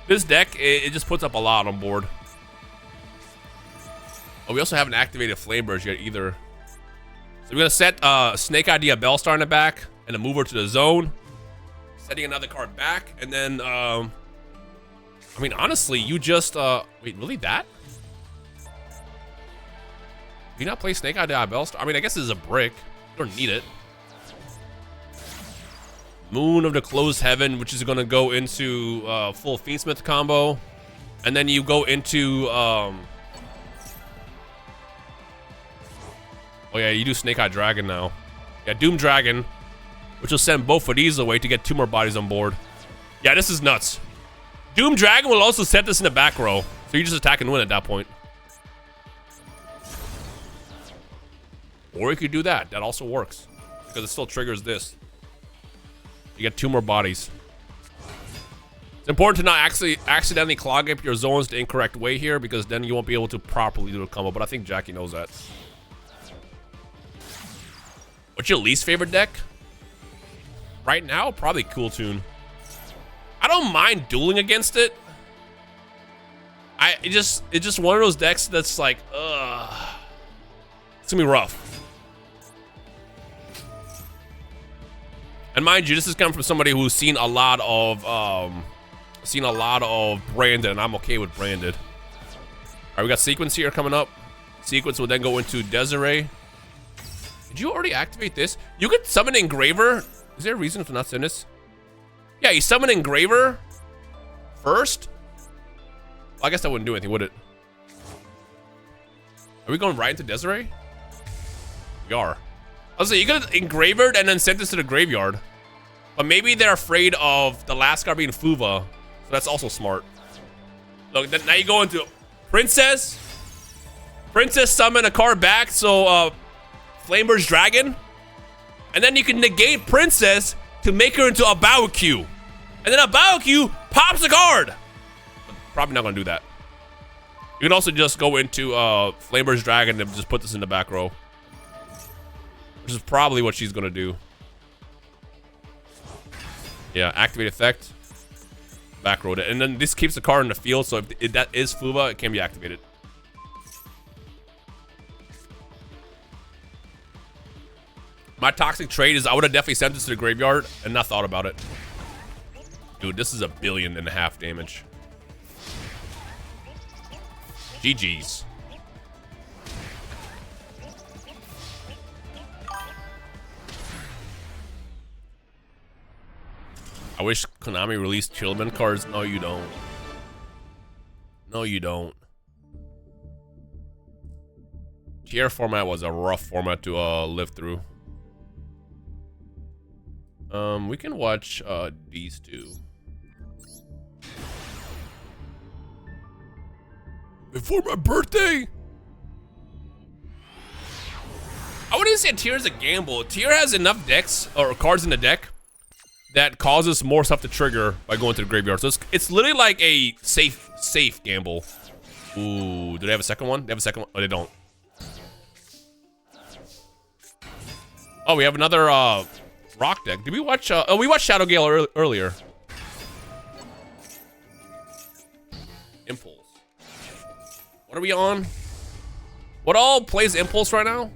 This deck, it just puts up a lot on board. Oh, we also haven't activated Flamebirds yet either. So we're gonna set Snake Eye Bellstar in the back and a mover to the zone. Setting another card back, and then I mean, honestly, you just wait, really that? Do you not play Snake Eye Bellstar? I mean, I guess this is a brick. You don't need it. Moon of the Closed Heaven, which is gonna go into full Fiendsmith combo. And then you go into oh yeah, you do Snake Eye Dragon now. Yeah, Doom Dragon, which will send both of these away to get 2 more bodies on board. Yeah, this is nuts. Doom Dragon will also set this in the back row, so you just attack and win at that point. Or you could do that. That also works, because it still triggers this. You get 2 more bodies. It's important to not actually accidentally clog up your zones the incorrect way here, because then you won't be able to properly do a combo, but I think Jackie knows that. What's your least favorite deck? Right now, probably Cool Tune. I don't mind dueling against it. It's just one of those decks that's like, ugh. It's gonna be rough. And mind you, this is coming from somebody who's seen a lot of branded, and I'm okay with branded. All right, we got Sequence here coming up. Sequence will then go into Desiree. Did you already activate this? You could summon Engraver. Is there a reason for not sending this? Yeah, you summon Engraver first. Well, I guess that wouldn't do anything, would it? Are we going right into Desiree? We are. I was saying, you could have Engravered and then sent this to the graveyard. But maybe they're afraid of the last card being Fuva. So that's also smart. Look, now you go into Princess. Princess summon a card back, so Flamer's Dragon. And then you can negate Princess to make her into a Baoku. And then a Baoku pops a card. Probably not gonna do that. You can also just go into Flamer's Dragon and just put this in the back row. Which is probably what she's gonna do. Yeah, activate effect. Back row it. And then this keeps the card in the field, so if that is Fuva, it can be activated. My toxic trade is I would have definitely sent this to the graveyard and not thought about it. Dude, this is 1.5 billion damage. GG's. I wish Konami released Chillman cards. No, you don't. No, you don't. Tier format was a rough format to live through. We can watch these two. Before my birthday? I wouldn't say Tier is a gamble. Tier has enough decks or cards in the deck that causes more stuff to trigger by going to the graveyard. So it's literally like a safe gamble. Ooh, do they have a second one? They have a second one? Oh, they don't. Oh, we have another rock deck. Did we watch? Oh, we watched Shadow Gale earlier. Impulse. What are we on? What all plays Impulse right now?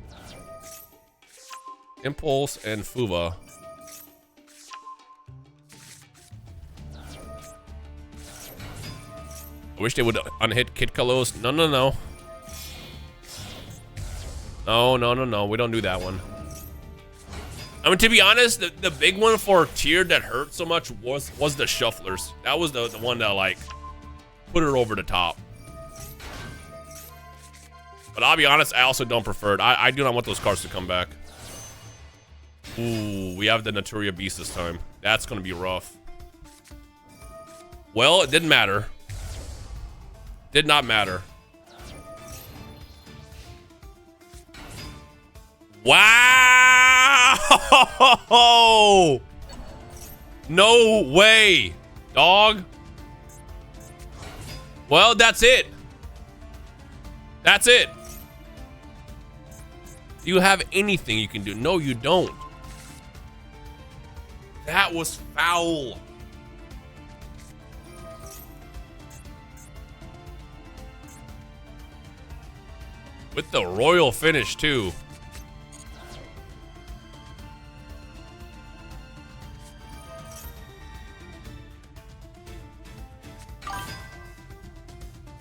Impulse and Fuva. I wish they would unhit Kid Kalos. No, no, no. No, no, no, no. We don't do that one. I mean, to be honest, the big one for Tier that hurt so much was the Shufflers. That was the one that, like, put her over the top. But I'll be honest, I also don't prefer it. I do not want those cards to come back. Ooh, we have the Naturia Beast this time. That's going to be rough. Well, it didn't matter. Did not matter. Wow! No way, dog. Well, that's it. That's it. Do you have anything you can do? No, you don't. That was foul. With the royal finish, too.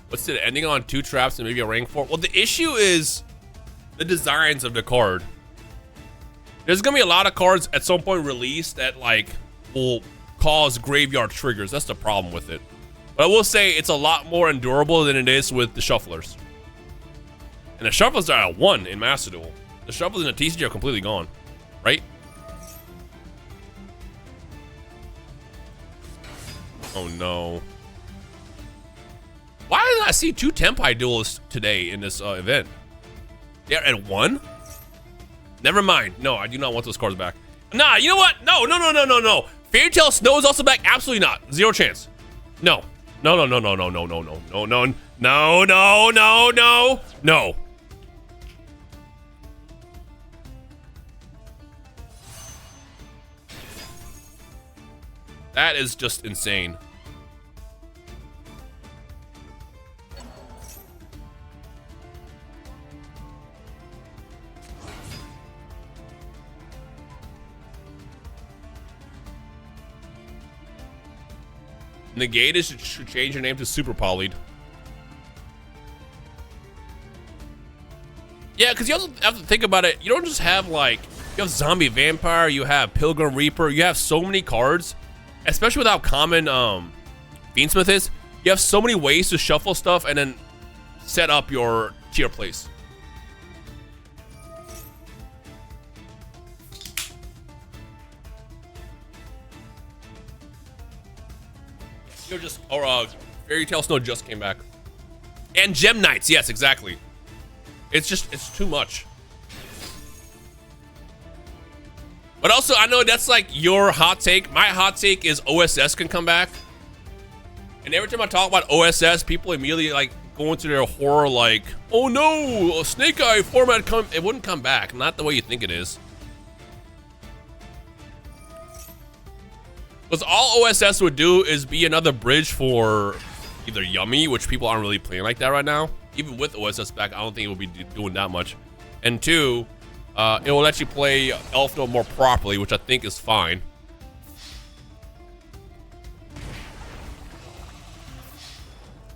What's it ending on 2 traps and maybe a rank 4? Well, the issue is the designs of the card. There's gonna be a lot of cards at some point released that like will cause graveyard triggers. That's the problem with it. But I will say it's a lot more endurable than it is with the Shufflers. And the Shufflers are at 1 in Master Duel. The Shufflers and the TCG are completely gone, right? Oh no. Why did I see 2 Tempai duelists today in this event? They're at 1? Never mind. No, I do not want those cards back. Nah, you know what? No, no, no, no, no, no. Fairy Tail Snow is also back? Absolutely not. 0 chance. No. No, no, no, no, no, no, no, no, no, no, no, no, no, no, no. That is just insane. Negatus should change your name to Super Polyed. Yeah, because you also have to think about it. You don't just have, like, you have Zombie Vampire, you have Pilgrim Reaper, you have so many cards, especially with how common Fiendsmith is. You have so many ways to shuffle stuff and then set up your tier place. You're just, or Fairy Tail Snow just came back. And Gem Knights, yes, exactly. It's just, it's too much. But also, I know that's like your hot take. My hot take is OSS can come back. And every time I talk about OSS, people immediately like go into their horror like, oh no, a Snake Eye format it wouldn't come back. Not the way you think it is. Because all OSS would do is be another bridge for either Yummy, which people aren't really playing like that right now. Even with OSS back, I don't think it will be doing that much. And 2, it will let you play Elf Note more properly, which I think is fine.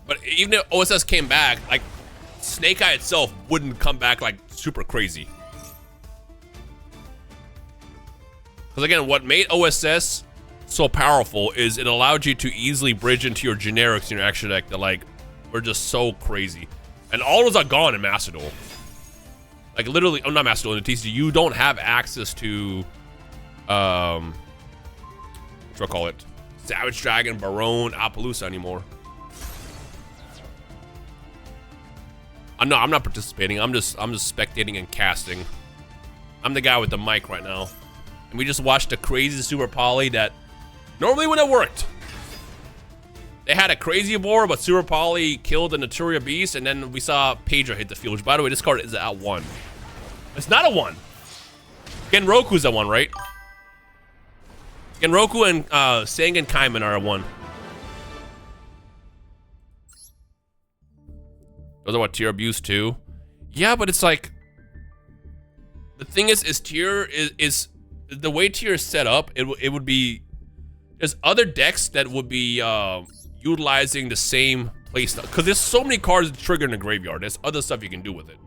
But even if OSS came back, like Snake Eye itself wouldn't come back like super crazy. Because again, what made OSS so powerful is it allowed you to easily bridge into your generics in your extra deck that like were just so crazy. And all those are gone in Master Duel. Like literally, oh, not Master Duel, in the TCG, you don't have access to, what do I call it? Savage Dragon, Barone, Appaloosa anymore. I'm not participating. I'm just spectating and casting. I'm the guy with the mic right now. And we just watched a crazy Super Poly that normally wouldn't have worked. They had a crazy board, but Super Poly killed the Naturia Beast, and then we saw Pedro hit the field, which, by the way, this card is at 1. It's not a 1. Genroku's at 1, right? Genroku and Sangan Kaiman are at 1. Those are what, tier abuse too? Yeah, but it's like, the thing is tier is the way tier is set up, it would be, there's other decks that would be utilizing the same playstyle, because there's so many cards that trigger in the graveyard. There's other stuff you can do with it.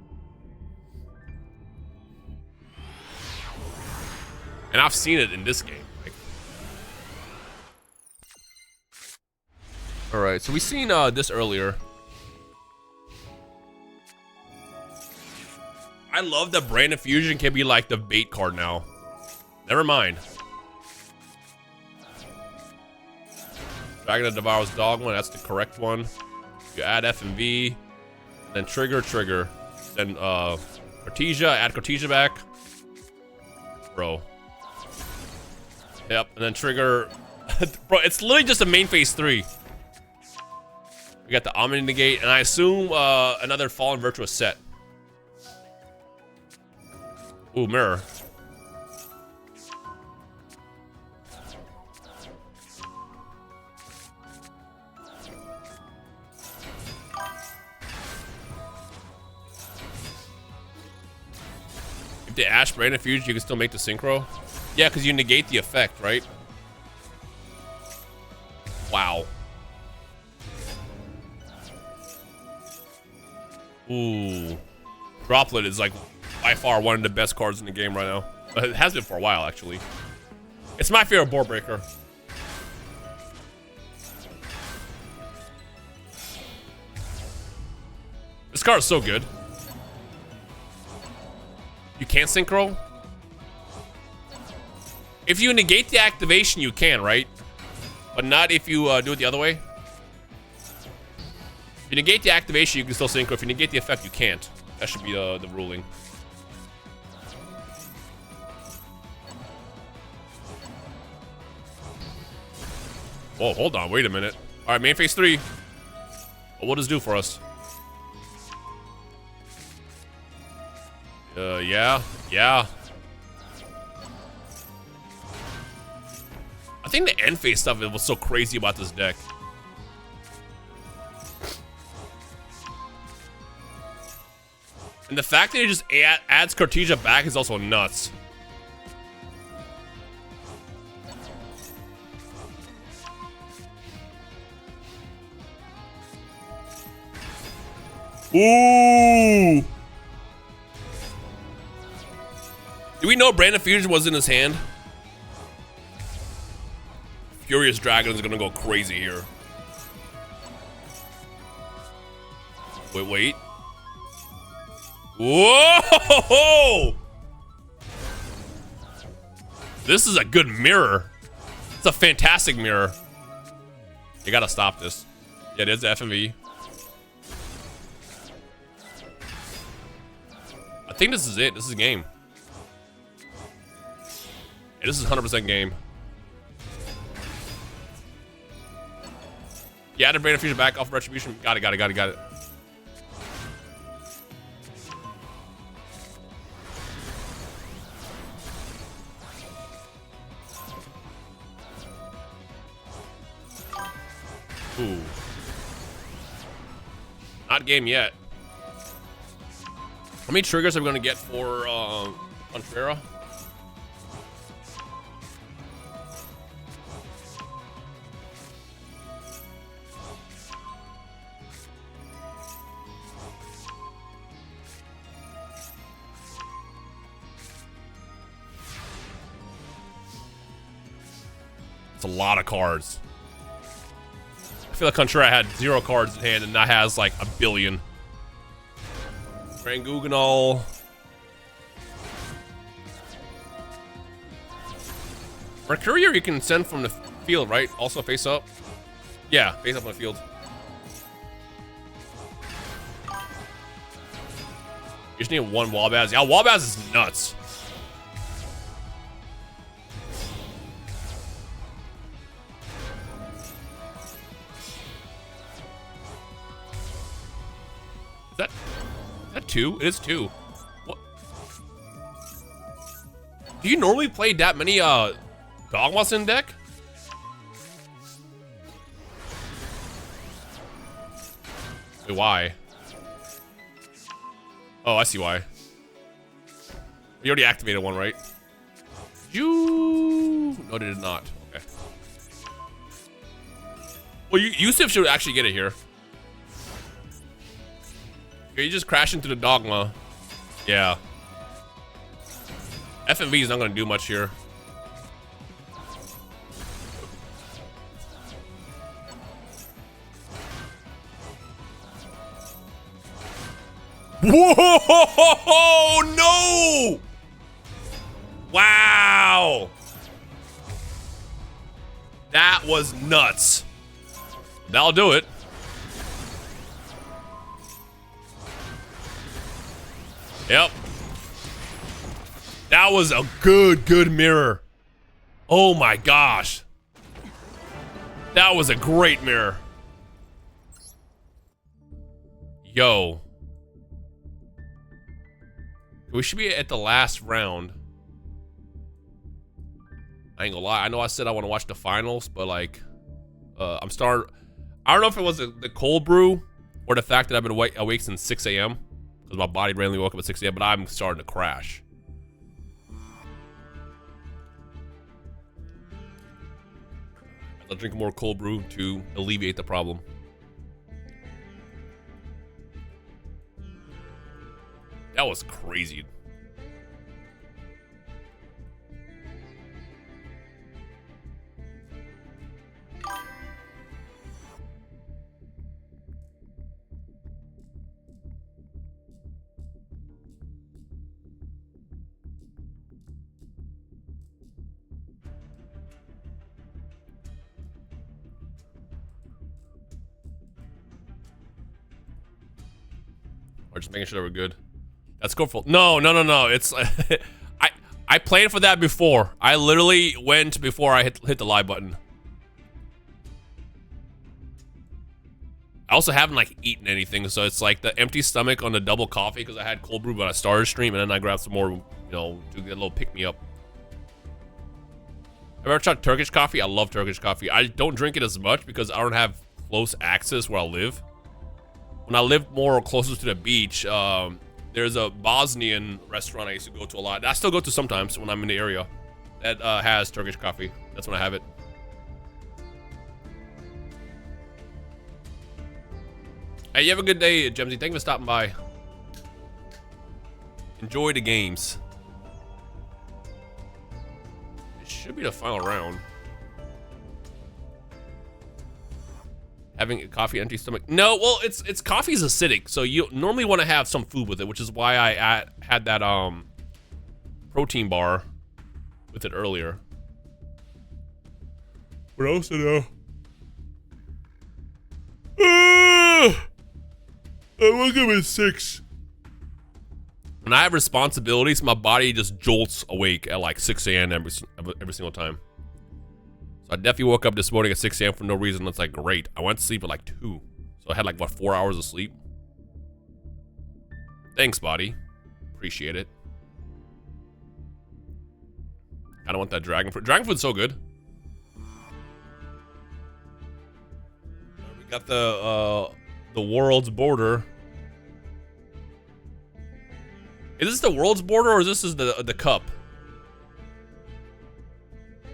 And I've seen it in this game. Like, all right, so we seen this earlier. I love that Brand Fusion can be like the bait card now. Never mind. Dragon that Devours Dogma, that's the correct one. You add F and V, then trigger. Then Cortesia, add Cortesia back. Bro. Yep, and then trigger. Bro, it's literally just a main phase 3. We got the Omni Negate, and I assume another Fallen Virtuous set. Ooh, mirror. If the Ash Brand Fusion, you can still make the synchro. Yeah, because you negate the effect, right? Wow. Ooh. Droplet is like by far one of the best cards in the game right now. It has been for a while, actually. It's my favorite board breaker. This card is so good. You can't synchro? If you negate the activation, you can, right? But not if you do it the other way. If you negate the activation, you can still synchro. If you negate the effect, you can't. That should be the ruling. Whoa, hold on, wait a minute. All right, main phase 3. What does it do for us? Yeah. I think the end phase stuff was so crazy about this deck. And the fact that it just adds Cortesia back is also nuts. Ooh! Do we know Brand Fusion was in his hand? Furious Dragon is gonna go crazy here. Wait. Whoa! This is a good mirror. It's a fantastic mirror. You gotta stop this. Yeah, it is FMV. I think this is it. This is game. Yeah, this is 100% game. Yeah, add a Brand Fusion back off Retribution. Got it. Ooh. Not game yet. How many triggers are we gonna get for Contrera? It's a lot of cards. I feel like Contra had 0 cards in hand and now has like a billion. Ranguganol. Mercurier you can send from the field, right? Also face up? Yeah, face up on the field. You just need 1 Wallbaz. Yeah, Wallbaz is nuts. Is that 2? It is 2. What? Do you normally play that many Dogmas in deck? Wait, why? Oh, I see why. You already activated one, right? You... No, they did not. Okay. Well, Yusuf should actually get it here. Okay, you just crash into the Dogma. Yeah. FMV is not going to do much here. Whoa! No! Wow! That was nuts. That'll do it. Yep. That was a good mirror. Oh my gosh. That was a great mirror. Yo. We should be at the last round. I ain't gonna lie. I know I said I want to watch the finals, but like, I don't know if it was the cold brew or the fact that I've been awake since 6 a.m. because my body randomly woke up at 6 a.m. But I'm starting to crash. I'll drink more cold brew to alleviate the problem. That was crazy. Or just making sure we're good. That's good for no. It's I played for that before. I literally went before I hit the live button. I also haven't like eaten anything, so it's like the empty stomach on the double coffee because I had cold brew but I started stream and then I grabbed some more, you know, to get a little pick me up. Have you ever tried Turkish coffee? I love Turkish coffee. I don't drink it as much because I don't have close access where I live. When I live more closer to the beach, there's a Bosnian restaurant I used to go to a lot. I still go to sometimes when I'm in the area that has Turkish coffee. That's when I have it. Hey, you have a good day, Jemsy. Thank you for stopping by. Enjoy the games. It should be the final round. Having a coffee empty stomach. No, well, it's coffee's acidic, so you normally want to have some food with it, which is why I had that protein bar with it earlier. What else to know? I woke up at 6. When I have responsibilities, my body just jolts awake at like 6 a.m. every single time. So I definitely woke up this morning at 6 a.m. for no reason. That's like great. I went to sleep at like 2. So I had like, what, 4 hours of sleep? Thanks, body. Appreciate it. I don't want that dragon fruit. Dragon fruit's so good. We got the world's border. Is this the world's border or is this the cup?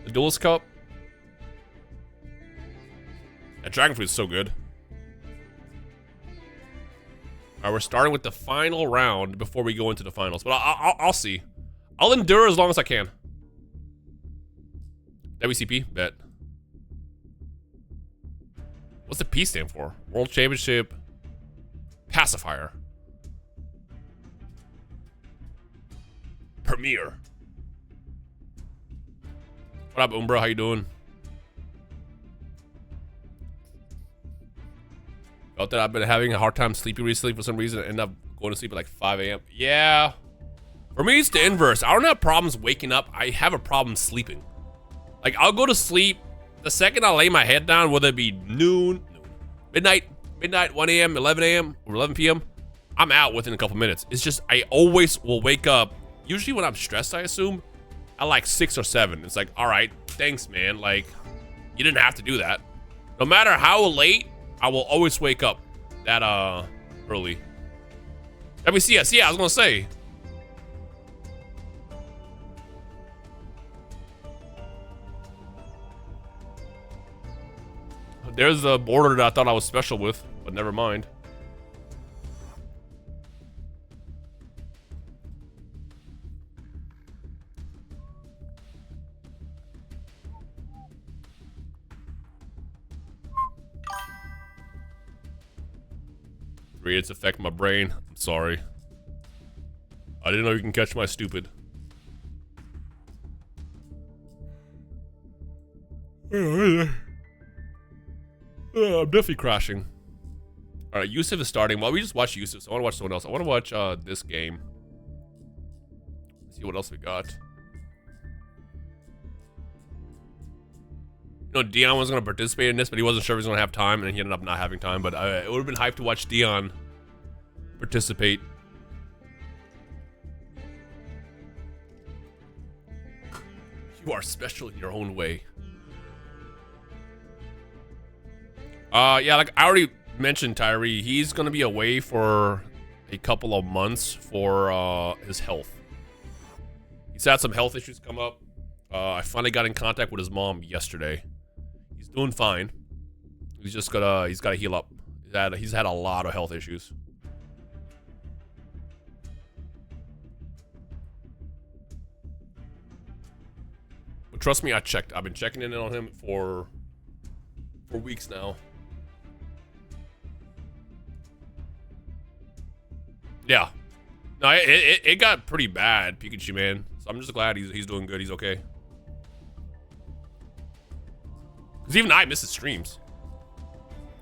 The duelist cup? That dragon fruit is so good. All right, we're starting with the final round before we go into the finals, but I'll see. I'll endure as long as I can. WCP, bet. What's the P stand for? World Championship Pacifier. Premier. What up, Umbra? How you doing? Felt that I've been having a hard time sleeping recently for some reason. I end up going to sleep at like 5 a.m. Yeah. For me, it's the inverse. I don't have problems waking up. I have a problem sleeping. Like, I'll go to sleep the second I lay my head down, whether it be midnight, 1 a.m., 11 a.m., or 11 p.m., I'm out within a couple minutes. It's just, I always will wake up, usually when I'm stressed, I assume, at like 6 or 7. It's like, all right, thanks, man. Like, you didn't have to do that. No matter how late, I will always wake up that early. WCS, yeah, I was gonna say. There's a border that I thought I was special with, but never mind. It's affecting my brain. I'm sorry. I didn't know you can catch my stupid. I'm definitely crashing. Alright, Yusuf is starting. Well, we just watched Yusuf, so I want to watch someone else. I want to watch this game. Let's see what else we got. You know, Dion was going to participate in this, but he wasn't sure if he was going to have time, and he ended up not having time. But it would have been hype to watch Dion participate. You are special in your own way. Yeah, like I already mentioned, Tyree, he's going to be away for a couple of months for his health. He's had some health issues come up. I finally got in contact with his mom yesterday. He's doing fine. He's just he's got to heal up. He's had a lot of health issues. But trust me, I checked. I've been checking in on him for weeks now. Yeah. No, it got pretty bad, Pikachu, man. So I'm just glad he's doing good. He's okay. Because even I miss his streams.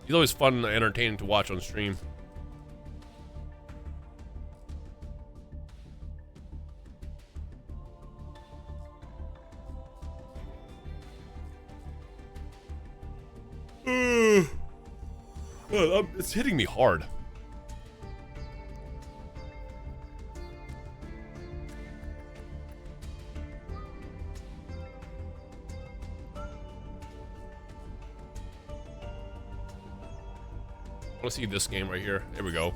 He's always fun and entertaining to watch on stream. It's hitting me hard. I want to see this game right here. There we go.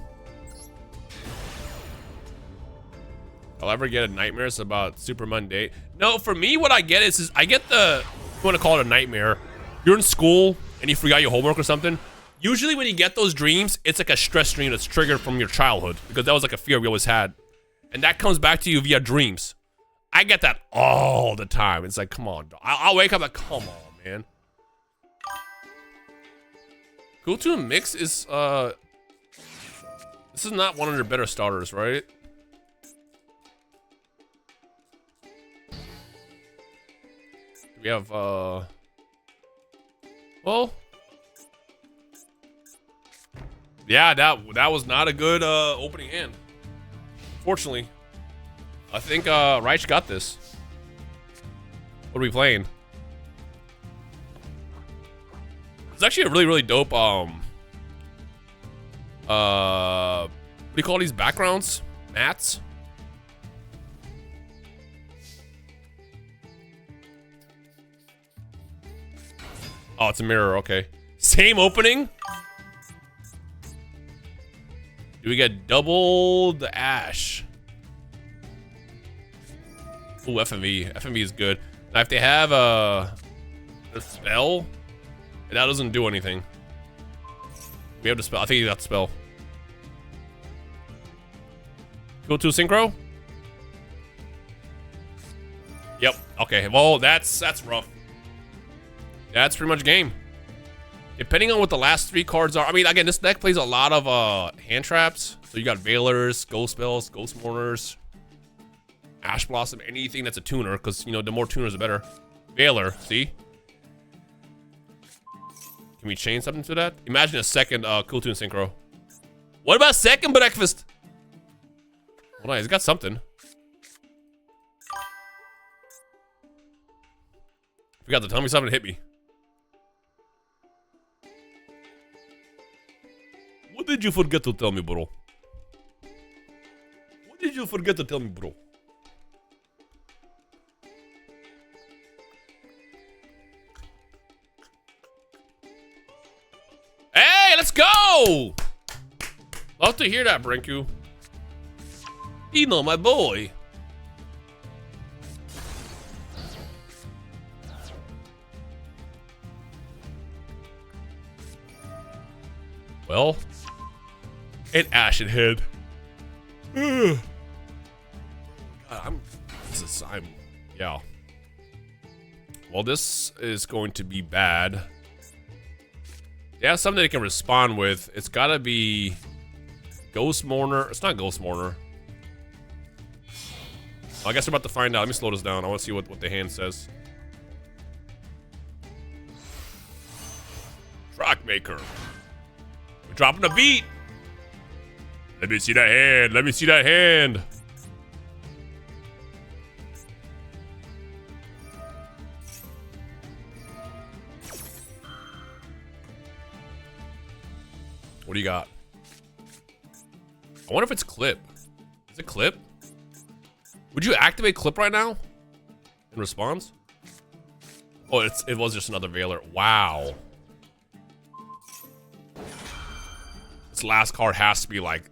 I'll ever get nightmares about Super Monday. No, for me, what I get is I get you want to call it a nightmare. You're in school and you forgot your homework or something. Usually when you get those dreams, it's like a stress dream that's triggered from your childhood, because that was like a fear we always had. And that comes back to you via dreams. I get that all the time. It's like, come on. I'll wake up like, come on, man. Go to a mix is, this is not one of their better starters, right? We have, well, yeah, that was not a good, opening hand. Unfortunately. I think, Reich got this. What are we playing? It's actually a really, really dope, what do you call these backgrounds? Mats? Oh, it's a mirror, okay. Same opening? Do we get double the Ash? Ooh, FMV. FMV is good. Now, if they have a spell, that doesn't do anything. We have the spell. I think he got the spell. Go to synchro? Yep. Okay. Well, that's rough. That's pretty much game. Depending on what the last 3 cards are. I mean, again, this deck plays a lot of hand traps. So you got Veilers, Ghost Spells, Ghost Mourners, Ash Blossom, anything that's a tuner, because, you know, the more tuners, the better. Veiler, see? Can we chain something to that? Imagine a second Cool Tune Synchro. What about second breakfast? Hold on, he's got something. Forgot to tell me something to hit me. What did you forget to tell me, bro? What did you forget to tell me, bro? Hey, let's go! Love to hear that, Brinku. You know, my boy. Well, an Ashen Head. God, yeah. Well, this is going to be bad. Yeah, something they can respond with. It's gotta be Ghost Mourner. It's not Ghost Mourner. I guess we're about to find out. Let me slow this down. I want to see what the hand says. Track Maker. We're dropping a beat. Let me see that hand. Let me see that hand. What do you got? I wonder if it's clip. Is it clip? Would you activate clip right now? In response? Oh, it was just another Veiler. Wow. This last card has to be like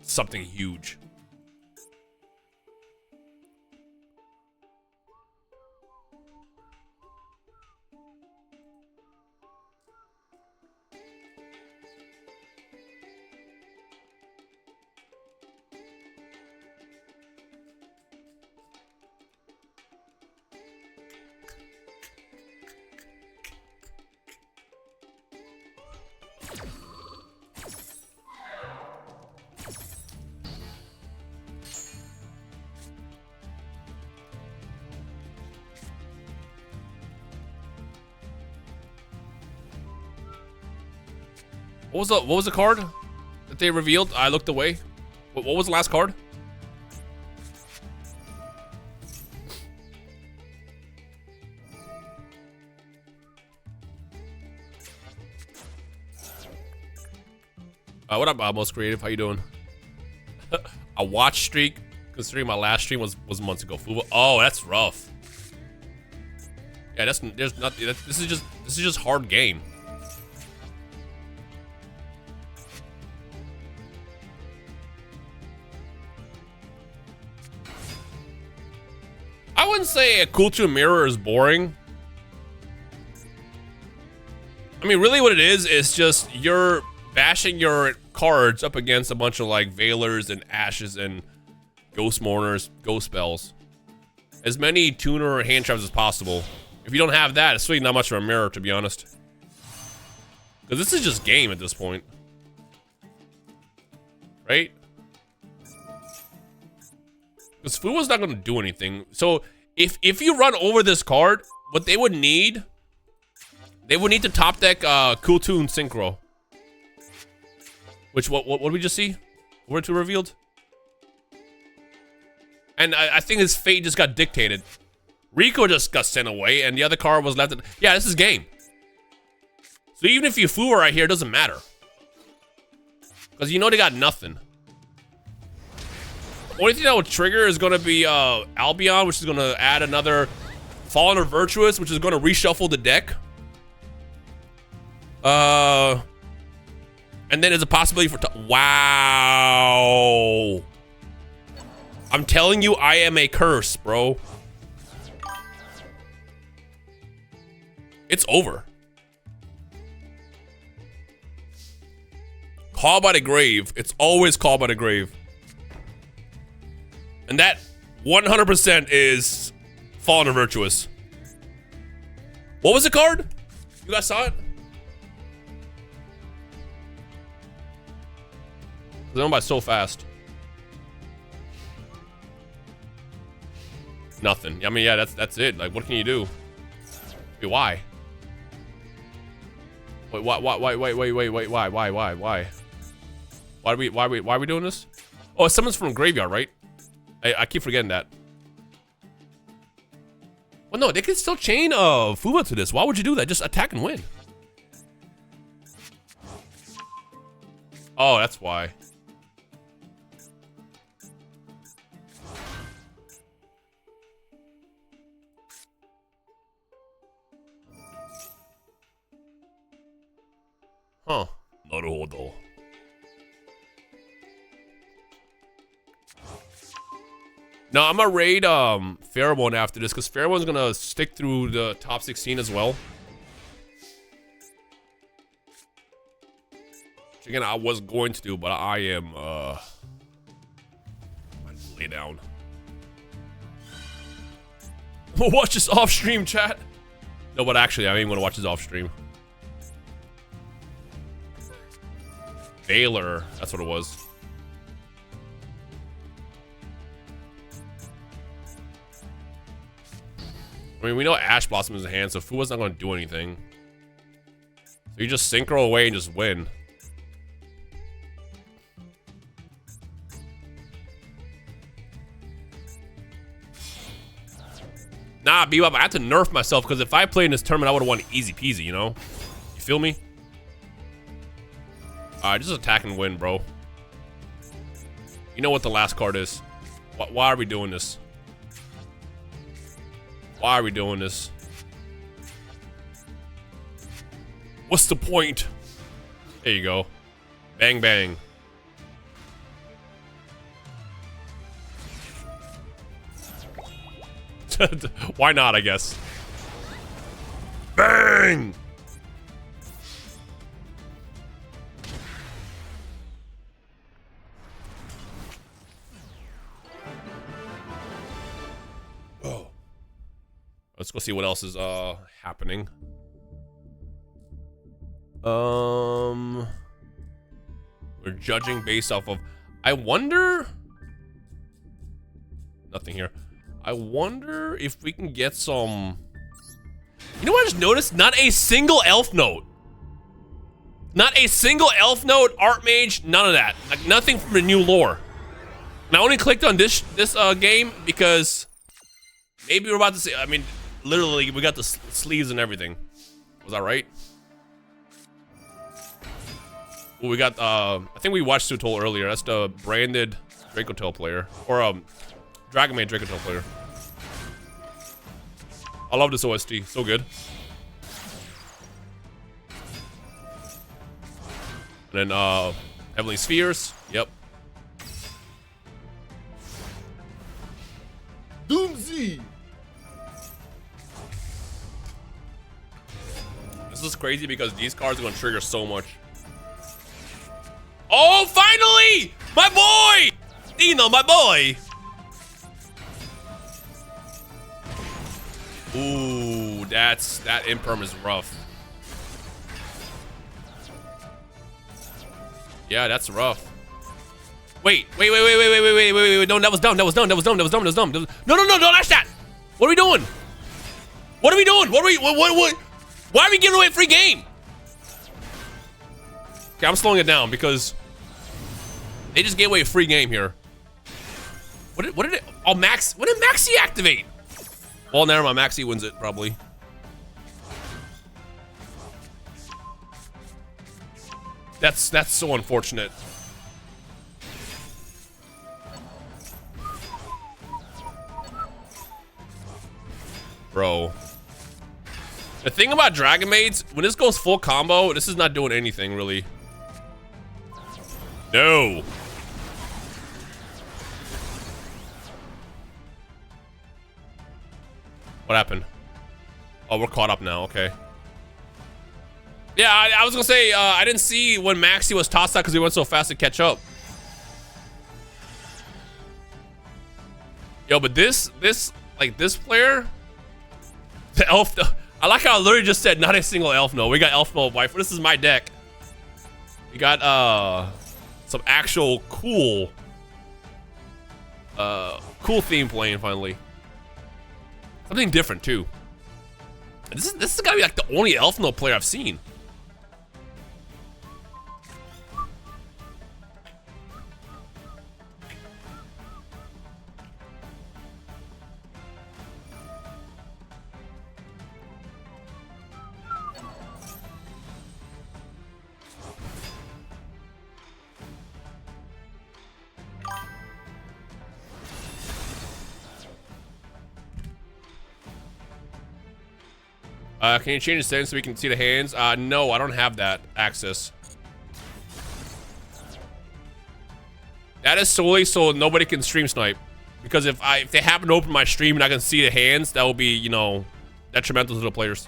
something huge. What was the card that they revealed? I looked away. What was the last card? What up, Most Creative? How you doing? A watch streak, considering my last stream was months ago. Fubo. Oh, that's rough. Yeah, there's nothing. This is just hard game. I wouldn't say a Cool Tune Mirror is boring. I mean, really what it is just you're bashing your cards up against a bunch of like Veilers and Ashes and Ghost Mourners, Ghost Spells. As many tuner or hand traps as possible. If you don't have that, it's really not much of a mirror, to be honest. Because this is just game at this point. Right? Because Fuwa's not going to do anything. So, if you run over this card, what they would need to top deck Cool Tune Synchro. Which, what did we just see? What were two revealed? And I think his fate just got dictated. Rico just got sent away, and the other card was left. Yeah, this is game. So even if you Fuwa right here, it doesn't matter. Because you know they got nothing. Only thing that will trigger is going to be Albion, which is going to add another Fallen or Virtuous, which is going to reshuffle the deck. And then there's a possibility for... Wow. I'm telling you, I am a curse, bro. It's over. Call by the grave. It's always call by the grave. And that 100% is Fallen or Virtuous. What was the card? You guys saw it? They went by so fast. Nothing. I mean, yeah, that's it. Like, what can you do? Wait, why? Wait, why? Why are we doing this? Oh, someone's from graveyard, right? I keep forgetting that. Well, no, they can still chain Fuba to this. Why would you do that? Just attack and win. Oh, that's why. Huh. Naruhodo. No, I'm gonna raid Pheromone after this, because Pheromone's gonna stick through the top 16 as well. Which again, I was going to do, but I am I'm lay down. Watch this off stream, chat. No, but actually, I ain't gonna watch this off stream. Baylor, that's what it was. I mean, we know Ash Blossom is in hand, so Fuwa's not going to do anything. So you just synchro away and just win. Nah, Bebop, I had to nerf myself, because if I played in this tournament, I would have won easy peasy, you know? You feel me? Alright, just attack and win, bro. You know what the last card is. Why are we doing this? Why are we doing this? What's the point? There you go. Bang, bang. Why not, I guess. Bang! Oh. Let's go see what else is happening. We're judging based off of, I wonder, nothing here. I wonder if we can get some, you know what I just noticed? Not a single elf note. Not a single elf note, art mage, none of that. Like nothing from the new lore. And I only clicked on this game because maybe we're about to see, I mean, literally we got the sleeves and everything. Was that right? Well, we got, I think we watched Sutol earlier. That's the branded Dracotail player. Or, Dragon Maid Dracotail player. I love this OST. So good. And then, Heavenly Spheres. Yep. Doomsday! This is crazy because these cards are gonna trigger so much. Oh, finally! My boy! Dino, my boy! Ooh, that imperm is rough. Yeah, that's rough. Wait. No, that was dumb. No, don't dash that! What are we doing? What? Why are we giving away a free game? Okay, I'm slowing it down because they just gave away a free game here. What did it? Oh, Max. What did Maxi activate? Well, never mind. Maxi wins it probably. That's so unfortunate. Bro. The thing about Dragon Maids, when this goes full combo, this is not doing anything really. No. What happened? Oh, we're caught up now. Okay. Yeah, I was gonna say, I didn't see when Maxi was tossed out because he went so fast to catch up. Yo, but this player, the elf, I like how I literally just said not a single elf no. We got elf no wife. This is my deck. We got some actual cool theme playing finally. Something different too. This is gotta be like the only Elf Note player I've seen. Can you change the settings so we can see the hands? No, I don't have that access. That is solely so nobody can stream snipe. Because if they happen to open my stream and I can see the hands, that will be, you know, detrimental to the players.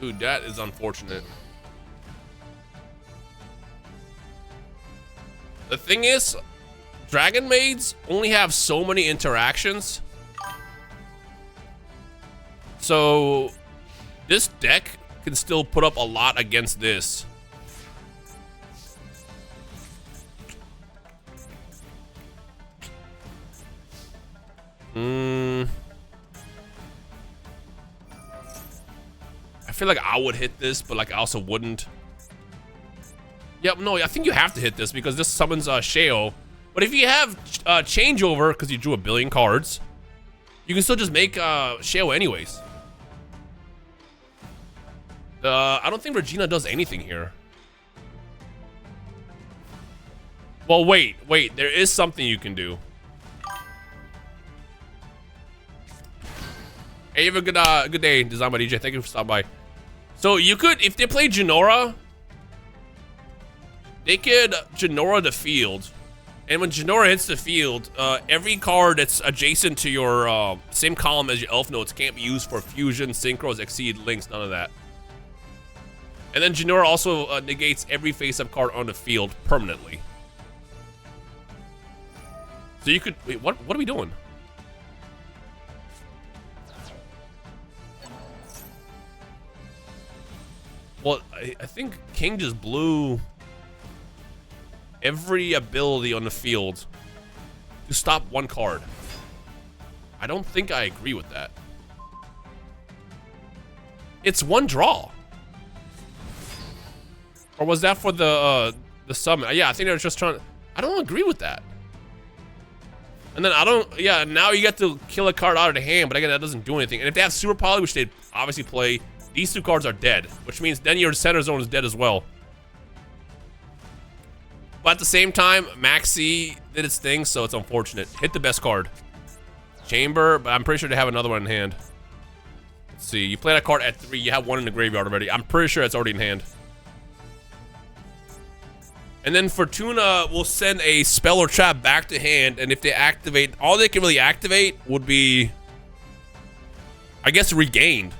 Dude, that is unfortunate. The thing is, Dragon Maids only have so many interactions. So this deck can still put up a lot against this. I feel like I would hit this, but like I also wouldn't. Yep, no, I think you have to hit this because this summons Sheo. But if you have changeover, because you drew a billion cards, you can still just make Sheo anyways. I don't think Regina does anything here. Well, wait, there is something you can do. Hey, you have a good day, Design by DJ. Thank you for stopping by. So you could, if they play Genora, they could Genora the field. And when Genora hits the field, every card that's adjacent to your same column as your Elf Notes can't be used for fusion, synchros, exceed, links, none of that. And then Genora also negates every face-up card on the field permanently. So you could, wait, what are we doing? Well, I think King just blew every ability on the field to stop one card. I don't think I agree with that. It's one draw. Or was that for the summon? Yeah, I think they were just trying. I don't agree with that. And then I don't. Yeah, now you get to kill a card out of the hand, but again, that doesn't do anything. And if they have Super Poly, which they obviously play, these two cards are dead, which means then your center zone is dead as well. But at the same time, Maxi did its thing, so it's unfortunate. Hit the best card. Chamber, but I'm pretty sure they have another one in hand. Let's see. You play that card at 3. You have one in the graveyard already. I'm pretty sure it's already in hand. And then Fortuna will send a spell or trap back to hand, and if they activate, all they can really activate would be, I guess, regained.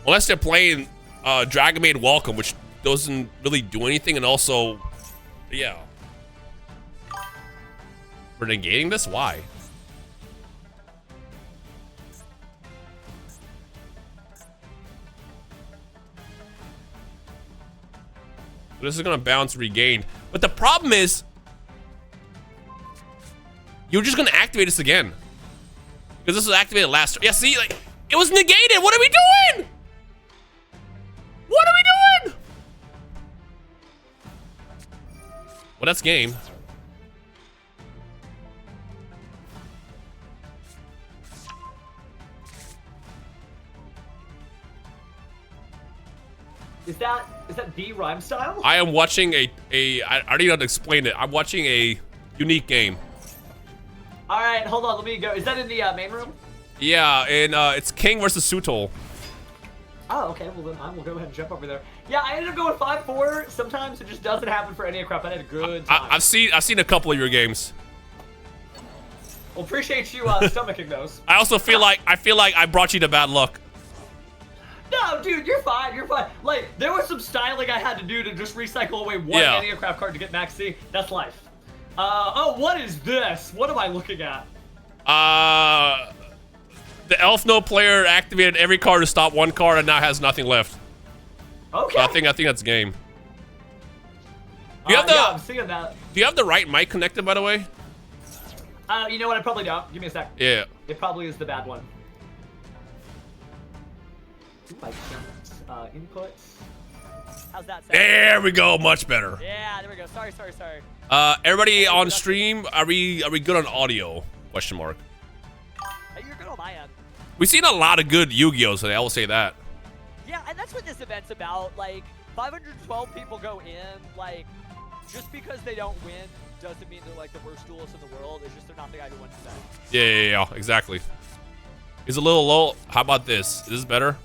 Unless they're playing Dragon Maid Welcome, which doesn't really do anything, and also, yeah. We're negating this? Why? This is gonna bounce regained. But the problem is, you're just gonna activate this again. Because this was activated last turn. Yeah, see, like, it was negated. What are we doing? What are we doing? Well, that's game. Is that the rhyme style? I am watching I don't even know how to explain it. I'm watching a unique game. All right, hold on. Let me go. Is that in the main room? Yeah, and it's King versus Sutol. Oh, okay. Well, then I will go ahead and jump over there. Yeah, I ended up going 5-4. Sometimes it just doesn't happen for any crap. I had a good time. I've seen a couple of your games. Well, appreciate you stomaching those. I also feel like I brought you to bad luck. No, dude, you're fine. You're fine. Like, there was some styling I had to do to just recycle away one Enneacraft card to get Max C. That's life. Oh, what is this? What am I looking at? The Elf No player activated every card to stop one card and now has nothing left. Okay. So I think that's game. Do you have yeah, I'm seeing that. Do you have the right mic connected, by the way? You know what? I probably don't. Give me a sec. Yeah. It probably is the bad one. I can't. Inputs. How's that sound? There we go. Much better. Yeah, there we go. Sorry. Everybody on stream, are we good on audio? Question mark. Hey, you're good on my end. We've seen a lot of good Yu-Gi-Oh today. I will say that. Yeah, and that's what this event's about. Like, 512 people go in. Like, just because they don't win doesn't mean they're like the worst duelists in the world. It's just they're not the guy who wins today. Yeah, exactly. It's a little low. How about this? Is this better?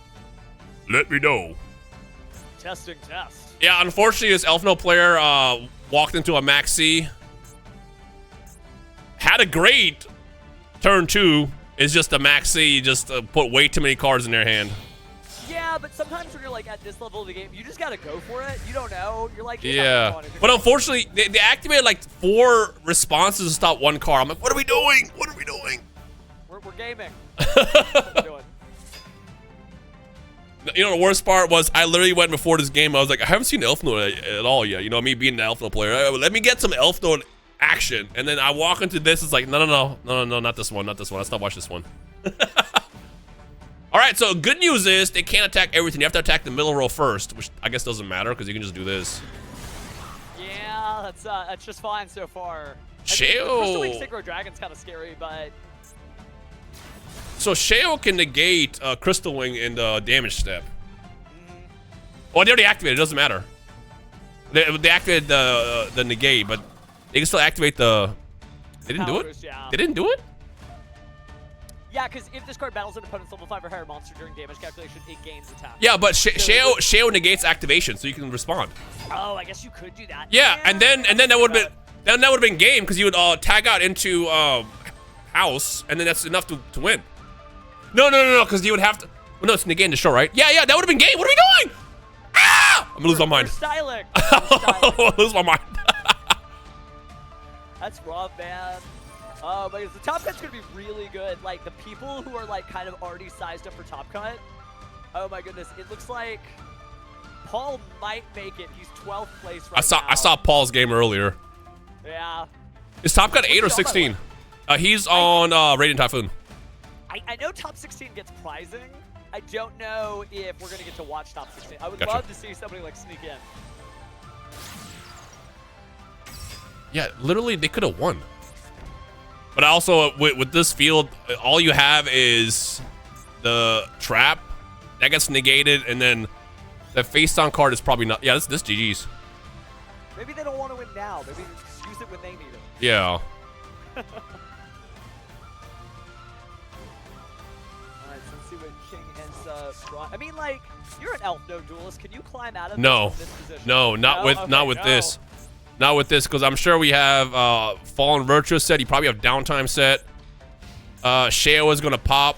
Let me know. Testing test. Yeah, unfortunately, this Elf No player walked into a maxi. Had a great turn 2. It's just a maxi. You just put way too many cards in their hand. Yeah, but sometimes when you're like at this level of the game, you just gotta go for it. You don't know. You're like, yeah. But unfortunately, they activated like 4 responses to stop one card. I'm like, what are we doing? What are we doing? We're gaming. What we're doing. You know, the worst part was I literally went before this game. I was like, I haven't seen Elf No at all yet. You know, me being the Elf No player. Let me get some Elf No action. And then I walk into this. It's like, no, not this one. Not this one. Let's not watch this one. All right, so good news is they can't attack everything. You have to attack the middle row first, which I guess doesn't matter because you can just do this. Yeah, that's just fine so far. Sheo. Crystal Wing Synchro Dragon's kind of scary, but... So Sheo can negate Crystal Wing in the damage step. Well, they already activated. It doesn't matter. They activated the negate, but they can still activate the... They didn't do it? Yeah. They didn't do it? Yeah, because if this card battles an opponent's level 5 or higher monster during damage calculation, it gains attack. Yeah, but Sheo negates activation, so you can respond. Oh, I guess you could do that. Yeah, and then that would have been game because you would tag out into house, and then that's enough to win. No, because you would have to. Well, no, it's negating the show, right? Yeah, that would have been game. What are we doing? Ah! I'm gonna lose my mind. We're styling. I'm gonna lose my mind. That's rough, man. Oh my goodness, the top cut's gonna be really good. Like the people who are like kind of already sized up for top cut. Oh my goodness, it looks like Paul might make it. He's 12th place right now. I saw Paul's game earlier. Yeah. Is top cut 8 or 16? He's on Radiant Typhoon. I know top 16 gets prizing. I don't know if we're gonna get to watch top 16. I would Gotcha. love to see somebody like sneak in. Yeah, literally they could have won. But also with this field, all you have is the trap that gets negated, and then the face down card is probably not. Yeah, this GG's. Maybe they don't want to win now. Maybe just use it when they need it. Yeah. Alright, so let's see what King has brought. I mean, like, you're an Elf No duelist. Can you climb out of this position? No, not with this. Not with this, because I'm sure we have Fallen Virtuous set. You probably have Downtime set. Sheo is going to pop.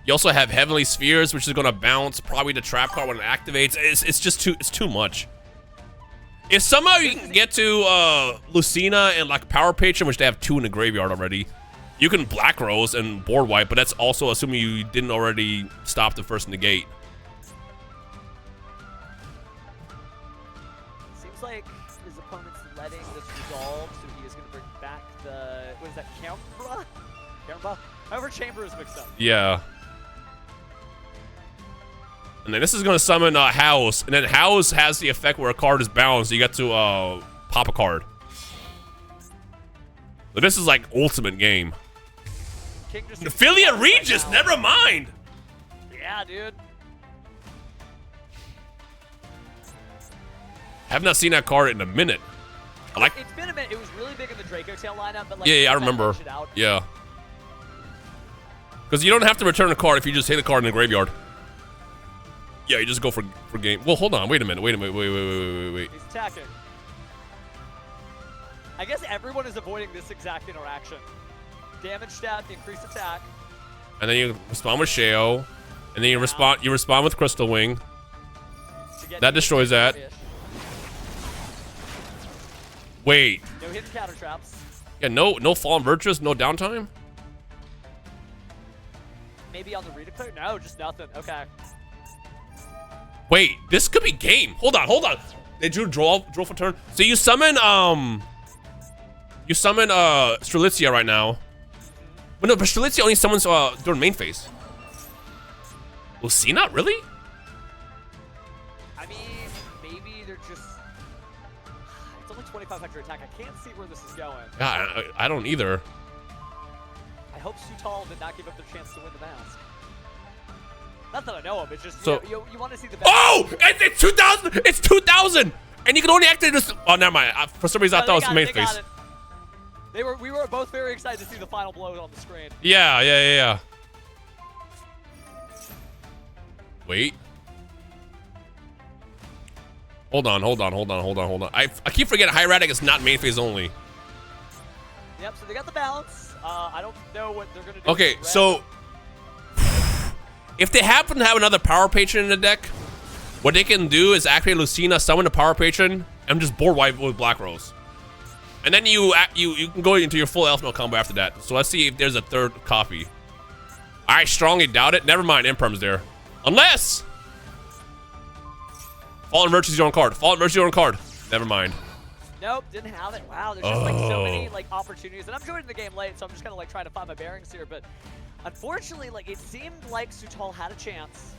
You also have Heavenly Spheres, which is going to bounce. Probably the trap card when it activates. It's just too much. If somehow you can get to Lucina and like Power Patron, which they have 2 in the graveyard already, you can Black Rose and board wipe, but that's also assuming you didn't already stop the first negate. Like his opponent's letting this resolve, so he is going to bring back the, what is that, Camera? However, Chamber is mixed up. Yeah. And then this is going to summon House, and then House has the effect where a card is bound, so you get to pop a card. But this is like ultimate game. King just Affiliate Regis, never mind. Yeah, dude. Have not seen that card in a minute. It's been a minute. It was really big in the Draco Tail lineup, but like, yeah, I remember. Yeah. Because you don't have to return a card if you just hit a card in the graveyard. Yeah, you just go for game. Well, hold on. Wait a minute. Wait. He's attacking. I guess everyone is avoiding this exact interaction. Damage stat, increased attack. And then you respond with Sheo. And then you respond with Crystal Wing. That destroys that. Wait. No hidden counter traps. Yeah, no Fallen Virtuous, no downtime? maybe on the redeclare? No, just nothing. Okay. Wait, this could be game. Hold on, hold on. They drew draw for turn. So you summon Strelitzia right now. But no, but Strelitzia only summons during main phase. Lucina, really? I mean, maybe they're just. It's only 2,500 attack. I can't see where this is going. Yeah, I don't either. I hope Sutal did not give up their chance to win the mask. Not that I know of. It's just So, you want to see the. Oh, it's 2,000. It's 2,000, and you can only activate this. Oh, never mind. For some reason, I thought it was main phase. We were both very excited to see the final blow on the screen. Yeah. Wait. Hold on. I keep forgetting Hieratic is not main phase only. Yep, so they got the balance. I don't know what they're going to do. Okay, so if they happen to have another Power Patron in the deck, what they can do is activate Lucina, summon the Power Patron, and just board wipe with Black Rose. And then you can go into your full Elf Mode combo after that. So let's see if there's a third copy. I strongly doubt it. Never mind, Imperm's there. Unless Fallen Virtue's your own card. Fallen Virtue's your own card. Never mind. Nope, didn't have it. Wow, there's just like so many like opportunities, and I'm joining the game late, so I'm just kind of like trying to find my bearings here. But unfortunately, like it seemed like Sutal had a chance,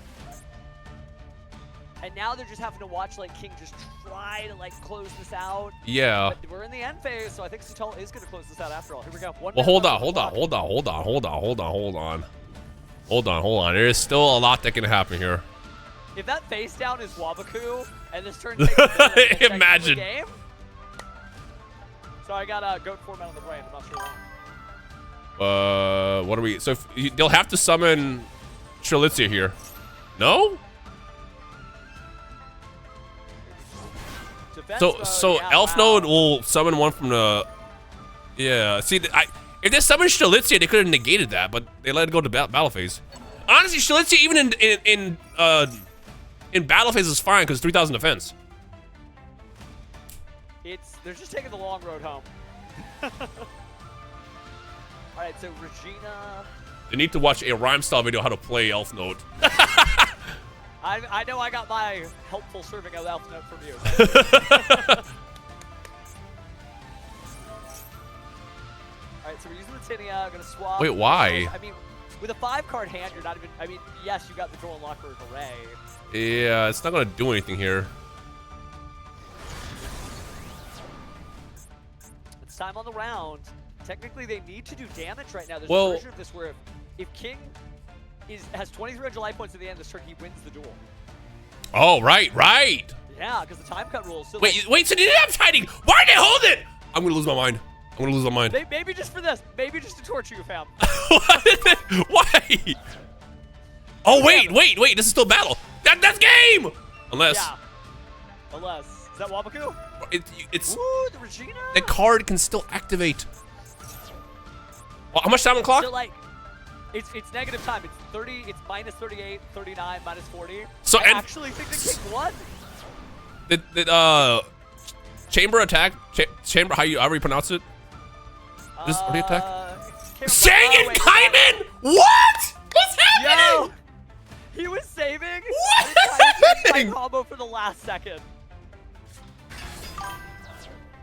and now they're just having to watch like King just try to like close this out. Yeah. But we're in the end phase, so I think Sutal is going to close this out after all. Here we go. Well, hold on. There is still a lot that can happen here. If that face down is Wabaku, and this turn takes a minute, Imagine. Game. Sorry, I got a goat format on the brain. I'm not sure why. What are we? So they'll have to summon Strelitzia here. No? Defense So mode, yeah, Elf wow. Node will summon one from the. Yeah. See, if they summoned Strelitzia, they could have negated that, but they let it go to battle phase. Honestly, Strelitzia even in battle phase is fine because 3,000 defense. They're just taking the long road home. All right, so Regina. They need to watch a rhyme style video how to play Elf Node. I know I got my helpful serving of Elf Note from you. All right, so we're using the Tinia. Gonna swap. Wait, why? I mean, with a 5-card hand, you're not even. I mean, yes, you got the Dual Unlocker Array. Yeah, it's not gonna do anything here. It's time on the round. Technically, they need to do damage right now. There's Well- a version of this where if King has 2,300 life points at the end of this turn, he wins the duel. Oh, right. Yeah, because the time cut rules. So Wait, like, so they didn't have hiding. Why did they hold it? I'm gonna lose my mind. maybe just for this. Maybe just to torture you, fam. Why? Oh, wait. This is still battle. That's game. Unless Yeah. Unless. Is that Wabaku? it's Ooh, the Regina? the card can still activate. Well, how much time on the clock? So, like, it's negative time. It's 30, it's minus 38, 39, minus 40. So, I and- actually think the King won. The chamber attack, chamber, however you pronounce it. This what do you attack? Shang and Kaiman? What? What's happening? Yo! He was saving. What and is trying to do happening? my combo for the last second.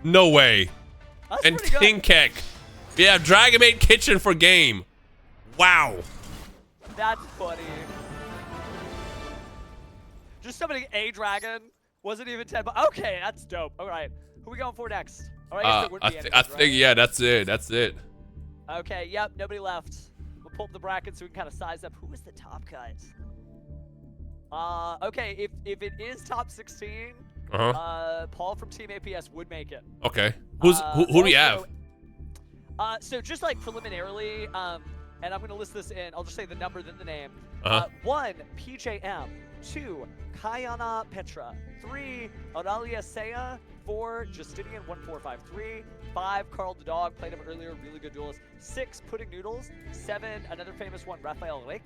No way. That's And pretty good. King Keck. We have Dragon Maid Kitchen for game. Wow. That's funny. Just summoning a dragon wasn't even 10, but okay, that's dope. All right, who we going for next? All right, I guess there wouldn't be I anything, think right? yeah, that's it. Okay, yep, nobody left. We'll pull up the bracket so we can kind of size up who is the top cut. Okay, if it is top 16, Paul from Team APS would make it. Okay. Who do we have? So just like preliminarily, and I'm gonna list this in. I'll just say the number then the name. 1, PJM. 2, Kayana Petra. 3, Auralia Saya. 4, Justinian 1453. 5, Carl the Dog, played him earlier, really good duelist. 6, Pudding Noodles. 7, another famous one, Raphael Rick.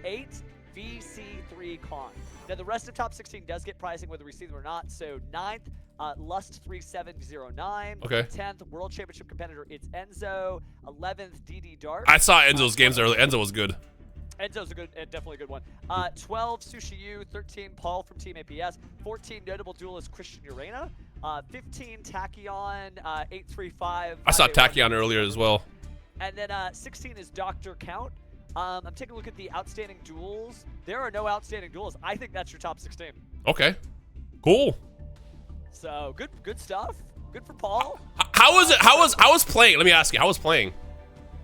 8, VC3 Con. Now the rest of top 16 does get pricing whether we see them or not. So 9th, Lust3709. Okay. 10th, World Championship competitor, it's Enzo. 11th, DD Dark. I saw Enzo's games earlier. Enzo was good. Enzo's a good, definitely a good one. 12, Sushi U. 13, Paul from Team APS. 14, notable duelist Christian Urena. 15, Tachyon. 835. I saw Tachyon earlier as well. And then 16 is Dr. Count. I'm taking a look at the outstanding duels. There are no outstanding duels. I think that's your top 16. Okay. Cool. So good stuff. Good for Paul. How was it? How was playing? Let me ask you. How was playing?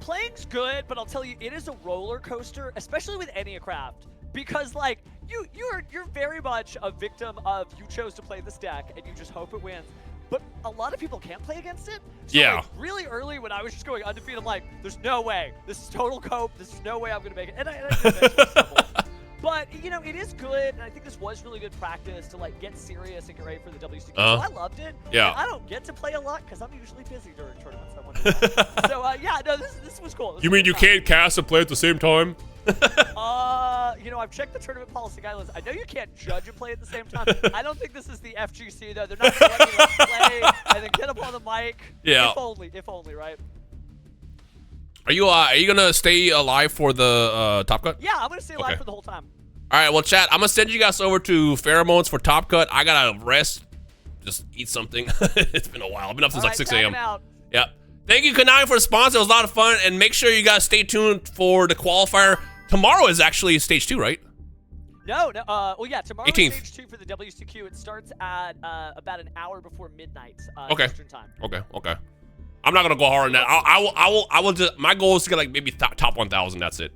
Playing's good, but I'll tell you, it is a roller coaster, especially with Enneacraft, because like you're very much a victim of you chose to play this deck and you just hope it wins. But a lot of people can't play against it. So Yeah. like, really early when I was just going undefeated, I'm like, there's no way. This is total cope. There's no way I'm gonna make it. And I did eventually. But, you know, it is good, and I think this was really good practice to, like, get serious and get ready for the WCQ. So I loved it. Yeah. And I don't get to play a lot because I'm usually busy during tournaments. I wonder why. So, yeah, no, this was cool. This You was mean you fun. can't cast and play at the same time? You know, I've checked the tournament policy guidelines. I know you can't judge and play at the same time. I don't think this is the FGC, though. They're not going to let you like, play and then get up on the mic. Yeah. If only, right? Are you gonna stay alive for the Top Cut? Yeah, I'm going to stay alive Okay. for the whole time. All right, well, chat, I'm gonna send you guys over to Pheromones for Top Cut. I gotta rest, just eat something. It's been a while. I've been up since like 6 a.m. Yeah. Thank you, Konami, for the sponsor. It was a lot of fun, and make sure you guys stay tuned for the qualifier. Tomorrow is actually stage 2, right? No. Well, yeah, tomorrow 18th. is stage 2 for the WCQ. It starts at about an hour before midnight Okay. Eastern time. Okay. I'm not gonna go hard on that. I will just. My goal is to get like maybe top 1,000. That's it.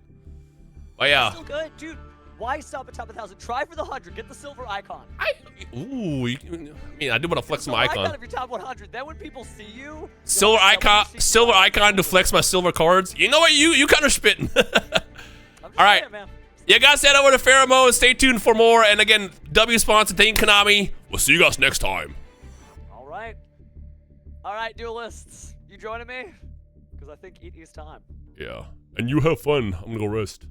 But yeah. Still good, dude. Why stop at top 1,000? Try for the 100. Get the silver icon. I do want to flex my icon. If you're top 100, then when people see you, Silver you'll have icon, WCQ silver icon to flex my silver cards. You know what? You kind of spitting. I'm just All right. saying, man. You guys head over to Pheromones. Stay tuned for more. And again, W sponsor, thank you, Konami. We'll see you guys next time. All right, duelists. You joining me? Because I think it is time. Yeah. And you have fun. I'm gonna go rest.